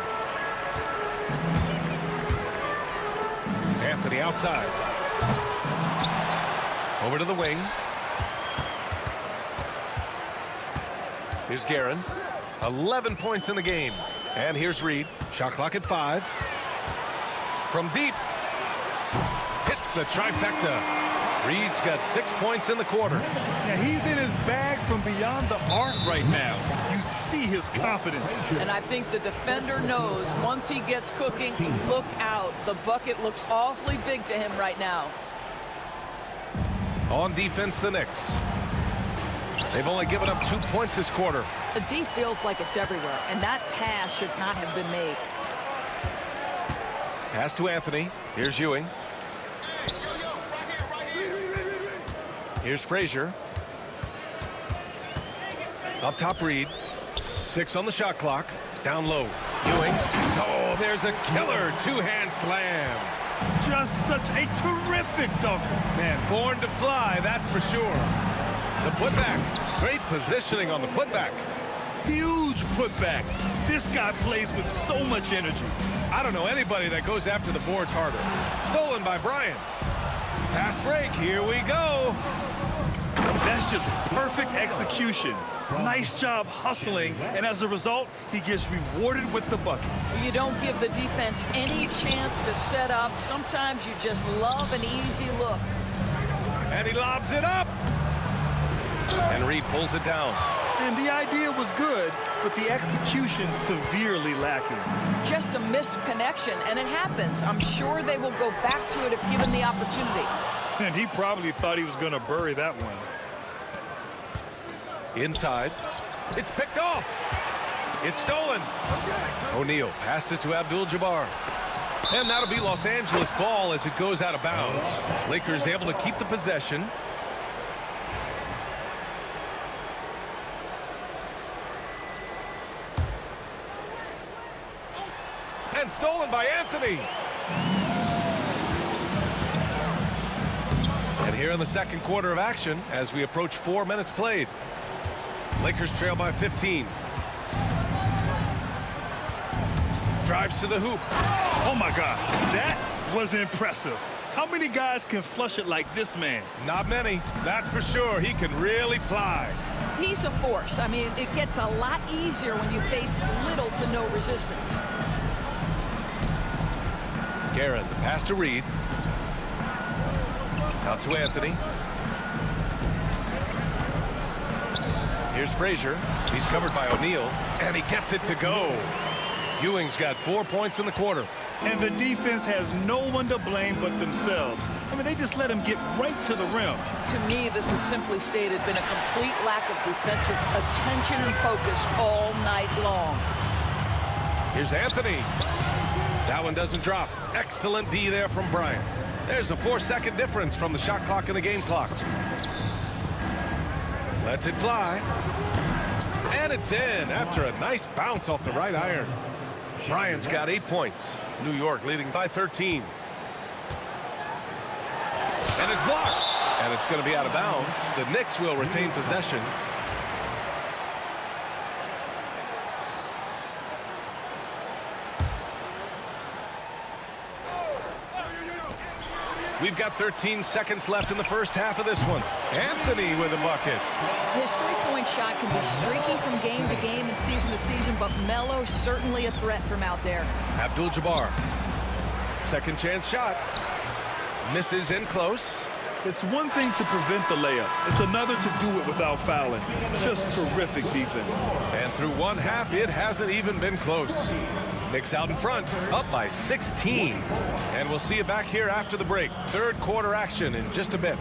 [SPEAKER 7] Anthony outside. Over to the wing. Here's Guerin. 11 points in the game. And here's Reed. Shot clock at 5. From deep. Hits the trifecta. Reed's got 6 points in the quarter.
[SPEAKER 9] Yeah, he's in his bag from beyond the arc right now. You see his confidence.
[SPEAKER 10] And I think the defender knows once he gets cooking, look out. The bucket looks awfully big to him right now.
[SPEAKER 7] On defense, the Knicks. They've only given up 2 points this quarter.
[SPEAKER 10] The D feels like it's everywhere, and that pass should not have been made.
[SPEAKER 7] Pass to Anthony. Here's Ewing. Here's Frazier. Up top, Reed. 6 on the shot clock. Down low. Ewing. Oh, there's a killer 2-hand slam.
[SPEAKER 9] Just such a terrific dunker.
[SPEAKER 7] Man, born to fly, that's for sure. The putback. Great positioning on the putback.
[SPEAKER 9] Huge putback. This guy plays with so much energy.
[SPEAKER 7] I don't know anybody that goes after the boards harder. Stolen by Bryant. Fast break, here we go.
[SPEAKER 9] That's just perfect execution. Nice job hustling, and as a result, he gets rewarded with the bucket.
[SPEAKER 10] You don't give the defense any chance to set up. Sometimes you just love an easy look.
[SPEAKER 7] And he lobs it up. And Reed pulls it down.
[SPEAKER 9] And the idea was good, but the execution severely lacking.
[SPEAKER 10] Just a missed connection, and it happens. I'm sure they will go back to it if given the opportunity.
[SPEAKER 9] And he probably thought he was going to bury that one.
[SPEAKER 7] Inside. It's picked off. It's stolen. O'Neal passes to Abdul-Jabbar. And that'll be Los Angeles ball as it goes out of bounds. Lakers able to keep the possession. And stolen by Anthony. And here in the second quarter of action as we approach 4 minutes played. Lakers trail by 15. Drives to the hoop.
[SPEAKER 9] Oh my gosh, that was impressive. How many guys can flush it like this man?
[SPEAKER 7] Not many, that's for sure. He can really fly.
[SPEAKER 10] He's a force. I mean, it gets a lot easier when you face little to no resistance.
[SPEAKER 7] Garrett, the pass to Reed. Out to Anthony. Here's Frazier. He's covered by O'Neal, and he gets it to go. Ewing's got 4 points in the quarter.
[SPEAKER 9] And the defense has no one to blame but themselves. I mean, they just let him get right to the rim.
[SPEAKER 10] To me, this has simply stated been a complete lack of defensive attention and focus all night long.
[SPEAKER 7] Here's Anthony. That one doesn't drop. Excellent D there from Bryant. There's a 4-second difference from the shot clock and the game clock. Lets it fly. And it's in after a nice bounce off the right iron. Bryant's got 8 points. New York leading by 13. And it's blocked. And it's going to be out of bounds. The Knicks will retain possession. We've got 13 seconds left in the first half of this one. Anthony with a bucket.
[SPEAKER 10] His three-point shot can be streaky from game to game and season to season, but Melo's certainly a threat from out there.
[SPEAKER 7] Abdul-Jabbar. Second chance shot. Misses in close.
[SPEAKER 9] It's one thing to prevent the layup. It's another to do it without fouling. Just terrific defense.
[SPEAKER 7] And through one half, it hasn't even been close. Knicks out in front, up by 16. And we'll see you back here after the break. Third quarter action in just a bit.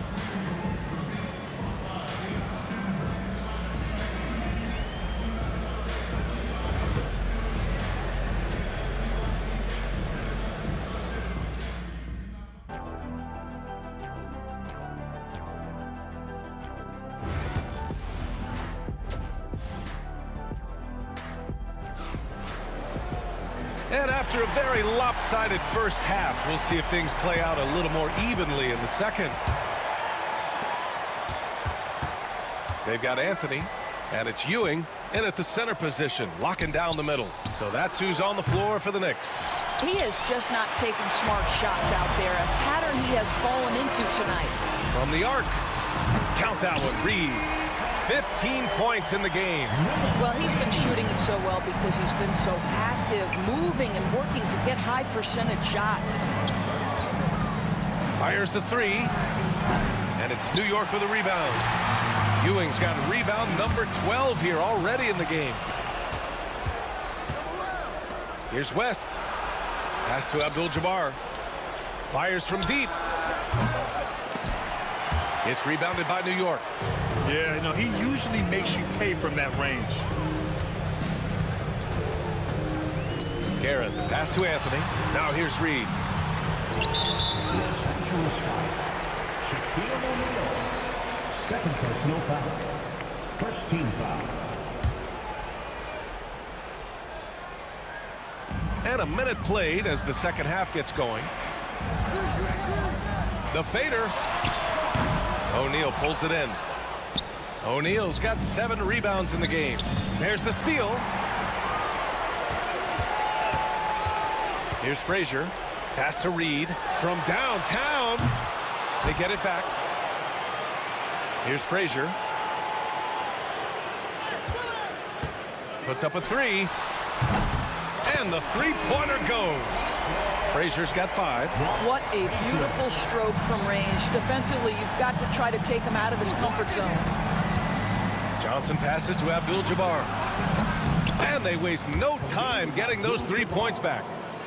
[SPEAKER 7] And after a very lopsided first half, we'll see if things play out a little more evenly in the second. They've got Anthony, and it's Ewing in at the center position, locking down the middle. So that's who's on the floor for the Knicks.
[SPEAKER 10] He is just not taking smart shots out there, a pattern he has fallen into tonight.
[SPEAKER 7] From the arc, count that one, Reed. 15 points in the game.
[SPEAKER 10] Well, he's been shooting it so well because he's been so active, moving and working to get high percentage shots.
[SPEAKER 7] Fires the three, and it's New York with a rebound. Ewing's got rebound number 12 here already in the game. Here's West. Pass to Abdul-Jabbar. Fires from deep. It's rebounded by New York.
[SPEAKER 9] Yeah, no, he usually makes you pay from that range.
[SPEAKER 7] Garrett, the pass to Anthony. Now here's Reed.
[SPEAKER 14] Shaquille O'Neal. Second personal foul. First team foul.
[SPEAKER 7] And a minute played as the second half gets going. The fader. O'Neal pulls it in. O'Neal's got 7 rebounds in the game. There's the steal. Here's Frazier. Pass to Reed from downtown. They get it back. Here's Frazier. Puts up a 3. And the three-pointer goes. Frazier's got 5.
[SPEAKER 10] What a beautiful stroke from range. Defensively, you've got to try to take him out of his comfort zone.
[SPEAKER 7] Johnson passes to Abdul-Jabbar. And they waste no time getting those 3 points back.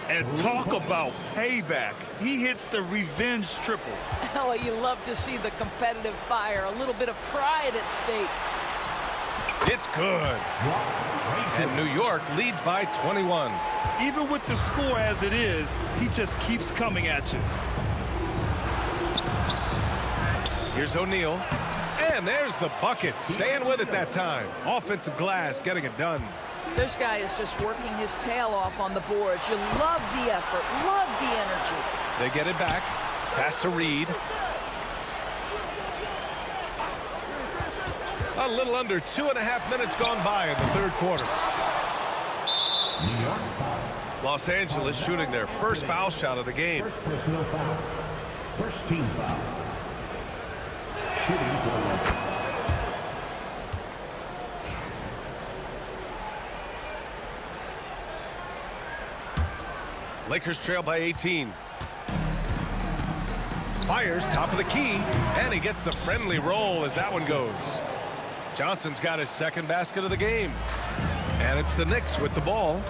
[SPEAKER 9] And talk about payback. He hits the revenge triple.
[SPEAKER 10] Oh, you love to see the competitive fire. A little bit of pride at stake.
[SPEAKER 7] It's good. And New York leads by 21.
[SPEAKER 9] Even with the score as it is, he just keeps coming at you.
[SPEAKER 7] Here's O'Neal. And there's the bucket. Staying with it that time. Offensive glass getting it done.
[SPEAKER 10] This guy is just working his tail off on the boards. You love the effort, love the energy.
[SPEAKER 7] They get it back. Pass to Reed. A little under 2.5 minutes gone by in the third quarter.
[SPEAKER 14] New York foul.
[SPEAKER 7] Los Angeles shooting their first foul shot of the game.
[SPEAKER 14] First personal foul. First team foul. Shooting for the
[SPEAKER 7] Lakers trail by 18. Fires top of the key, and he gets the friendly roll as that one goes. Johnson's got his second basket of the game. And it's the Knicks with the ball.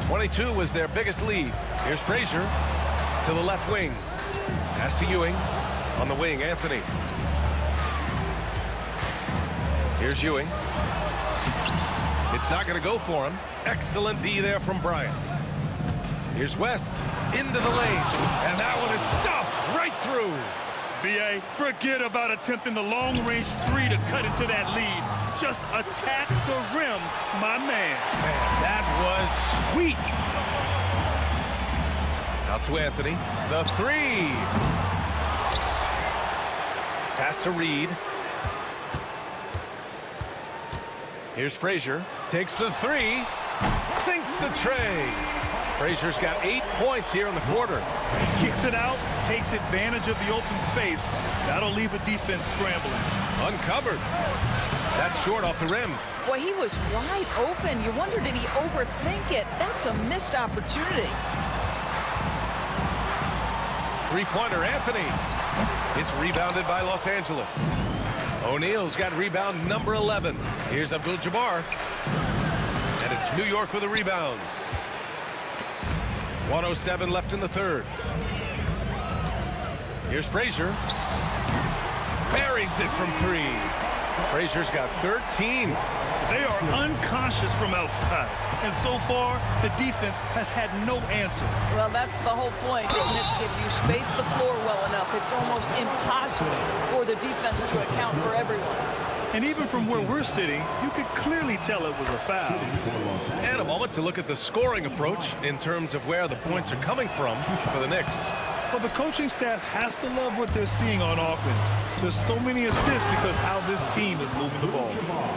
[SPEAKER 7] 22 was their biggest lead. Here's Frazier to the left wing. Pass to Ewing. On the wing, Anthony. Here's Ewing. It's not going to go for him. Excellent D there from Bryant. Here's West into the lane. And that one is stuffed right through.
[SPEAKER 9] B.A., forget about attempting the long-range 3 to cut into that lead. Just attack the rim, my man.
[SPEAKER 7] Man, that was sweet. Out to Anthony. The 3. Pass to Reed. Here's Frazier. Takes the 3. Sinks the tray. Frazier's got 8 points here in the quarter.
[SPEAKER 9] Kicks it out, takes advantage of the open space. That'll leave a defense scrambling.
[SPEAKER 7] Uncovered. That's short off the rim.
[SPEAKER 10] Boy, he was wide open. You wonder, did he overthink it? That's a missed opportunity.
[SPEAKER 7] Three-pointer, Anthony. It's rebounded by Los Angeles. O'Neal's got rebound number 11. Here's Abdul-Jabbar. And it's New York with a rebound. 1:07 left in the third. Here's Frazier. Buries it from 3. Frazier's got 13.
[SPEAKER 9] They are unconscious from outside. And so far, the defense has had no answer.
[SPEAKER 10] Well, that's the whole point, isn't it? If you space the floor well enough, it's almost impossible for the defense to account for everyone.
[SPEAKER 9] And even from where we're sitting, you could clearly tell it was a foul.
[SPEAKER 7] And a moment to look at the scoring approach in terms of where the points are coming from for the Knicks.
[SPEAKER 9] Well, the coaching staff has to love what they're seeing on offense. There's so many assists because how this team is moving the ball.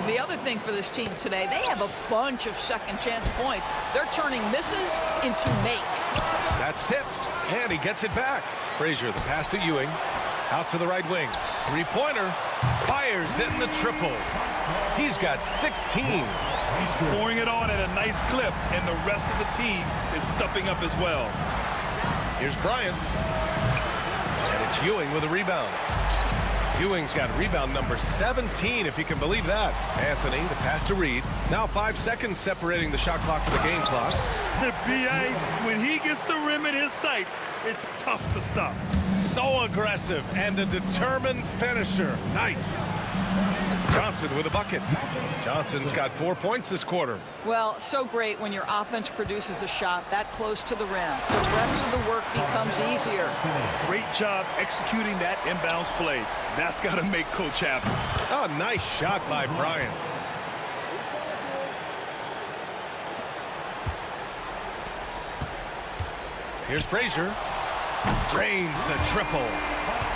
[SPEAKER 10] The other thing for this team today, they have a bunch of second chance points. They're turning misses into makes.
[SPEAKER 7] That's tipped, and he gets it back. Frazier, the pass to Ewing. Out to the right wing. Three-pointer. Fires in the triple. He's got 16.
[SPEAKER 9] He's pouring it on at a nice clip, and the rest of the team is stepping up as well.
[SPEAKER 7] Here's Bryant. And it's Ewing with a rebound. Ewing's got rebound number 17, if you can believe that. Anthony, the pass to Reed. Now 5 seconds separating the shot clock from the game clock.
[SPEAKER 9] The B.A., when he gets the rim in his sights, it's tough to stop.
[SPEAKER 7] So aggressive and a determined finisher. Nice. Johnson with a bucket. Johnson's got 4 points this quarter.
[SPEAKER 10] Well, so great when your offense produces a shot that close to the rim. The rest of the work becomes easier.
[SPEAKER 9] Great job executing that inbounds play. That's got to make Coach happy.
[SPEAKER 7] Oh, nice shot by Bryant. Here's Frazier. Drains the triple.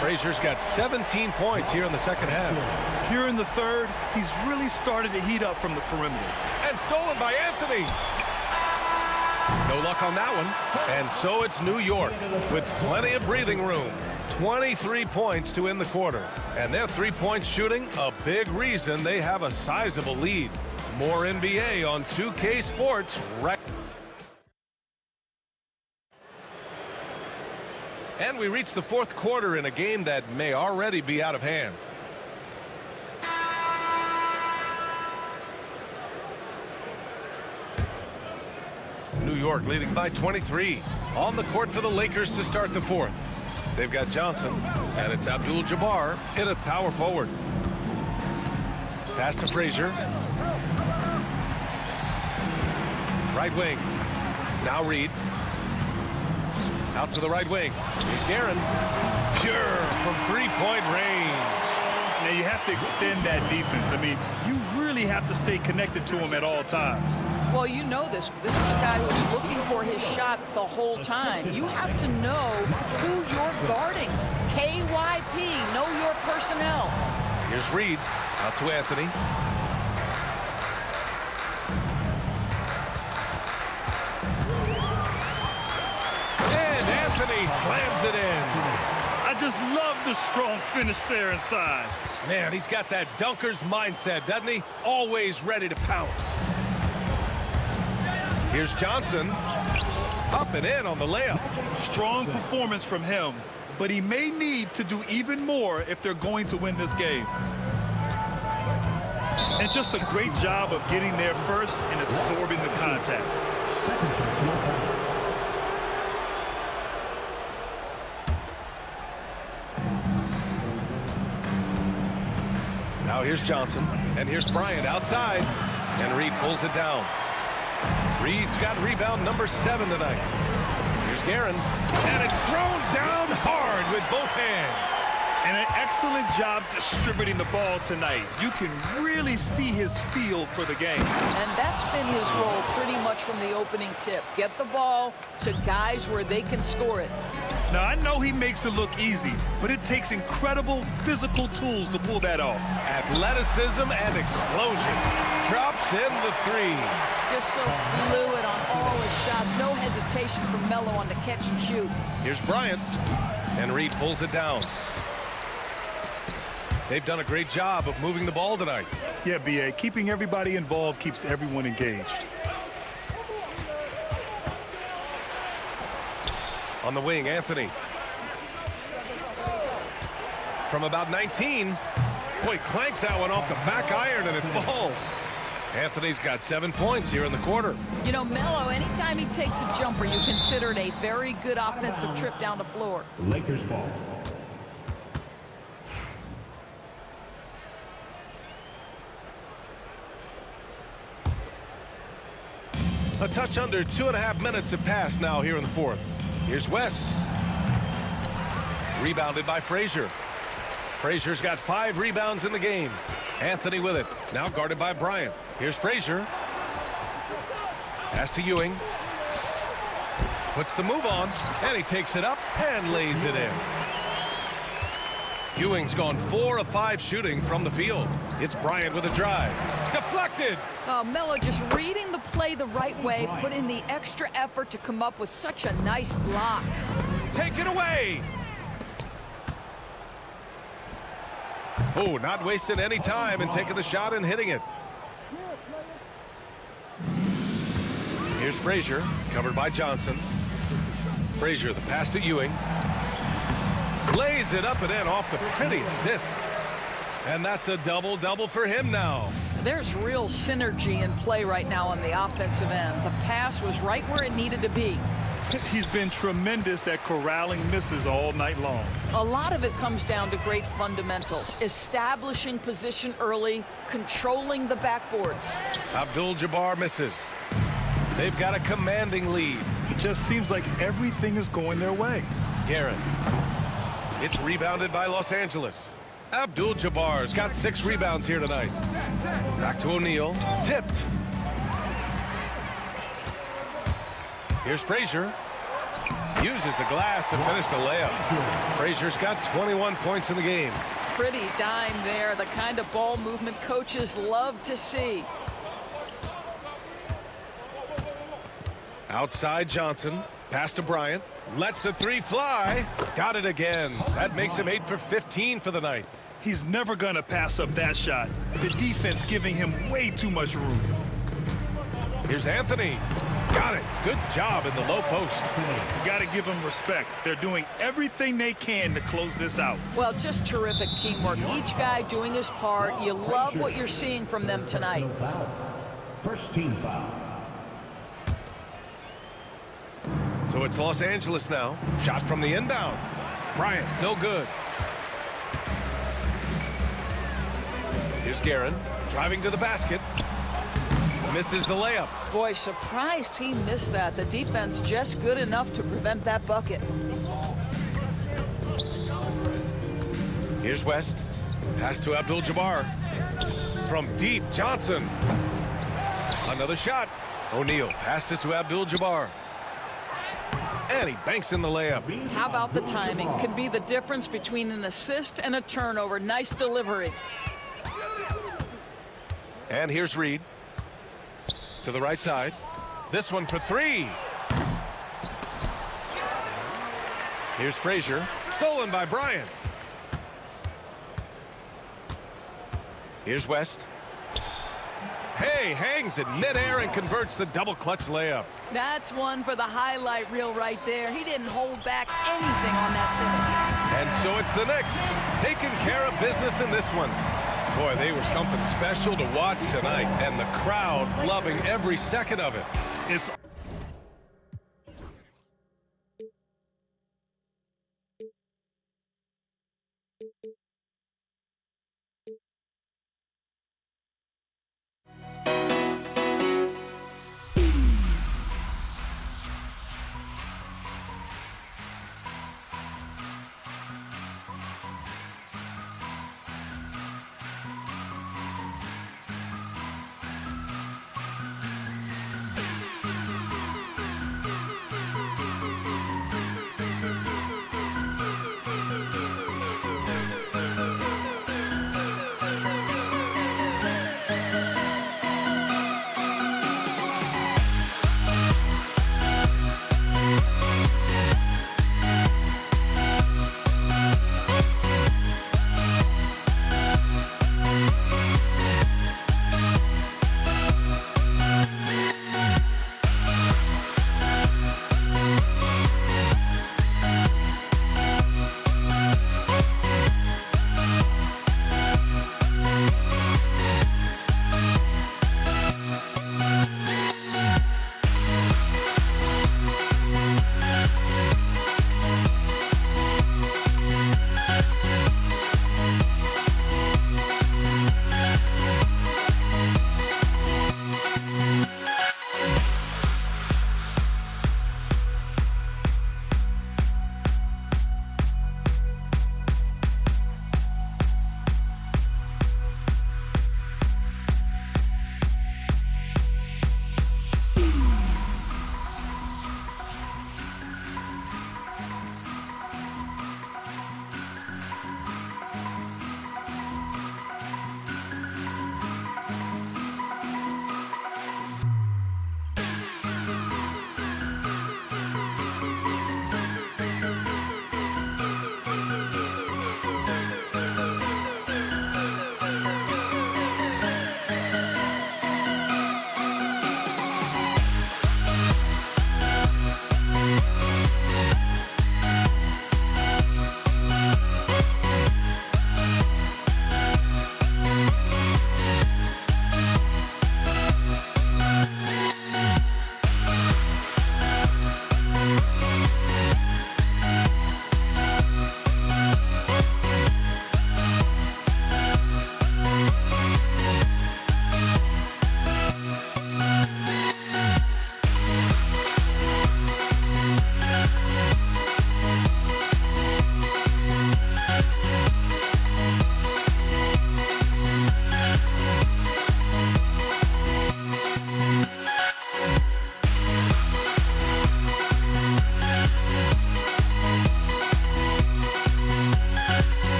[SPEAKER 7] Frazier's got 17 points here in the second half.
[SPEAKER 9] Here in the third, he's really started to heat up from the perimeter.
[SPEAKER 7] And stolen by Anthony. No luck on that one. And so it's New York with plenty of breathing room. 23 points to end the quarter. And their three-point shooting, a big reason they have a sizable lead. More NBA on 2K Sports right. And we reach the fourth quarter in a game that may already be out of hand. New York leading by 23. On the court for the Lakers to start the fourth. They've got Johnson, and it's Abdul-Jabbar in at power forward. Pass to Frazier. Right wing. Now Reed. Out to the right wing. Here's Guerin. Pure from three-point range.
[SPEAKER 9] Now you have to extend that defense. I mean, you really have to stay connected to him at all times.
[SPEAKER 10] Well, you know this. This is a guy who's looking for his shot the whole time. You have to know who you're guarding. KYP, know your personnel.
[SPEAKER 7] Here's Reed. Out to Anthony. And Anthony slams it in.
[SPEAKER 9] I just love the strong finish there inside.
[SPEAKER 7] Man, he's got that dunker's mindset, doesn't he? Always ready to pounce. Here's Johnson. Up and in on the layup.
[SPEAKER 9] Strong performance from him, but he may need to do even more if they're going to win this game. And just a great job of getting there first and absorbing the contact.
[SPEAKER 7] Now here's Johnson, and here's Bryant outside, and Reed pulls it down. Reed's got rebound number 7 tonight. Here's Guerin, and it's thrown down hard with both hands.
[SPEAKER 9] And an excellent job distributing the ball tonight. You can really see his feel for the game.
[SPEAKER 10] And that's been his role pretty much from the opening tip. Get the ball to guys where they can score it.
[SPEAKER 9] Now, I know he makes it look easy, but it takes incredible physical tools to pull that off.
[SPEAKER 7] Athleticism and explosion. Drops in the 3.
[SPEAKER 10] Just so fluid on all his shots. No hesitation from Melo on the catch and shoot.
[SPEAKER 7] Here's Bryant, and Reed pulls it down. They've done a great job of moving the ball tonight.
[SPEAKER 9] Yeah, B.A., keeping everybody involved keeps everyone engaged.
[SPEAKER 7] On the wing, Anthony. From about 19. Boy, clanks that one off the back iron and it falls. Anthony's got 7 points here in the quarter.
[SPEAKER 10] You know, Melo, anytime he takes a jumper, you consider it a very good offensive trip down the floor.
[SPEAKER 14] Lakers ball.
[SPEAKER 7] A touch under 2.5 minutes have passed now here in the fourth. Here's West. Rebounded by Frazier. Frazier's got 5 rebounds in the game. Anthony with it. Now guarded by Bryant. Here's Frazier. Pass to Ewing. Puts the move on, and he takes it up and lays it in. Ewing's gone 4 of 5 shooting from the field. It's Bryant with a drive. Deflected.
[SPEAKER 10] Oh, Melo just reading the play the right way, put in the extra effort to come up with such a nice block.
[SPEAKER 7] Take it away. Oh, not wasting any time and taking the shot and hitting it. Here's Frazier, covered by Johnson. Frazier, the pass to Ewing. Lays it up and in off the pretty assist. And that's a double-double for him now.
[SPEAKER 10] There's real synergy in play right now on the offensive end. The pass was right where it needed to be.
[SPEAKER 9] He's been tremendous at corralling misses all night long.
[SPEAKER 10] A lot of it comes down to great fundamentals. Establishing position early, controlling the backboards.
[SPEAKER 7] Abdul-Jabbar misses. They've got a commanding lead.
[SPEAKER 9] It just seems like everything is going their way.
[SPEAKER 7] Guerin. It's rebounded by Los Angeles. Abdul-Jabbar's got 6 rebounds here tonight. Back to O'Neal. Tipped. Here's Frazier. Uses the glass to finish the layup. Frazier's got 21 points in the game.
[SPEAKER 10] Pretty dime there, the kind of ball movement coaches love to see.
[SPEAKER 7] Outside Johnson. Pass to Bryant. Lets the three fly. Got it again. That makes him 8 for 15 for the night.
[SPEAKER 9] He's never going to pass up that shot. The defense giving him way too much room.
[SPEAKER 7] Here's Anthony. Got it. Good job in the low post.
[SPEAKER 9] You got to give them respect. They're doing everything they can to close this out.
[SPEAKER 10] Well, just terrific teamwork. Each guy doing his part. You love what you're seeing from them tonight.
[SPEAKER 14] First team foul.
[SPEAKER 7] So it's Los Angeles now. Shot from the inbound. Bryant, no good. Here's Guerin, driving to the basket. Misses the layup.
[SPEAKER 10] Boy, surprised he missed that. The defense just good enough to prevent that bucket.
[SPEAKER 7] Here's West. Pass to Abdul-Jabbar. From deep, Johnson. Another shot. O'Neal passes to Abdul-Jabbar. And he banks in the layup.
[SPEAKER 10] How about the timing? Could be the difference between an assist and a turnover. Nice delivery.
[SPEAKER 7] And here's Reed. To the right side. This one for three. Here's Frazier. Stolen by Bryant. Here's West. Hey, hangs in midair and converts the double clutch layup.
[SPEAKER 10] That's one for the highlight reel right there. He didn't hold back anything on that
[SPEAKER 7] And so it's the Knicks taking care of business in this one. Boy, they were something special to watch tonight, and the crowd loving every second of it.
[SPEAKER 9] It's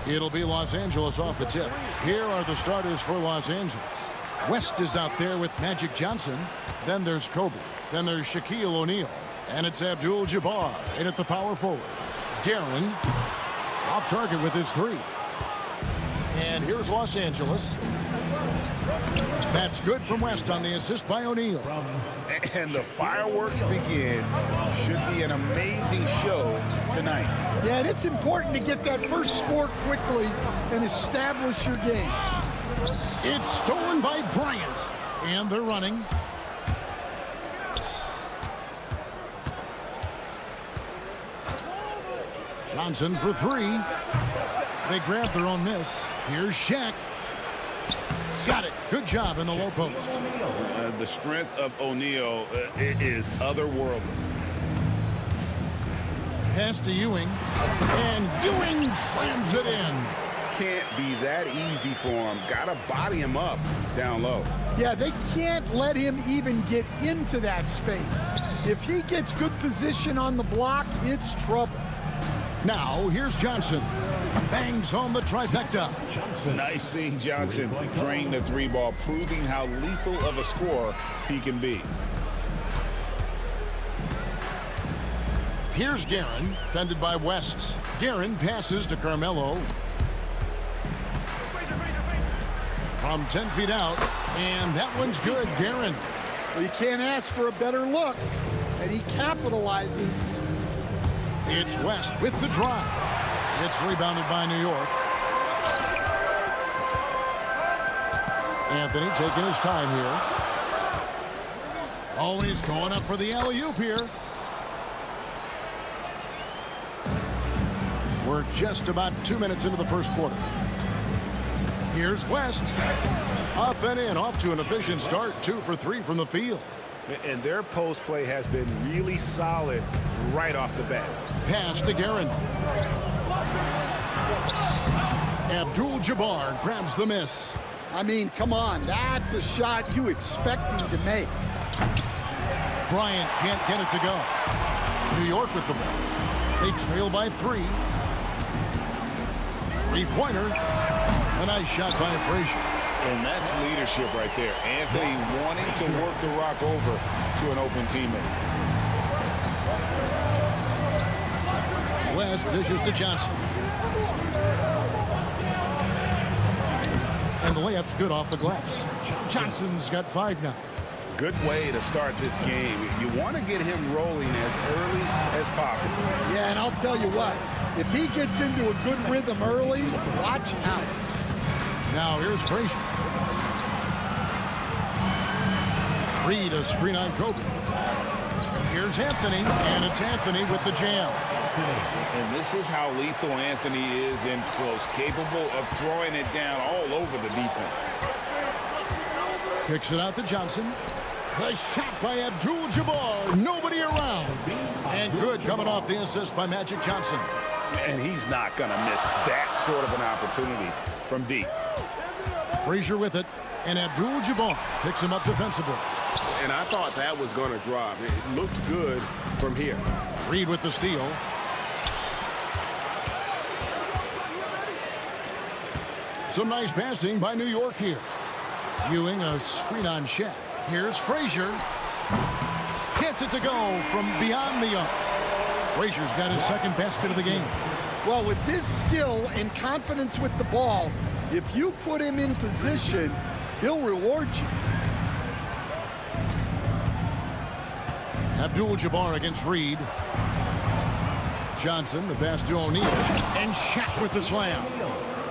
[SPEAKER 2] It'll be Los Angeles off the tip. Here are the starters for Los Angeles. West is out there with Magic Johnson. Then there's Kobe. Then there's Shaquille O'Neal. And it's Abdul-Jabbar in at the power forward. Guerin off target with his 3. And here's Los Angeles. That's good from West on the assist by O'Neal.
[SPEAKER 3] And the fireworks begin. Should be an amazing show tonight.
[SPEAKER 12] Yeah, and it's important to get that first score quickly and establish your game.
[SPEAKER 2] It's stolen by Bryant. And they're running. Johnson for 3. They grab their own miss. Here's Shaq. Got it. Good job in the low post.
[SPEAKER 3] The strength of O'Neal is otherworldly.
[SPEAKER 2] Pass to Ewing. And Ewing slams it in.
[SPEAKER 3] Can't be that easy for him. Got to body him up down low.
[SPEAKER 12] Yeah, they can't let him even get into that space. If he gets good position on the block, it's trouble.
[SPEAKER 2] Now, here's Johnson. Bangs home the trifecta.
[SPEAKER 3] Nice seeing Johnson drain the 3-ball, proving how lethal of a scorer he can be.
[SPEAKER 2] Here's Guerin, fended by West. Guerin passes to Carmelo. From 10 feet out, and that one's good, Guerin.
[SPEAKER 12] Well, you can't ask for a better look, and he capitalizes.
[SPEAKER 2] It's West with the drive. It's rebounded by New York. Anthony taking his time here. Oh, he's going up for the alley-oop here. We're just about 2 minutes into the first quarter. Here's West. Up and in, off to an efficient start. 2 for 3 from the field.
[SPEAKER 3] And their post play has been really solid right off the bat.
[SPEAKER 2] Pass to Guerin. Abdul-Jabbar grabs the miss.
[SPEAKER 12] I mean, come on, that's a shot you expect him to make.
[SPEAKER 2] Bryant can't get it to go. New York with the ball. They trail by 3. 3-pointer. A nice shot by Frazier.
[SPEAKER 3] And that's leadership right there. Anthony wanting to work the rock over to an open teammate.
[SPEAKER 2] West dishes to Johnson. And the layup's good off the glass. Johnson's got 5 now.
[SPEAKER 3] Good way to start this game. You want to get him rolling as early as possible.
[SPEAKER 12] Yeah, and I'll tell you what, if he gets into a good rhythm early, watch out.
[SPEAKER 2] Now here's Frazier. Reed a screen on Kobe. Here's Anthony, and it's Anthony with the jam.
[SPEAKER 3] And this is how lethal Anthony is in close, capable of throwing it down all over the defense.
[SPEAKER 2] Kicks it out to Johnson. The shot by Abdul-Jabbar. Nobody around. And good coming off the assist by Magic Johnson.
[SPEAKER 3] And he's not going to miss that sort of an opportunity from deep.
[SPEAKER 2] Frazier with it, and Abdul-Jabbar picks him up defensively.
[SPEAKER 3] And I thought that was going to drop. It looked good from here.
[SPEAKER 2] Reed with the steal. Some nice passing by New York here. Ewing a screen on Shaq. Here's Frazier. Gets it to go from beyond the arc. Frazier's got his second basket of the game.
[SPEAKER 12] Well, with his skill and confidence with the ball, if you put him in position, he'll reward you.
[SPEAKER 2] Abdul-Jabbar against Reed. Johnson, the pass to O'Neal. And Shaq with the slam.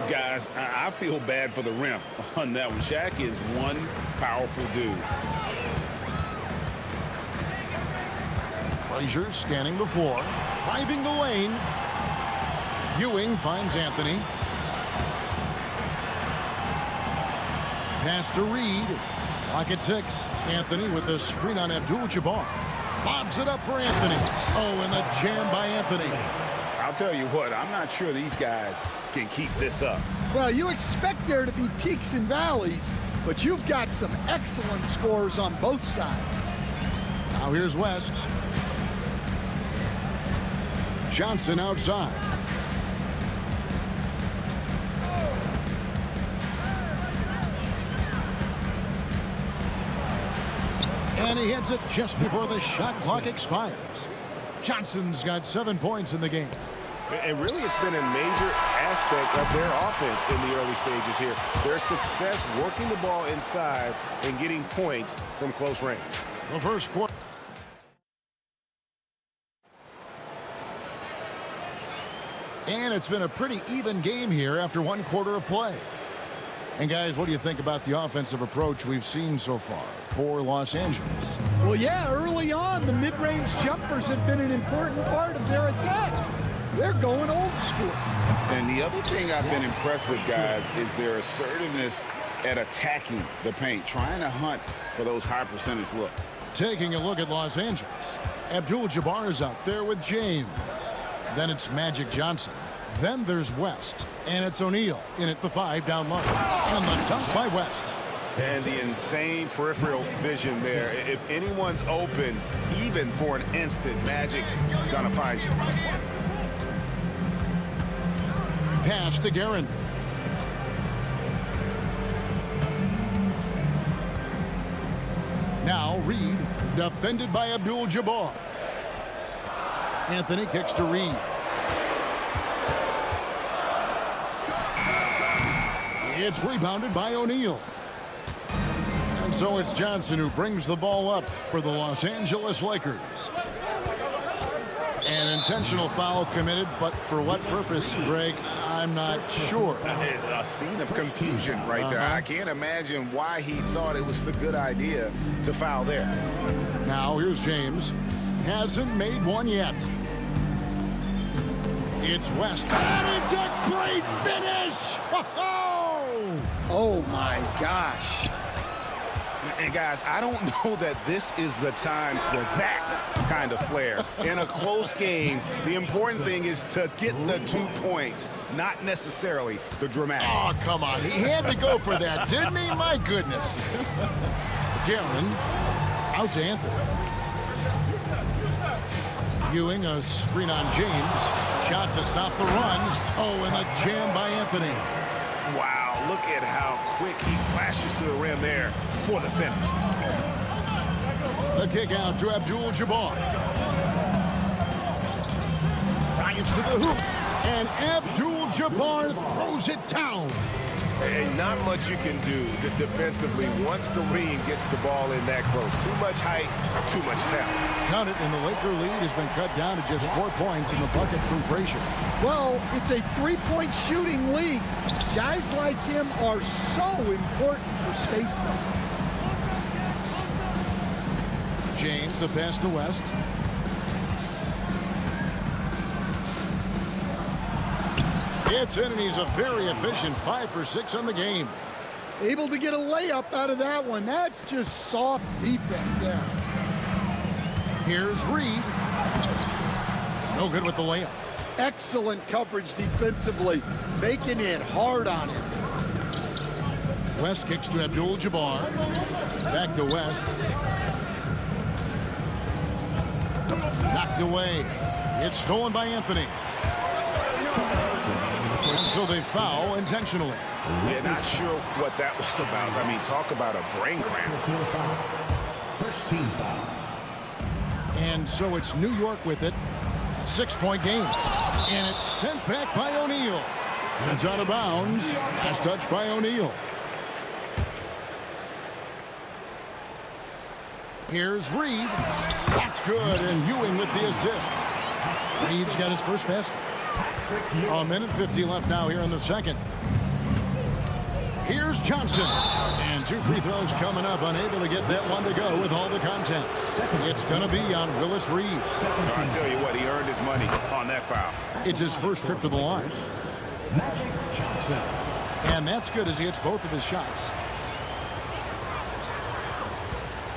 [SPEAKER 3] Guys, I feel bad for the rim on that one. Shaq is one powerful dude.
[SPEAKER 2] Frazier scanning the floor. Driving the lane. Ewing finds Anthony. Pass to Reed. Lock at 6. Anthony with the screen on Abdul-Jabbar. Lobs it up for Anthony. Oh, and the jam by Anthony.
[SPEAKER 3] I'll tell you what, I'm not sure these guys can keep this up.
[SPEAKER 12] Well, you expect there to be peaks and valleys, but you've got some excellent scores on both sides.
[SPEAKER 2] Now here's West. Johnson outside. And he hits it just before the shot clock expires. Johnson's got 7 points in the game.
[SPEAKER 3] And really, it's been a major aspect of their offense in the early stages here. Their success working the ball inside and getting points from close range.
[SPEAKER 2] The first quarter. And it's been a pretty even game here after 1 quarter of play. And guys, what do you think about the offensive approach we've seen so far for Los Angeles?
[SPEAKER 12] Well, yeah, early on, the mid-range jumpers have been an important part of their attack. They're going old school.
[SPEAKER 3] And the other thing I've been impressed with, guys, is their assertiveness at attacking the paint, trying to hunt for those high percentage looks.
[SPEAKER 2] Taking a look at Los Angeles. Abdul-Jabbar is out there with James. Then it's Magic Johnson. Then there's West. And it's O'Neal in at the 5 down low. And the dunk by West.
[SPEAKER 3] And the insane peripheral vision there. If anyone's open, even for an instant, Magic's gonna find you.
[SPEAKER 2] Pass to Guerin. Now Reed, defended by Abdul-Jabbar. Anthony kicks to Reed. It's rebounded by O'Neal. And so it's Johnson who brings the ball up for the Los Angeles Lakers. An intentional foul committed, but for what purpose, Greg, I'm not sure.
[SPEAKER 3] A scene of confusion right there. I can't imagine why he thought it was a good idea to foul there.
[SPEAKER 2] Now here's James. Hasn't made one yet. It's West. And it's a great finish!
[SPEAKER 12] Oh, my gosh.
[SPEAKER 3] And guys, I don't know that this is the time for that kind of flair. In a close game, the important thing is to get the 2 points, not necessarily the dramatics.
[SPEAKER 2] Oh, come on. He had to go for that, didn't he? My goodness. Guerin out to Anthony. Ewing, a screen on James. Shot to stop the run. Oh, and a jam by Anthony.
[SPEAKER 3] Wow, look at how quick he flashes to the rim there for the finish.
[SPEAKER 2] The kick out to Abdul-Jabbar. Drives to the hoop. And Abdul-Jabbar throws it down.
[SPEAKER 3] And not much you can do defensively once Kareem gets the ball in that close. Too much height, too much talent.
[SPEAKER 2] Count it, and the Laker lead has been cut down to just 4 points in the bucket from Frazier.
[SPEAKER 12] Well, it's a 3-point shooting league. Guys like him are so important for spacing.
[SPEAKER 2] James, the pass to West. It's in, and he's a very efficient 5 for 6 on the game.
[SPEAKER 12] Able to get a layup out of that one. That's just soft defense there.
[SPEAKER 2] Here's Reed. No good with the layup.
[SPEAKER 12] Excellent coverage defensively, making it hard on him.
[SPEAKER 2] West kicks to Abdul-Jabbar. Back to West. Knocked away. It's stolen by Anthony. And so they foul intentionally.
[SPEAKER 3] Yeah, not sure what that was about. I mean, talk about a brain cramp.
[SPEAKER 14] First team foul.
[SPEAKER 2] And so it's New York with it. 6-point game. And it's sent back by O'Neal. It's out of bounds. Last touch by O'Neal. Here's Reed. That's good. And Ewing with the assist. Reed's got his first basket. A minute 50 left now here in the second. Here's Johnson. And 2 free throws coming up. Unable to get that one to go with all the contact. It's going to be on Willis Reed.
[SPEAKER 3] I'll tell you what, he earned his money on that foul.
[SPEAKER 2] It's his first trip to the line.
[SPEAKER 14] Magic Johnson.
[SPEAKER 2] And that's good as he hits both of his shots.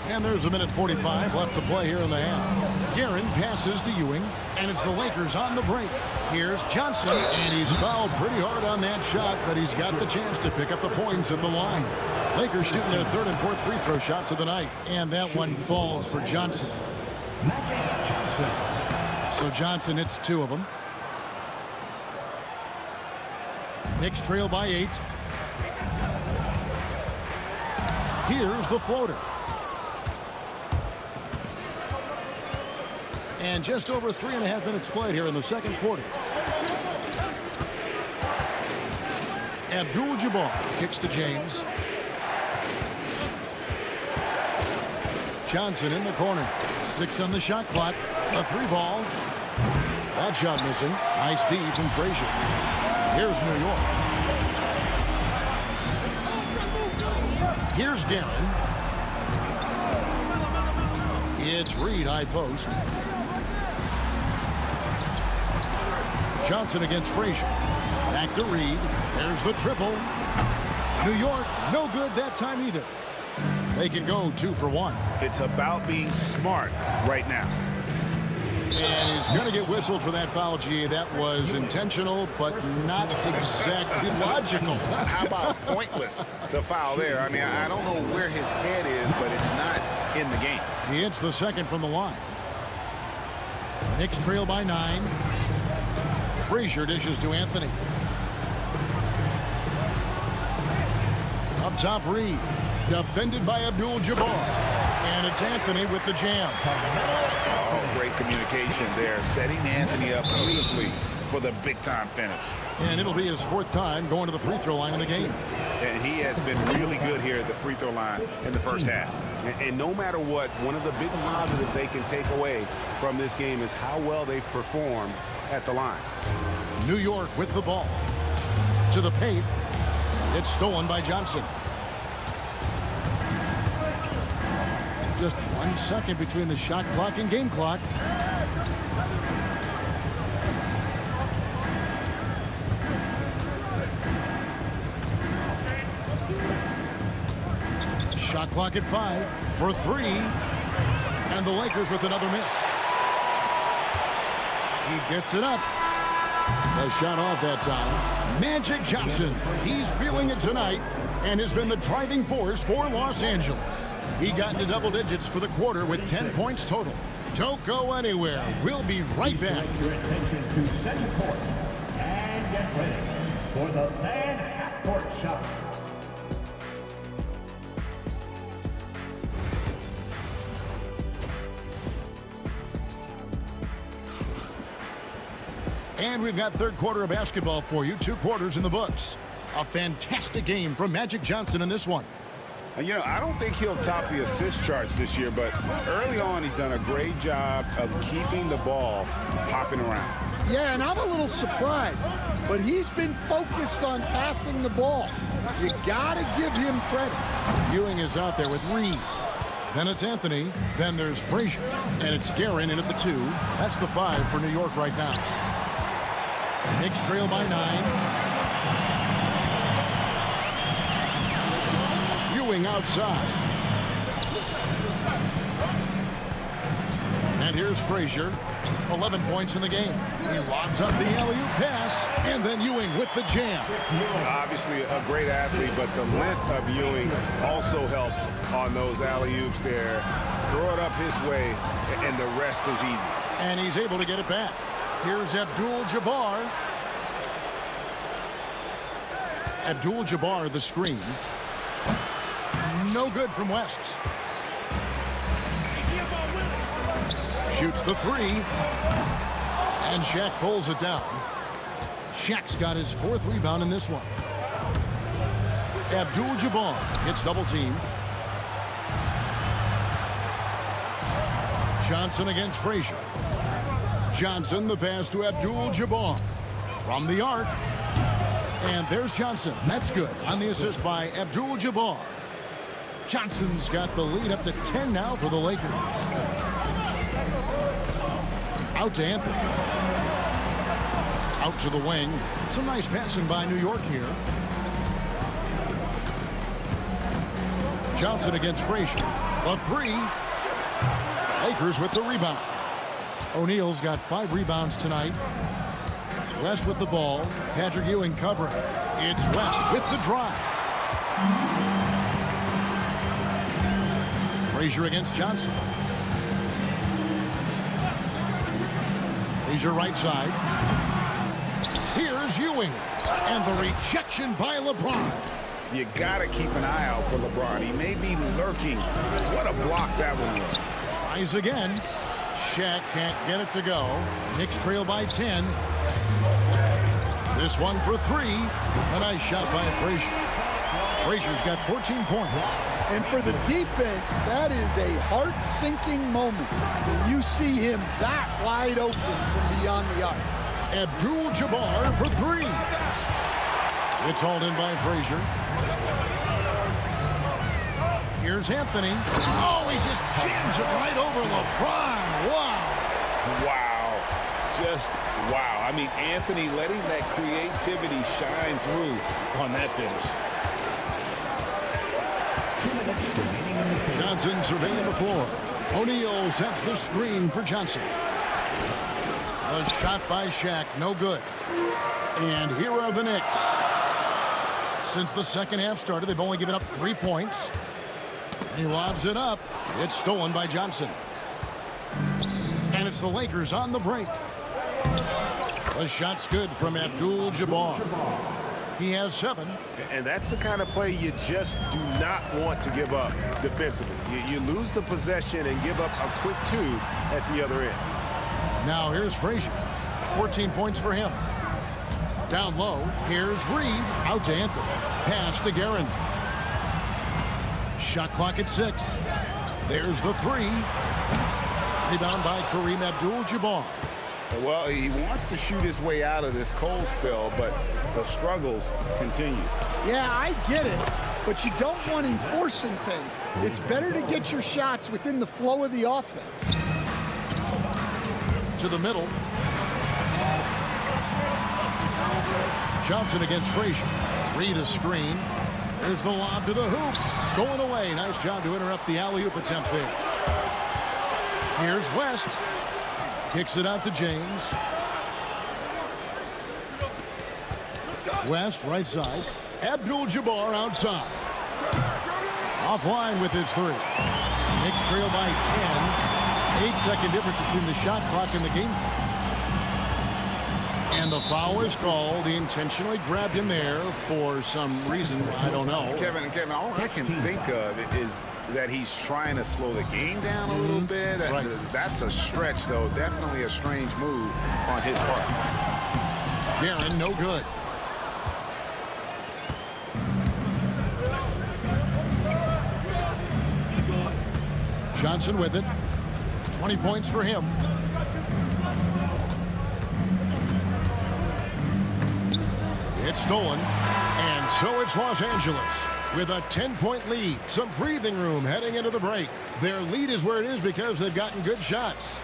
[SPEAKER 2] And there's a minute 45 left to play here in the half. Guerin passes to Ewing, and it's the Lakers on the break. Here's Johnson, and he's fouled pretty hard on that shot, but he's got the chance to pick up the points at the line. Lakers shooting their 3rd and 4th free throw shots of the night, and that one falls for Johnson.
[SPEAKER 14] Magic Johnson.
[SPEAKER 2] So Johnson hits 2 of them. Knicks trail by 8. Here's the floater. And just over 3.5 minutes played here in the second quarter. Abdul-Jabbar kicks to James. Johnson in the corner. 6 on the shot clock. A 3-ball. That shot missing. Nice D from Frazier. Here's New York. Here's Guerin. It's Reed, high post. Johnson against Frazier. Back to Reed. There's the triple. New York, no good that time either. They can go 2 for 1.
[SPEAKER 3] It's about being smart right now.
[SPEAKER 2] And he's going to get whistled for that foul, G. That was intentional, but not exactly logical.
[SPEAKER 3] How about pointless to foul there? I mean, I don't know where his head is, but it's not in the game.
[SPEAKER 2] He hits the second from the line. Knicks trail by 9. Frazier dishes to Anthony. Up top, Reed. Defended by Abdul-Jabbar. And it's Anthony with the jam.
[SPEAKER 3] Oh, great communication there. Setting Anthony up beautifully for the big-time finish.
[SPEAKER 2] And it'll be his 4th time going to the free throw line in the game.
[SPEAKER 3] And he has been really good here at the free throw line in the first half. And no matter what, one of the big positives they can take away from this game is how well they've performed at the line.
[SPEAKER 2] New York with the ball. To the paint. It's stolen by Johnson. Just 1 second between the shot clock and game clock. Shot clock at 5 for 3. And the Lakers with another miss. He gets it up. A shot off that time. Magic Johnson. He's feeling it tonight and has been the driving force for Los Angeles. He got into double digits for the quarter with 10 points total. Don't go anywhere. We'll be right back.
[SPEAKER 14] Your attention to center court and get ready for the fan half-court shot.
[SPEAKER 2] And we've got third quarter of basketball for you. 2 quarters in the books. A fantastic game from Magic Johnson in this one.
[SPEAKER 3] And, you know, I don't think he'll top the assist charts this year, but early on he's done a great job of keeping the ball hopping around.
[SPEAKER 12] Yeah, and I'm a little surprised, but he's been focused on passing the ball. You got to give him credit.
[SPEAKER 2] Ewing is out there with Reed. Then it's Anthony. Then there's Frazier. And it's Guerin in at the 2. That's the 5 for New York right now. Knicks trail by 9. Ewing outside. And here's Frazier. 11 points in the game. He lobs up the alley-oop pass. And then Ewing with the jam.
[SPEAKER 3] Obviously a great athlete, but the length of Ewing also helps on those alley-oops there. Throw it up his way, and the rest is easy.
[SPEAKER 2] And he's able to get it back. Here's Abdul-Jabbar. Abdul-Jabbar, the screen. No good from West. Shoots the 3. And Shaq pulls it down. Shaq's got his 4th rebound in this one. Abdul-Jabbar gets double teamed. Johnson against Frazier. Johnson, the pass to Abdul-Jabbar. From the arc. And there's Johnson. That's good on the assist by Abdul-Jabbar. Johnson's got the lead up to 10 now for the Lakers. Out to Anthony. Out to the wing. Some nice passing by New York here. Johnson against Frazier. The 3. Lakers with the rebound. O'Neal's got 5 rebounds tonight. West with the ball. Patrick Ewing covering. It's West with the drive. Frazier against Johnson. Frazier right side. Here's Ewing. And the rejection by LeBron.
[SPEAKER 3] You got to keep an eye out for LeBron. He may be lurking. What a block that one was.
[SPEAKER 2] Tries again. Shaq can't get it to go. Knicks trail by 10. This one for 3. A nice shot by Frazier. Frazier's got 14 points.
[SPEAKER 12] And for the defense, that is a heart-sinking moment when you see him that wide open from beyond the arc.
[SPEAKER 2] Abdul-Jabbar for 3. It's hauled in by Frazier. Here's Anthony. Oh, he just jams it right over LeBron. Wow.
[SPEAKER 3] Wow. Just wow. I mean, Anthony letting that creativity shine through on that finish.
[SPEAKER 2] Johnson surveying the floor. O'Neal sets the screen for Johnson. A shot by Shaq, no good. And here are the Knicks. Since the second half started, they've only given up 3 points. He lobs it up. It's stolen by Johnson. And it's the Lakers on the break. The shot's good from Abdul-Jabbar. He has 7.
[SPEAKER 3] And that's the kind of play you just do not want to give up defensively. You lose the possession and give up a quick 2 at the other end.
[SPEAKER 2] Now here's Frazier. 14 points for him. Down low, here's Reed. Out to Anthony. Pass to Guerin. Shot clock at 6. There's the 3. Rebound by Kareem Abdul-Jabbar.
[SPEAKER 3] Well, he wants to shoot his way out of this cold spell, but the struggles continue.
[SPEAKER 12] Yeah, I get it, but you don't want him forcing things. It's better to get your shots within the flow of the offense.
[SPEAKER 2] To the middle. Johnson against Frazier. Reed a screen. There's the lob to the hoop. Stolen away. Nice job to interrupt the alley-oop attempt there. Here's West. Kicks it out to James. West, right side. Abdul-Jabbar outside. Offline with his 3. Knicks trail by 10. 8-second difference between the shot clock and the game clock. And the foul is called. He intentionally grabbed him there for some reason. I don't know.
[SPEAKER 3] Kevin, all I can think of is that he's trying to slow the game down a little bit.
[SPEAKER 2] Right.
[SPEAKER 3] That's a stretch, though. Definitely a strange move on his part.
[SPEAKER 2] Guerin, no good. Johnson with it. 20 points for him. It's stolen, and so it's Los Angeles with a 10-point lead. Some breathing room heading into the break. Their lead is where it is because they've gotten good shots.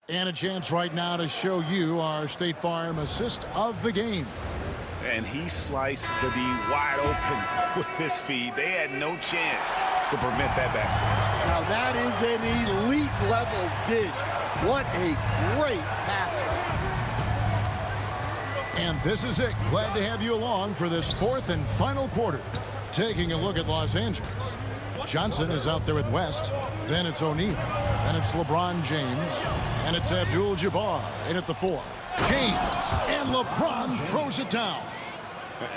[SPEAKER 2] And a chance right now to show you our State Farm assist of the game.
[SPEAKER 3] And he sliced the D wide open with his feed. They had no chance to prevent that basket.
[SPEAKER 12] Now that is an elite level dish. What a great passer.
[SPEAKER 2] And this is it. Glad to have you along for this 4th and final quarter. Taking a look at Los Angeles. Johnson is out there with West. Then it's O'Neal. Then it's LeBron James. And it's Abdul-Jabbar in at the 4. James. And LeBron throws it down.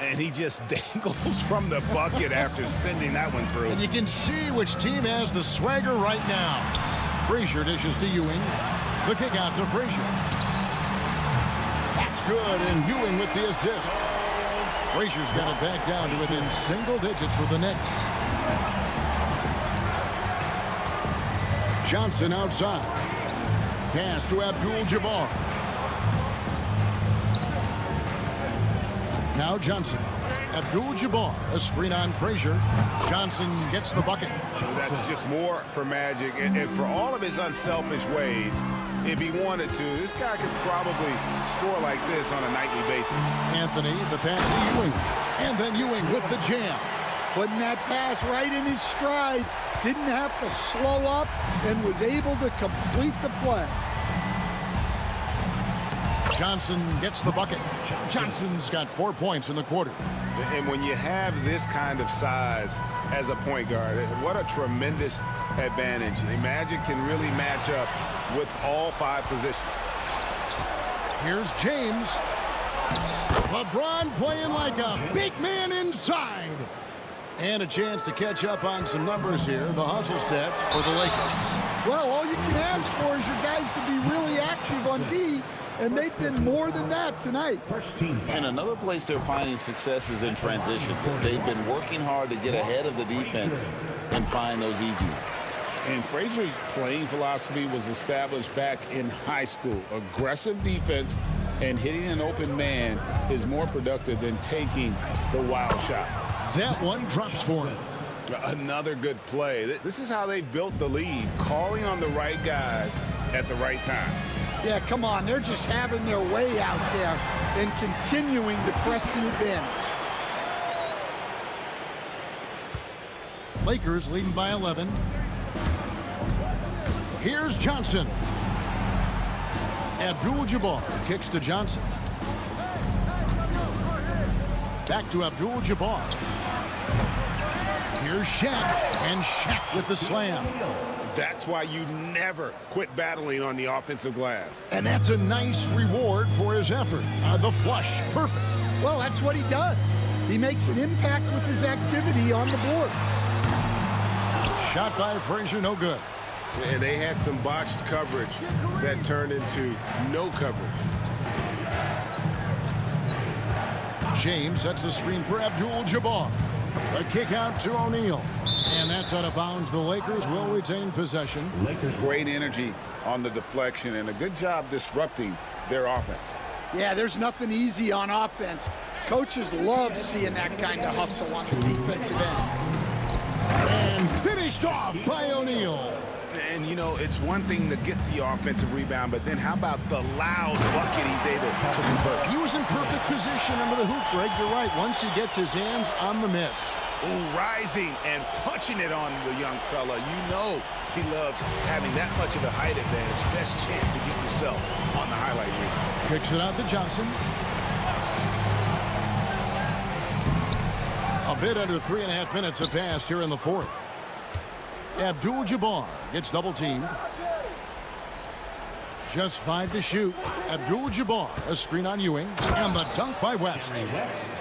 [SPEAKER 3] And he just dangles from the bucket after sending that one through.
[SPEAKER 2] And you can see which team has the swagger right now. Frazier dishes to Ewing. The kick out to Frazier. That's good, and Ewing with the assist. Frazier's got it back down to within single digits for the Knicks. Johnson outside. Pass to Abdul-Jabbar. Now Johnson. Abdul-Jabbar, a screen on Frazier. Johnson gets the bucket.
[SPEAKER 3] That's just more for Magic. And for all of his unselfish ways, if he wanted to, this guy could probably score like this on a nightly basis.
[SPEAKER 2] Anthony, the pass to Ewing. And then Ewing with the jam.
[SPEAKER 12] Putting that pass right in his stride. Didn't have to slow up and was able to complete the play.
[SPEAKER 2] Johnson gets the bucket. Johnson's got 4 points in the quarter.
[SPEAKER 3] And when you have this kind of size as a point guard, what a tremendous advantage. The Magic can really match up with all 5 positions.
[SPEAKER 2] Here's James. LeBron playing like a big man inside. And a chance to catch up on some numbers here. The hustle stats for the Lakers.
[SPEAKER 12] Well, all you can ask for is your guys to be really active on D, and they've been more than that tonight.
[SPEAKER 16] And another place they're finding success is in transition. They've been working hard to get ahead of the defense and find those easy ones. And Frazier's playing philosophy was established back in high school. Aggressive defense and hitting an open man is more productive than taking the wild shot.
[SPEAKER 2] That one drops for him.
[SPEAKER 3] Another good play. This is how they built the lead, calling on the right guys at the right time.
[SPEAKER 12] Yeah, come on. They're just having their way out there and continuing to press the advantage.
[SPEAKER 2] Lakers leading by 11. Here's Johnson. Abdul-Jabbar kicks to Johnson. Back to Abdul-Jabbar. Here's Shaq, and Shaq with the slam.
[SPEAKER 3] That's why you never quit battling on the offensive glass.
[SPEAKER 2] And that's a nice reward for his effort. The flush, perfect.
[SPEAKER 12] Well, that's what he does. He makes an impact with his activity on the boards.
[SPEAKER 2] Shot by Frazier, no good.
[SPEAKER 3] And they had some botched coverage that turned into no coverage.
[SPEAKER 2] James sets the screen for Abdul-Jabbar. A kick out to O'Neal. And that's out of bounds. The Lakers will retain possession.
[SPEAKER 16] Great energy on the deflection and a good job disrupting their offense.
[SPEAKER 12] Yeah, there's nothing easy on offense. Coaches love seeing that kind of hustle on the defensive end.
[SPEAKER 2] And finished off by O'Neal.
[SPEAKER 3] And, you know, it's one thing to get the offensive rebound, but then how about the loud bucket he's able to convert?
[SPEAKER 2] He was in perfect position under the hoop, Greg. You're right. Once he gets his hands on the miss.
[SPEAKER 3] Ooh, rising and punching it on the young fella. You know he loves having that much of a height advantage. Best chance to get yourself on the highlight reel.
[SPEAKER 2] Kicks it out to Johnson. A bit under 3.5 minutes have passed here in the fourth. Abdul-Jabbar gets double teamed. Just 5 to shoot. Abdul-Jabbar, a screen on Ewing, and the dunk by West.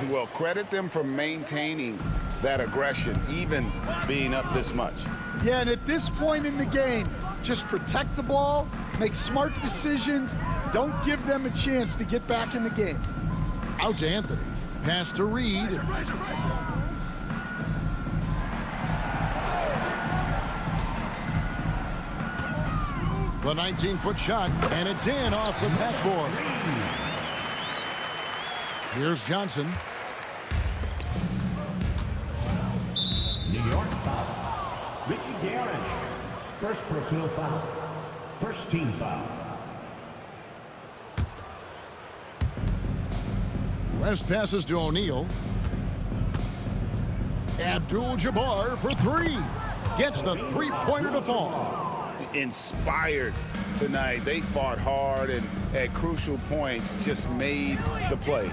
[SPEAKER 3] Well, credit them for maintaining that aggression, even being up this much.
[SPEAKER 12] Yeah, and at this point in the game, just protect the ball, make smart decisions, don't give them a chance to get back in the game.
[SPEAKER 2] Out to Anthony. Pass to Reed. The 19-foot shot, and it's in off the backboard. Here's Johnson.
[SPEAKER 14] New York foul. Richie Garrett. First personal foul. First team foul.
[SPEAKER 2] West passes to O'Neal. Abdul-Jabbar for 3. Gets the three-pointer to fall.
[SPEAKER 3] Inspired tonight. They fought hard and at crucial points just made the plays.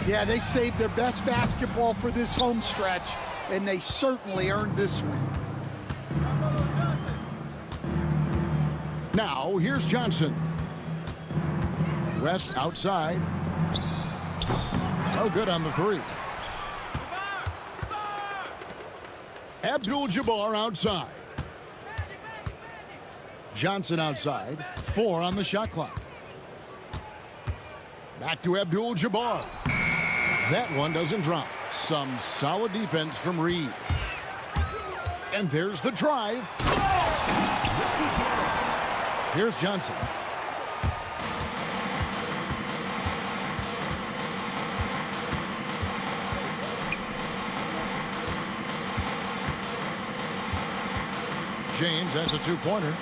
[SPEAKER 12] Yeah, they saved their best basketball for this home stretch, and they certainly earned this win.
[SPEAKER 2] Now, here's Johnson. West outside. No good on the 3. Abdul-Jabbar outside. Johnson outside. 4 on the shot clock. Back to Abdul-Jabbar. That one doesn't drop. Some solid defense from Reed. And there's the drive. Here's Johnson. James has a 2-pointer.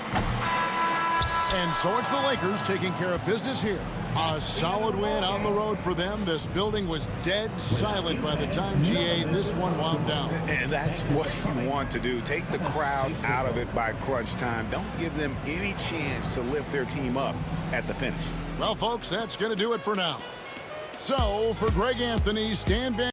[SPEAKER 2] And so it's the Lakers taking care of business here. A solid win on the road for them. This building was dead silent by the time GA this one wound down.
[SPEAKER 3] And that's what you want to do. Take the crowd out of it by crunch time. Don't give them any chance to lift their team up at the finish.
[SPEAKER 2] Well, folks, that's going to do it for now. So, for Greg Anthony, Stan Van